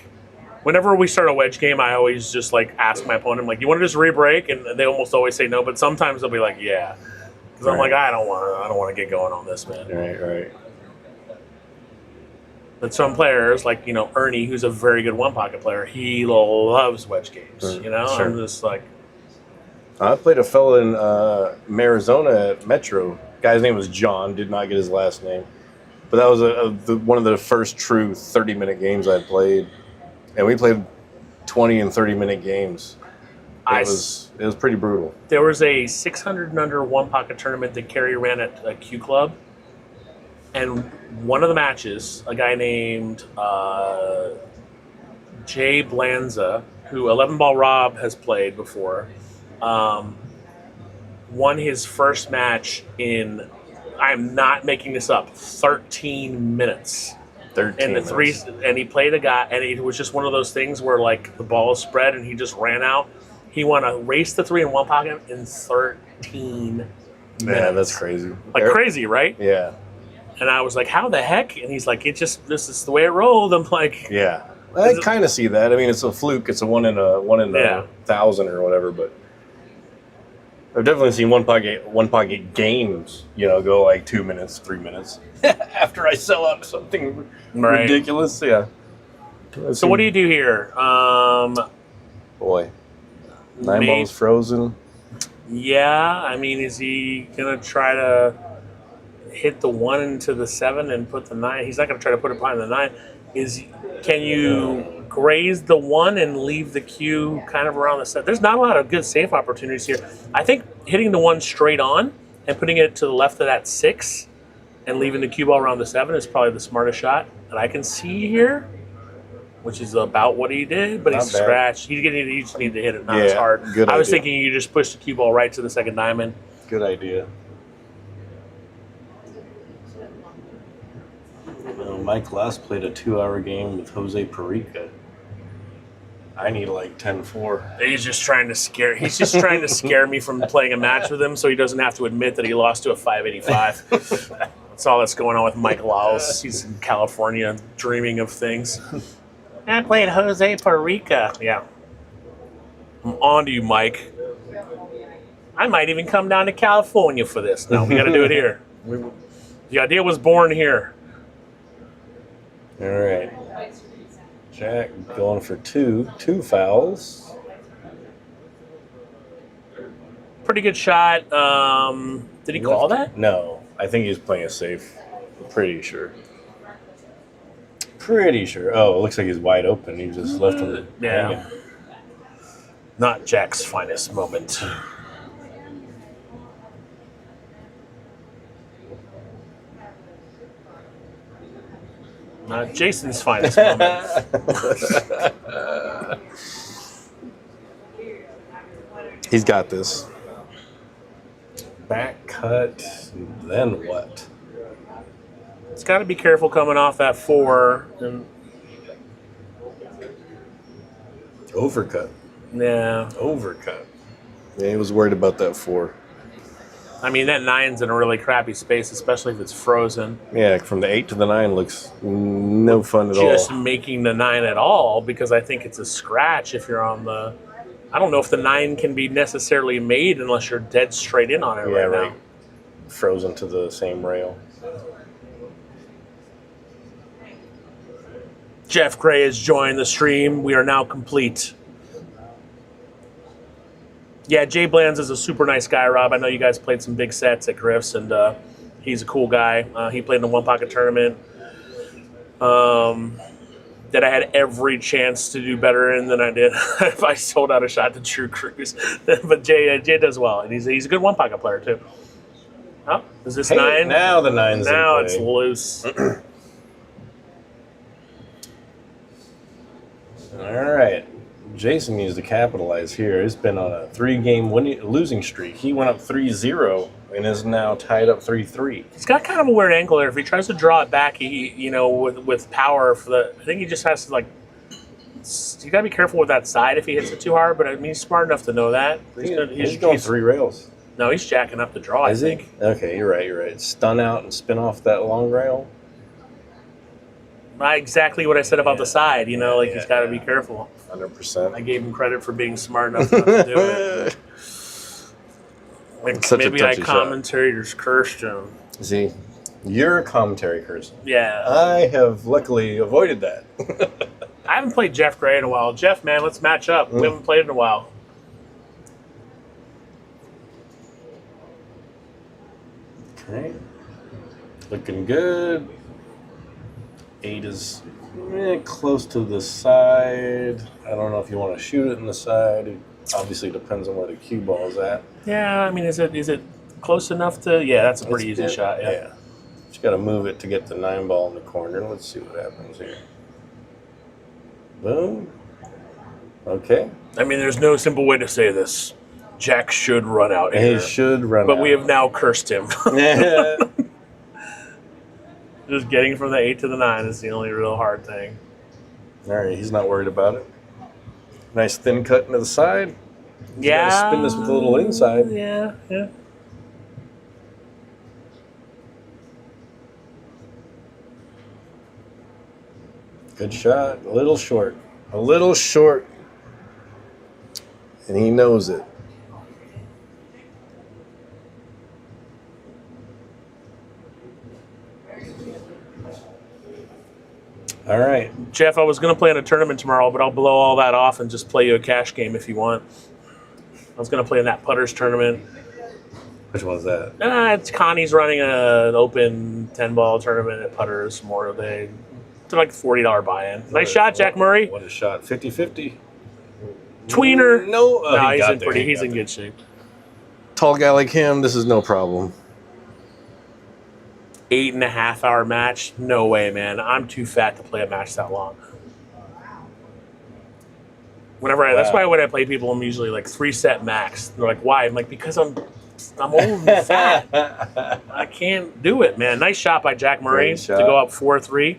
whenever we start a wedge game, I always just like ask my opponent, I'm like, you want to just re-break? And they almost always say no, but sometimes they'll be like, yeah. Because I'm like, I don't want to get going on this, man. Right. But some players, like, you know, Ernie, who's a very good one-pocket player, he loves wedge games, you know? Sure. I'm just like, I played a fella in Arizona at Metro. Guy's name was John. Did not get his last name. But that was one of the first true 30-minute games I played. And we played 20 and 30-minute games. It was pretty brutal. There was a 600 and under one pocket tournament that Kerry ran at a Q Club. And one of the matches, a guy named Jay Blanza, who 11 Ball Rob has played before, won his first match in, I'm not making this up, 13 minutes. 13 minutes. And he played a guy, and it was just one of those things where like the ball spread and he just ran out. He won a race to 3 in one pocket in 13 minutes. Man, that's crazy. Like crazy, right? Yeah. And I was like, how the heck? And he's like, this is the way it rolled. I'm like, Yeah. I kind of see that. I mean, it's a fluke. It's a one in a 1,000 or whatever. But I've definitely seen one pocket games, go like 2 minutes, 3 minutes after I sell out something ridiculous. Yeah. So what do you do here? Boy, 9 Maybe- balls frozen. Yeah, I mean, is he gonna try to hit the 1 into the 7 and put the 9? He's not gonna try to put it behind the 9. Can you graze the 1 and leave the cue kind of around the 7? There's not a lot of good safe opportunities here. I think hitting the 1 straight on and putting it to the left of that 6 and leaving the cue ball around the 7 is probably the smartest shot that I can see here, which is about what he did, but he's scratched. You just need to hit it not as hard. Good I was idea. thinking you just push the cue ball right to the second diamond. Good idea. Mike last played a 2-hour game with Jose Perica. I need like 10-4. He's just trying to scare me from playing a match with him so he doesn't have to admit that he lost to a 585. That's all that's going on with Mike Laus. He's in California dreaming of things. I played Jose Perica. Yeah. I'm on to you, Mike. I might even come down to California for this. No, we got to do it here. The idea was born here. All right. Jack going for two fouls. Pretty good shot. Did he call that? No, I think he's playing it safe. Pretty sure. Oh, it looks like he's wide open. He just left him hanging. Not Jack's finest moment. Not Jason's finest moment. He's got this. Back cut, then what? It's got to be careful coming off that 4. And Overcut. yeah, Overcut. Yeah, he was worried about that 4. I mean that 9's in a really crappy space, especially if it's frozen. Yeah, from the 8 to the 9 looks no fun at Just all. making the 9 at all because I think it's a scratch if you're on the. I don't know if the 9 can be necessarily made unless you're dead straight in on it right now. Frozen to the same rail. Jeff Gray has joined the stream. We are now complete. Yeah, Jay Blands is a super nice guy, Rob. I know you guys played some big sets at Griff's, and he's a cool guy. He played in the one pocket tournament that I had every chance to do better in than I did if I sold out a shot to Drew Cruz. But Jay does well, and he's a good one pocket player too. Oh, is this 9? Now the 9's in Now play. it's loose. All right. Jason needs to capitalize here. He's been on a 3-game losing streak. He went up 3-0 and is now tied up 3-3. He's got kind of a weird angle there. If he tries to draw it back, with power I think he just has to you gotta be careful with that side if he hits it too hard. But I mean, he's smart enough to know that. He's going 3 rails. No, he's jacking up the draw. I think. Okay, you're right. Stun out and spin off that long rail. Exactly what I said about the side. He's got to be careful. 100%. I gave him credit for being smart enough not to do it. Maybe I commentators cursed him. See, you're a commentary person. Yeah. I have luckily avoided that. I haven't played Jeff Gray in a while. Jeff, man, let's match up. We haven't played in a while. Okay. Looking good. 8 is close to the side. I don't know if you want to shoot it in the side. It obviously depends on where the cue ball's at. Yeah, I mean, is it close enough to? Yeah, that's a pretty easy shot. Yeah. Just got to move it to get the 9 ball in the corner. Let's see what happens here. Boom. Okay. I mean, there's no simple way to say this. Jack should run out here. He should run but out. we have now cursed him. Just getting from the 8 to the 9 is the only real hard thing. All right, he's not worried about it. Nice thin cut into the side. You gotta spin this with a little inside. Yeah. Good shot. A little short. A little short. And he knows it. All right. Jeff, I was going to play in a tournament tomorrow, but I'll blow all that off and just play you a cash game if you want. I was going to play in that putters tournament. Which one's that? It's Connie's running an open 10-ball tournament at Putters Memorial Day. It's like $40 buy-in. Nice shot, Jack Murray. What a shot. 50-50. Tweener. No. No, he's in good shape. Tall guy like him, this is no problem. 8.5-hour match? No way, man. I'm too fat to play a match that long. That's why when I play people, I'm usually like 3-set max. They're like, why? I'm like, because I'm old and fat. I can't do it, man. Nice shot by Jack Murray to go up 4-3.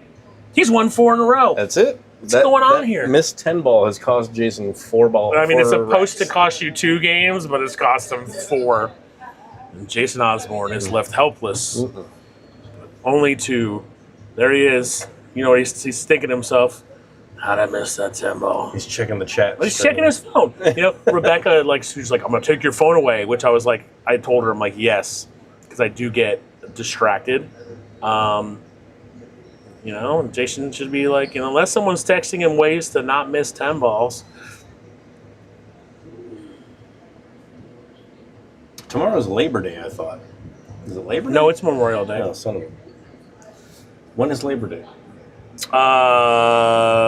He's won 4 in a row. That's it. What's going on here? Missed 10 ball has cost Jason 4 balls. I mean, it's supposed to cost you 2 games, but it's cost him 4. And Jason Osborn is left helpless. Only 2. There he is. You know what he's thinking to himself? How'd I miss that 10 ball? He's checking the chat. He's checking his phone. You know, Rebecca, she's like, I'm going to take your phone away, which I was like, I told her, I'm like, yes, because I do get distracted. You know, Jason should be like, unless someone's texting him ways to not miss 10 balls. Tomorrow's Labor Day, I thought. Is it Labor Day? No, it's Memorial Day. No, son of a... When is Labor Day? August?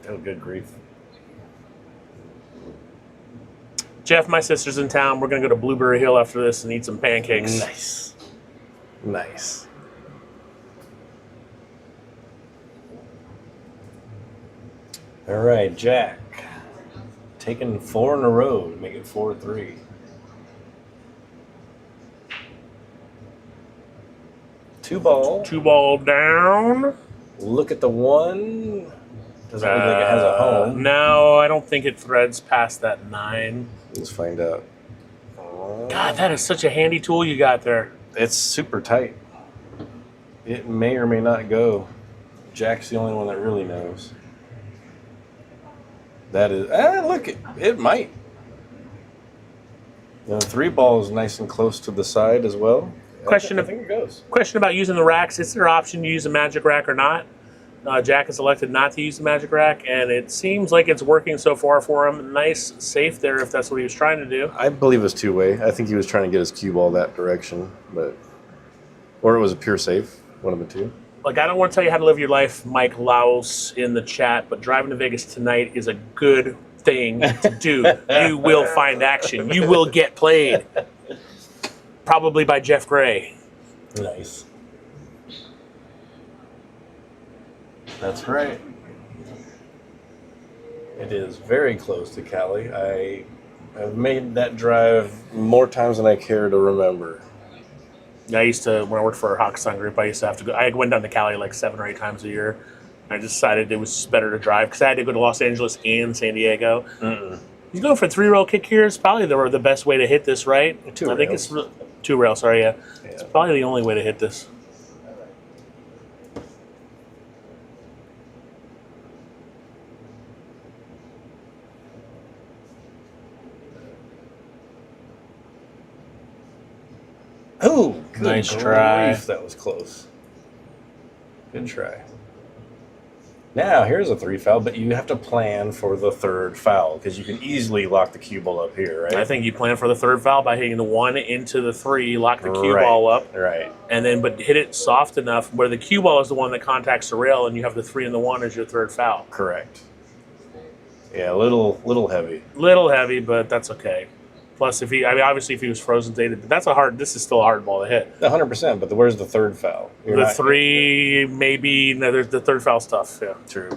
Oh, good grief. Jeff, my sister's in town. We're going to go to Blueberry Hill after this and eat some pancakes. Nice. All right, Jack. Taking 4 in a row to make it 4-3. 2 ball. 2 ball down. Look at the 1. Doesn't look like it has a home. No, I don't think it threads past that 9. Let's find out. God, that is such a handy tool you got there. It's super tight. It may or may not go. Jack's the only one that really knows. That is, look, it might. The 3 ball is nice and close to the side as well. I think it goes. Question about using the racks. Is there an option to use a magic rack or not? Jack has elected not to use the magic rack, and it seems like it's working so far for him. Nice safe there if that's what he was trying to do. I believe it was 2-way. I think he was trying to get his cue ball that direction, or it was a pure safe, one of the two. Like, I don't want to tell you how to live your life, Mike Laus in the chat, but driving to Vegas tonight is a good thing to do. You will find action. You will get played. Probably by Jeff Gray. Nice. That's right. It is very close to Cali. I have made that drive more times than I care to remember. I used to, when I worked for a Hockstein group, I used to have to go. I went down to Cali like 7 or 8 times a year. I decided it was just better to drive because I had to go to Los Angeles and San Diego. He's going for 3-rail kick here. It's probably the best way to hit this, right? 2 rails. I think it's 2-rail, sorry, yeah. It's probably the only way to hit this. Oh, good Nice try. grief, that was close. Good try. Now, here's a 3 foul, but you have to plan for the 3rd foul because you can easily lock the cue ball up here, right? I think you plan for the 3rd foul by hitting the 1 into the 3, lock the cue Right. ball up, Right. and then but hit it soft enough where the cue ball is the one that contacts the rail, and you have the 3 and the 1 as your 3rd foul. Correct. Yeah, a little heavy. Little heavy, but that's okay. Plus, obviously, if he was frozen dated, but this is still a hard ball to hit. 100%, but where's the 3rd foul? The 3, maybe, no, there's the 3rd foul stuff, yeah. True.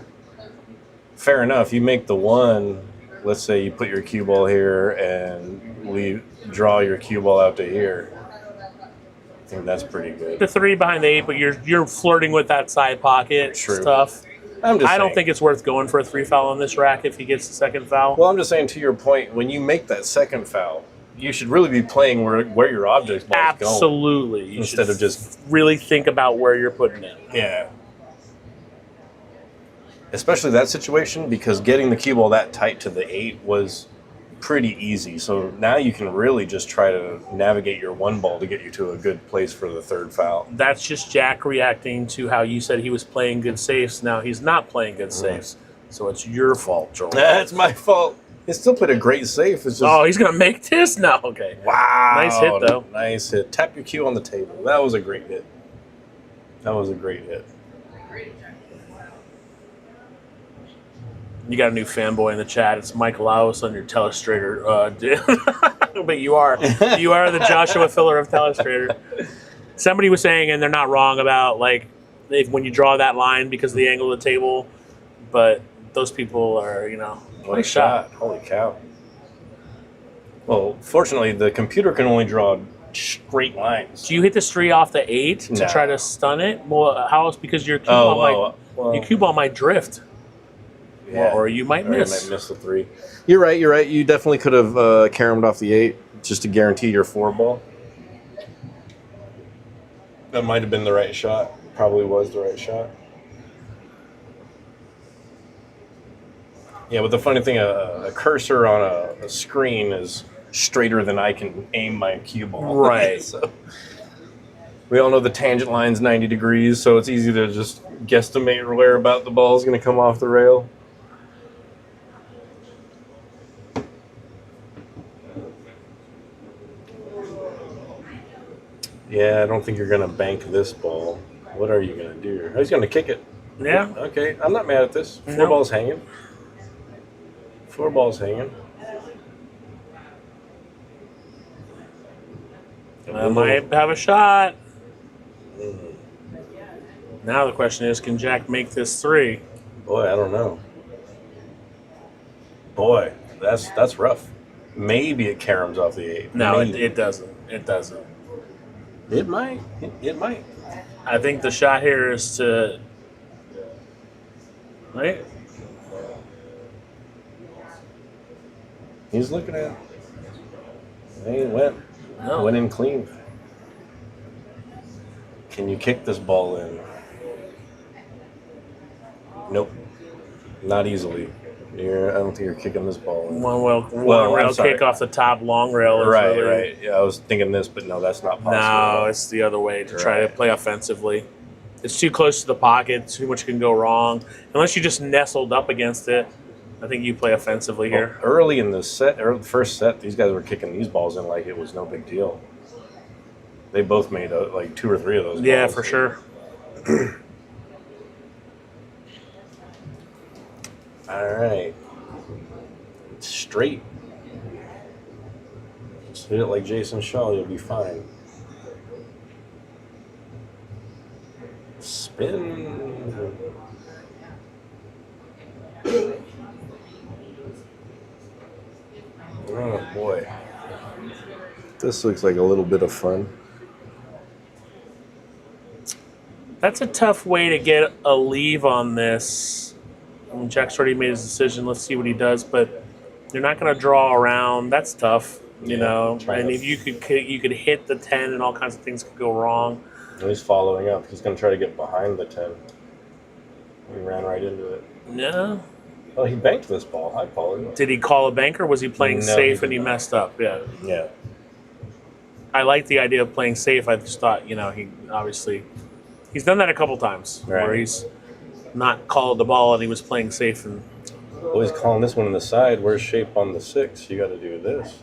Fair enough. You make the 1, let's say you put your cue ball here and we draw your cue ball out to here. I think that's pretty good. The 3 behind the 8, but you're flirting with that side pocket True. stuff. I'm just I don't saying. think it's worth going for a 3 foul on this rack if he gets the 2nd foul. Well, I'm just saying to your point, when you make that 2nd foul, you should really be playing where your object ball is going. Absolutely. You Instead should of just really think about where you're putting it. Yeah. Especially that situation, because getting the cue ball that tight to the 8 was pretty easy. So now you can really just try to navigate your 1 ball to get you to a good place for the 3rd foul. That's just Jack reacting to how you said he was playing good safes. Now he's not playing good safes. So it's your fault, Joel. That's my fault. He still played a great safe. It's just, Oh, he's going to make this? No, okay. wow. Nice hit, though. Nice hit. Tap your cue on the table. That was a great hit. That was a great hit. You got a new fanboy in the chat. It's Mike Laos on your Telestrator. But you are the Joshua Filler of Telestrator. Somebody was saying, and they're not wrong about when you draw that line because of the angle of the table, but those people are What a shot. Holy cow. Well, fortunately, the computer can only draw straight lines. Do you hit the 3 off the 8 to No. try to stun it? Well, how else? Because your cue well, your cue ball might drift. yeah. Or you might Or you miss. might miss the 3. You're right. You definitely could have caromed off the 8 just to guarantee your 4 ball. That might have been the right shot. Probably was the right shot. Yeah, but the funny thing, a cursor on a screen is straighter than I can aim my cue ball. Right. So we all know the tangent line's 90 degrees, so it's easy to just guesstimate where about the ball is going to come off the rail. Yeah, I don't think you're going to bank this ball. What are you going to do? He's going to kick it. Yeah. Okay, I'm not mad at this. 4 No. balls hanging. 4 balls hanging. I might have a shot. Now the question is, can Jack make this 3? Boy, I don't know. Boy, that's rough. Maybe it caroms off the 8. No, Maybe. it doesn't. It doesn't. It might. It might. I think the shot here is to. Right? He's looking at it. He went in clean. Can you kick this ball in? Nope. Not easily. I don't think you're kicking this ball in. One rail I'm sorry. kick off the top long rail. Is Right, really- right. Yeah, I was thinking this, but no, that's not possible. No, it's the other way to try to Right. play offensively. It's too close to the pocket. Too much can go wrong. Unless you just nestled up against it, I think you play offensively here. Well, early in the set, or the first set, these guys were kicking these balls in like it was no big deal. They both made like 2 or 3 of those. Yeah, balls. for sure. All right. Straight. Just hit it like Jason Shaw, you'll be fine. Spin. Oh boy. This looks like a little bit of fun. That's a tough way to get a leave on this. I mean, Jack's already made his decision. Let's see what he does, but you're not going to draw around. That's tough, you know. And if you could hit the 10 and all kinds of things could go wrong. And he's following up. He's going to try to get behind the 10. He ran right into it. No. Oh, he banked this ball. I apologize. Did he call a bank or was he playing No, safe he and he did not. messed up? Yeah. Yeah. I like the idea of playing safe. I just thought, he obviously he's done that a couple times where Right. he's not called the ball, and he was playing safe. And Always calling this one in the side. Where's shape on the 6? You got to do this.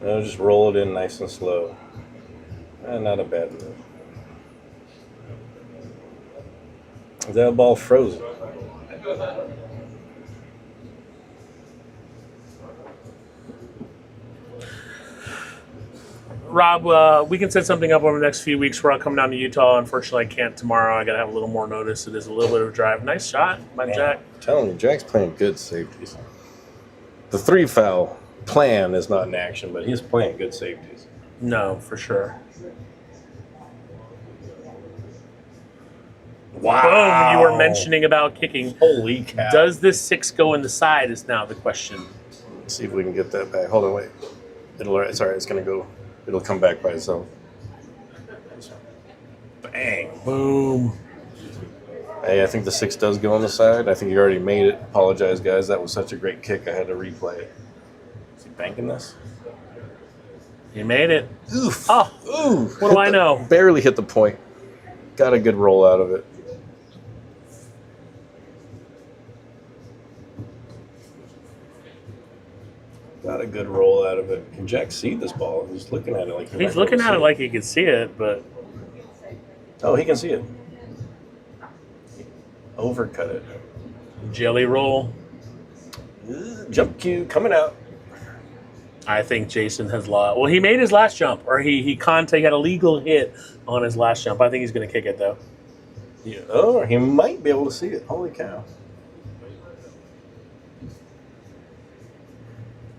No, just roll it in nice and slow. Not a bad move. Is that ball frozen? Rob, we can set something up over the next few weeks where I'll come down to Utah. Unfortunately, I can't tomorrow. I got to have a little more notice. It is a little bit of a drive. Nice shot by Jack. I'm telling you, Jack's playing good safeties. The 3-foul plan is not in action, but he's playing good safeties. No, for sure. Wow. Boom, you were mentioning about kicking. Holy cow. Does this 6 go in the side is now the question. Let's see if we can get that back. Hold on, wait. It's all right. It's going to go. It'll come back by itself. Bang. Boom. Hey, I think the 6 does go on the side. I think you already made it. Apologize, guys. That was such a great kick. I had to replay it. Is he banking this? You made it. Oof. Oh, Ooh. what do I know? Barely hit the point. Got a good roll out of it. Got a good roll out of it. Can Jack see this ball? He's looking at it like He's looking at it like he can see it, but oh, he can see it. Overcut it. jelly roll. Jump cue coming out. I think Jason has lost. Well, he made his last jump, or he had a legal hit on his last jump. I think he's going to kick it though. Yeah. Oh, he might be able to see it. Holy cow.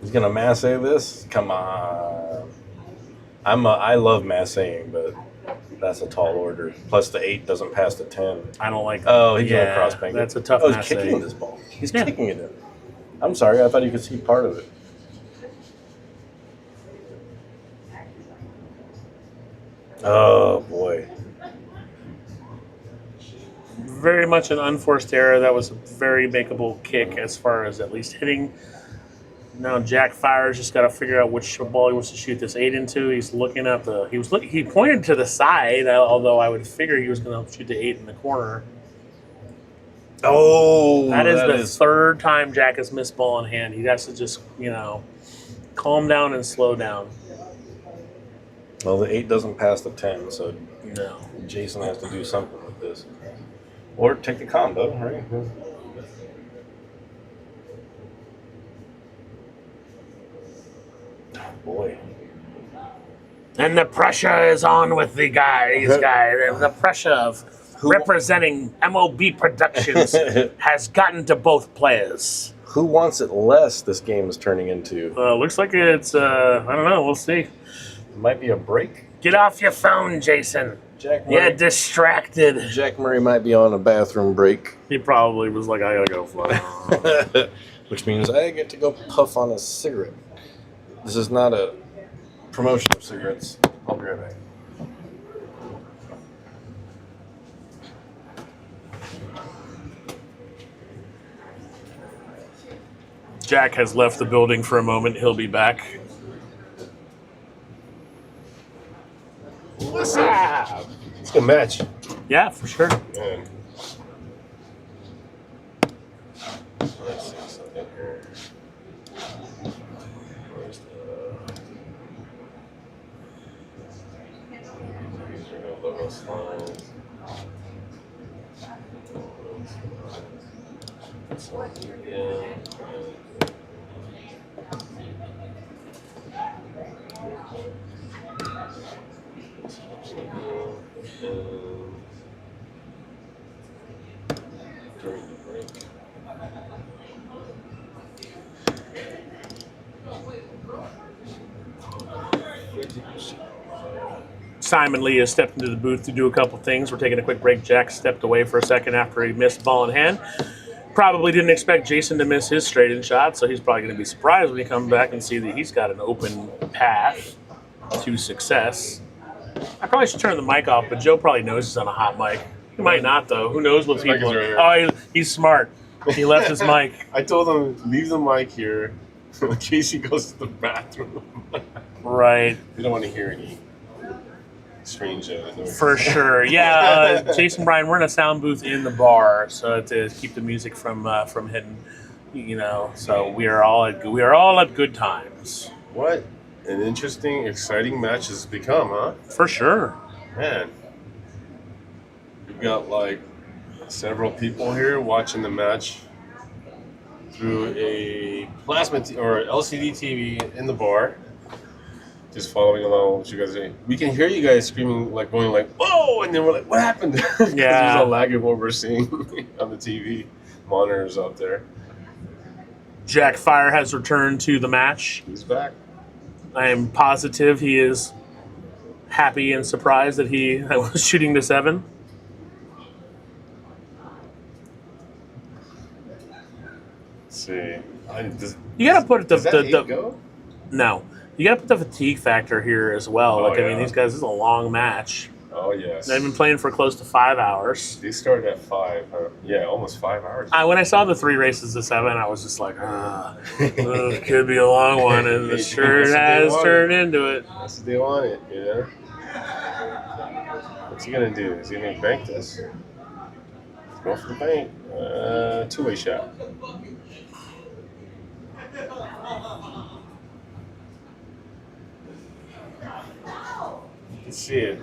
He's gonna masse this? Come on. I love masseing, but that's a tall order. Plus the 8 doesn't pass the 10. I don't like. Oh, he's gonna cross bank it. That's a tough. Oh, he's masse. kicking this ball. He's kicking it in. I'm sorry, I thought you could see part of it. Oh boy. Very much an unforced error. That was a very makeable kick as far as at least hitting. Now Jack fires. Just got to figure out which ball he wants to shoot this 8 into. He's looking at the. He pointed to the side. Although I would figure he was going to shoot the 8 in the corner. Oh, that is the third time Jack has missed ball in hand. He has to just calm down and slow down. Well, the 8 doesn't pass the 10, so No. Jason has to do something with this. Or take the combo, right? Oh, boy. And the pressure is on with these guys. The pressure of representing MOB Productions has gotten to both players. Who wants it less this game is turning into? Looks like it's, I don't know, we'll see. It might be a break. Get off your phone, Jason. Jack Murray. You're distracted. Jack Murray might be on a bathroom break. He probably was like, I gotta go fly. Which means I get to go puff on a cigarette. This is not a promotion of cigarettes. I'll be right back. Jack has left the building for a moment. He'll be back. What's up? It's a good match. Yeah, for sure. Man. Let's see something here. Where's the logo slides? During the break. Simon Lee has stepped into the booth to do a couple things. We're taking a quick break. Jack stepped away for a second after he missed ball in hand. Probably didn't expect Jason to miss his straight-in shot, so he's probably going to be surprised when he comes back and see that he's got an open path to success. I probably should turn the mic off, but Joe probably knows he's on a hot mic. He might not, though. Who knows what His mic people is right here. Oh, he's smart. He left his mic. I told him, leave the mic here in case he goes to the bathroom. Right. We don't want to hear any strange noise. For sure. Yeah, Jason Bryan, we're in a sound booth in the bar, so to keep the music from hitting, so we are all at good times. What an interesting, exciting match has become, huh? For sure. Man. We've got like several people here watching the match through a plasma or LCD TV in the bar, just following along what you guys are saying. We can hear you guys screaming, like going like, "Whoa!" and then we're like, "What happened?" Because Yeah. there's a lag of what we're seeing on the TV monitors out there. Jack Fire has returned to the match. He's back. I am positive he is happy and surprised that he was shooting to 7. Let's see. You gotta put Does that the 8 go? no. You gotta put the fatigue factor here as well. Oh, Like I yeah. mean, these guys, this is a long match. Oh yes. They've been playing for close to 5 hours. They started at 5. Huh? Yeah, almost 5 hours. When I saw the 3 races to 7, I was just like, it could be a long one, and it sure That's what they has wanted. turned into it. That's what they wanted, you know? What's he gonna do? Is he gonna bank this? Let's go for the bank. Two-way shot. Let's see it.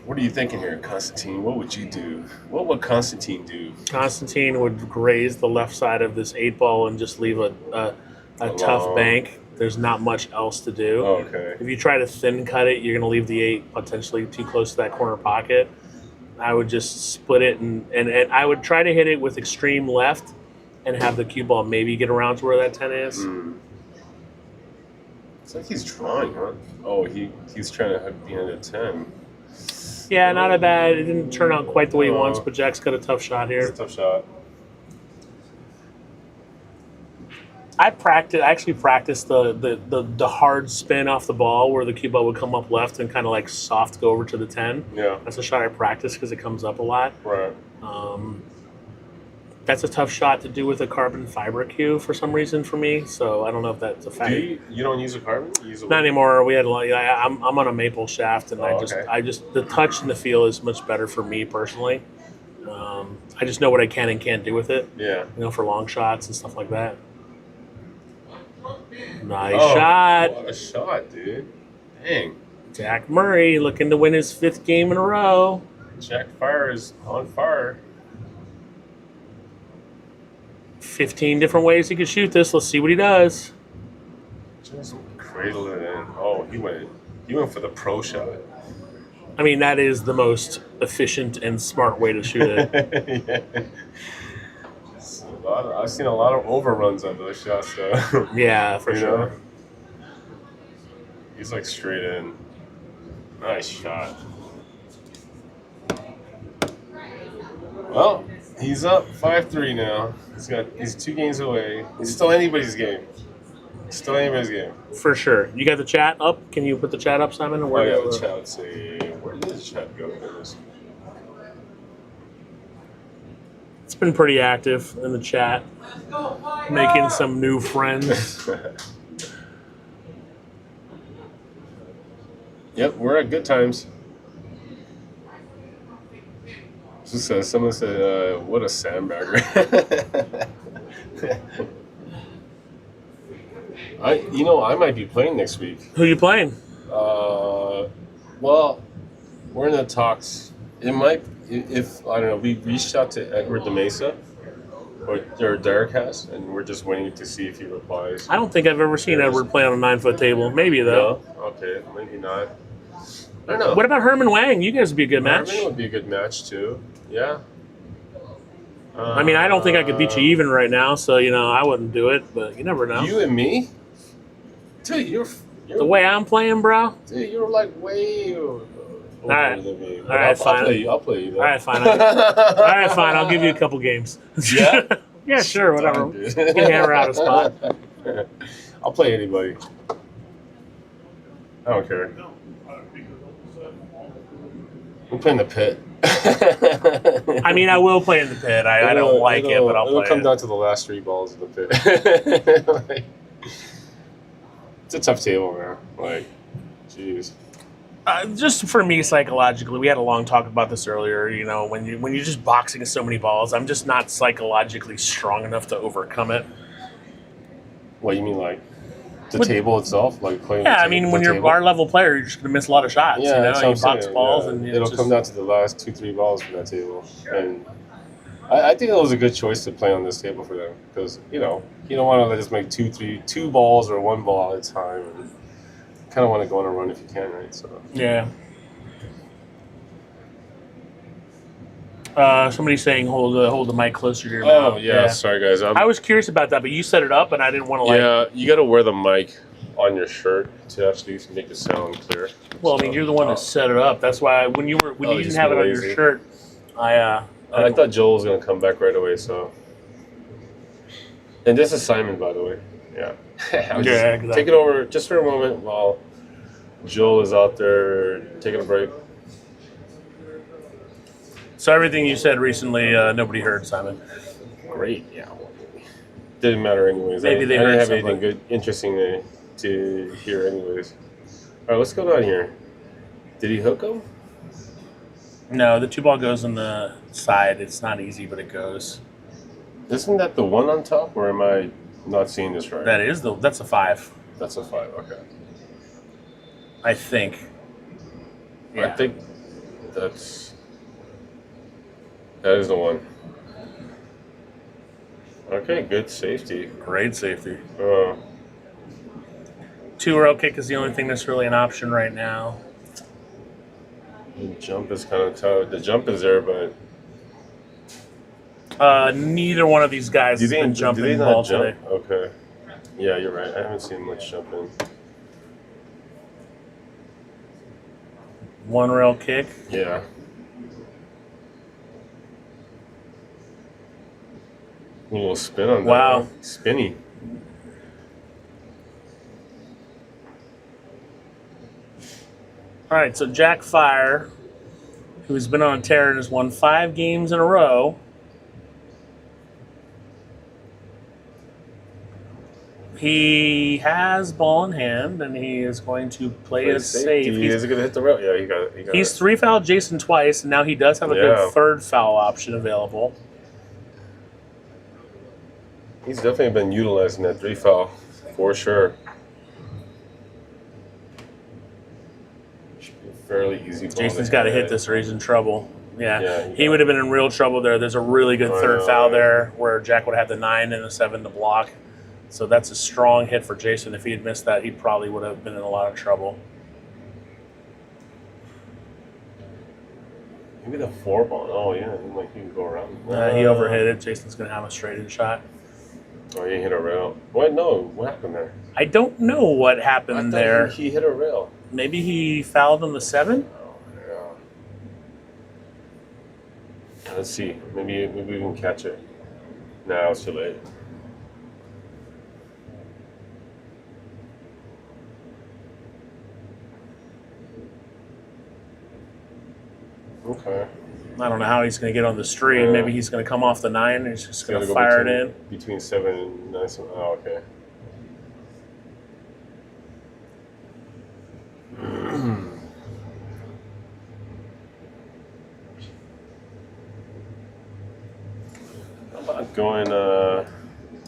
What are you thinking here, Constantine? What would you do? What would Constantine do? Constantine would graze the left side of this 8 ball and just leave a tough long- bank. There's not much else to do. Oh, okay. If you try to thin cut it, you're going to leave the 8 potentially too close to that corner pocket. I would just split it and I would try to hit it with extreme left and have the cue ball maybe get around to where that 10 is. It's like he's drawing, huh? Oh, he's trying to hook behind a 10. Yeah, not a bad. It didn't turn out quite the way he No. wants, but Jack's got a tough shot It's here. a tough shot. I actually practiced the hard spin off the ball where the cue ball would come up left and kind of like soft go over to the 10. Yeah, That's a shot I practice because it comes up a lot. right. That's a tough shot to do with a carbon fiber cue for some reason for me. So I don't know if that's a fact. Do you don't use a carbon? You use a Not anymore. We had a lot. I'm on a maple shaft, and Oh, okay. I just the touch and the feel is much better for me personally. I just know what I can and can't do with it. Yeah. For long shots and stuff like that. Nice Oh, shot. What a shot, dude. Dang. Jack Murray looking to win his 5th game in a row. Jack Fire is on fire. 15 different ways he could shoot this. Let's see what he does. Just cradle it in. Oh, he went for the pro shot. I mean, that is the most efficient and smart way to shoot it. Yeah. I've seen a lot of overruns on those shots, though. Yeah, for You sure. know? He's like straight in. Nice shot. Well, he's up 5-3 now. He's 2 games away. It's still anybody's game. Still anybody's game. For sure. You got the chat up? Can you put the chat up, Simon? Or Oh yeah, is the chat. Let's see. Where did the chat go? There it is. It's been pretty active in the chat. Making some new friends. Yep, we're at good times. Someone said, "What a sandbagger." I might be playing next week. Who you playing? Well, we're in the talks. It might, if I don't know. We reached out to Edward de Mesa, or Derek has, and we're just waiting to see if he replies. I don't think I've ever seen Edward play on a 9-foot table. Maybe, though. No? Okay, maybe not. I don't know. What about Herman Wang? You guys would be a good match. Herman would be a good match too. Yeah. I mean, I don't think I could beat you even right now, so, I wouldn't do it, but you never know. You and me, dude. You're The way I'm playing, bro? dude. You're like way older right. than me. But All right, I'll fine. play you. I'll play you. Though. All right, fine. All right, fine. I'll give you a couple games. Yeah? Yeah, sure, whatever. Done, dude. You can hammer out a spot. I'll play anybody. I don't care. We're playing the pit. I mean, I will play in the pit. I don't like it, but I'll it'll play come it. down to the last 3 balls of the pit. It's a tough table, man. Like, jeez. Just for me psychologically, we had a long talk about this earlier. You know, when you're just boxing so many balls, I'm just not psychologically strong enough to overcome it. What you mean, like the table itself, like playing? Yeah, the I mean, when the you're a table? bar level player, you're just gonna miss a lot of shots. Yeah, you that's know, what you I'm box saying. balls, Yeah. and It'll just, come down to the last 2-3 balls from that table, and I think it was a good choice to play on this table for them because you know you don't want to just make two balls or one ball at a time, and kind of want to go on a run if you can, right? So yeah. Somebody's saying hold the mic closer to your mouth. oh yeah, sorry guys. I was curious about that, but you set it up, and I didn't want to like. Yeah, you got to wear the mic on your shirt to actually make it sound clear. Well, I mean, you're the one that set it up. That's why when you didn't just have it be on your lazy. shirt, I thought Joel was gonna come back right away, so. And this is Simon, by the way. Yeah. I was just exactly. taking over just for a moment while Joel is out there taking a break. So everything you said recently, nobody heard, Simon. Great. Yeah. Didn't matter anyways. Maybe they I didn't heard have anything something. good, interesting to hear anyways. All right, what's going on here? Did he hook him? No, the 2 ball goes on the side. It's not easy, but it goes. Isn't that the one on top, or am I not seeing this right? That's a 5. That's a 5. Okay. I think. Yeah. I think that is the one. Okay, good safety. Great safety. 2 2-row kick is the only thing that's really an option right now. The jump is kind of tough. The jump is there, but Neither one of these guys has been jumping the ball today. Okay. Yeah, you're right. I haven't seen much jumping. 1-rail kick. Yeah. A little spin on that. Wow. Huh? Spinny. All right, so Jack Fire, who's been on a tear and has won 5 games in a row. He has ball in hand, and he is going to play as safe. Is he going to hit the rail? Yeah, he got it. He's 3-fouled Jason twice, and now he does have a good 3rd foul option available. He's definitely been utilizing that 3-foul, for sure. Should be a fairly easy ball. Jason's got to hit this or he's in trouble. Yeah, he would have been in real trouble there. There's a really good 3rd foul there where Jack would have the 9 and the 7 to block. So that's a strong hit for Jason. If he had missed that, he probably would have been in a lot of trouble. Maybe the 4 ball. Oh, yeah. He can go around. He overhit it. Jason's going to have a straight-in shot. Oh, he hit a rail. What? No. What happened there? I don't know what happened there. He hit a rail. Maybe he fouled on the 7? Oh, yeah. Let's see. Maybe we can catch it. No, it's too late. Okay. I don't know how he's going to get on the street. Yeah. Maybe he's going to come off the 9 and he's just going to Go fire it in. Between 7 and 9. Oh, okay. How about going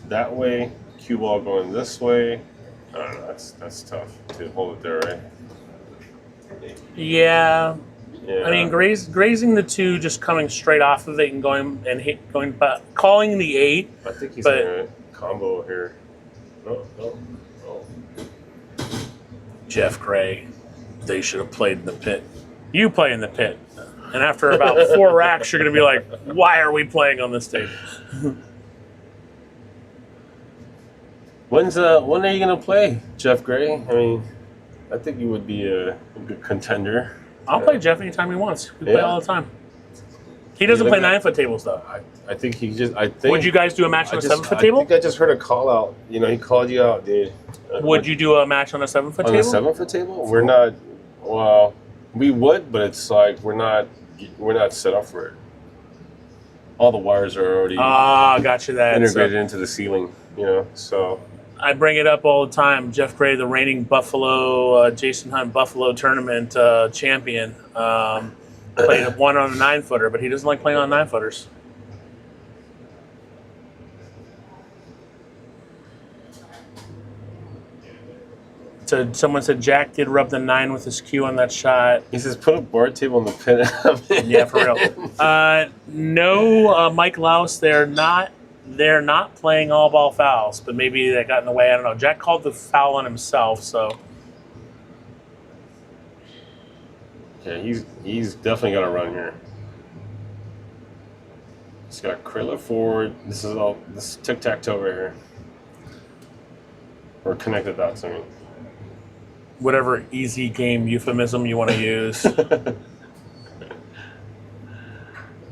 that way? Cue ball going this way. I don't know. That's tough to hold it there, right? Yeah. Yeah. I mean, grazing the 2, just coming straight off of it and going, calling the 8. I think he's going to combo here. Oh. Jeff Gray, they should have played in the pit. You play in the pit. And after about 4 racks, you're going to be like, why are we playing on this table? When are you going to play, Jeff Gray? I mean, I think you would be a good contender. I'll play Jeff anytime he wants. We play all the time. He doesn't play 9-foot tables, though. I think he just. I think. Would you guys do a match on a 7-foot table? I think I just heard a call out. You know, he called you out, dude. Would you do a match on a 7-foot table? On a 7-foot table? We're not. Well, we would, but it's like we're not set up for it. All the wires are already gotcha that. integrated into the ceiling. You know, so. I bring it up all the time. Jeff Gray, the reigning Buffalo, Jason Hunt Buffalo tournament champion, played one on a 9-footer, but he doesn't like playing on 9-footers. So someone said Jack did rub the 9 with his cue on that shot. He says, put a board table in the pin. Yeah, for real. No, Mike Laus, they're not playing all ball fouls, but maybe that got in the way. I don't know. Jack called the foul on himself, so. Yeah, he's definitely got to run here. He's got Krilla forward. This is tic-tac-toe right here. Or connected dots, I mean. Whatever easy game euphemism you want to use.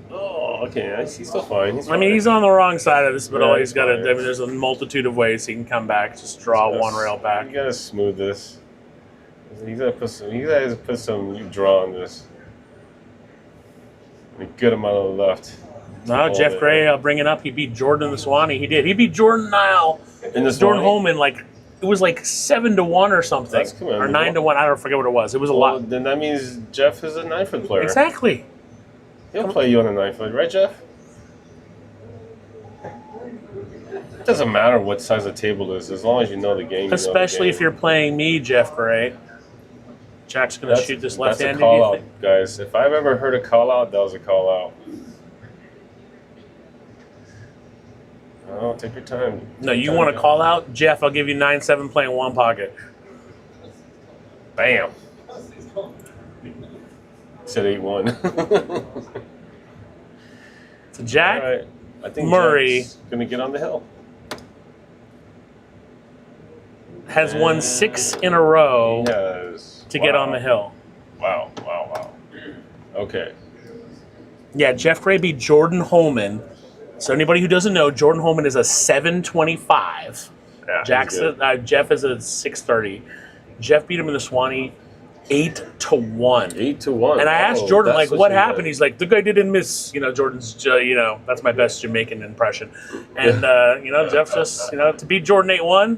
Oh, okay. He's still fine. He's on the wrong side of this, but all Yeah, he's got to. fine. I mean, there's a multitude of ways he can come back. Just draw one rail back. You gotta smooth this. He's gotta put some draw on this. A good amount on the left. No, Jeff Gray, I'll bring it up. He beat Jordan in the Swanee. He did. He beat Jordan Nile. In the Jordan Swanee? Holman, it was 7-1 or something, That's commendable. or 9-1. I don't forget what it was. It was a lot. Then that means Jeff is a 9-foot player. Exactly. He'll play you on a 9-foot, right, Jeff? It doesn't matter what size the table is, as long as you know the game. Especially if you're playing me, Jeff Gray. Jack's going to shoot this left-handed. That's a call out, guys. If I've ever heard a call out, that was a call out. Oh, take your time. No, you want to call out? Jeff, I'll give you 9-7 playing one pocket. Bam. Said 8-1. So Jack, All right. I think Murray Jack's going to get on the hill. has won 6 in a row Yes. to get on the hill. Wow. Okay. Yeah, Jeff Gray beat Jordan Holman. So anybody who doesn't know, Jordan Holman is a 725. Yeah, Jeff is a 630. Jeff beat him in the Swanee 8-1. 8-1. And I asked Jordan, what happened? He's like, the guy didn't miss. Jordan's, that's my best Jamaican impression. And, Jeff just, to beat Jordan 8-1.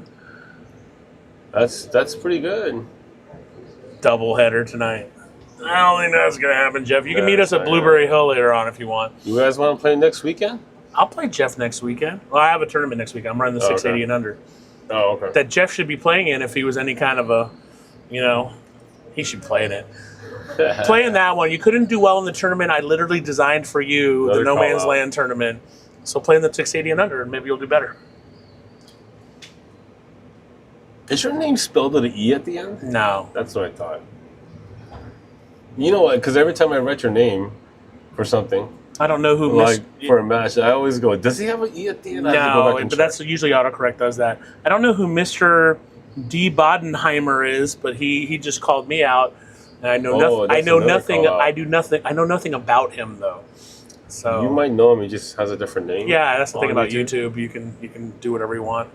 That's pretty good. Doubleheader tonight. I don't think that's going to happen, Jeff. You can meet us at Blueberry Hill later on if you want. You guys want to play next weekend? I'll play Jeff next weekend. Well, I have a tournament next week. I'm running the 680 and under. Oh, okay. That Jeff should be playing in if he was any kind of a, he should play in it. Playing that one. You couldn't do well in the tournament I literally designed for you, Another the No call Man's out. Land tournament. So play in the 680 and under, and maybe you'll do better. Is your name spelled with an E at the end? No. That's what I thought. You know what? Because every time I write your name for something, I don't know who for a match, I always go, does he have an E at the end? I have to go No, back and but check. that's usually autocorrect does that. I don't know who Mr. D. Bodenheimer is, but he just called me out. And I know nothing. I that's know another nothing. call out. I do nothing. I know nothing about him though. So You might know him. He just has a different name. yeah, that's the thing on about YouTube. You can do whatever you want.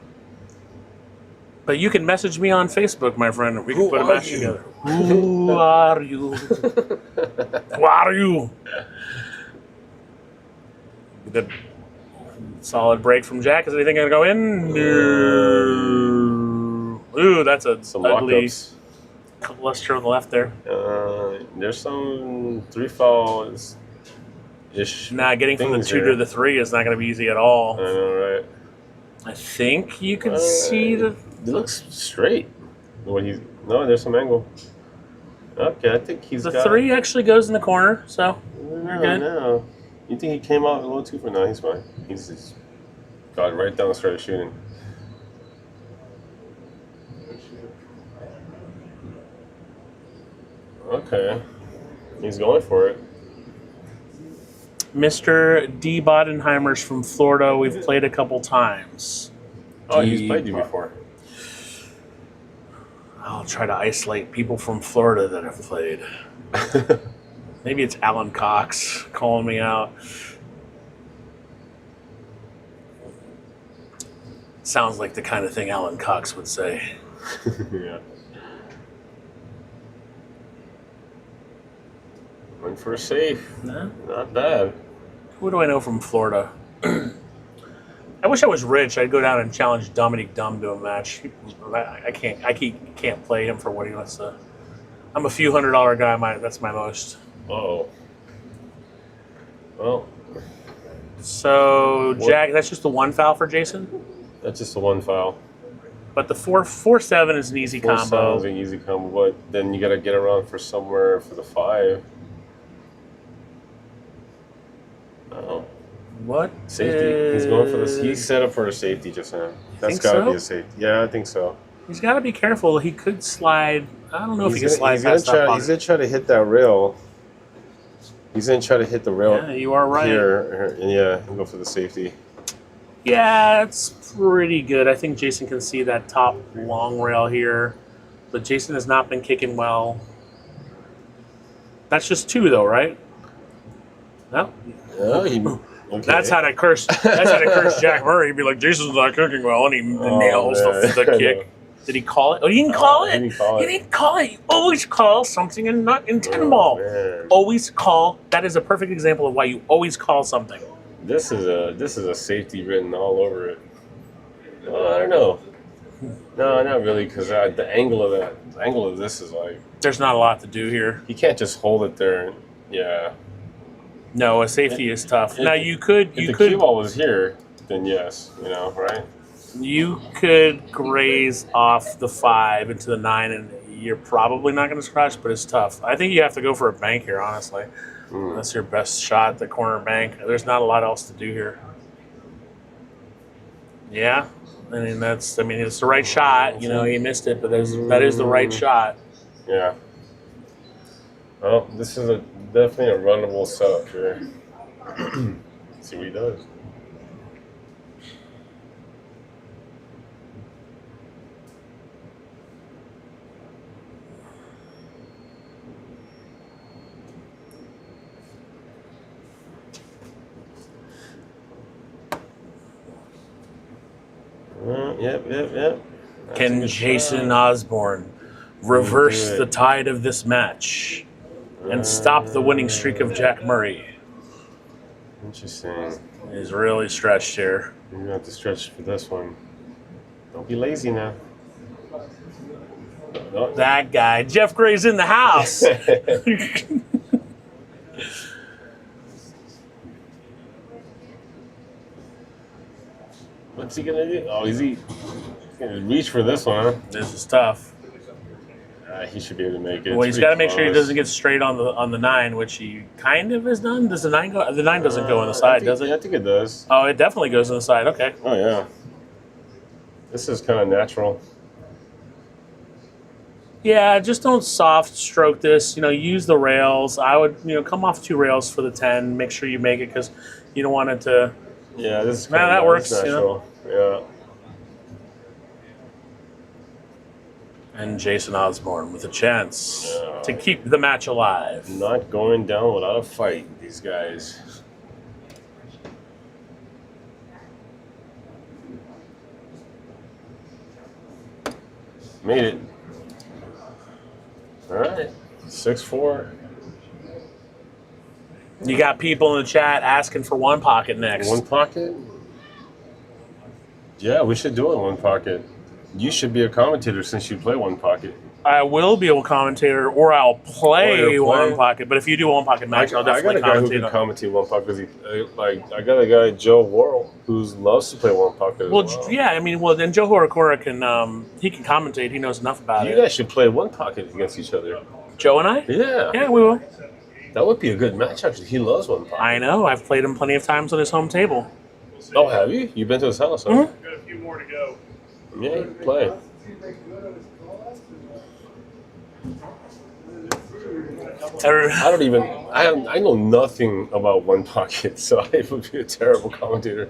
But you can message me on Facebook, my friend. We can put a match together. Who are you? Who are you? Good. Solid break from Jack. Is anything going to go in? No. Ooh, that's a Some ugly lockups. cluster on the left there. There's some 3 fouls ish. Nah, getting from the things 2 there. to the 3 is not going to be easy at all. I know, right? I think you can see the. It looks straight. No, there's some angle. Okay, I think he's The got 3 actually goes in the corner, so No, good. no. You think he came out a little too far? No, he's fine. He's just got right down and started shooting. Okay. He's going for it. Mr. D. Bodenheimer's from Florida. We've played a couple times. Oh, he's played you before. I'll try to isolate people from Florida that have played. Maybe it's Alan Cox calling me out. Sounds like the kind of thing Alan Cox would say. Yeah. Went for a safe. No? Not bad. Who do I know from Florida? I I wish I was rich. I'd go down and challenge Dominic Dumb to a match. I can't play him for what he wants to. I'm a few $100 guy. That's my most. Oh. Well, So Jack, that's just the one foul for Jason. that's just the one foul. But the 4-7 is an easy 4 combo. sounds an easy combo, but then you got to get around for somewhere for the 5. Oh, What? safety. He's going for this. He's set up for a safety just now. That's think got to so? be a safety. Yeah, I think so. He's got to be careful. He could slide. I don't know if he can slide he's past that pocket. He's gonna try to hit that rail. He's gonna try to hit the rail. Yeah, you are right. Here, and yeah, and go for the safety. Yeah, it's pretty good. I think Jason can see that top long rail here, but Jason has not been kicking well. That's just 2, though, right? No. Oh, okay. That's how to curse. That's how to curse Jack Murray. He'd be like, Jason's not kicking well, and he nails the kick. Did he call it? Oh, he didn't call it. He didn't call it. He didn't call it. You always call something and not in 10 ball. Man. Always call. That is a perfect example of why you always call something. This is a safety written all over it. I don't know. No, not really, because the angle of this is like There's not a lot to do here. you can't just hold it there. Yeah. No, a safety is tough. Now you could If the cue ball was here, then yes, right? You could graze off the 5 into the 9, and you're probably not going to scratch, but it's tough. I think you have to go for a bank here, honestly. That's your best shot, the corner bank. There's not a lot else to do here. Yeah, it's the right shot. He missed it, but that is the right shot. Yeah. Well, this is definitely a runnable setup here. See what he does. Yep. Can Jason Osborn reverse the tide of this match and stop the winning streak of Jack Murray? Interesting. He's really stretched here. You're gonna have to stretch for this one. Don't be lazy now. No. That guy, Jeff Gray's in the house. What's he gonna do? Oh, is he gonna reach for this one? Huh? This is tough. He should be able to make it. Well, he's got to make sure he doesn't get straight on the 9, which he kind of has done. Does the 9 go? The 9 doesn't go on the side, does it? I think it does. Oh, it definitely goes on the side. Okay. Oh yeah. This is kind of natural. Yeah, just don't soft stroke this. Use the rails. I would, come off 2 rails for the 10. Make sure you make it because you don't want it to. Yeah, this is that works. natural. Yeah. And Jason Osborn with a chance to keep the match alive. Not going down without a fight, these guys. Made it. All right. 6-4. You got people in the chat asking for one pocket next. One pocket? Yeah, we should do it in one pocket. You should be a commentator since you play one pocket. I will be a commentator, or I'll play one pocket. But if you do a one pocket match, I'll definitely I got a guy who can commentate one pocket. I got a guy, Joe Worrell, who loves to play one pocket. As well. Yeah, then Joe Horikora can he can commentate. He knows enough about it. You guys should play one pocket against each other. Joe and I? Yeah. Yeah, we will. That would be a good match, actually. He loves one pocket. I know. I've played him plenty of times on his home table. Oh, have you? You've been to his house, huh? Mm-hmm. Got a few more to go. Yeah, you can play. I know nothing about one pocket, so I would be a terrible commentator.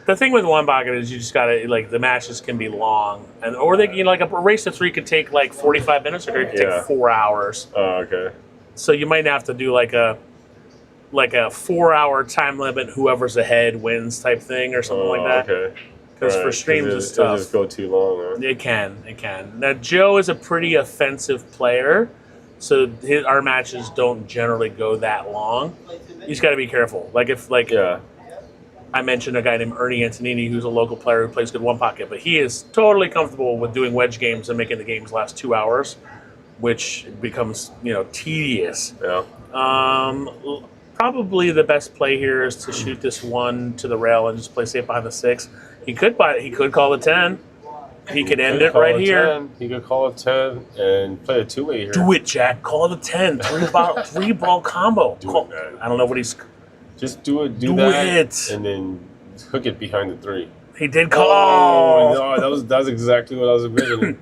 The thing with one pocket is you just gotta the matches can be long, or they a race of 3 could take 45 minutes, or it could take 4 hours. Oh, okay. So you might have to do a 4-hour time limit. Whoever's ahead wins type thing, or something like that. Okay. Because for streams it's tough. It'll just go too long. Huh? It can. Now Joe is a pretty offensive player, so our matches don't generally go that long. You just got to be careful. I mentioned a guy named Ernie Antonini, who's a local player who plays good one pocket, but he is totally comfortable with doing wedge games and making the games last 2 hours, which becomes tedious. Yeah. Probably the best play here is to shoot this one to the rail and just play safe behind the 6. He could call the 10. He could end it right here. 10. He could call a 10 and play a two-way here. Do it, Jack. Call the 10. Three ball combo. I don't know what he's. Just do it. Do that, it. and then hook it behind the 3. He did call. Oh no, that was exactly what I was envisioning.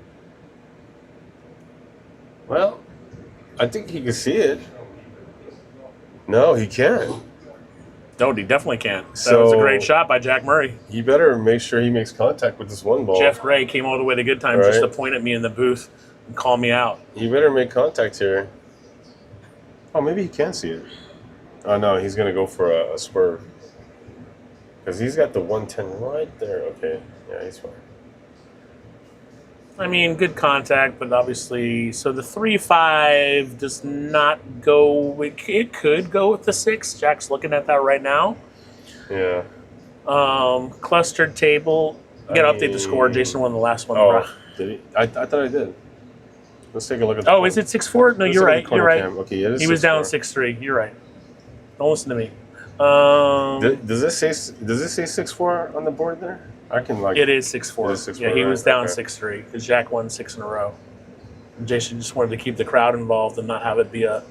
Well, I think he can see it. No, he can't. No, he definitely can't. That was a great shot by Jack Murray. He better make sure he makes contact with this one ball. Jeff Gray came all the way to Goodtimez just to point at me in the booth and call me out. He better make contact here. Oh, maybe he can see it. Oh, no, he's going to go for a swerve. Because he's got the 110 right there. Okay, yeah, he's fine. I mean, good contact, but obviously, so the 3-5 does not go. It could go with the 6. Jack's looking at that right now. Yeah. Clustered table. You got to update the score. Jason won the last one. Oh, did he? I thought I did. Let's take a look at the is it 6-4? No, you're right. You're right. Okay, yeah, he was down 6-3. You're right. Don't listen to me. Does this say 6-4 on the board there? I can It is 6-4. It is 6-4, Yeah, he was right? down Okay. 6-3 because Jack won 6 in a row. And Jason just wanted to keep the crowd involved and not have it be a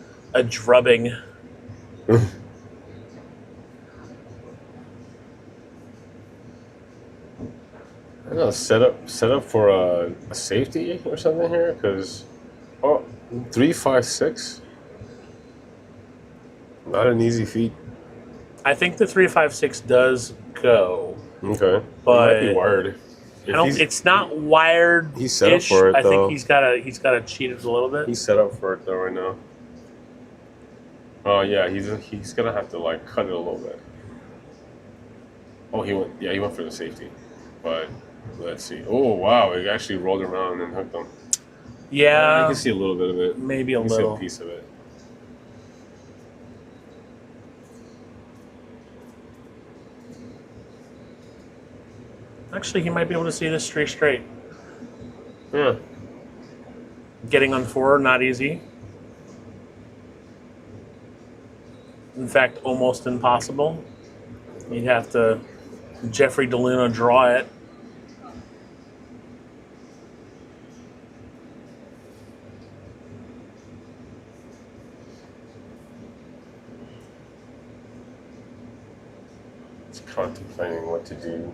drubbing. I don't know, set up for a safety or something here, because 3-5-6, not an easy feat. I think the 3-5-6 does go, Okay, but it might be wired. it's not wired. He's set up for it, I though. think he's got to cheat it a little bit. He's set up for it though right now. Oh yeah, he's gonna have to like cut it a little bit. Oh, he went for the safety, but let's see. Oh wow, it actually rolled around and hooked him. Yeah, you can see a little bit of it. maybe a You can little. see a piece of it. Actually, he might be able to see this straight. Yeah. Getting on 4, not easy. In fact, almost impossible. You'd have to Jeffrey DeLuna draw it. It's contemplating what to do.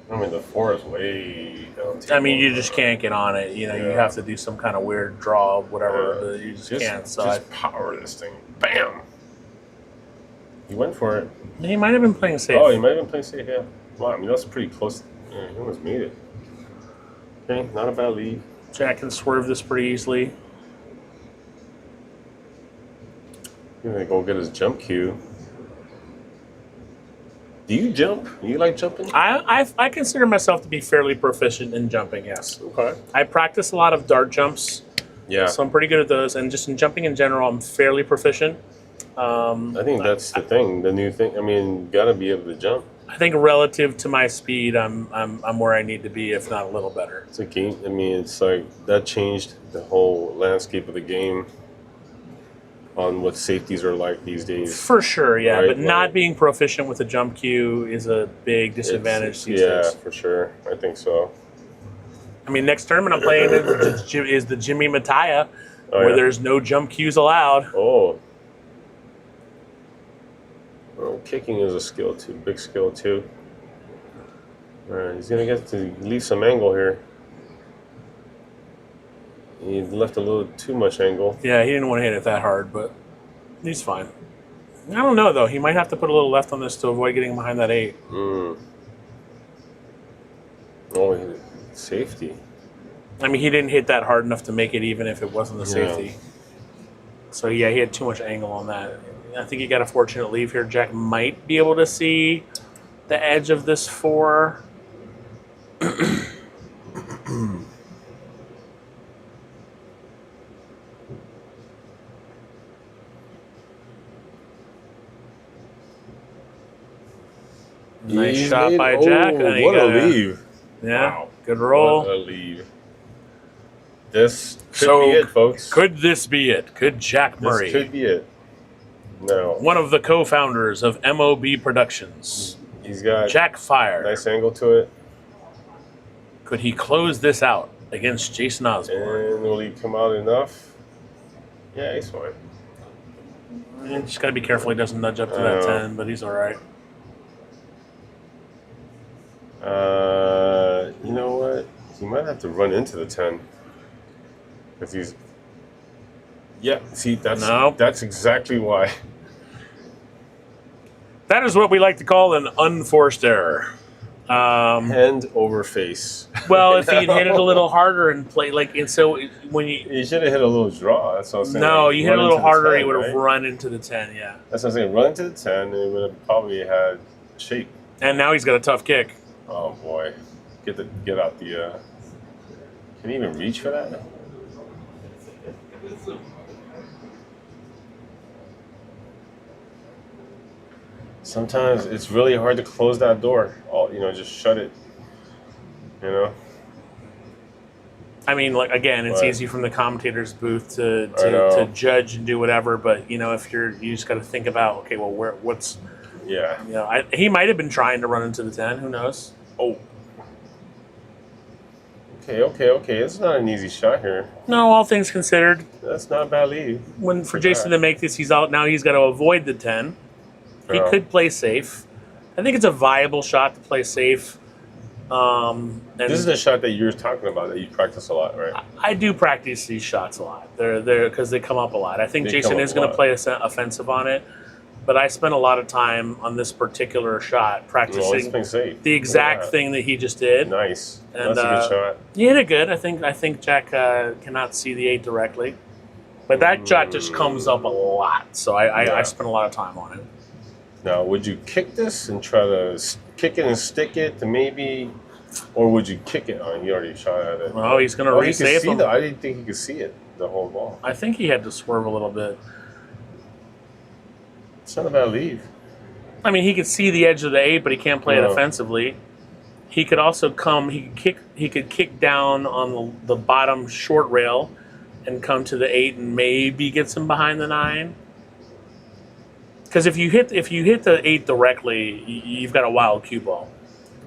I mean, the 4 is way down. I mean, you just can't get on it. You have to do some kind of weird draw, whatever. You just can't. So just power this thing. Bam! He went for it. he might have been playing safe. Oh, he might have been playing safe, yeah. Wow, I mean, that's pretty close. Yeah, he almost made it. Okay, not a bad lead. Jack can swerve this pretty easily. He's gonna go get his jump cue. Do you jump? Do you like jumping? I consider myself to be fairly proficient in jumping, yes. Okay. I practice a lot of dart jumps, Yeah. so I'm pretty good at those. And just in jumping in general, I'm fairly proficient. I think that's the thing, the new thing. I mean, gotta be able to jump. I think relative to my speed, I'm where I need to be, if not a little better. It's a game. I mean, it's like that changed the whole landscape of the game on what safeties are like these days. For sure, yeah. Right, But not like- being proficient with a jump cue is a big disadvantage these Yeah, days. for sure. I think so. I mean, next tournament I'm playing is the Jimmy Mattia, Oh, where yeah? there's no jump cues allowed. Oh. Well, kicking is a skill too, big skill too. All right, he's gonna get to leave some angle here. He left a little too much angle. Yeah, he didn't want to hit it that hard, but he's fine. I don't know, though. He might have to put a little left on this to avoid getting behind that 8. Mm. Oh, he hit it. Safety. I mean, he didn't hit that hard enough to make it even if it wasn't the Yeah. safety. So, yeah, he had too much angle on that. I think he got a fortunate leave here. Jack might be able to see the edge of this 4. Nice He's shot made- by oh, Jack. And he what a got leave. Yeah, Wow. good roll. What a leave. This could So, be it, folks. Could this be it? Could Jack This Murray, could be it. No. one of the co-founders of MOB Productions, He's got Jack Fire, nice angle to it. could he close this out against Jason Osborn? And will he come out enough? Yeah, he's fine. Just got to be careful he doesn't nudge up to that 10, but he's all right. You know what? He might have to run into the 10. Because he's... Yeah, see, that's exactly why. That is what we like to call an unforced error. Hand over face. Well, if he'd hit it a little harder and play and so when You should have hit a little draw. That's what I'm saying. no, you hit Run a little into the harder, 10, he would have right? run into the 10. Yeah, That's what I'm saying. Run into the 10, and it would have probably had shape. and now he's got a tough kick. Oh boy, get out the. Can he even reach for that? Sometimes it's really hard to close that door. Just shut it. You know. I mean, again, it's Right. easy from the commentator's booth to I know. judge and do whatever, but if you just got to think about, okay, well, what's Yeah. he might have been trying to run into the 10. Who knows? Oh. Okay. It's not an easy shot here. No, all things considered, That's not a bad lead. for Jason to make this, he's out now. He's got to avoid the 10. He Yeah. could play safe. I think it's a viable shot to play safe. And This is the shot that you're talking about that you practice a lot, right? I do practice these shots a lot. They're because they come up a lot. I think They Jason come up is a going to lot. play offensive on it, but I spent a lot of time on this particular shot Well, practicing he's playing safe. the exact Yeah. thing that he just did. Nice. And, That's a good shot. He hit it good. I think Jack cannot see the 8 directly, but that shot just comes up a lot. So I Yeah. spent a lot of time on it. Now, would you kick this and try to kick it and stick it to maybe, or would you kick it? He already shot at it. Oh, he's going to He could resave see him. I didn't think he could see it, the whole ball. I think he had to swerve a little bit. It's not a bad leave. I mean, he could see the edge of the 8, but he can't play it No. offensively. He could also he could kick down on the bottom short rail and come to the 8 and maybe get some behind the 9. Because if you hit the 8 directly, you've got a wild cue ball.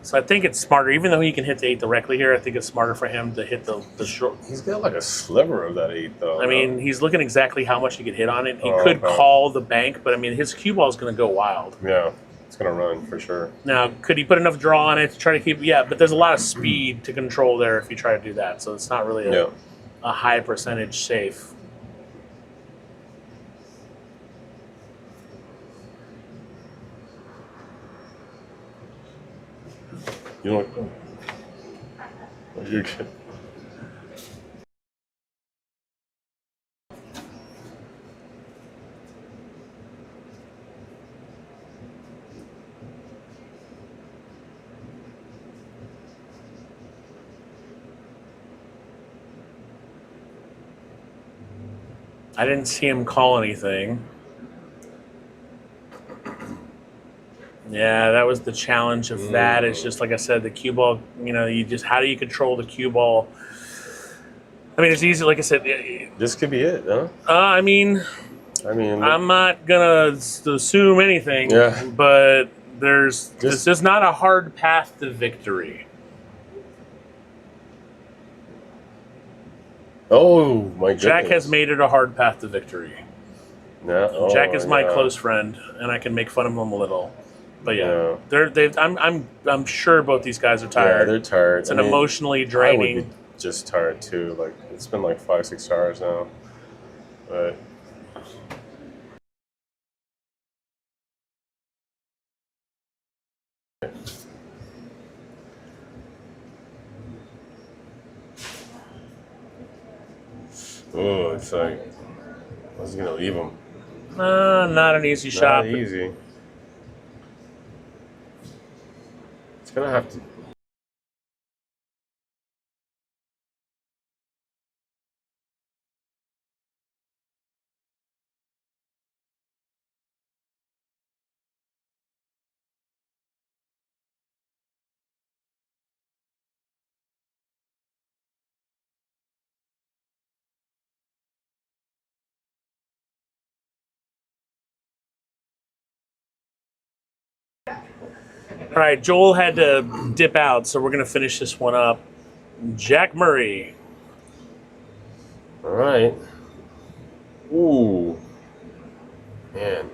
So I think it's smarter, even though he can hit the 8 directly here, I think it's smarter for him to hit the short. He's got like a sliver of that 8, though. I mean, he's looking exactly how much he could hit on it. He Oh, could okay. call the bank, but I mean, his cue ball is going to go wild. Yeah, it's going to run for sure. Now, could he put enough draw on it to try to keep? Yeah, but there's a lot of speed to control there if you try to do that. So it's not really a high percentage safe. You know what? You're good. I didn't see him call anything. Yeah, that was the challenge of that. It's just like I said, the cue ball. How do you control the cue ball? I mean, it's easy. Like I said, This could be it, huh? I mean, I'm not gonna assume anything. Yeah. But this is not a hard path to victory. Oh, my goodness. Jack has made it a hard path to victory. Yeah. Jack is my yeah. close friend, and I can make fun of him a little. But yeah, Yeah. I'm sure both these guys are Yeah, tired. they're tired. It's an emotionally I would draining. be just tired too. Like it's been like 5-6 hours now. But oh, it's like I was gonna leave him. Not an easy shot. Not easy. It's gonna have to. All right, Joel had to dip out, so we're going to finish this one up. Jack Murray. All right. Ooh. Man.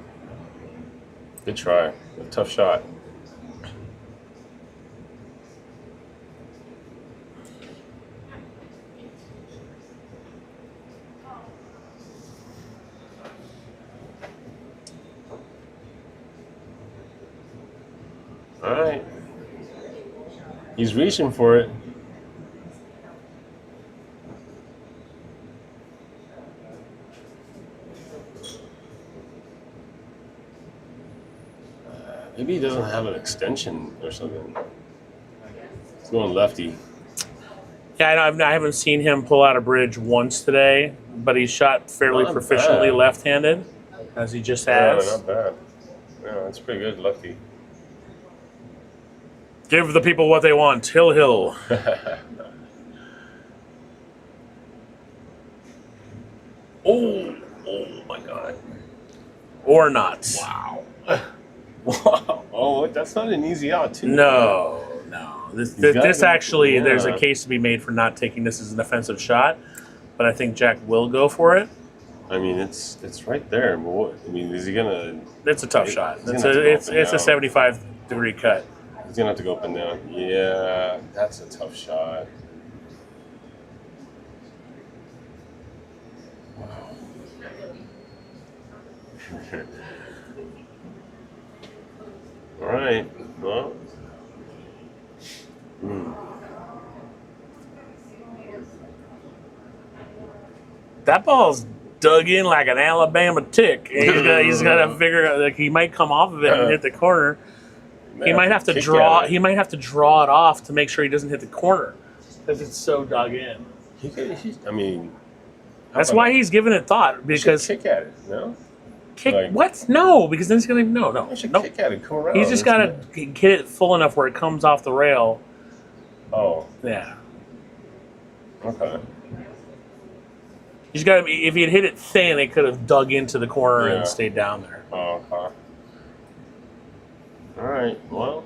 Good try. A tough shot. All right. He's reaching for it. Maybe he doesn't have an extension or something. He's going lefty. Yeah, I haven't seen him pull out a bridge once today, but he shot fairly Not proficiently bad. left-handed, as he just Yeah, has. not bad. Yeah, that's pretty good, lefty. Give the people what they want. Hill, hill. Oh my God. Or not. Wow. Wow. Oh, that's not an easy out, too. No. He's gotta This go- actually, there's a yeah. case to be made for not taking this as an offensive shot, but I think Jack will go for it. I mean, it's right there. But what, I mean, is he gonna? It's a tough shot. He's gonna have to go up and It's a down. 75-degree cut. He's gonna have to go up and down. Yeah, that's a tough shot. All right. Well. That ball's dug in like an Alabama tick. He's got to figure out, like, he might come off of it and hit the corner. He might have to kick draw. at it. He might have to draw it off to make sure he doesn't hit the corner because it's so dug in. I mean, That's why he's giving it thought, because kick at it. No. kick like- what? No, because then he's gonna no. I should Nope. kick at it. Come around. He's just got to hit it full enough where it comes off the rail. Oh. Yeah. Okay. He's got to. If he had hit it thin, it could have dug into the corner Yeah. and stayed down there. Oh. Okay. All right. Well.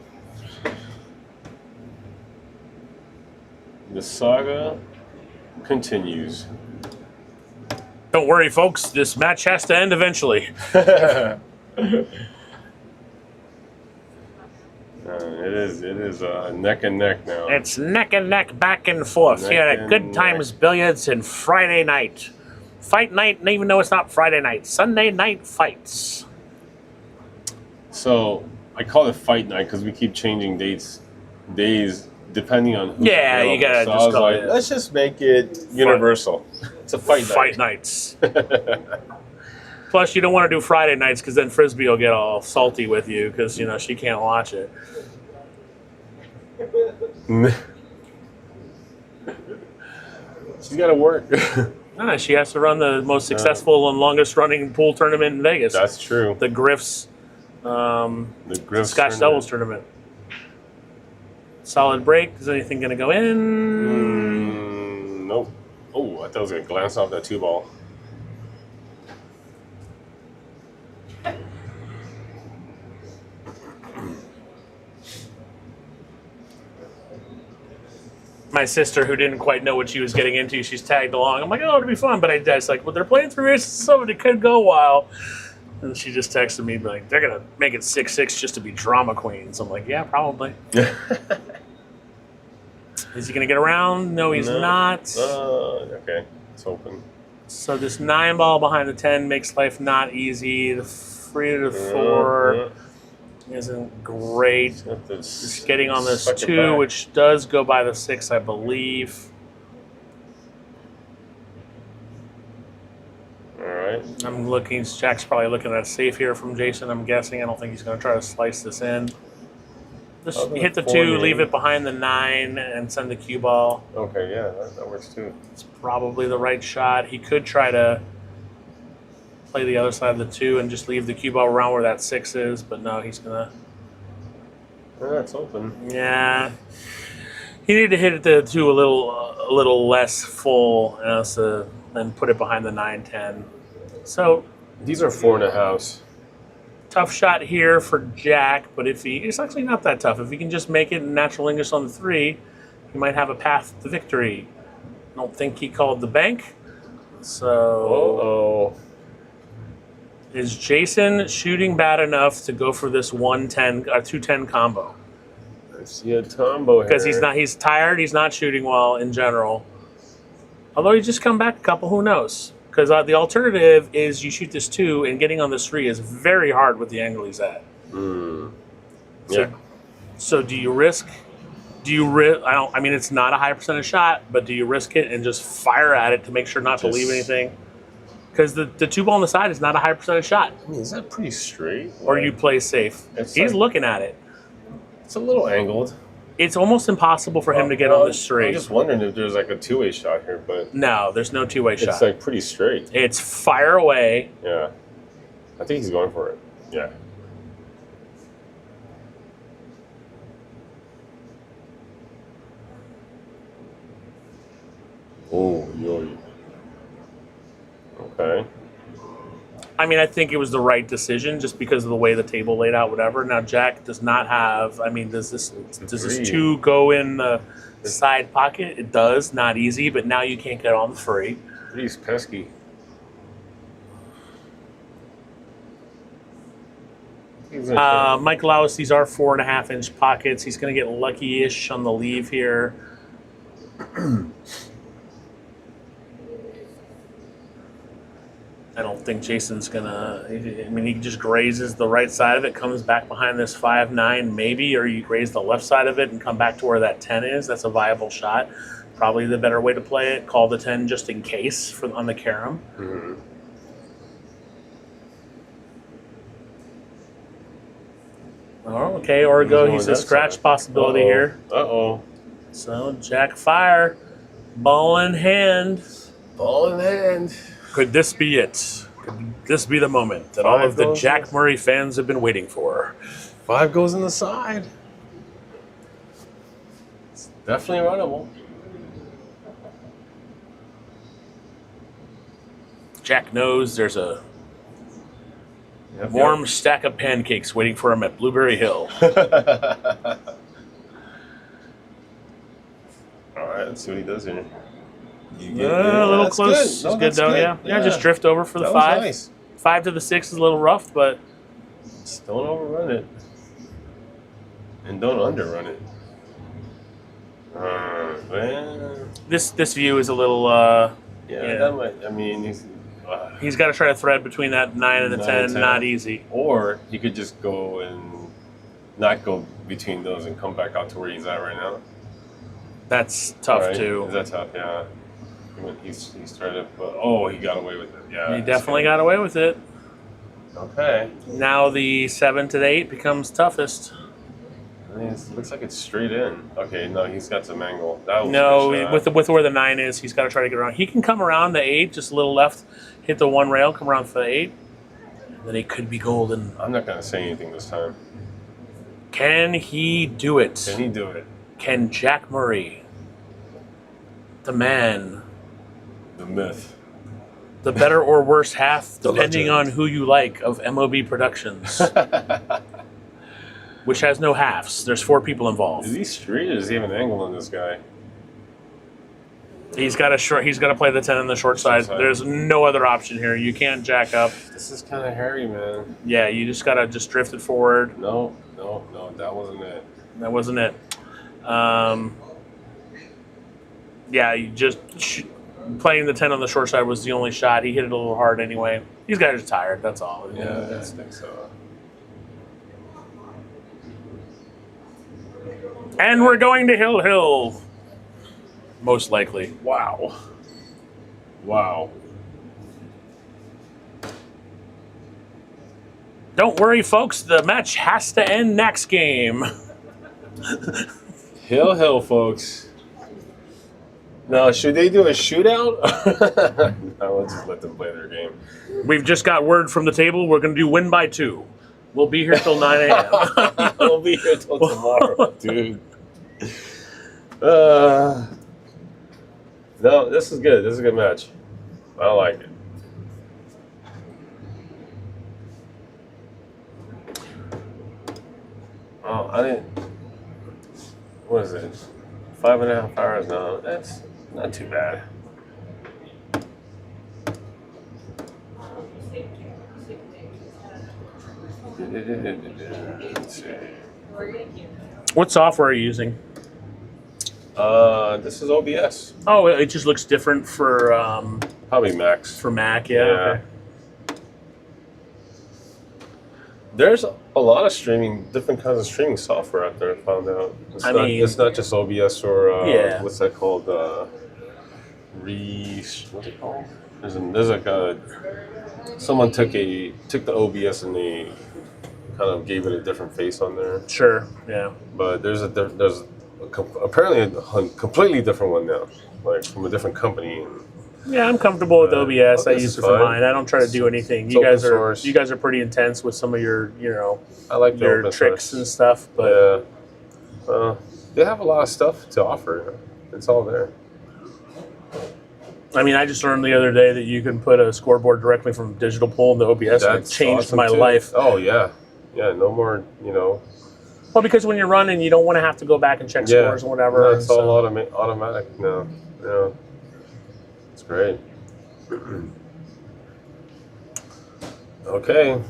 The saga continues. Don't worry, folks. This match has to end eventually. It is neck and neck now. It's neck and neck, back and forth Neck here at and Goodtimez Billiards and Friday night. Fight night, even though it's not Friday night. Sunday night fights. So I call it fight night because we keep changing days depending on who's Yeah, you available. gotta So just I was call like, it- let's just make it universal. It's a fight night. Fight nights. Plus, you don't want to do Friday nights because then Frisbee will get all salty with you because, you know, she can't watch it. She's got to work. No, she has to run the most successful and longest running pool tournament in Vegas. That's true. The Griff's The Griff Scotch Doubles tournament. Solid break. Is anything going to go in? Nope. Oh, I thought I was going to glance off that 2-ball. My sister, who didn't quite know what she was getting into, she's tagged along. I'm like, oh, it'll be fun. But I was like, well, they're playing 3 races, so it could go a while. And she just texted me, like, they're going to make it 6-6 just to be drama queens. I'm like, yeah, probably. Is he going to get around? No, he's not. Okay. It's open. So this 9-ball behind the 10 makes life not easy. The 3 to 4 isn't great. Just getting on this 2, which does go by the 6, I believe. All right. I'm looking. Jack's probably looking at a safe here from Jason, I'm guessing. I don't think he's going to try to slice this in. Just I'll go hit the 4 2, name. leave it behind the 9, and send the cue ball. Okay, yeah, that works too. It's probably the right shot. He could try to play the other side of the 2 and just leave the cue ball around where that 6 is, but no, he's going to... Yeah, it's open. Yeah, he needed to hit the 2 a little less full, and put it behind the 9-10. So These are 4.5s. Tough shot here for Jack, but it's actually not that tough. If he can just make it in natural English on the 3, he might have a path to victory. I don't think he called the bank. So, is Jason shooting bad enough to go for this 210 combo? I see a combo here. Because he's tired, he's not shooting well in general. Although he just come back a couple, who knows? Because the alternative is you shoot this 2, and getting on this 3 is very hard with the angle he's at. Yeah. So do you risk? I mean, it's not a high percentage shot, but do you risk it and just fire at it to make sure not to leave anything? Because the 2 ball on the side is not a high percentage shot. I mean, is that pretty straight? Or you play safe. He's looking at it. It's a little angled. It's almost impossible for him to get on this 3. I'm just wondering if there's like a 2-way shot here, but No, there's no 2-way shot. it's like pretty straight. It's fire away. Yeah. I think he's going for it. Yeah. Oh, yo. Okay. I mean, I think it was the right decision just because of the way the table laid out, whatever. Now, Jack does not have, I mean, does this 2 go in the side pocket? It does, not easy, but now you can't get on the 3. He's pesky. Mike Lowis, these are 4.5-inch pockets. He's going to get lucky-ish on the leave here. I don't think Jason's gonna. I mean, he just grazes the right side of it, comes back behind this 5-9 maybe, or you graze the left side of it and come back to where that 10 is. That's a viable shot. Probably the better way to play it. Call the 10 just in case on the carom. Mm-hmm. Oh, okay, Orgo. He's a scratch possibility here. Uh-oh. So Jack fire, ball in hand. Ball in hand. Could this be it? Could this be the moment that all of the Jack Murray fans have been waiting for? 5 goes in the side. It's definitely runnable. Jack knows there's a warm stack of pancakes waiting for him at Blueberry Hill. All right, let's see what he does here. A little close. It's good though. Yeah. Just drift over for the 5. Nice. 5 to the 6 is a little rough, but just don't overrun it, and don't underrun it. Man. This view is a little. That might. I mean, he's got to try to thread between that 9 and the 10. Not easy. Or he could just go and not go between those and come back out to where he's at right now. That's tough too. Is that tough? Yeah. He's tried to, but he got away with it. Yeah. He definitely got away with it. Okay. Now the 7 to the 8 becomes toughest. I mean, it looks like it's straight in. Okay, no, he's got some angle. With where the 9 is, he's got to try to get around. He can come around the 8, just a little left, hit the 1 rail, come around for the 8. Then he could be golden. I'm not gonna say anything this time. Can he do it? Can he do it? Can Jack Murray, the man, the myth, the better or worse half, depending on who you like, of MOB Productions, which has no halves. There's 4 people involved. Is he straight or does he have an angle on this guy? He's got to play the 10 on the short side. There's no other option here. You can't jack up. This is kind of hairy, man. Yeah, you just got to drift it forward. No, that wasn't it. That wasn't it. You just playing the 10 on the short side was the only shot. He hit it a little hard anyway. These guys are tired. That's all. Yeah, I think so. And we're going to Hill. Most likely. Wow. Don't worry, folks. The match has to end next game. Hill, folks. Now, should they do a shootout? No, let's just let them play their game. We've just got word from the table. We're going to do win by 2. We'll be here till 9 a.m. We'll be here till tomorrow, dude. No, this is good. This is a good match. I like it. Oh, I didn't. What is it? 5.5 hours? No, that's not too bad. Let's see. What software are you using? This is OBS. Oh, it just looks different for Probably Max. Mac. Yeah. Okay. There's a lot of different kinds of streaming software out there. I found out. It's not just OBS or what's that called? What's it called? There's like someone took the OBS and they kind of gave it a different face on there. Sure. Yeah. But there's apparently a completely different one now, like from a different company. Yeah, I'm comfortable with OBS. I use it for mine. I don't try to do anything. You guys are pretty intense with some of your I like your tricks and stuff. But they have a lot of stuff to offer. It's all there. I mean, I just learned the other day that you can put a scoreboard directly from digital pool into OBS. And it changed awesome my too. life. Oh yeah, no more. Well, because when you're running, you don't want to have to go back and check scores and whatever. No, it's all automatic now. Yeah, it's great. Okay,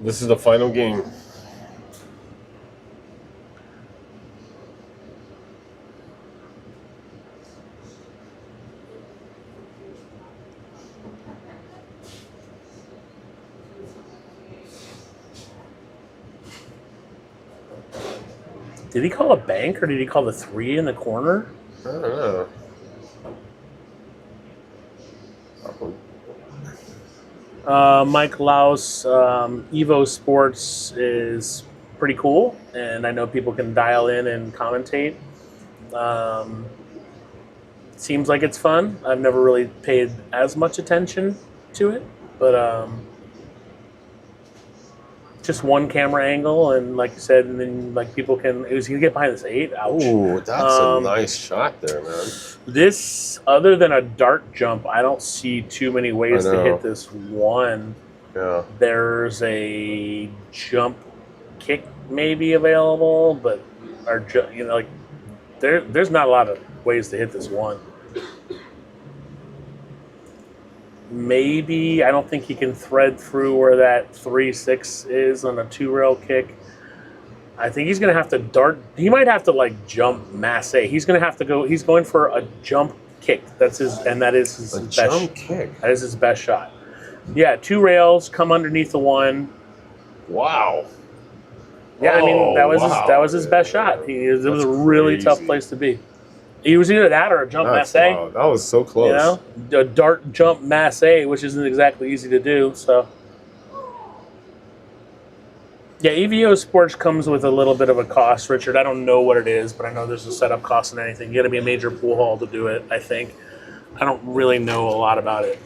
this is the final game. Did he call a bank or did he call the 3 in the corner? I don't know. Mike Laus, Evo Sports is pretty cool, and I know people can dial in and commentate. Seems like it's fun. I've never really paid as much attention to it, but just one camera angle, and like you said, and then like people can. It was gonna get behind this 8. Ouch! Ooh, that's a nice shot there, man. This, other than a dart jump, I don't see too many ways to hit this one. Yeah. There's a jump kick maybe available, but there's not a lot of ways to hit this one. Maybe, I don't think he can thread through where that 3-6 is on a 2-rail kick. I think he's going to have to dart. He might have to like jump masse. He's going to have to go. He's going for a jump kick. That is his best jump kick. That is his best shot. Yeah, 2 rails, come underneath the 1. Wow. Yeah, I mean that was his best shot. It was a really tough place to be. He was either that or a jump masse. Wow. That was so close. A dart jump masse, which isn't exactly easy to do. So, yeah, EVO Sports comes with a little bit of a cost, Richard. I don't know what it is, but I know there's a setup cost and anything. You got to be a major pool hall to do it, I think. I don't really know a lot about it.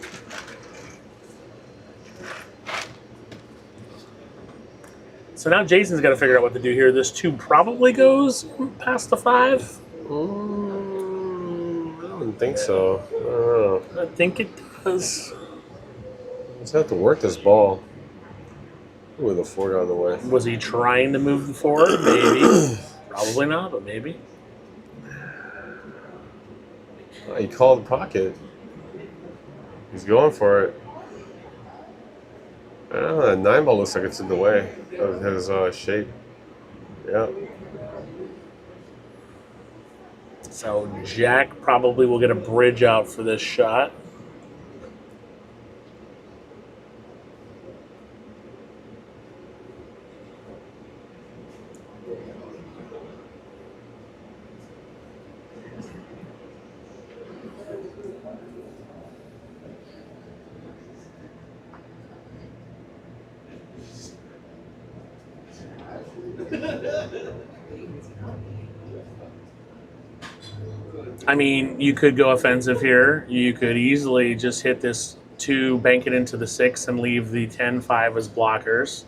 So now Jason's got to figure out what to do here. This 2 probably goes past the 5. I don't think so. I don't know. I think it does. Let's have to work this ball. With the 4 on the way. Was he trying to move the 4? Maybe. Probably not, but maybe. He called the pocket. He's going for it. I don't know, that 9 ball looks like it's in the way of his shape. Yeah. So Jack probably will get a bridge out for this shot. I mean, you could go offensive here. You could easily just hit this 2, bank it into the 6, and leave the 10-5 as blockers,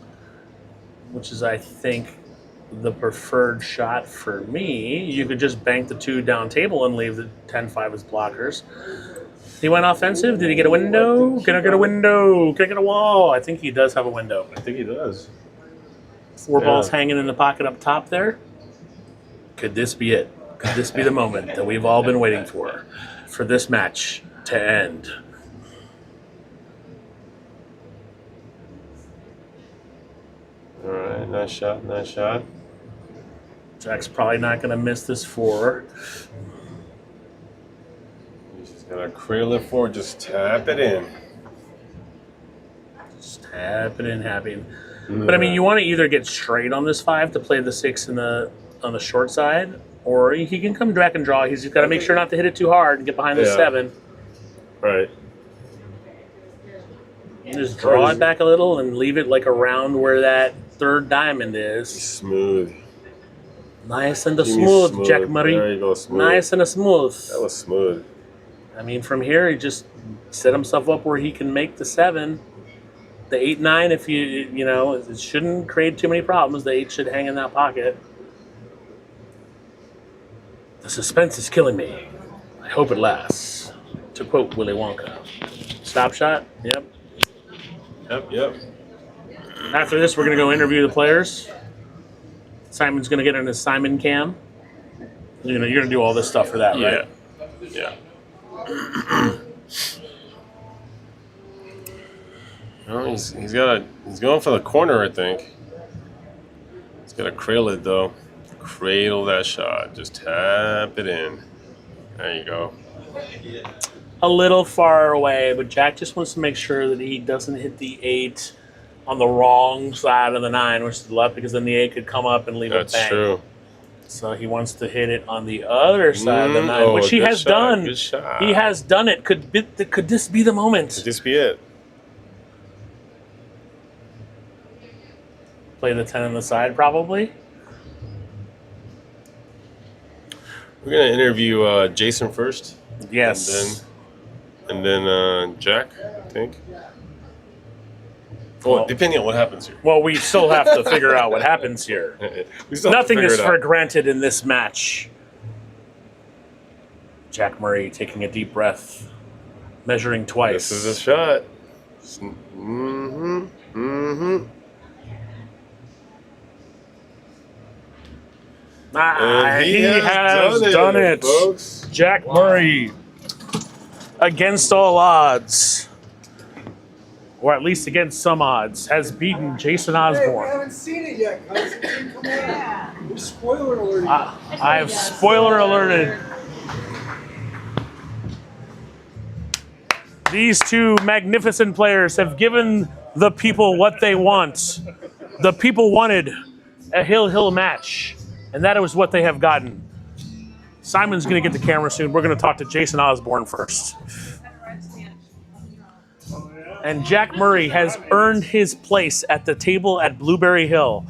which is, I think, the preferred shot for me. You could just bank the 2 down table and leave the 10-5 as blockers. He went offensive. Did he get a window? Can I get a window? Can I get a wall? I think he does have a window. I think he does. 4 Yeah. balls hanging in the pocket up top there. Could this be it? Could this be the moment that we've all been waiting for this match to end? All right, nice shot, nice shot. Jack's probably not going to miss this 4. He's just gonna cradle it forward, just tap it in. Just tap it in, happy. But I mean, you want to either get straight on this 5 to play the 6 on the short side, or he can come back and draw. He's got to make sure not to hit it too hard and get behind the 7. Right. And just draw it back a little and leave it like around where that 3rd diamond is. Smooth. Nice and Give me smooth, Jack Murray. There you go, smooth. Nice and smooth. That was smooth. I mean, from here, he just set himself up where he can make the 7. The 8-9, if you know, it shouldn't create too many problems. The 8 should hang in that pocket. The suspense is killing me. I hope it lasts. To quote Willy Wonka. Stop shot? Yep. Yep. After this, we're going to go interview the players. Simon's going to get in his Simon cam. You're going to do all this stuff for that, right? Yeah. Oh, he's going for the corner, I think. He's got to cradle it though. Cradle that shot. Just tap it in. There you go. A little far away, but Jack just wants to make sure that he doesn't hit the 8 on the wrong side of the 9, which is the left, because then the 8 could come up and leave That's it bang. true. So he wants to hit it on the other side of the 9, which he good has shot, done. Good shot. He has done it. Could this be the moment? Could this be it? Play the 10 on the side, probably. We're gonna interview Jason first. Yes. And then Jack, I think. Well, depending on what happens here. Well, we still have to figure out what happens here. We still have to Nothing figure is it for out. granted in this match. Jack Murray taking a deep breath, measuring twice. This is a shot. And He has done it. folks. Jack Murray, against all odds, or at least against some odds, has beaten Jason Osborn. haven't seen it yet, guys. Come on. You're spoiler alerting. I have spoiler alerted. These 2 magnificent players have given the people what they want. The people wanted a hill match, and that was what they have gotten. Simon's going to get the camera soon. We're going to talk to Jason Osborn first. And Jack Murray has earned his place at the table at Blueberry Hill,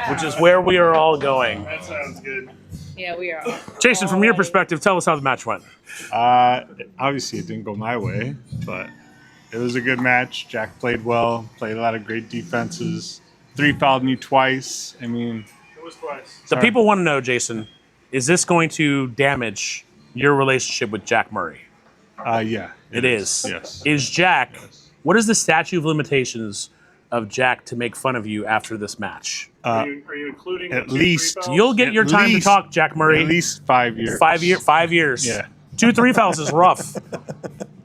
which is where we are all going. That sounds good. Yeah, we are. Jason, from your perspective, tell us how the match went. Obviously, it didn't go my way, but it was a good match. Jack played well, played a lot of great defenses. 3-fouled me twice. I mean, It was twice. The people want to know, Jason, is this going to damage your relationship with Jack Murray? yeah. It is. Yes. Is Jack, what is the statute of limitations of Jack to make fun of you after this match? Are you including at the 2 least- 3 fouls? You'll get At your time to least- talk, Jack Murray. At least 5 years. 5 years. Yeah. 2 3 fouls is rough.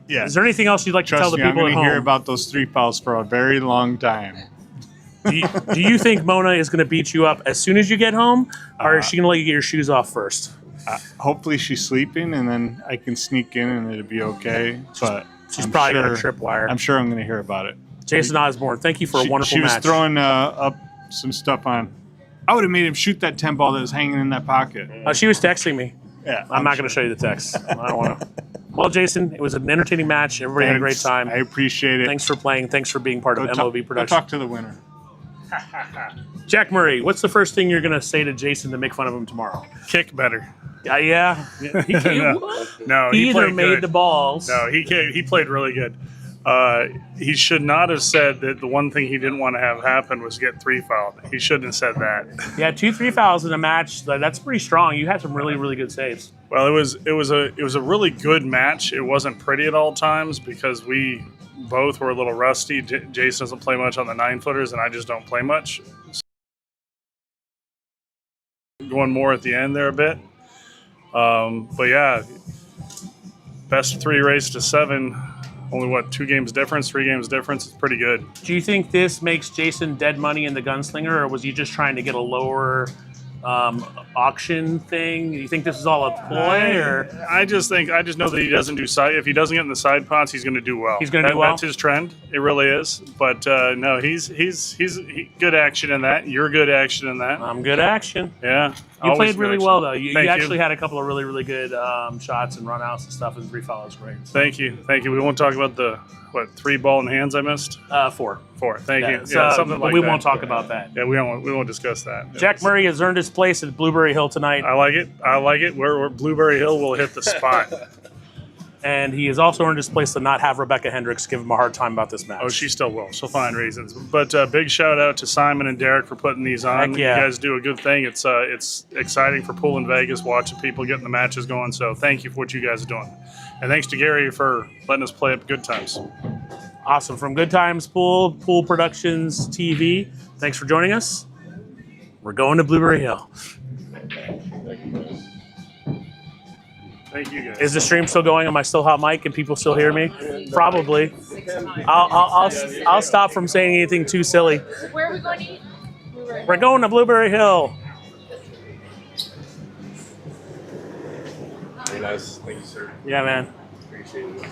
Yeah. Is there anything else you'd like to tell Trust the me, I'm people going at to home? hear about those 3 fouls for a very long time. Do you think Mona is going to beat you up as soon as you get home, or is she going to let you get your shoes off first? Hopefully she's sleeping, and then I can sneak in and it'll be okay. But She's I'm probably got a sure- tripwire. I'm sure I'm going to hear about it. Jason Osborn, thank you for a wonderful She was match. throwing up some stuff on. I would have made him shoot that 10 ball that was hanging in that pocket. She was texting me. Yeah, I'm not going to show you the text. I don't want to. Well, Jason, it was an entertaining match. Everybody had a great time. I appreciate it. Thanks for playing. Thanks for being part of Go MLB Go production. talk to the winner. Jack Murray, what's the first thing you're going to say to Jason to make fun of him tomorrow? Kick better. Yeah. No, He either played made good. the balls. No, he played really good. He should not have said that the one thing he didn't want to have happen was get 3 fouled. He shouldn't have said that. Yeah, 2 3 fouls in a match. That's pretty strong. You had some really, really good saves. Well, it was a really good match. It wasn't pretty at all times because we both were a little rusty. Jason doesn't play much on the 9-footers, and I just don't play much. going more at the end there a bit. But yeah, best of 3 race to 7. Only what, 2 games difference, 3 games difference. It's pretty good. Do you think this makes Jason dead money in the gunslinger, or was he just trying to get a lower auction thing? Do you think this is all a ploy, or I just know that he doesn't do side. If he doesn't get in the side pots, he's going to do well. He's gonna do well? That's his trend. It really is. But no, he's good action in that. You're good action in that. I'm good action? Yeah, You always played good really action. well though. You Thank actually had a couple of really, really good shots and runouts and stuff, and 3 follows great. So, Thank you. We won't talk about the 3 ball in hands I missed. 4. 4. Thank you. So, Something but like we that. won't talk about that. Yeah, we won't discuss that. Jack Murray has earned his place at Blueberry Hill tonight, I like it. Where Blueberry Hill will hit the spot. and he has also earned his place to not have Rebecca Hendricks give him a hard time about this match. Oh, she still will. She'll find reasons. But big shout out to Simon and Derek for putting these on. Heck yeah. You guys do a good thing. It's exciting for pool in Vegas, watching people getting the matches going. So thank you for what you guys are doing. And thanks to Gary for letting us play up Good Times. Awesome. From Good Times Pool Productions TV, thanks for joining us. We're going to Blueberry Hill. Thank you guys. Is the stream still going? Am I still hot mic? Can people still hear me? Probably. I'll stop from saying anything too silly. Where are we going to eat? We're going to Blueberry Hill. Very nice. Thank you, sir. Yeah, man. Appreciate it.